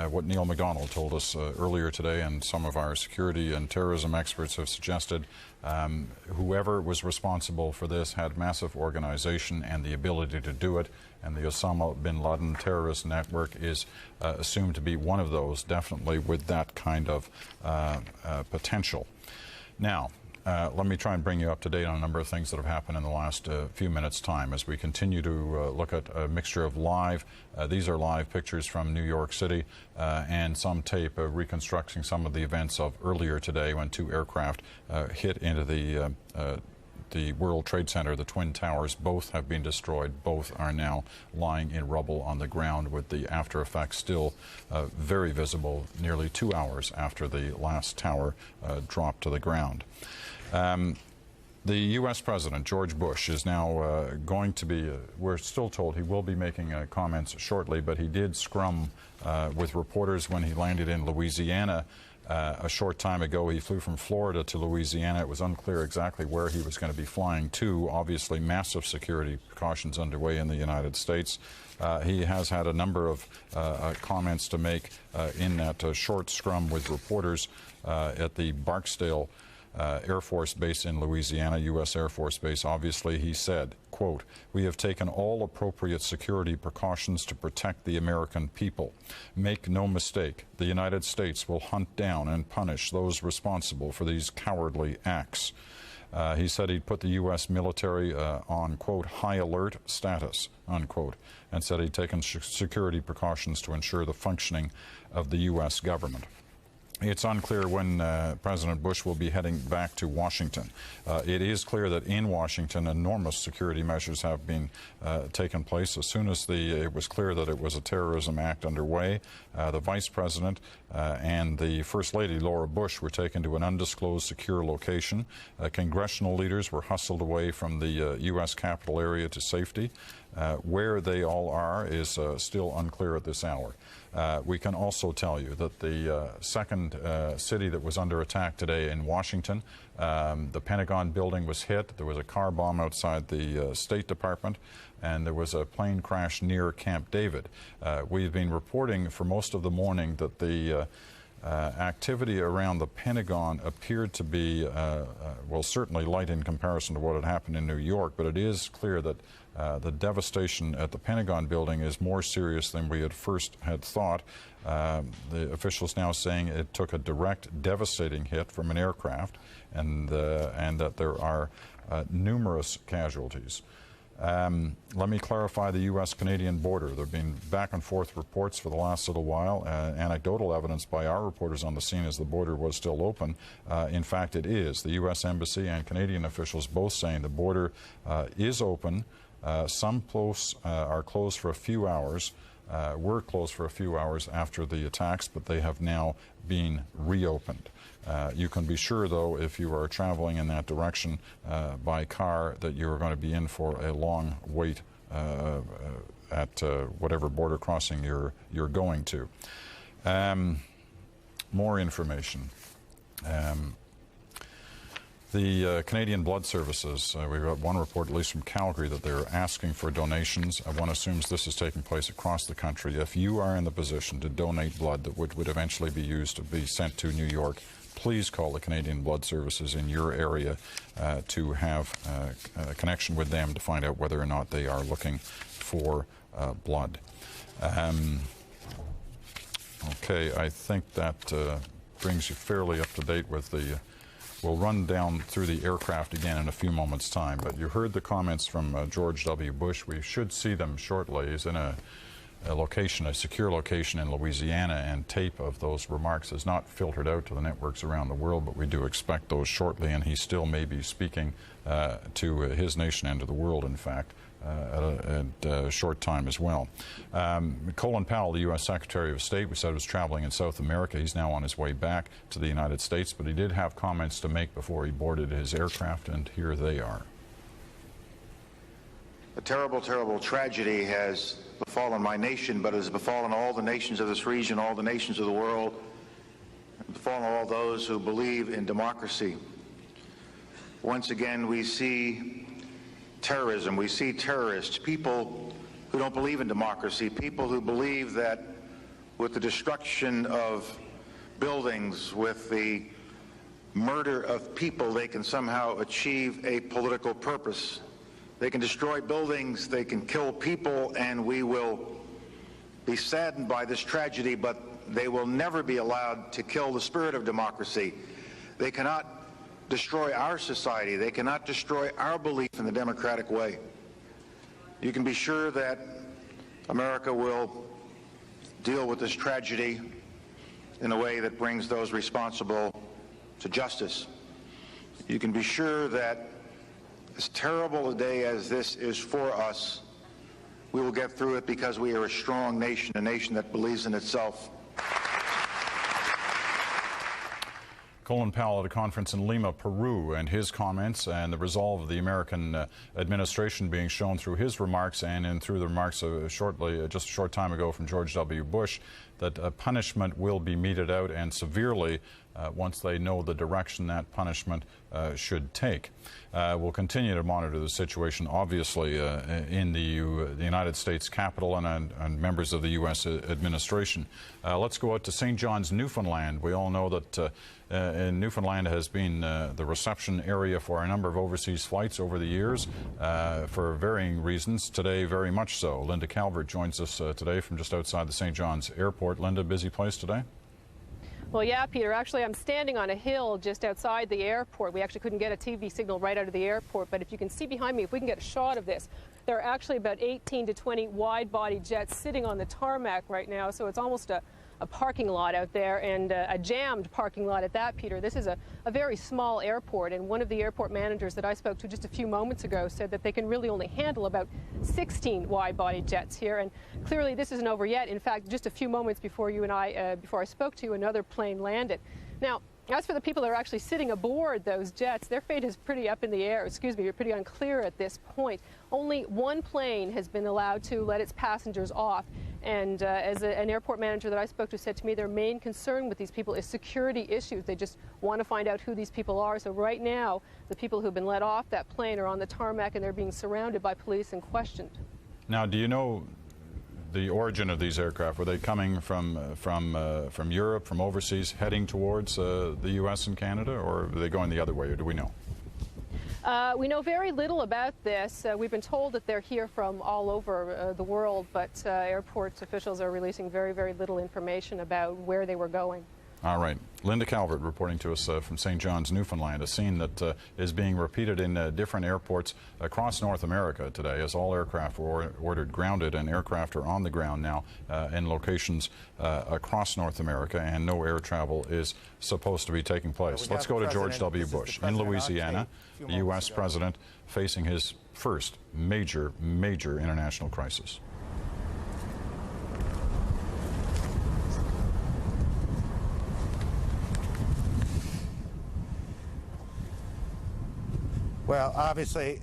Speaker 11: what Neil MacDonald told us earlier today, and some of our security and terrorism experts have suggested whoever was responsible for this had massive organization and the ability to do it, and the Osama bin Laden terrorist network is assumed to be one of those, definitely with that kind of potential. Now, let me try and bring you up to date on a number of things that have happened in the last few minutes' time as we continue to look at a mixture of live. These are live pictures from New York City and some tape reconstructing some of the events of earlier today when two aircraft hit into the World Trade Center, the Twin Towers. Both have been destroyed. Both are now lying in rubble on the ground with the after effects still very visible nearly 2 hours after the last tower dropped to the ground. The U.S. President, George Bush, is now going to be, we're still told he will be making comments shortly, but he did scrum with reporters when he landed in Louisiana A short time ago, he flew from Florida to Louisiana. It was unclear exactly where he was going to be flying to. Obviously, massive security precautions underway in the United States. He has had a number of comments to make in that short scrum with reporters at the Barksdale Air Force Base in Louisiana, U.S. Air Force Base. Obviously, he said, quote, "We have taken all appropriate security precautions to protect the American people. Make no mistake, the United States will hunt down and punish those responsible for these cowardly acts." He said he'd put the U.S. military on, quote, high alert status, unquote, and said he'd taken security precautions to ensure the functioning of the U.S. government. It's unclear when President Bush will be heading back to Washington. It is clear that in Washington, enormous security measures have been taken place. As soon as it was clear that it was a terrorism act underway, the Vice President and the First Lady, Laura Bush, were taken to an undisclosed secure location. Congressional leaders were hustled away from the U.S. Capitol area to safety. Where they all are is still unclear at this hour. We can also tell you that the second city that was under attack today in Washington, the Pentagon building was hit. There was a car bomb outside the State Department, and there was a plane crash near Camp David. We've been reporting for most of the morning that the activity around the Pentagon appeared to be, well, certainly light in comparison to what had happened in New York, but it is clear that the devastation at the Pentagon building is more serious than we first had thought. The officials now saying it took a direct, devastating hit from an aircraft, and that there are numerous casualties. Let me clarify the U.S.-Canadian border. There have been back-and-forth reports for the last little while. Anecdotal evidence by our reporters on the scene is the border was still open. In fact, it is. The U.S. Embassy and Canadian officials both saying the border is open. Some posts are closed for a few hours, were closed for a few hours after the attacks, but they have now been reopened. You can be sure, though, if you are traveling in that direction by car, that you're going to be in for a long wait at whatever border crossing you're going to. More information. The Canadian Blood Services, we've got one report, at least from Calgary, that they're asking for donations. One assumes this is taking place across the country. If you are in the position to donate blood that would eventually be used to be sent to New York, please call the Canadian Blood Services in your area to have a connection with them to find out whether or not they are looking for blood. Okay, I think that brings you fairly up to date with the... We'll run down through the aircraft again in a few moments' time, but you heard the comments from George W. Bush. We should see them shortly. He's in a location, a secure location in Louisiana, and tape of those remarks is not filtered out to the networks around the world, but we do expect those shortly, and he still may be speaking to his nation and to the world, in fact, at a short time as well. Colin Powell, the U.S. Secretary of State, we said was traveling in South America. He's now on his way back to the United States, but he did have comments to make before he boarded his aircraft, and here they are.
Speaker 7: A terrible, terrible tragedy has befallen my nation, but has befallen all the nations of this region, all the nations of the world, and befallen all those who believe in democracy. Once again, we see terrorism, we see terrorists, people who don't believe in democracy, people who believe that with the destruction of buildings, with the murder of people, they can somehow achieve a political purpose. They can destroy buildings, they can kill people, and we will be saddened by this tragedy, but they will never be allowed to kill the spirit of democracy. They cannot destroy our society. They cannot destroy our belief in the democratic way. You can be sure that America will deal with this tragedy in a way that brings those responsible to justice. You can be sure that as terrible a day as this is for us, we will get through it because we are a strong nation, a nation that believes in itself.
Speaker 11: Colin Powell at a conference in Lima, Peru, and his comments and the resolve of the American administration being shown through his remarks and through the remarks just a short time ago from George W. Bush, that punishment will be meted out and severely once they know the direction that punishment should take. We'll continue to monitor the situation, obviously, in the United States Capitol and members of the U.S. administration. Let's go out to St. John's, Newfoundland. We all know that in Newfoundland has been the reception area for a number of overseas flights over the years for varying reasons. Today, very much so. Linda Calvert joins us today from just outside the St. John's Airport. Linda, busy place today?
Speaker 1: Well, yeah, Peter. Actually, I'm standing on a hill just outside the airport. We actually couldn't get a TV signal right out of the airport, but if you can see behind me, if we can get a shot of this, there are actually about 18 to 20 wide-body jets sitting on the tarmac right now, so it's almost a parking lot out there, and a jammed parking lot at that, Peter. This is a very small airport, and one of the airport managers that I spoke to just a few moments ago said that they can really only handle about 16 wide-body jets here, and clearly this isn't over yet. In fact, just a few moments before I spoke to you, another plane landed. Now, as for the people that are actually sitting aboard those jets, their fate is pretty up in the air, pretty unclear at this point. Only one plane has been allowed to let its passengers off. And as an airport manager that I spoke to said to me, their main concern with these people is security issues. They just want to find out who these people are. So right now, the people who've been let off that plane are on the tarmac and they're being surrounded by police and questioned.
Speaker 11: Now, do you know the origin of these aircraft? Were they coming from Europe, from overseas, heading towards the U.S. and Canada, or were they going the other way, or do we know?
Speaker 1: We know very little about this. We've been told that they're here from all over the world, but airport officials are releasing very, very little information about where they were going.
Speaker 11: All right. Linda Calvert reporting to us from St. John's, Newfoundland, a scene that is being repeated in different airports across North America today, as all aircraft were ordered grounded, and aircraft are on the ground now in locations across North America, and no air travel is supposed to be taking place. Let's go to George W. Bush in Louisiana, the U.S. president facing his first major international crisis.
Speaker 4: Well, obviously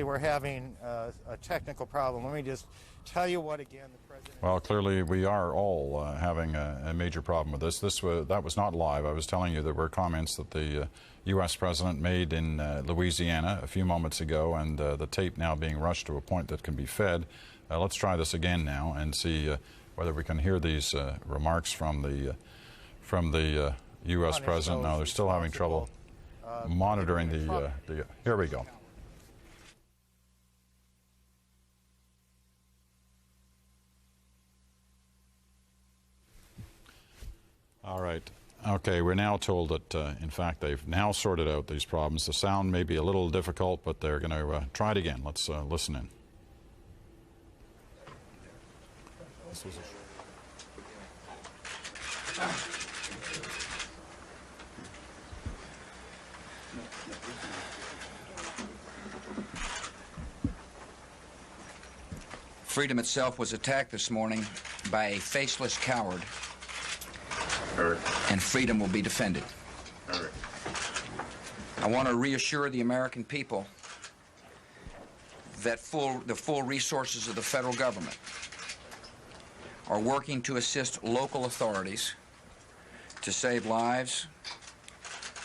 Speaker 4: we're having a technical problem. Let me just tell you what, again, the president...
Speaker 11: Well, clearly we are all having a major problem with this. That was not live. I was telling you there were comments that the U.S. president made in Louisiana a few moments ago, and the tape now being rushed to a point that can be fed. Let's try this again now and see whether we can hear these remarks from the U.S. president. Now, they're still having trouble monitoring the here we go. All right. Okay, we're now told that, in fact, they've now sorted out these problems. The sound may be a little difficult, but they're going to try it again. Let's listen in.
Speaker 22: Freedom itself was attacked this morning by a faceless coward, and freedom will be defended. I want to reassure the American people that the full resources of the federal government are working to assist local authorities to save lives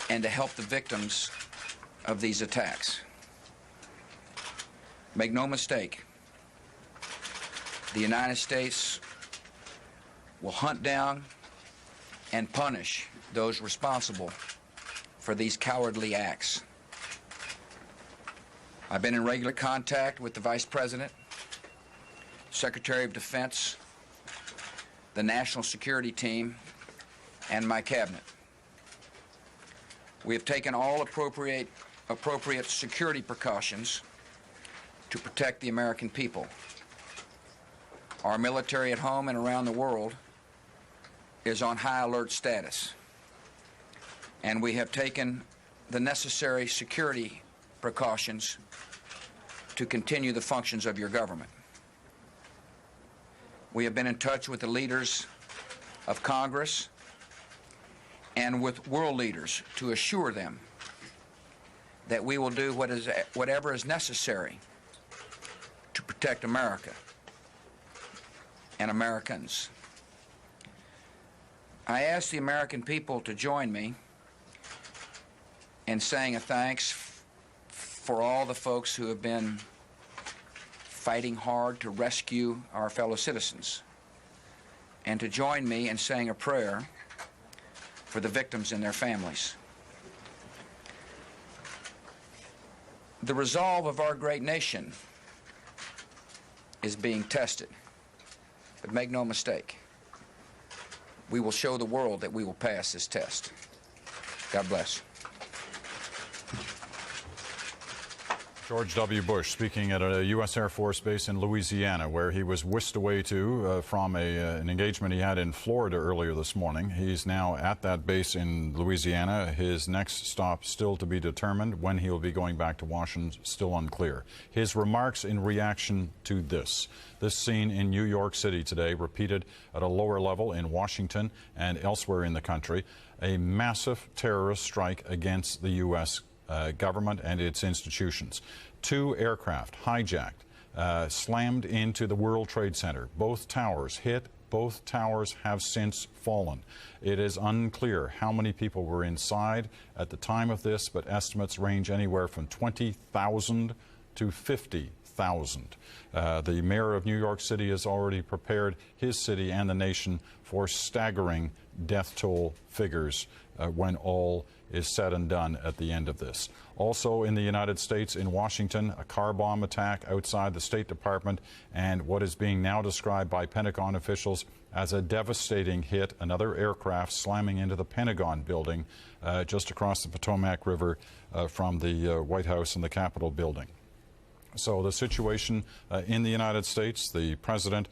Speaker 22: and to help the victims of these attacks. Make no mistake, the United States will hunt down and punish those responsible for these cowardly acts. I've been in regular contact with the Vice President, Secretary of Defense, the National Security Team, and my cabinet. We have taken all appropriate security precautions to protect the American people. Our military at home and around the world is on high alert status, and we have taken the necessary security precautions to continue the functions of your government. We have been in touch with the leaders of Congress and with world leaders to assure them that we will do whatever is necessary to protect America and Americans. I ask the American people to join me in saying a thanks for all the folks who have been fighting hard to rescue our fellow citizens, and to join me in saying a prayer for the victims and their families. The resolve of our great nation is being tested, but make no mistake, we will show the world that we will pass this test. God bless.
Speaker 11: George W. Bush speaking at a U.S. Air Force base in Louisiana, where he was whisked away to from an engagement he had in Florida earlier this morning. He's now at that base in Louisiana. His next stop still to be determined. When he will be going back to Washington, still unclear. His remarks in reaction to this scene in New York City today, repeated at a lower level in Washington and elsewhere in the country, a massive terrorist strike against the U.S. Government and its institutions. 2 aircraft hijacked, slammed into the World Trade Center. Both towers hit. Both towers have since fallen. It is unclear how many people were inside at the time of this, but estimates range anywhere from 20,000 to 50,000. The mayor of New York City has already prepared his city and the nation for staggering death toll figures when all is said and done at the end of this. Also in the United States, in Washington, a car bomb attack outside the State Department and what is being now described by Pentagon officials as a devastating hit, another aircraft slamming into the Pentagon building just across the Potomac River from the White House and the Capitol building. So the situation in the United States, the president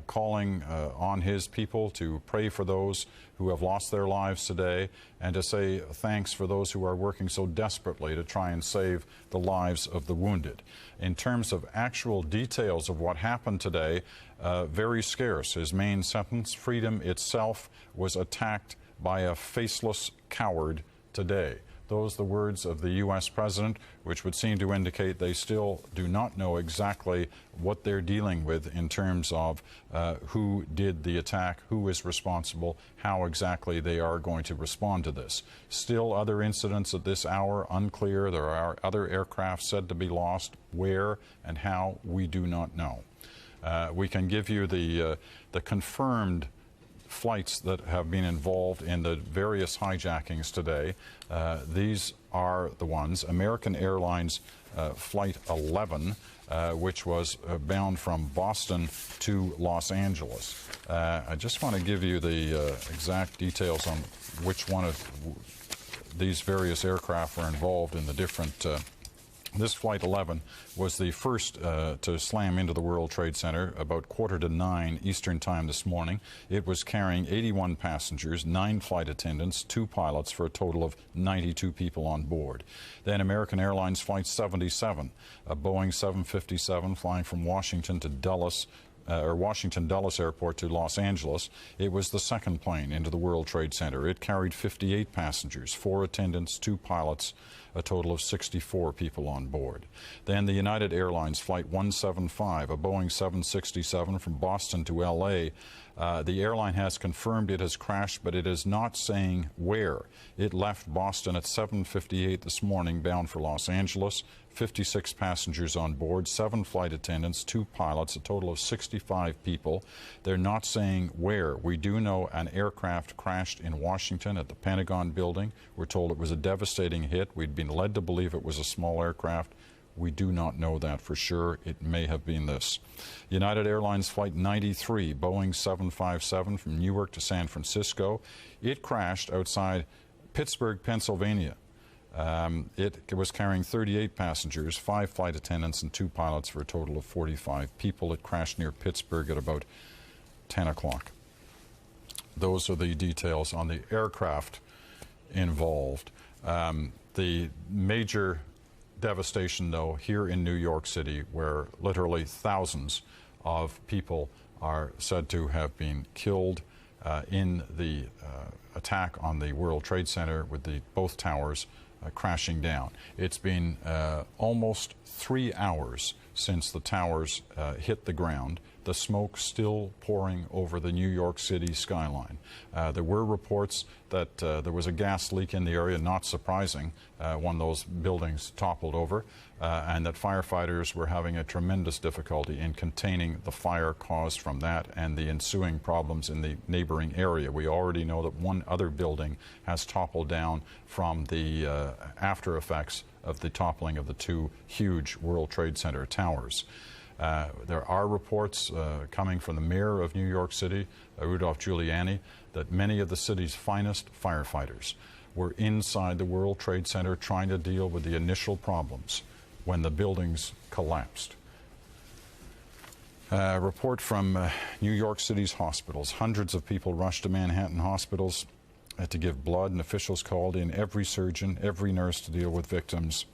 Speaker 11: calling on his people to pray for those who have lost their lives today and to say thanks for those who are working so desperately to try and save the lives of the wounded. In terms of actual details of what happened today, very scarce. His main sentence, freedom itself was attacked by a faceless coward today. Those are the words of the U.S. president, which would seem to indicate they still do not know exactly what they're dealing with in terms of who did the attack, who is responsible, how exactly they are going to respond to this. Still other incidents at this hour unclear. There are other aircraft said to be lost. Where and how, we do not know. We can give you the confirmed flights that have been involved in the various hijackings today. These are the ones. American Airlines Flight 11, which was bound from Boston to Los Angeles. I just want to give you the exact details on which one of these various aircraft were involved in the different this Flight 11 was the first to slam into the World Trade Center about 8:45 Eastern Time this morning. It was carrying 81 passengers, 9 flight attendants, 2 pilots for a total of 92 people on board. Then American Airlines Flight 77, a Boeing 757 flying from Washington to Dulles, Washington Dulles Airport to Los Angeles. It was the second plane into the World Trade Center. It carried 58 passengers, 4 attendants, 2 pilots, a total of 64 people on board. Then the United Airlines Flight 175, a Boeing 767 from Boston to L.A. The airline has confirmed it has crashed, but it is not saying where. It left Boston at 7:58 this morning, bound for Los Angeles. 56 passengers on board, 7 flight attendants, 2 pilots, a total of 65 people. They're not saying where. We do know an aircraft crashed in Washington at the Pentagon building. We're told it was a devastating hit. We'd been led to believe it was a small aircraft. We do not know that for sure. It may have been this. United Airlines Flight 93, Boeing 757 from Newark to San Francisco. It crashed outside Pittsburgh, Pennsylvania. It was carrying 38 passengers, 5 flight attendants, and 2 pilots for a total of 45 people. It crashed near Pittsburgh at about 10 o'clock. Those are the details on the aircraft involved. The major devastation, though, here in New York City, where literally thousands of people are said to have been killed, in the attack on the World Trade Center with both towers crashing down. It's been almost 3 hours since the towers hit the ground. The smoke still pouring over the New York City skyline. There were reports that there was a gas leak in the area, not surprising when those buildings toppled over, and that firefighters were having a tremendous difficulty in containing the fire caused from that and the ensuing problems in the neighboring area. We already know that one other building has toppled down from the after effects of the toppling of the 2 huge World Trade Center towers. There are reports coming from the mayor of New York City, Rudolph Giuliani, that many of the city's finest firefighters were inside the World Trade Center trying to deal with the initial problems when the buildings collapsed. A report from New York City's hospitals. Hundreds of people rushed to Manhattan hospitals to give blood, and officials called in every surgeon, every nurse to deal with victims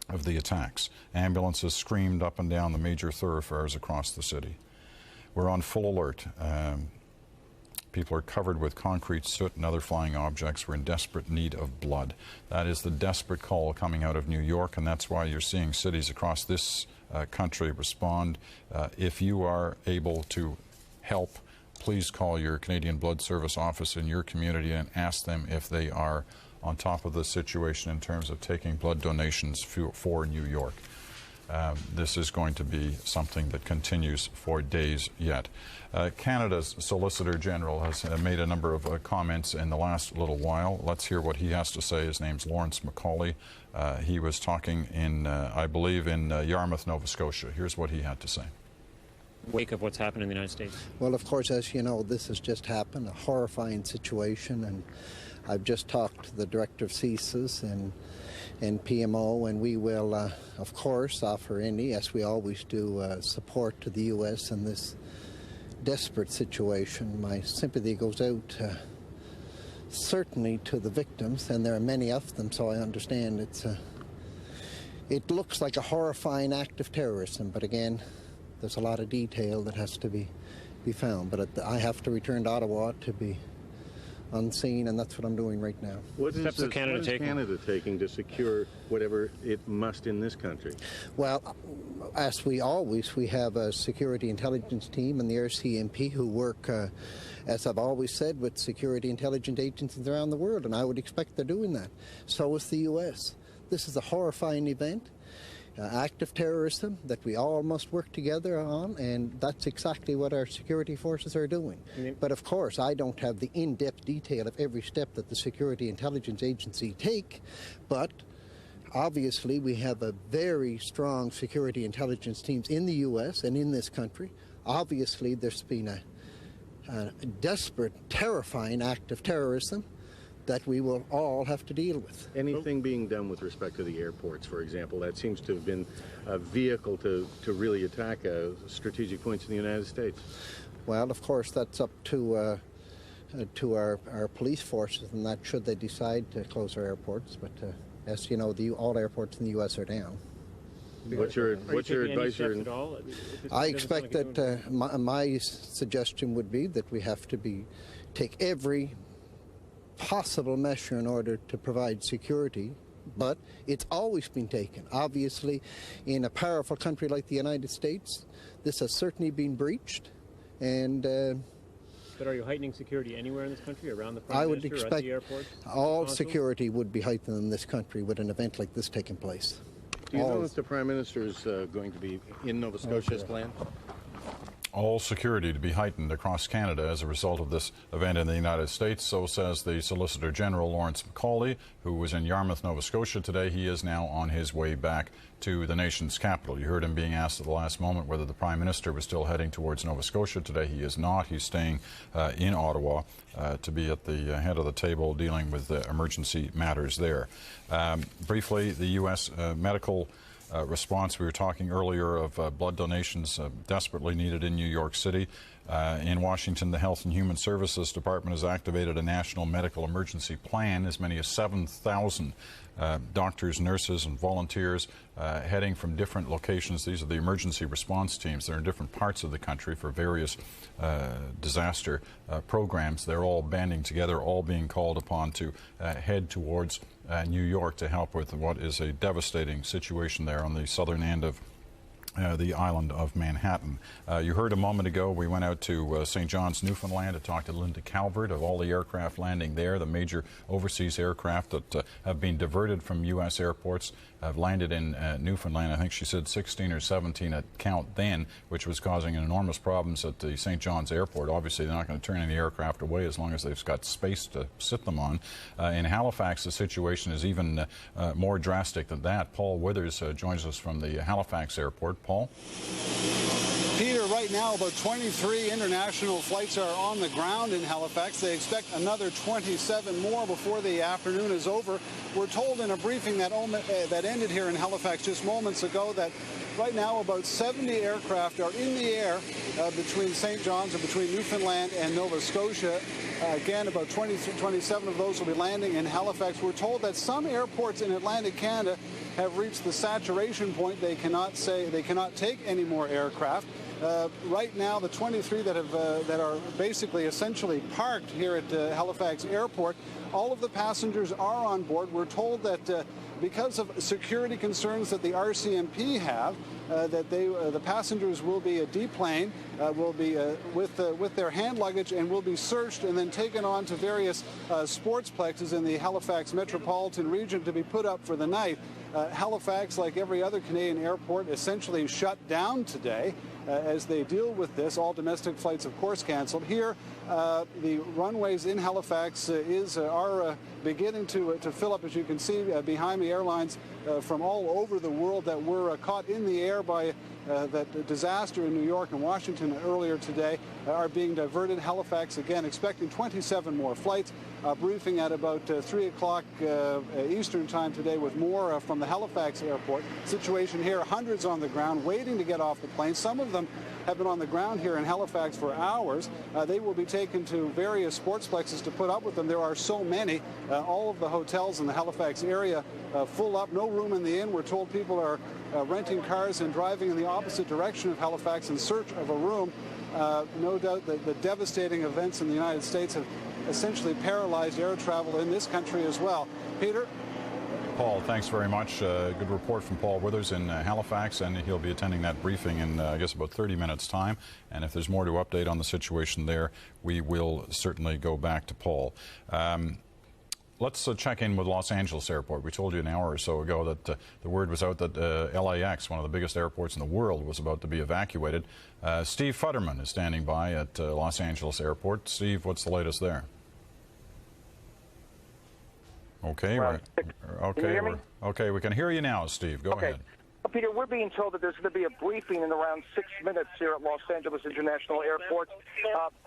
Speaker 11: of the attacks. Ambulances screamed up and down the major thoroughfares across the city. We're on full alert. People are covered with concrete, soot, and other flying objects. We're in desperate need of blood. That is the desperate call coming out of New York, and that's why you're seeing cities across this country respond. If you are able to help, please call your Canadian Blood Service office in your community and ask them if they are on top of the situation in terms of taking blood donations for New York. This is going to be something that continues for days yet. Canada's Solicitor General has made a number of comments in the last little while. Let's hear what he has to say. His name's Lawrence Macaulay. He was talking in, I believe, in Yarmouth, Nova Scotia. Here's what he had to say.
Speaker 3: Wake of what's happened in the United States?
Speaker 21: Well, of course, as you know, this has just happened, a horrifying situation, and I've just talked to the director of CSIS and PMO, and we will, of course, offer any, as we always do, support to the U.S. in this desperate situation. My sympathy goes out certainly to the victims, and there are many of them, so I understand it looks like a horrifying act of terrorism, but again, there's a lot of detail that has to be found. But I have to return to Ottawa to be unseen, and that's what I'm doing right now.
Speaker 3: What steps is Canada
Speaker 23: taking to secure whatever it must in this country?
Speaker 21: Well, as we have a security intelligence team and the RCMP who work, as I've always said, with security intelligence agencies around the world, and I would expect they're doing that. So is the U.S. This is a horrifying event. Act of terrorism that we all must work together on, and that's exactly what our security forces are doing. But of course, I don't have the in-depth detail of every step that the Security Intelligence Agency take, but obviously we have a very strong security intelligence teams in the U.S. and in this country. Obviously, there's been a desperate, terrifying act of terrorism that we will all have to deal with.
Speaker 23: Anything being done with respect to the airports, for example, that seems to have been a vehicle to really attack strategic points in the United States?
Speaker 21: Well, of course, that's up to our police forces, and that should they decide to close our airports. But as you know, all airports in the U.S. are down.
Speaker 23: What's your advice?
Speaker 21: I expect that my suggestion would be that we have to take every possible measure in order to provide security, but it's always been taken. Obviously, in a powerful country like the United States, this has certainly been breached, and
Speaker 3: but are you heightening security anywhere in this country, around the Prime
Speaker 21: I would
Speaker 3: Minister,
Speaker 21: expect
Speaker 3: or at the airports?
Speaker 21: all security would be heightened in this country with an event like this taking place.
Speaker 23: Do you know if the Prime Minister is going to be in Nova Scotia's plan?
Speaker 11: All security to be heightened across Canada as a result of this event in the United States. So says the Solicitor General Lawrence Macaulay, who was in Yarmouth, Nova Scotia today. He is now on his way back to the nation's capital. You heard him being asked at the last moment whether the Prime Minister was still heading towards Nova Scotia today. He is not. He's staying in Ottawa to be at the head of the table dealing with emergency matters there. Briefly, the U.S. medical response. We were talking earlier of blood donations desperately needed in New York City. In Washington, the Health and Human Services Department has activated a national medical emergency plan. As many as 7,000 doctors, nurses, and volunteers heading from different locations. These are the emergency response teams. They're in different parts of the country for various disaster programs. They're all banding together, all being called upon to head towards New York to help with what is a devastating situation there on the southern end of the island of Manhattan. You heard a moment ago, we went out to St. John's, Newfoundland to talk to Linda Calvert of all the aircraft landing there. The major overseas aircraft that have been diverted from U.S. airports have landed in Newfoundland. I think she said 16 or 17 at count then, which was causing enormous problems at the St. John's airport. Obviously, they're not going to turn any aircraft away as long as they've got space to sit them on. In Halifax, the situation is even more drastic than that. Paul Withers joins us from the Halifax airport. Paul?
Speaker 8: Peter, right now about 23 international flights are on the ground in Halifax. They expect another 27 more before the afternoon is over. We're told in a briefing that ended here in Halifax just moments ago that right now about 70 aircraft are in the air between St. John's and between Newfoundland and Nova Scotia. Again, about 27 of those will be landing in Halifax. We're told that some airports in Atlantic Canada have reached the saturation point. They cannot take any more aircraft. Right now, the 23 that are basically essentially parked here at Halifax Airport, all of the passengers are on board. We're told that because of security concerns that the RCMP have, that the passengers will be deplaned, will be with their hand luggage, and will be searched and then taken on to various sportsplexes in the Halifax metropolitan region to be put up for the night. Halifax, like every other Canadian airport, essentially shut down today as they deal with this. All domestic flights, of course, canceled. Here, the runways in Halifax are beginning to fill up, as you can see behind me. Airlines from all over the world that were caught in the air by that disaster in New York and Washington earlier today are being diverted. Halifax, again, expecting 27 more flights. Briefing at about 3 o'clock Eastern time today with more from the Halifax airport. Situation here, hundreds on the ground waiting to get off the plane. Some of them have been on the ground here in Halifax for hours. They will be taken to various sportsplexes to put up with them. There are so many. All of the hotels in the Halifax area full up, no room in the inn. We're told people are renting cars and driving in the opposite direction of Halifax in search of a room. No doubt that the devastating events in the United States have essentially paralyzed air travel in this country as well. Peter?
Speaker 11: Paul, thanks very much. Good report from Paul Withers in Halifax, and he'll be attending that briefing in, I guess, about 30 minutes' time. And if there's more to update on the situation there, we will certainly go back to Paul. Let's check in with Los Angeles Airport. We told you an hour or so ago that the word was out that LAX, one of the biggest airports in the world, was about to be evacuated. Steve Futterman is standing by at Los Angeles Airport. Steve, what's the latest there? Okay, okay, we can hear you now, Steve. Go ahead.
Speaker 5: Peter, we're being told that there's going to be a briefing in around 6 minutes here at Los Angeles International Airport.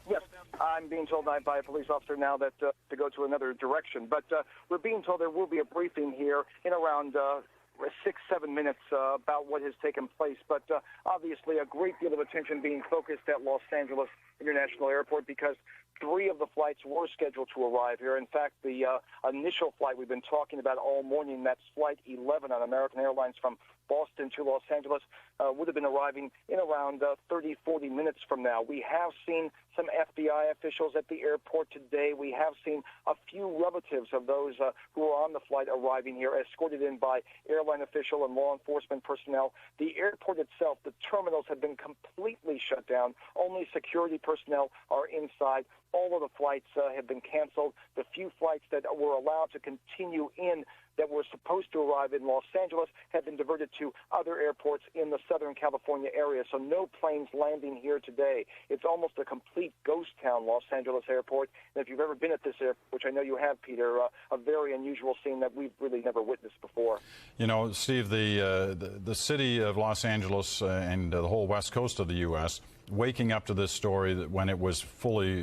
Speaker 5: Yes, I'm being told by a police officer now that to go to another direction. But we're being told there will be a briefing here in around 6-7 minutes about what has taken place. But obviously a great deal of attention being focused at Los Angeles International Airport because 3 of the flights were scheduled to arrive here. In fact, the initial flight we've been talking about all morning, that's Flight 11 on American Airlines from Boston to Los Angeles, would have been arriving in around 30, 40 minutes from now. We have seen some FBI officials at the airport today. We have seen a few relatives of those who are on the flight arriving here, escorted in by airline official and law enforcement personnel. The airport itself, the terminals have been completely shut down. Only security personnel are inside. All of the flights have been canceled. The few flights that were allowed to continue in that were supposed to arrive in Los Angeles have been diverted to other airports in the Southern California area. So no planes landing here today. It's almost a complete ghost town, Los Angeles Airport. And if you've ever been at this airport, which I know you have, Peter, a very unusual scene that we've really never witnessed before. You know, Steve, the city of Los Angeles and the whole west coast of the U.S., waking up to this story when it was fully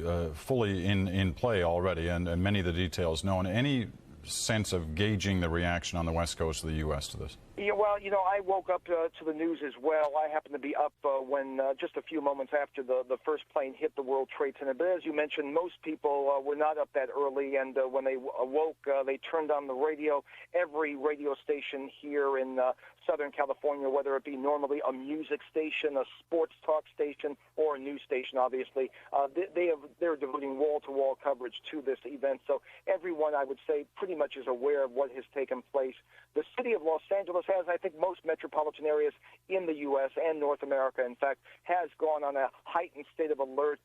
Speaker 5: in play already and many of the details known. Any
Speaker 11: sense of gauging the reaction on the west coast of the U.S. to this?
Speaker 5: Yeah, well, I woke up to the news as well. I happened to be up when just a few moments after the first plane hit the World Trade Center. But as you mentioned, most people were not up that early, and when they awoke, they turned on the radio. Every radio station here in Southern California, whether it be normally a music station, a sports talk station, or a news station, obviously, they're devoting wall-to-wall coverage to this event. So everyone, I would say, pretty much is aware of what has taken place. The city of Los Angeles has, I think, most metropolitan areas in the U.S. and North America, in fact, has gone on a heightened state of alert.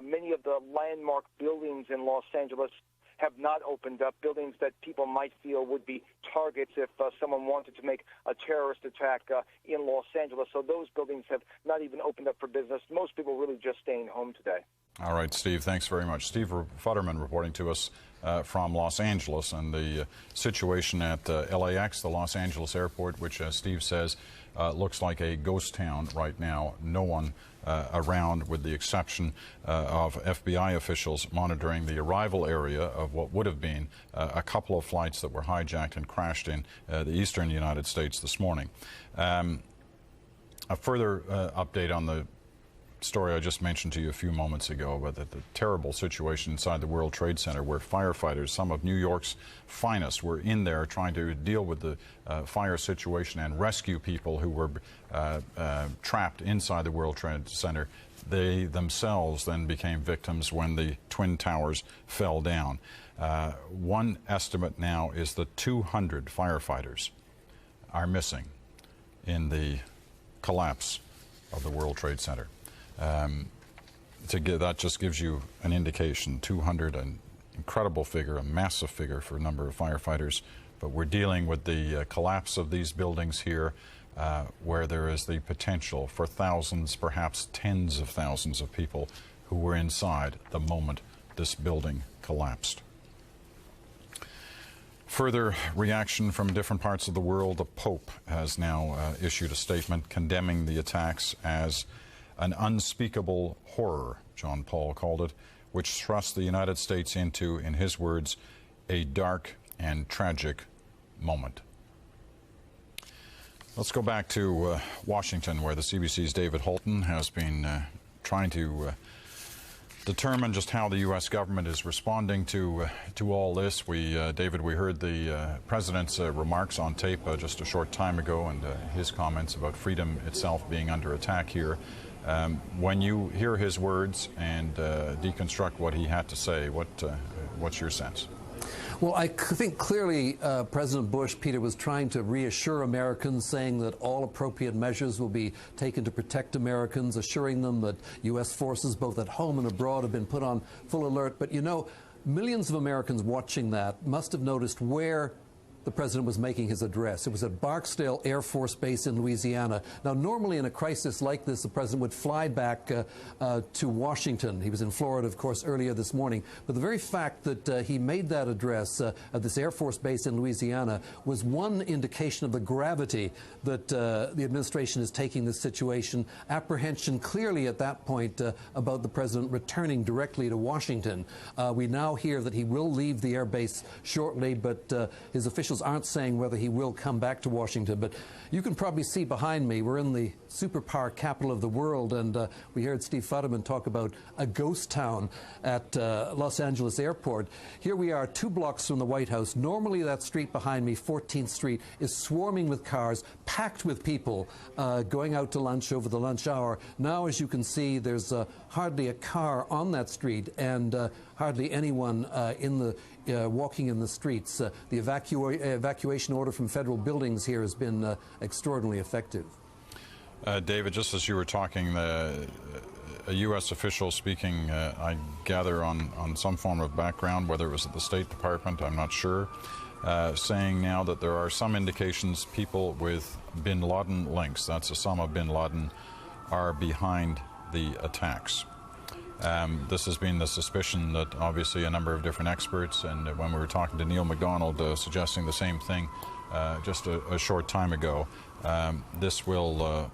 Speaker 5: Many of the landmark buildings in Los Angeles have not opened up, buildings that people might feel would be targets if someone wanted to make a terrorist attack in Los Angeles. So those buildings have not even opened up for business. Most people really just staying home today.
Speaker 11: All right, Steve, thanks very much. Steve Futterman reporting to us from Los Angeles, and the situation at LAX, the Los Angeles airport, which, as Steve says, looks like a ghost town right now. No one around, with the exception of FBI officials monitoring the arrival area of what would have been a couple of flights that were hijacked and crashed in the eastern United States this morning. A further update on the story I just mentioned to you a few moments ago about the terrible situation inside the World Trade Center, where firefighters, some of New York's finest, were in there trying to deal with the fire situation and rescue people who were trapped inside the World Trade Center. They themselves then became victims when the Twin Towers fell down. One estimate now is that 200 firefighters are missing in the collapse of the World Trade Center. That just gives you an indication. 200, an incredible figure, a massive figure for a number of firefighters. But we're dealing with the collapse of these buildings here, where there is the potential for thousands, perhaps tens of thousands of people who were inside the moment this building collapsed. Further reaction from different parts of the world. The Pope has now issued a statement condemning the attacks as an unspeakable horror, John Paul called it, which thrust the United States into, in his words, a dark and tragic moment. Let's go back to Washington, where the CBC's David Holton has been trying to determine just how the U.S. government is responding to all this. David, we heard the president's remarks on tape just a short time ago, and his comments about freedom itself being under attack here. When you hear his words and deconstruct what he had to say, what's your sense?
Speaker 10: Well, I think clearly President Bush, Peter, was trying to reassure Americans, saying that all appropriate measures will be taken to protect Americans, assuring them that U.S. forces, both at home and abroad, have been put on full alert. But, you know, millions of Americans watching that must have noticed where the president was making his address. It was at Barksdale Air Force Base in Louisiana. Now, normally in a crisis like this, the president would fly back to Washington. He was in Florida, of course, earlier this morning. But the very fact that he made that address at this Air Force Base in Louisiana was one indication of the gravity that the administration is taking this situation. Apprehension clearly at that point about the president returning directly to Washington. We now hear that he will leave the air base shortly, but his officials aren't saying whether he will come back to Washington. But you can probably see behind me, we're in the superpower capital of the world, and we heard Steve Futterman talk about a ghost town at Los Angeles Airport. Here we are 2 blocks from the White House. Normally that street behind me, 14th Street, is swarming with cars, packed with people going out to lunch over the lunch hour. Now, as you can see, there's hardly a car on that street, and hardly anyone walking in the streets. The evacuation order from federal buildings here has been extraordinarily effective.
Speaker 11: David, just as you were talking, a U.S. official speaking, I gather, on some form of background, whether it was at the State Department, I'm not sure, saying now that there are some indications people with bin Laden links, that's Osama bin Laden, are behind the attacks. This has been the suspicion that obviously a number of different experts, and when we were talking to Neil MacDonald suggesting the same thing just a short time ago, this will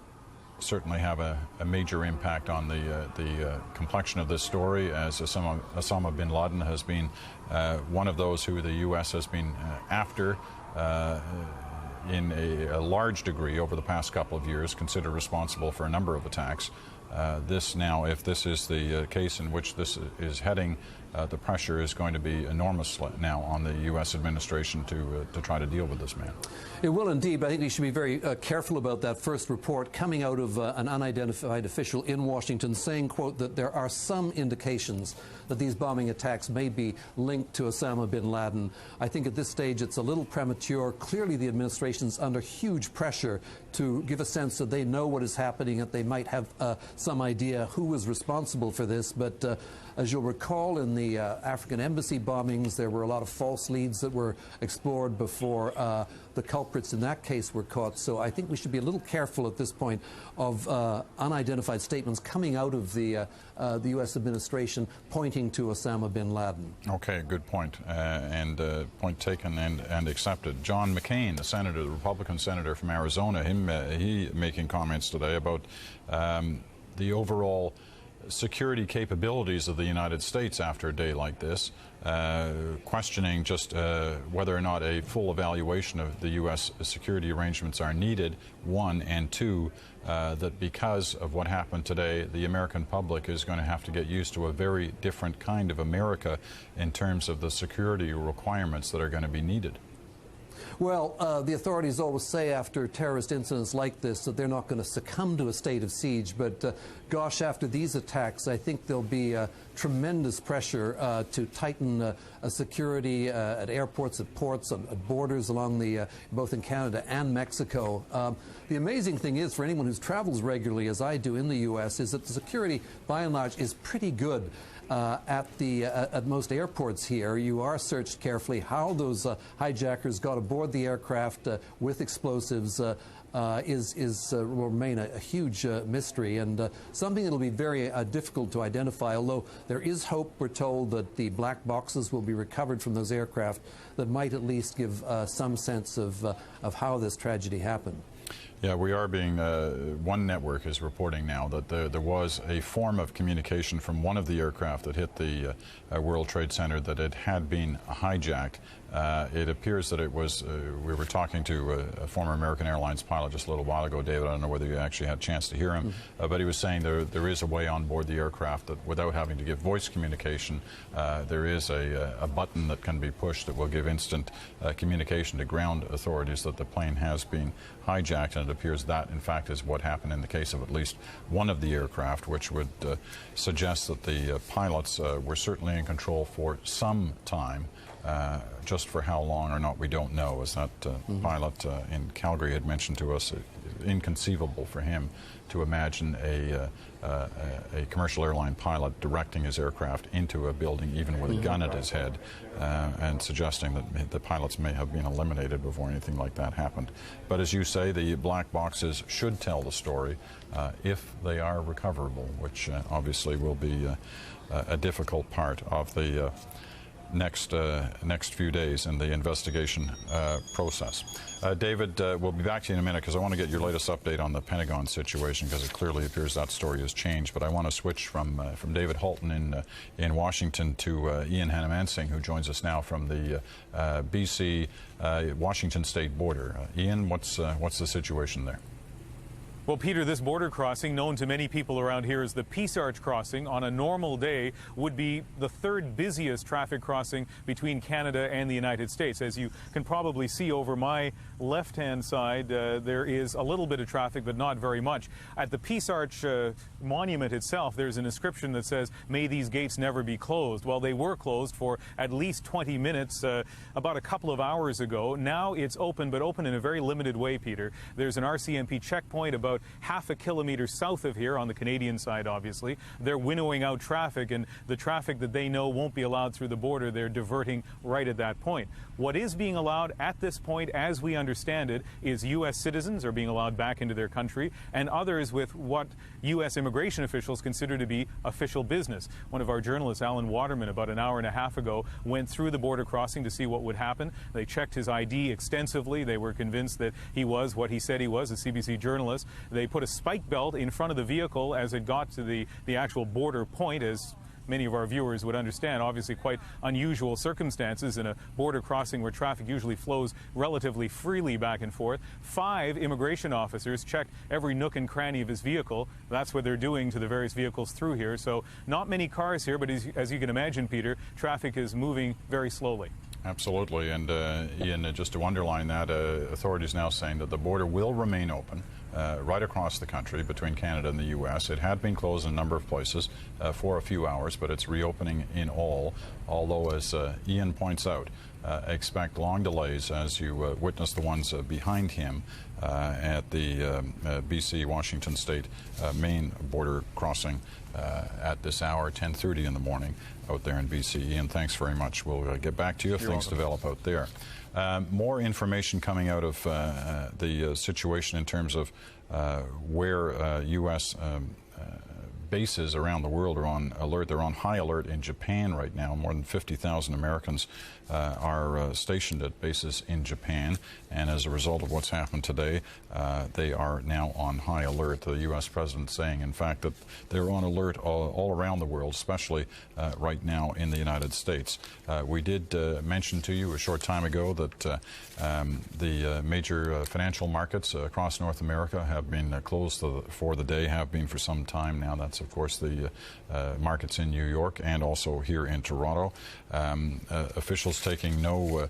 Speaker 11: certainly have a major impact on the complexion of this story, as Osama bin Laden has been one of those who the U.S. has been after in a large degree over the past couple of years, considered responsible for a number of attacks. This now, if this is the case in which this is heading, the pressure is going to be enormous now on the U.S. administration to try to deal with this man.
Speaker 10: It will indeed, but I think we should be very careful about that first report coming out of an unidentified official in Washington saying, quote, that there are some indications that these bombing attacks may be linked to Osama bin Laden. I think at this stage it's a little premature. Clearly the administration's under huge pressure to give a sense that they know what is happening, that they might have some idea who is responsible for this, but as you'll recall, in the African embassy bombings, there were a lot of false leads that were explored before the culprits in that case were caught. So I think we should be a little careful at this point of unidentified statements coming out of the U.S. administration pointing to Osama bin Laden.
Speaker 11: Okay, good point, and point taken and accepted. John McCain, the senator, the Republican senator from Arizona, he making comments today about the overall security capabilities of the United States after a day like this, questioning just whether or not a full evaluation of the U.S. security arrangements are needed, one, and two, that because of what happened today, the American public is going to have to get used to a very different kind of America in terms of the security requirements that are going to be needed.
Speaker 10: Well, the authorities always say after terrorist incidents like this that they're not going to succumb to a state of siege, but gosh, after these attacks, I think there'll be tremendous pressure to tighten security at airports, at ports, at borders along the, both in Canada and Mexico. The amazing thing is, for anyone who travels regularly, as I do in the U.S., is that the security, by and large, is pretty good. At most airports here, you are searched carefully. How those hijackers got aboard the aircraft with explosives will remain a huge mystery, and something that will be very difficult to identify, although there is hope, we're told, that the black boxes will be recovered from those aircraft that might at least give some sense of how this tragedy happened.
Speaker 11: Yeah, we are being, one network is reporting now that there was a form of communication from one of the aircraft that hit the World Trade Center that it had been hijacked. It appears that it was, we were talking to a former American Airlines pilot just a little while ago, David. I don't know whether you actually had a chance to hear him, but he was saying there is a way on board the aircraft that without having to give voice communication, there is a button that can be pushed that will give instant communication to ground authorities that the plane has been hijacked, and it appears that, in fact, is what happened in the case of at least one of the aircraft, which would suggest that the pilots were certainly in control for some time. Just for how long or not, we don't know. As that pilot in Calgary had mentioned to us, inconceivable for him to imagine a commercial airline pilot directing his aircraft into a building, even with a gun at his head, and suggesting that the pilots may have been eliminated before anything like that happened. But as you say, the black boxes should tell the story if they are recoverable, which obviously will be a difficult part of the next few days in the investigation process. David, we'll be back to you in a minute because I want to get your latest update on the Pentagon situation, because it clearly appears that story has changed. But I want to switch from David Halton in Washington to Ian Hannamansing, who joins us now from the BC Washington State border. Ian, what's the situation there?
Speaker 9: Well, Peter, this border crossing, known to many people around here as the Peace Arch crossing, on a normal day would be the third busiest traffic crossing between Canada and the United States. As you can probably see over my left-hand side, there is a little bit of traffic, but not very much. At the Peace Arch monument itself, there's an inscription that says, "May these gates never be closed." Well, they were closed for at least 20 minutes about a couple of hours ago. Now it's open, but open in a very limited way, Peter. There's an RCMP checkpoint about half a kilometer south of here, on the Canadian side, obviously. They're winnowing out traffic, and the traffic that they know won't be allowed through the border, they're diverting right at that point. What is being allowed at this point, as we understand it, is U.S. citizens are being allowed back into their country, and others with what U.S. immigration officials consider to be official business. One of our journalists, Alan Waterman, about an hour and a half ago, went through the border crossing to see what would happen. They checked his ID extensively. They were convinced that he was what he said he was, a CBC journalist. They put a spike belt in front of the vehicle as it got to the actual border point, as many of our viewers would understand. Obviously quite unusual circumstances in a border crossing where traffic usually flows relatively freely back and forth. 5 immigration officers checked every nook and cranny of his vehicle. That's what they're doing to the various vehicles through here. So not many cars here, but as you can imagine, Peter, traffic is moving very slowly.
Speaker 11: Absolutely. And Ian, just to underline that, authorities now saying that the border will remain open right across the country between Canada and the U.S. It had been closed in a number of places for a few hours, but it's reopening in all, although, as Ian points out, expect long delays as you witness the ones behind him at the BC-Washington State main border crossing at this hour, 10:30 in the morning out there in BC. Ian, thanks very much. We'll get back to you if things develop out there. More information coming out of the situation in terms of where U.S. bases around the world are on alert. They're on high alert in Japan right now. More than 50,000 Americans are stationed at bases in Japan, and as a result of what's happened today, they are now on high alert. The U.S. President saying, in fact, that they're on alert all around the world, especially right now in the United States. We did mention to you a short time ago that the major financial markets across North America have been closed for the day, have been for some time now. That's, of course, the markets in New York and also here in Toronto. Officials taking no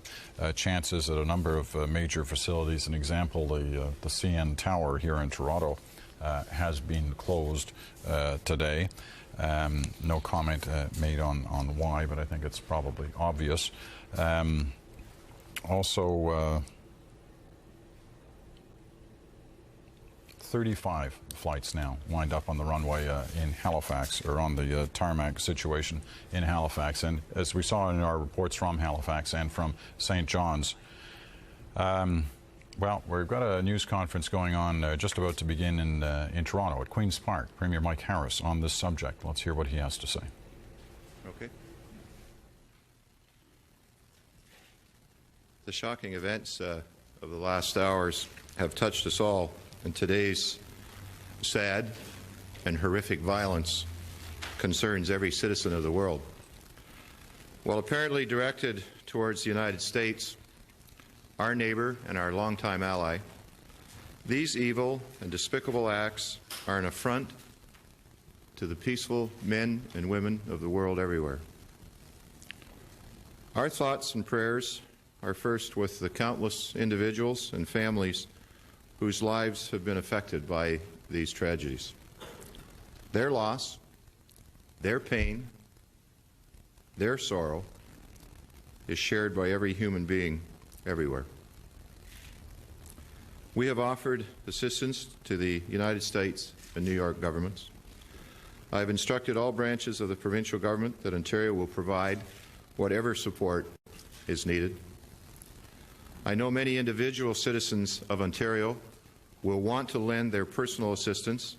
Speaker 11: chances at a number of major facilities. An example, the CN Tower here in Toronto has been closed today. No comment made on why, but I think it's probably obvious. Also, 35 flights now lined up on the runway in Halifax, or on the tarmac situation in Halifax. And as we saw in our reports from Halifax and from St. John's, well, we've got a news conference going on just about to begin in Toronto at Queen's Park. Premier Mike Harris on this subject. Let's hear what he has to say.
Speaker 13: Okay. The shocking events of the last hours have touched us all, and today's sad and horrific violence concerns every citizen of the world. While apparently directed towards the United States, our neighbor and our longtime ally, these evil and despicable acts are an affront to the peaceful men and women of the world everywhere. Our thoughts and prayers are first with the countless individuals and families whose lives have been affected by these tragedies. Their loss, their pain, their sorrow is shared by every human being everywhere. We have offered assistance to the United States and New York governments. I have instructed all branches of the provincial government that Ontario will provide whatever support is needed. I know many individual citizens of Ontario will want to lend their personal assistance,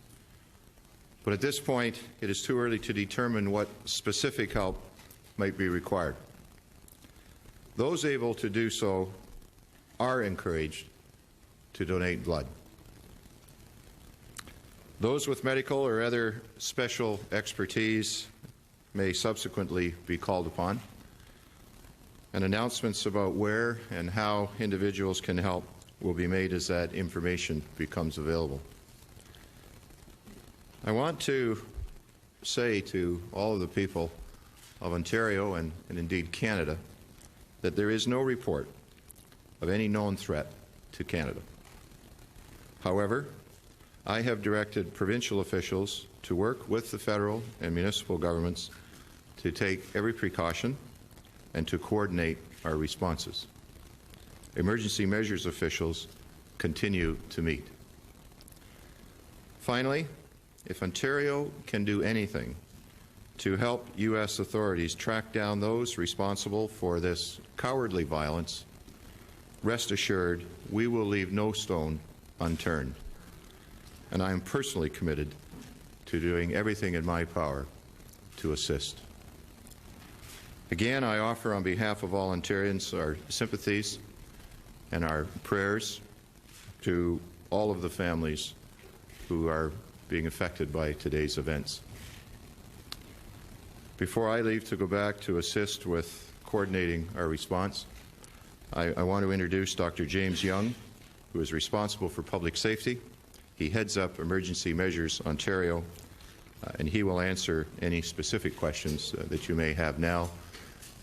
Speaker 13: but at this point it is too early to determine what specific help might be required. Those able to do so are encouraged to donate blood. Those with medical or other special expertise may subsequently be called upon, and announcements about where and how individuals can help will be made as that information becomes available. I want to say to all of the people of Ontario and indeed Canada that there is no report of any known threat to Canada. However, I have directed provincial officials to work with the federal and municipal governments to take every precaution and to coordinate our responses. Emergency measures officials continue to meet. Finally, if Ontario can do anything to help U.S. authorities track down those responsible for this cowardly violence, rest assured we will leave no stone unturned. And I am personally committed to doing everything in my power to assist. Again, I offer on behalf of all Ontarians our sympathies and our prayers to all of the families who are being affected by today's events. Before I leave to go back to assist with coordinating our response, I want to introduce Dr. James Young, who is responsible for public safety. He heads up Emergency Measures Ontario, and he will answer any specific questions that you may have now,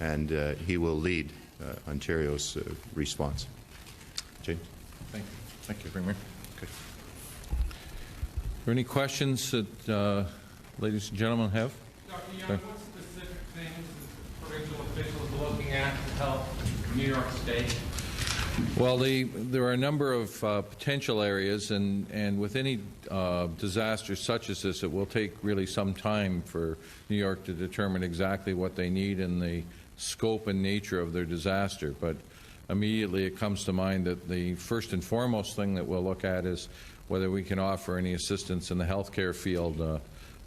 Speaker 13: and he will lead Ontario's response. James.
Speaker 14: Thank you. Thank you, Premier. Okay. Are there any questions that ladies and gentlemen have?
Speaker 15: Dr. Young, what specific things is provincial officials looking at to help New York State?
Speaker 14: Well, there are a number of potential areas, and with any disaster such as this, it will take really some time for New York to determine exactly what they need and the scope and nature of their disaster. But immediately it comes to mind that the first and foremost thing that we'll look at is whether we can offer any assistance in the healthcare field,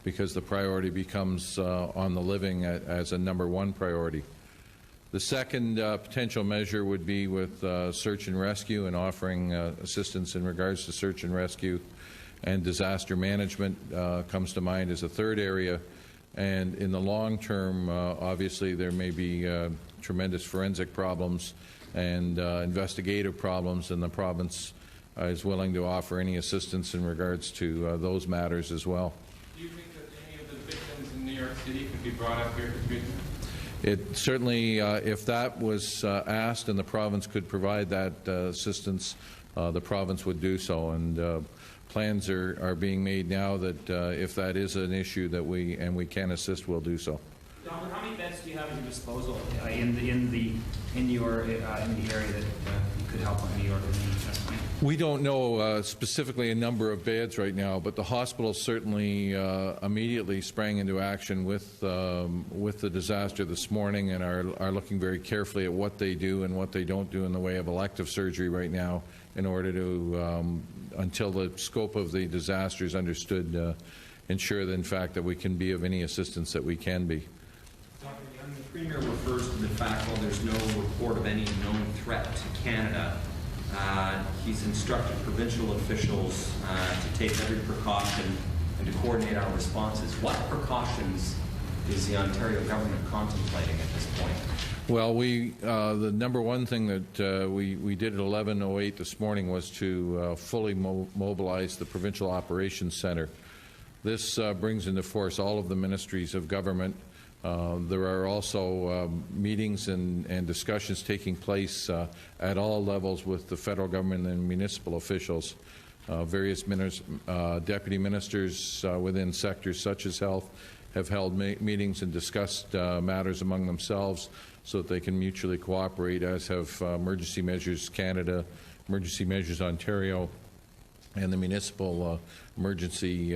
Speaker 14: because the priority becomes on the living as a #1 priority. The second potential measure would be with search and rescue and offering assistance in regards to search and rescue, and disaster management comes to mind as a third area. And in the long term, obviously there may be tremendous forensic problems and investigative problems, and the province is willing to offer any assistance in regards to those matters as well.
Speaker 15: Do you think that any of the victims in New York City could be brought up here to treatment?
Speaker 14: It certainly, if that was asked and the province could provide that assistance, the province would do so. And plans are being made now that if that is an issue that we can assist, we'll do so.
Speaker 20: Doctor, how many beds do you have at your disposal in the area that you could help on New York?
Speaker 14: We don't know specifically a number of beds right now, but the hospital certainly immediately sprang into action with the disaster this morning, and are looking very carefully at what they do and what they don't do in the way of elective surgery right now, in order to, until the scope of the disaster is understood, ensure that in fact that we can be of any assistance that we can be.
Speaker 24: Dr. Young, the Premier refers to the fact while there's no report of any known threat to Canada, he's instructed provincial officials to take every precaution and to coordinate our responses. What precautions is the Ontario government contemplating at this point?
Speaker 14: Well, the #1 thing that we did at 11:08 this morning was to fully mobilize the Provincial Operations Centre. This brings into force all of the ministries of government. There are also meetings and discussions taking place at all levels with the federal government and municipal officials. Various deputy ministers within sectors such as health have held meetings and discussed matters among themselves so that they can mutually cooperate, as have Emergency Measures Canada, Emergency Measures Ontario, and the municipal emergency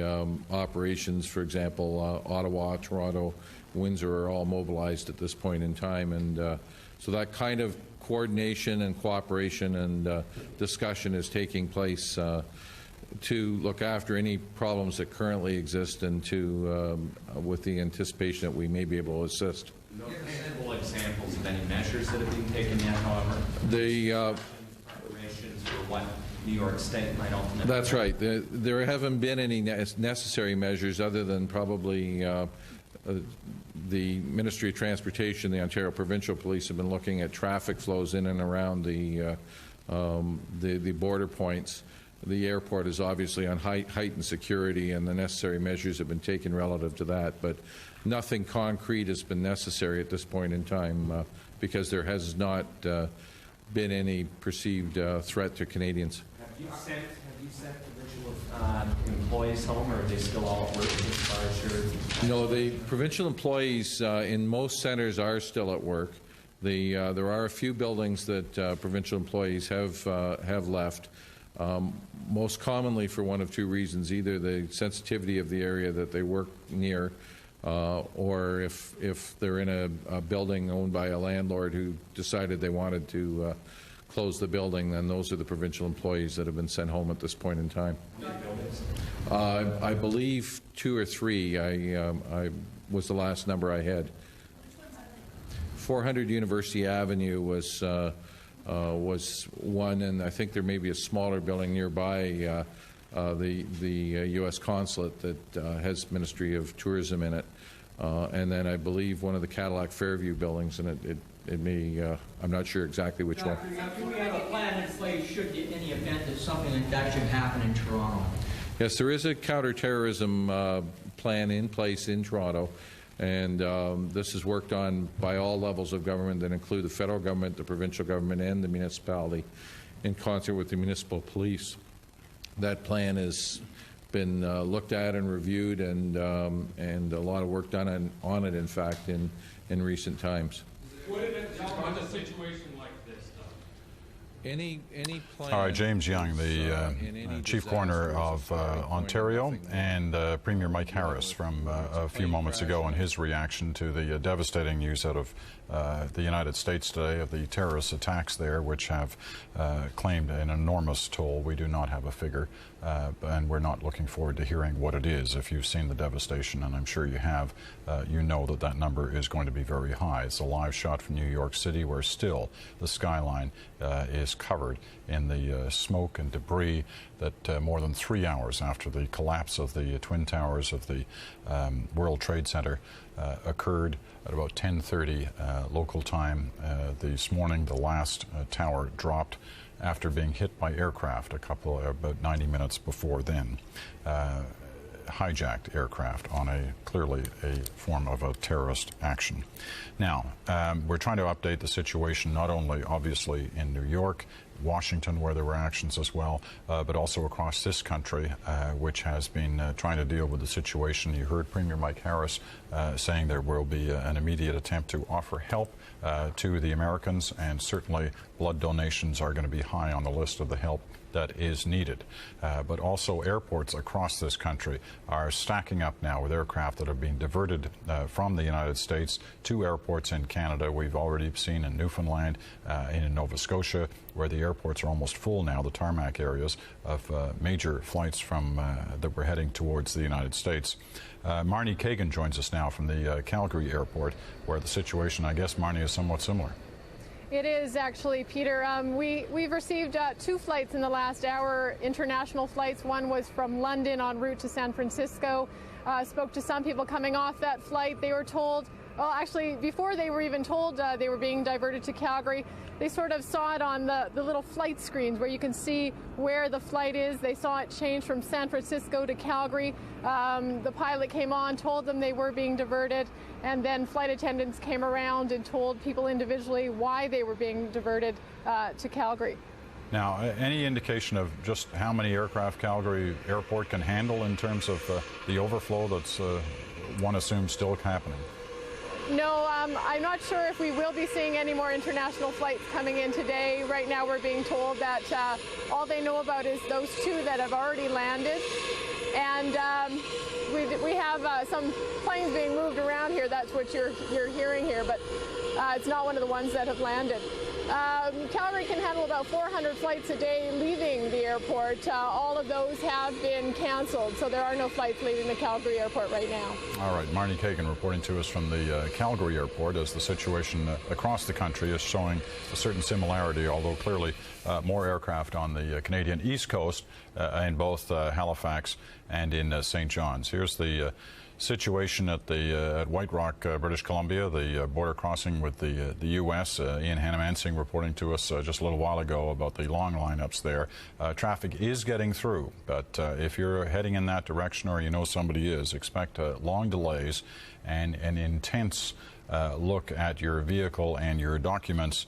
Speaker 14: operations, for example, Ottawa, Toronto, Windsor are all mobilized at this point in time. And so that kind of coordination and cooperation and discussion is taking place to look after any problems that currently exist, and to with the anticipation that we may be able to assist.
Speaker 24: No tangible examples of any measures that have been taken yet, however?
Speaker 14: The
Speaker 24: preparations for what New York State might ultimately...
Speaker 14: That's right. There haven't been any necessary measures other than probably the Ministry of Transportation, the Ontario Provincial Police have been looking at traffic flows in and around the border points. The airport is obviously on heightened security, and the necessary measures have been taken relative to that. But nothing concrete has been necessary at this point in time because there has not been any perceived threat to Canadians.
Speaker 24: Have you sent provincial employees home, or are they still all at work as far as your...
Speaker 14: No, the provincial employees in most centres are still at work. There are a few buildings that provincial employees have left. Most commonly for one of two reasons: either the sensitivity of the area that they work near, or if they're in a building owned by a landlord who decided they wanted to close the building, then those are the provincial employees that have been sent home at this point in time. I believe 2 or 3 I was the last number I had. 400 University Avenue was one, and I think there may be a smaller building nearby the U.S. consulate that has Ministry of Tourism in it, and then I believe one of the Cadillac Fairview buildings, and it may, I'm not sure exactly which one.
Speaker 2: Do we have a plan in place should in any event that something like that should happen in Toronto?
Speaker 14: Yes, there is a counterterrorism plan in place in Toronto, and this is worked on by all levels of government that include the federal government, the provincial government, and the municipality in concert with the municipal police. That plan has been looked at and reviewed, and a lot of work done on it, in fact, in recent times.
Speaker 15: What did it tell on a situation like this, though?
Speaker 14: Any plan?
Speaker 11: All right, James Young, the Chief Coroner of Ontario, and Premier Mike Harris from a few moments ago, and his reaction to the devastating news out of the United States today of the terrorist attacks there, which have claimed an enormous toll. We do not have a figure, and we're not looking forward to hearing what it is. If you've seen the devastation, and I'm sure you have, you know that that number is going to be very high. It's a live shot from New York City, where still the skyline is covered in the smoke and debris that more than 3 hours after the collapse of the Twin Towers of the World Trade Center occurred at about 10:30 local time this morning. The last tower dropped after being hit by aircraft about 90 minutes before then. Hijacked aircraft on clearly a form of a terrorist action. Now, we're trying to update the situation not only obviously in New York, Washington, where there were actions as well, but also across this country, which has been trying to deal with the situation. You heard Premier Mike Harris saying there will be an immediate attempt to offer help to the Americans, and certainly blood donations are going to be high on the list of the help that is needed. But also airports across this country are stacking up now with aircraft that are being diverted from the United States to airports in Canada. We've already seen in Newfoundland, in Nova Scotia, where the airports are almost full now, the tarmac areas of major flights from that were heading towards the United States. Marnie Kagan joins us now from the Calgary airport, where the situation, I guess, Marnie, is somewhat similar.
Speaker 1: It is actually, Peter. We've received 2 flights in the last hour, international flights. One was from London en route to San Francisco. Spoke to some people coming off that flight. They were told, well, actually, before they were even told they were being diverted to Calgary, they sort of saw it on the little flight screens where you can see where the flight is. They saw it change from San Francisco to Calgary. The pilot came on, told them they were being diverted, and then flight attendants came around and told people individually why they were being diverted to Calgary.
Speaker 11: Now, any indication of just how many aircraft Calgary Airport can handle in terms of the overflow that's, one assumes, still happening?
Speaker 1: No, I'm not sure if we will be seeing any more international flights coming in today. Right now we're being told that all they know about is those 2 that have already landed. And we have some planes being moved around here. That's what you're hearing here, but it's not one of the ones that have landed. Calgary can handle about 400 flights a day leaving the airport. All of those have been canceled, so there are no flights leaving the Calgary airport right now.
Speaker 11: All right, Marnie Kagan reporting to us from the Calgary airport, as the situation across the country is showing a certain similarity, although clearly more aircraft on the Canadian East Coast in both Halifax and in St. John's. Here's the situation at White Rock, British Columbia, the border crossing with the U.S. Ian Hannamansing reporting to us just a little while ago about the long lineups there. Traffic is getting through, but if you're heading in that direction or you know somebody is, expect long delays and an intense look at your vehicle and your documents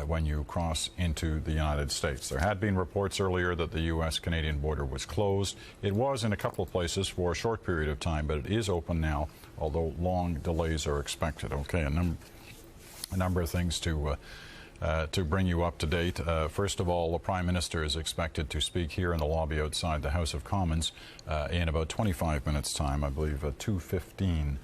Speaker 11: when you cross into the United States. There had been reports earlier that the U.S.-Canadian border was closed. It was in a couple of places for a short period of time, but it is open now, although long delays are expected. Okay, a number of things to bring you up to date. First of all, the Prime Minister is expected to speak here in the lobby outside the House of Commons in about 25 minutes' time, I believe 2:15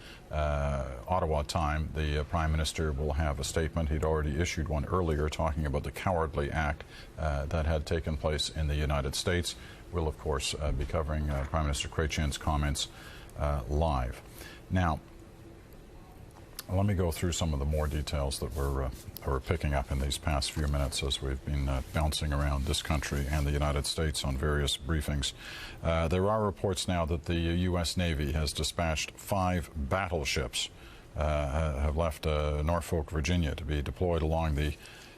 Speaker 11: Ottawa time. The Prime Minister will have a statement. He'd already issued one earlier talking about the cowardly act that had taken place in the United States. We'll, of course, be covering Prime Minister Chrétien's comments live. Now, Let me go through some of the more details that we're picking up in these past few minutes as we've been bouncing around this country and the United States on various briefings. There are reports now that the U.S. Navy has dispatched 5 battleships, have left Norfolk, Virginia, to be deployed along the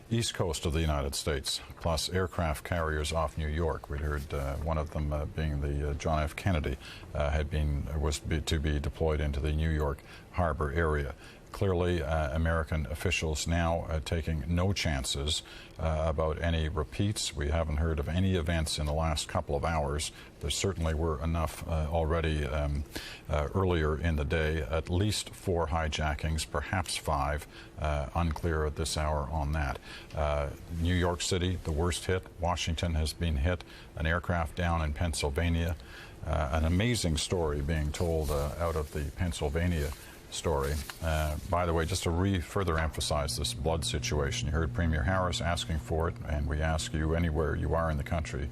Speaker 11: east coast of the United States, plus aircraft carriers off New York. We'd heard one of them being the John F. Kennedy was to be deployed into the New York harbor area. Clearly, American officials now taking no chances about any repeats. We haven't heard of any events in the last couple of hours. There certainly were enough already earlier in the day, at least 4 hijackings, perhaps 5, unclear at this hour on that. New York City, the worst hit. Washington has been hit. An aircraft down in Pennsylvania. An amazing story being told out of the Pennsylvania story. By the way, just to further emphasize this blood situation, you heard Premier Harris asking for it, and we ask you anywhere you are in the country,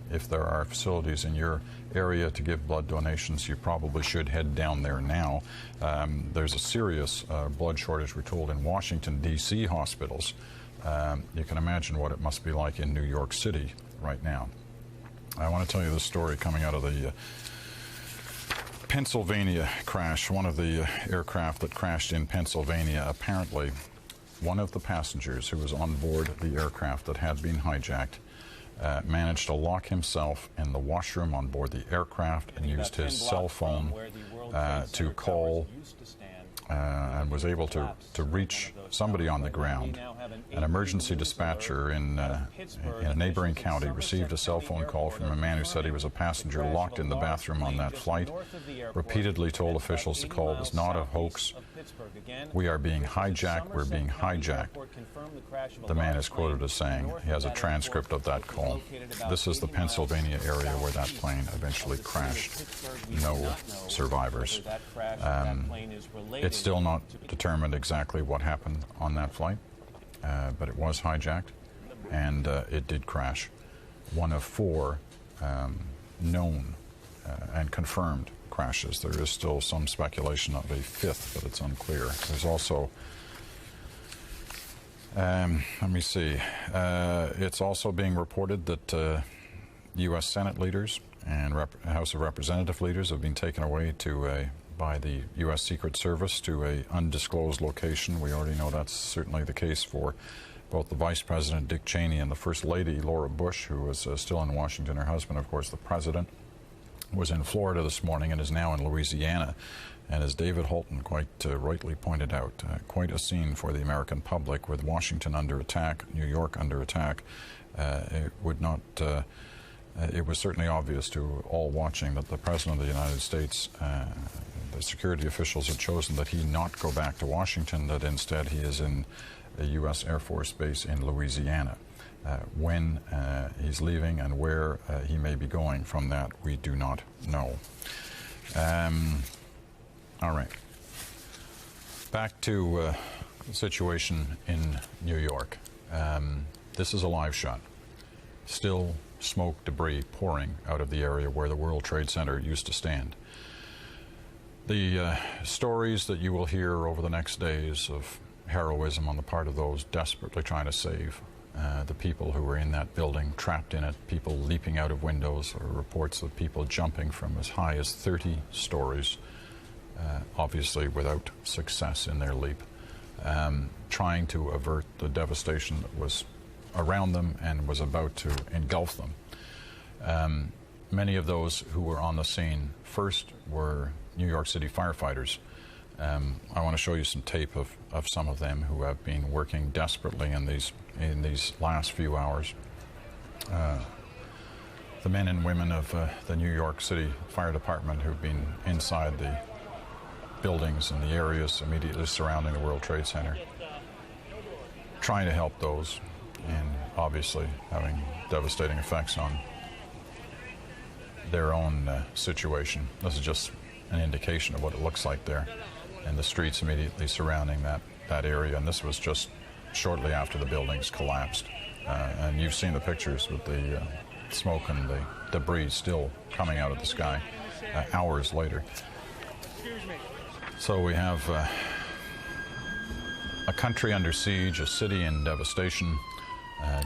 Speaker 11: if there are facilities in your area to give blood donations, you probably should head down there now. There's a serious blood shortage, we're told, in Washington, D.C. hospitals. You can imagine what it must be like in New York City right now. I want to tell you this story coming out of the Pennsylvania crash. One of the aircraft that crashed in Pennsylvania, apparently one of the passengers who was on board the aircraft that had been hijacked managed to lock himself in the washroom on board the aircraft and used his cell phone to call and was able to reach somebody on the ground. An emergency dispatcher in a neighboring county received a cell phone call from a man who said he was a passenger locked in the bathroom on that flight. Repeatedly told officials the call was not a hoax. We are being hijacked. We're being hijacked. The man is quoted as saying, he has a transcript of that call. This is the Pennsylvania area where that plane eventually crashed. No survivors. It's still not determined exactly what happened on that flight, but it was hijacked, and it did crash. One of 4 known and confirmed crashes. There is still some speculation of a 5th, but it's unclear. There's also, let me see, it's also being reported that U.S. Senate leaders and House of Representative leaders have been taken away by the U.S. Secret Service to an undisclosed location. We already know that's certainly the case for both the Vice President, Dick Cheney, and the First Lady, Laura Bush, who was still in Washington. Her husband, of course, the President, was in Florida this morning and is now in Louisiana. And as David Holton quite rightly pointed out, quite a scene for the American public, with Washington under attack, New York under attack. It was certainly obvious to all watching that the President of the United States, the security officials had chosen that he not go back to Washington, that instead he is in a U.S. Air Force base in Louisiana. When he's leaving and where he may be going from that, we do not know. All right. Back to the situation in New York. This is a live shot. Still smoke, debris pouring out of the area where the World Trade Center used to stand. The stories that you will hear over the next days of heroism on the part of those desperately trying to save the people who were in that building, trapped in it, people leaping out of windows, or reports of people jumping from as high as 30 stories, obviously without success in their leap, trying to avert the devastation that was around them and was about to engulf them. Many of those who were on the scene first were New York City firefighters. I want to show you some tape of some of them who have been working desperately in these last few hours. The men and women of the New York City Fire Department who've been inside the buildings and the areas immediately surrounding the World Trade Center, trying to help those, and obviously having devastating effects on their own situation. This is just an indication of what it looks like there in the streets immediately surrounding that area. And this was just shortly after the buildings collapsed. And you've seen the pictures with the smoke and the debris still coming out of the sky hours later. So we have A country under siege, a city in devastation,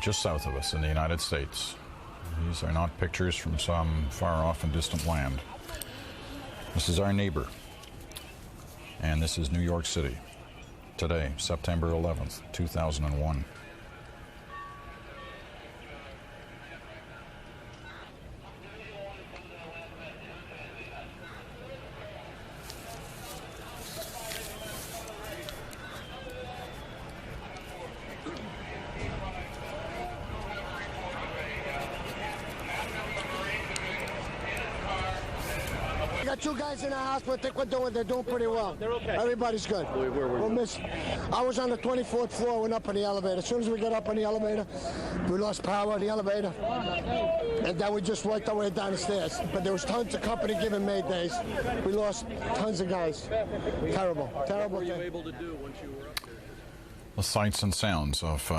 Speaker 11: just south of us in the United States. These are not pictures from some far off and distant land. This is our neighbor, and this is New York City. Today, September 11th, 2001.
Speaker 12: Got two guys in the hospital. I think they're doing pretty well.
Speaker 3: They're okay.
Speaker 12: Everybody's good.
Speaker 3: Where were you?
Speaker 12: I was on the 24th floor, went up in the elevator. As soon as we got up in the elevator, we lost power in the elevator. And then we just worked our way down the stairs. But there was tons of company giving maydays. We lost tons of guys. Terrible. Terrible.
Speaker 3: What were you able to do once you were up there?
Speaker 11: The sights and sounds of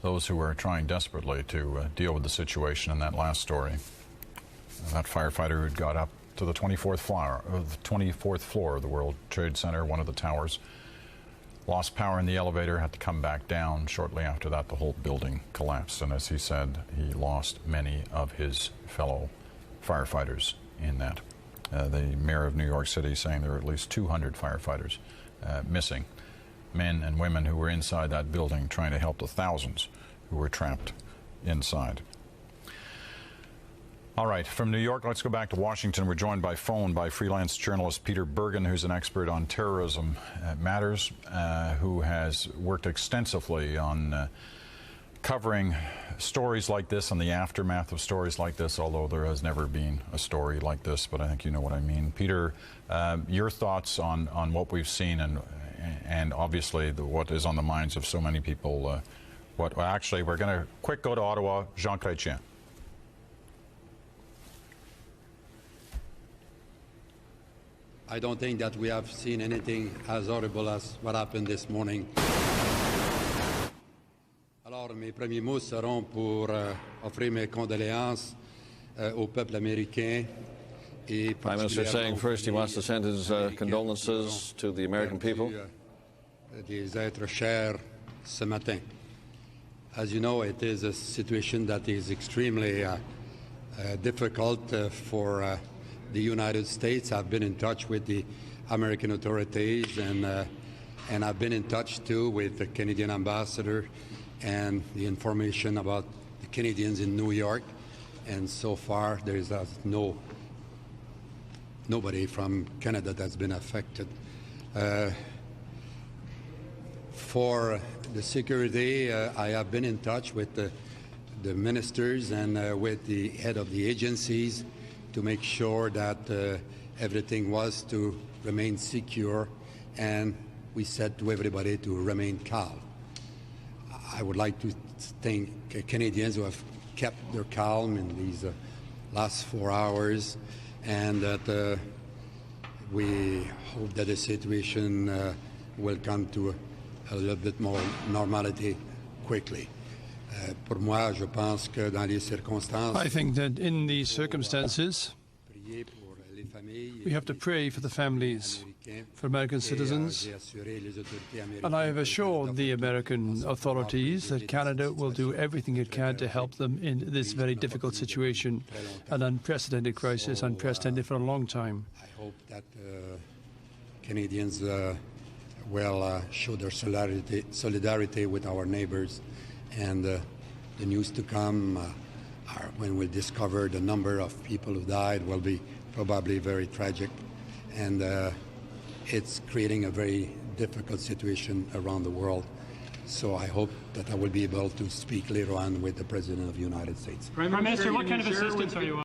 Speaker 11: those who were trying desperately to deal with the situation in that last story. That firefighter who had got up to the 24th floor of the World Trade Center, one of the towers, lost power in the elevator, had to come back down. Shortly after that, the whole building collapsed. And as he said, he lost many of his fellow firefighters in that. The mayor of New York City saying there are at least 200 firefighters missing, men and women who were inside that building trying to help the thousands who were trapped inside. All right, from New York, let's go back to Washington. We're joined by phone by freelance journalist Peter Bergen, who's an expert on terrorism matters, who has worked extensively on covering stories like this and the aftermath of stories like this, although there has never been a story like this, but I think you know what I mean. Peter, your thoughts on what we've seen and obviously what is on the minds of so many people. Actually, we're going to quick go to Ottawa. Jean Chrétien.
Speaker 16: I don't think that we have seen anything as horrible as what happened this morning. Alors, mes premiers mots seront pour offrir mes condoléances au peuple américain.
Speaker 17: Prime Minister saying first he wants to send his condolences to the American people.
Speaker 16: Des êtres chers ce matin. As you know, it is a situation that is extremely difficult for the United States. I've been in touch with the American authorities, and I've been in touch too with the Canadian ambassador and the information about the Canadians in New York. And so far, there is nobody from Canada that's been affected. For the security, I have been in touch with the ministers and with the head of the agencies to make sure that everything was to remain secure, and we said to everybody to remain calm. I would like to thank Canadians who have kept their calm in these last 4 hours, and that we hope that the situation will come to a little bit more normality quickly. Pour moi, je pense que dans les circonstances,
Speaker 18: I think that in these circumstances, we have to pray for the families, for American citizens, and I have assured the American authorities that Canada will do everything it can to help them in this very difficult situation, an unprecedented crisis, unprecedented for a long time.
Speaker 16: I hope that Canadians will show their solidarity with our neighbors, and the news to come when we discover the number of people who died will be probably very tragic, and it's creating a very difficult situation around the world. So I hope that I will be able to speak later on with the President of the United States.
Speaker 25: Prime Minister, what kind of assistance are you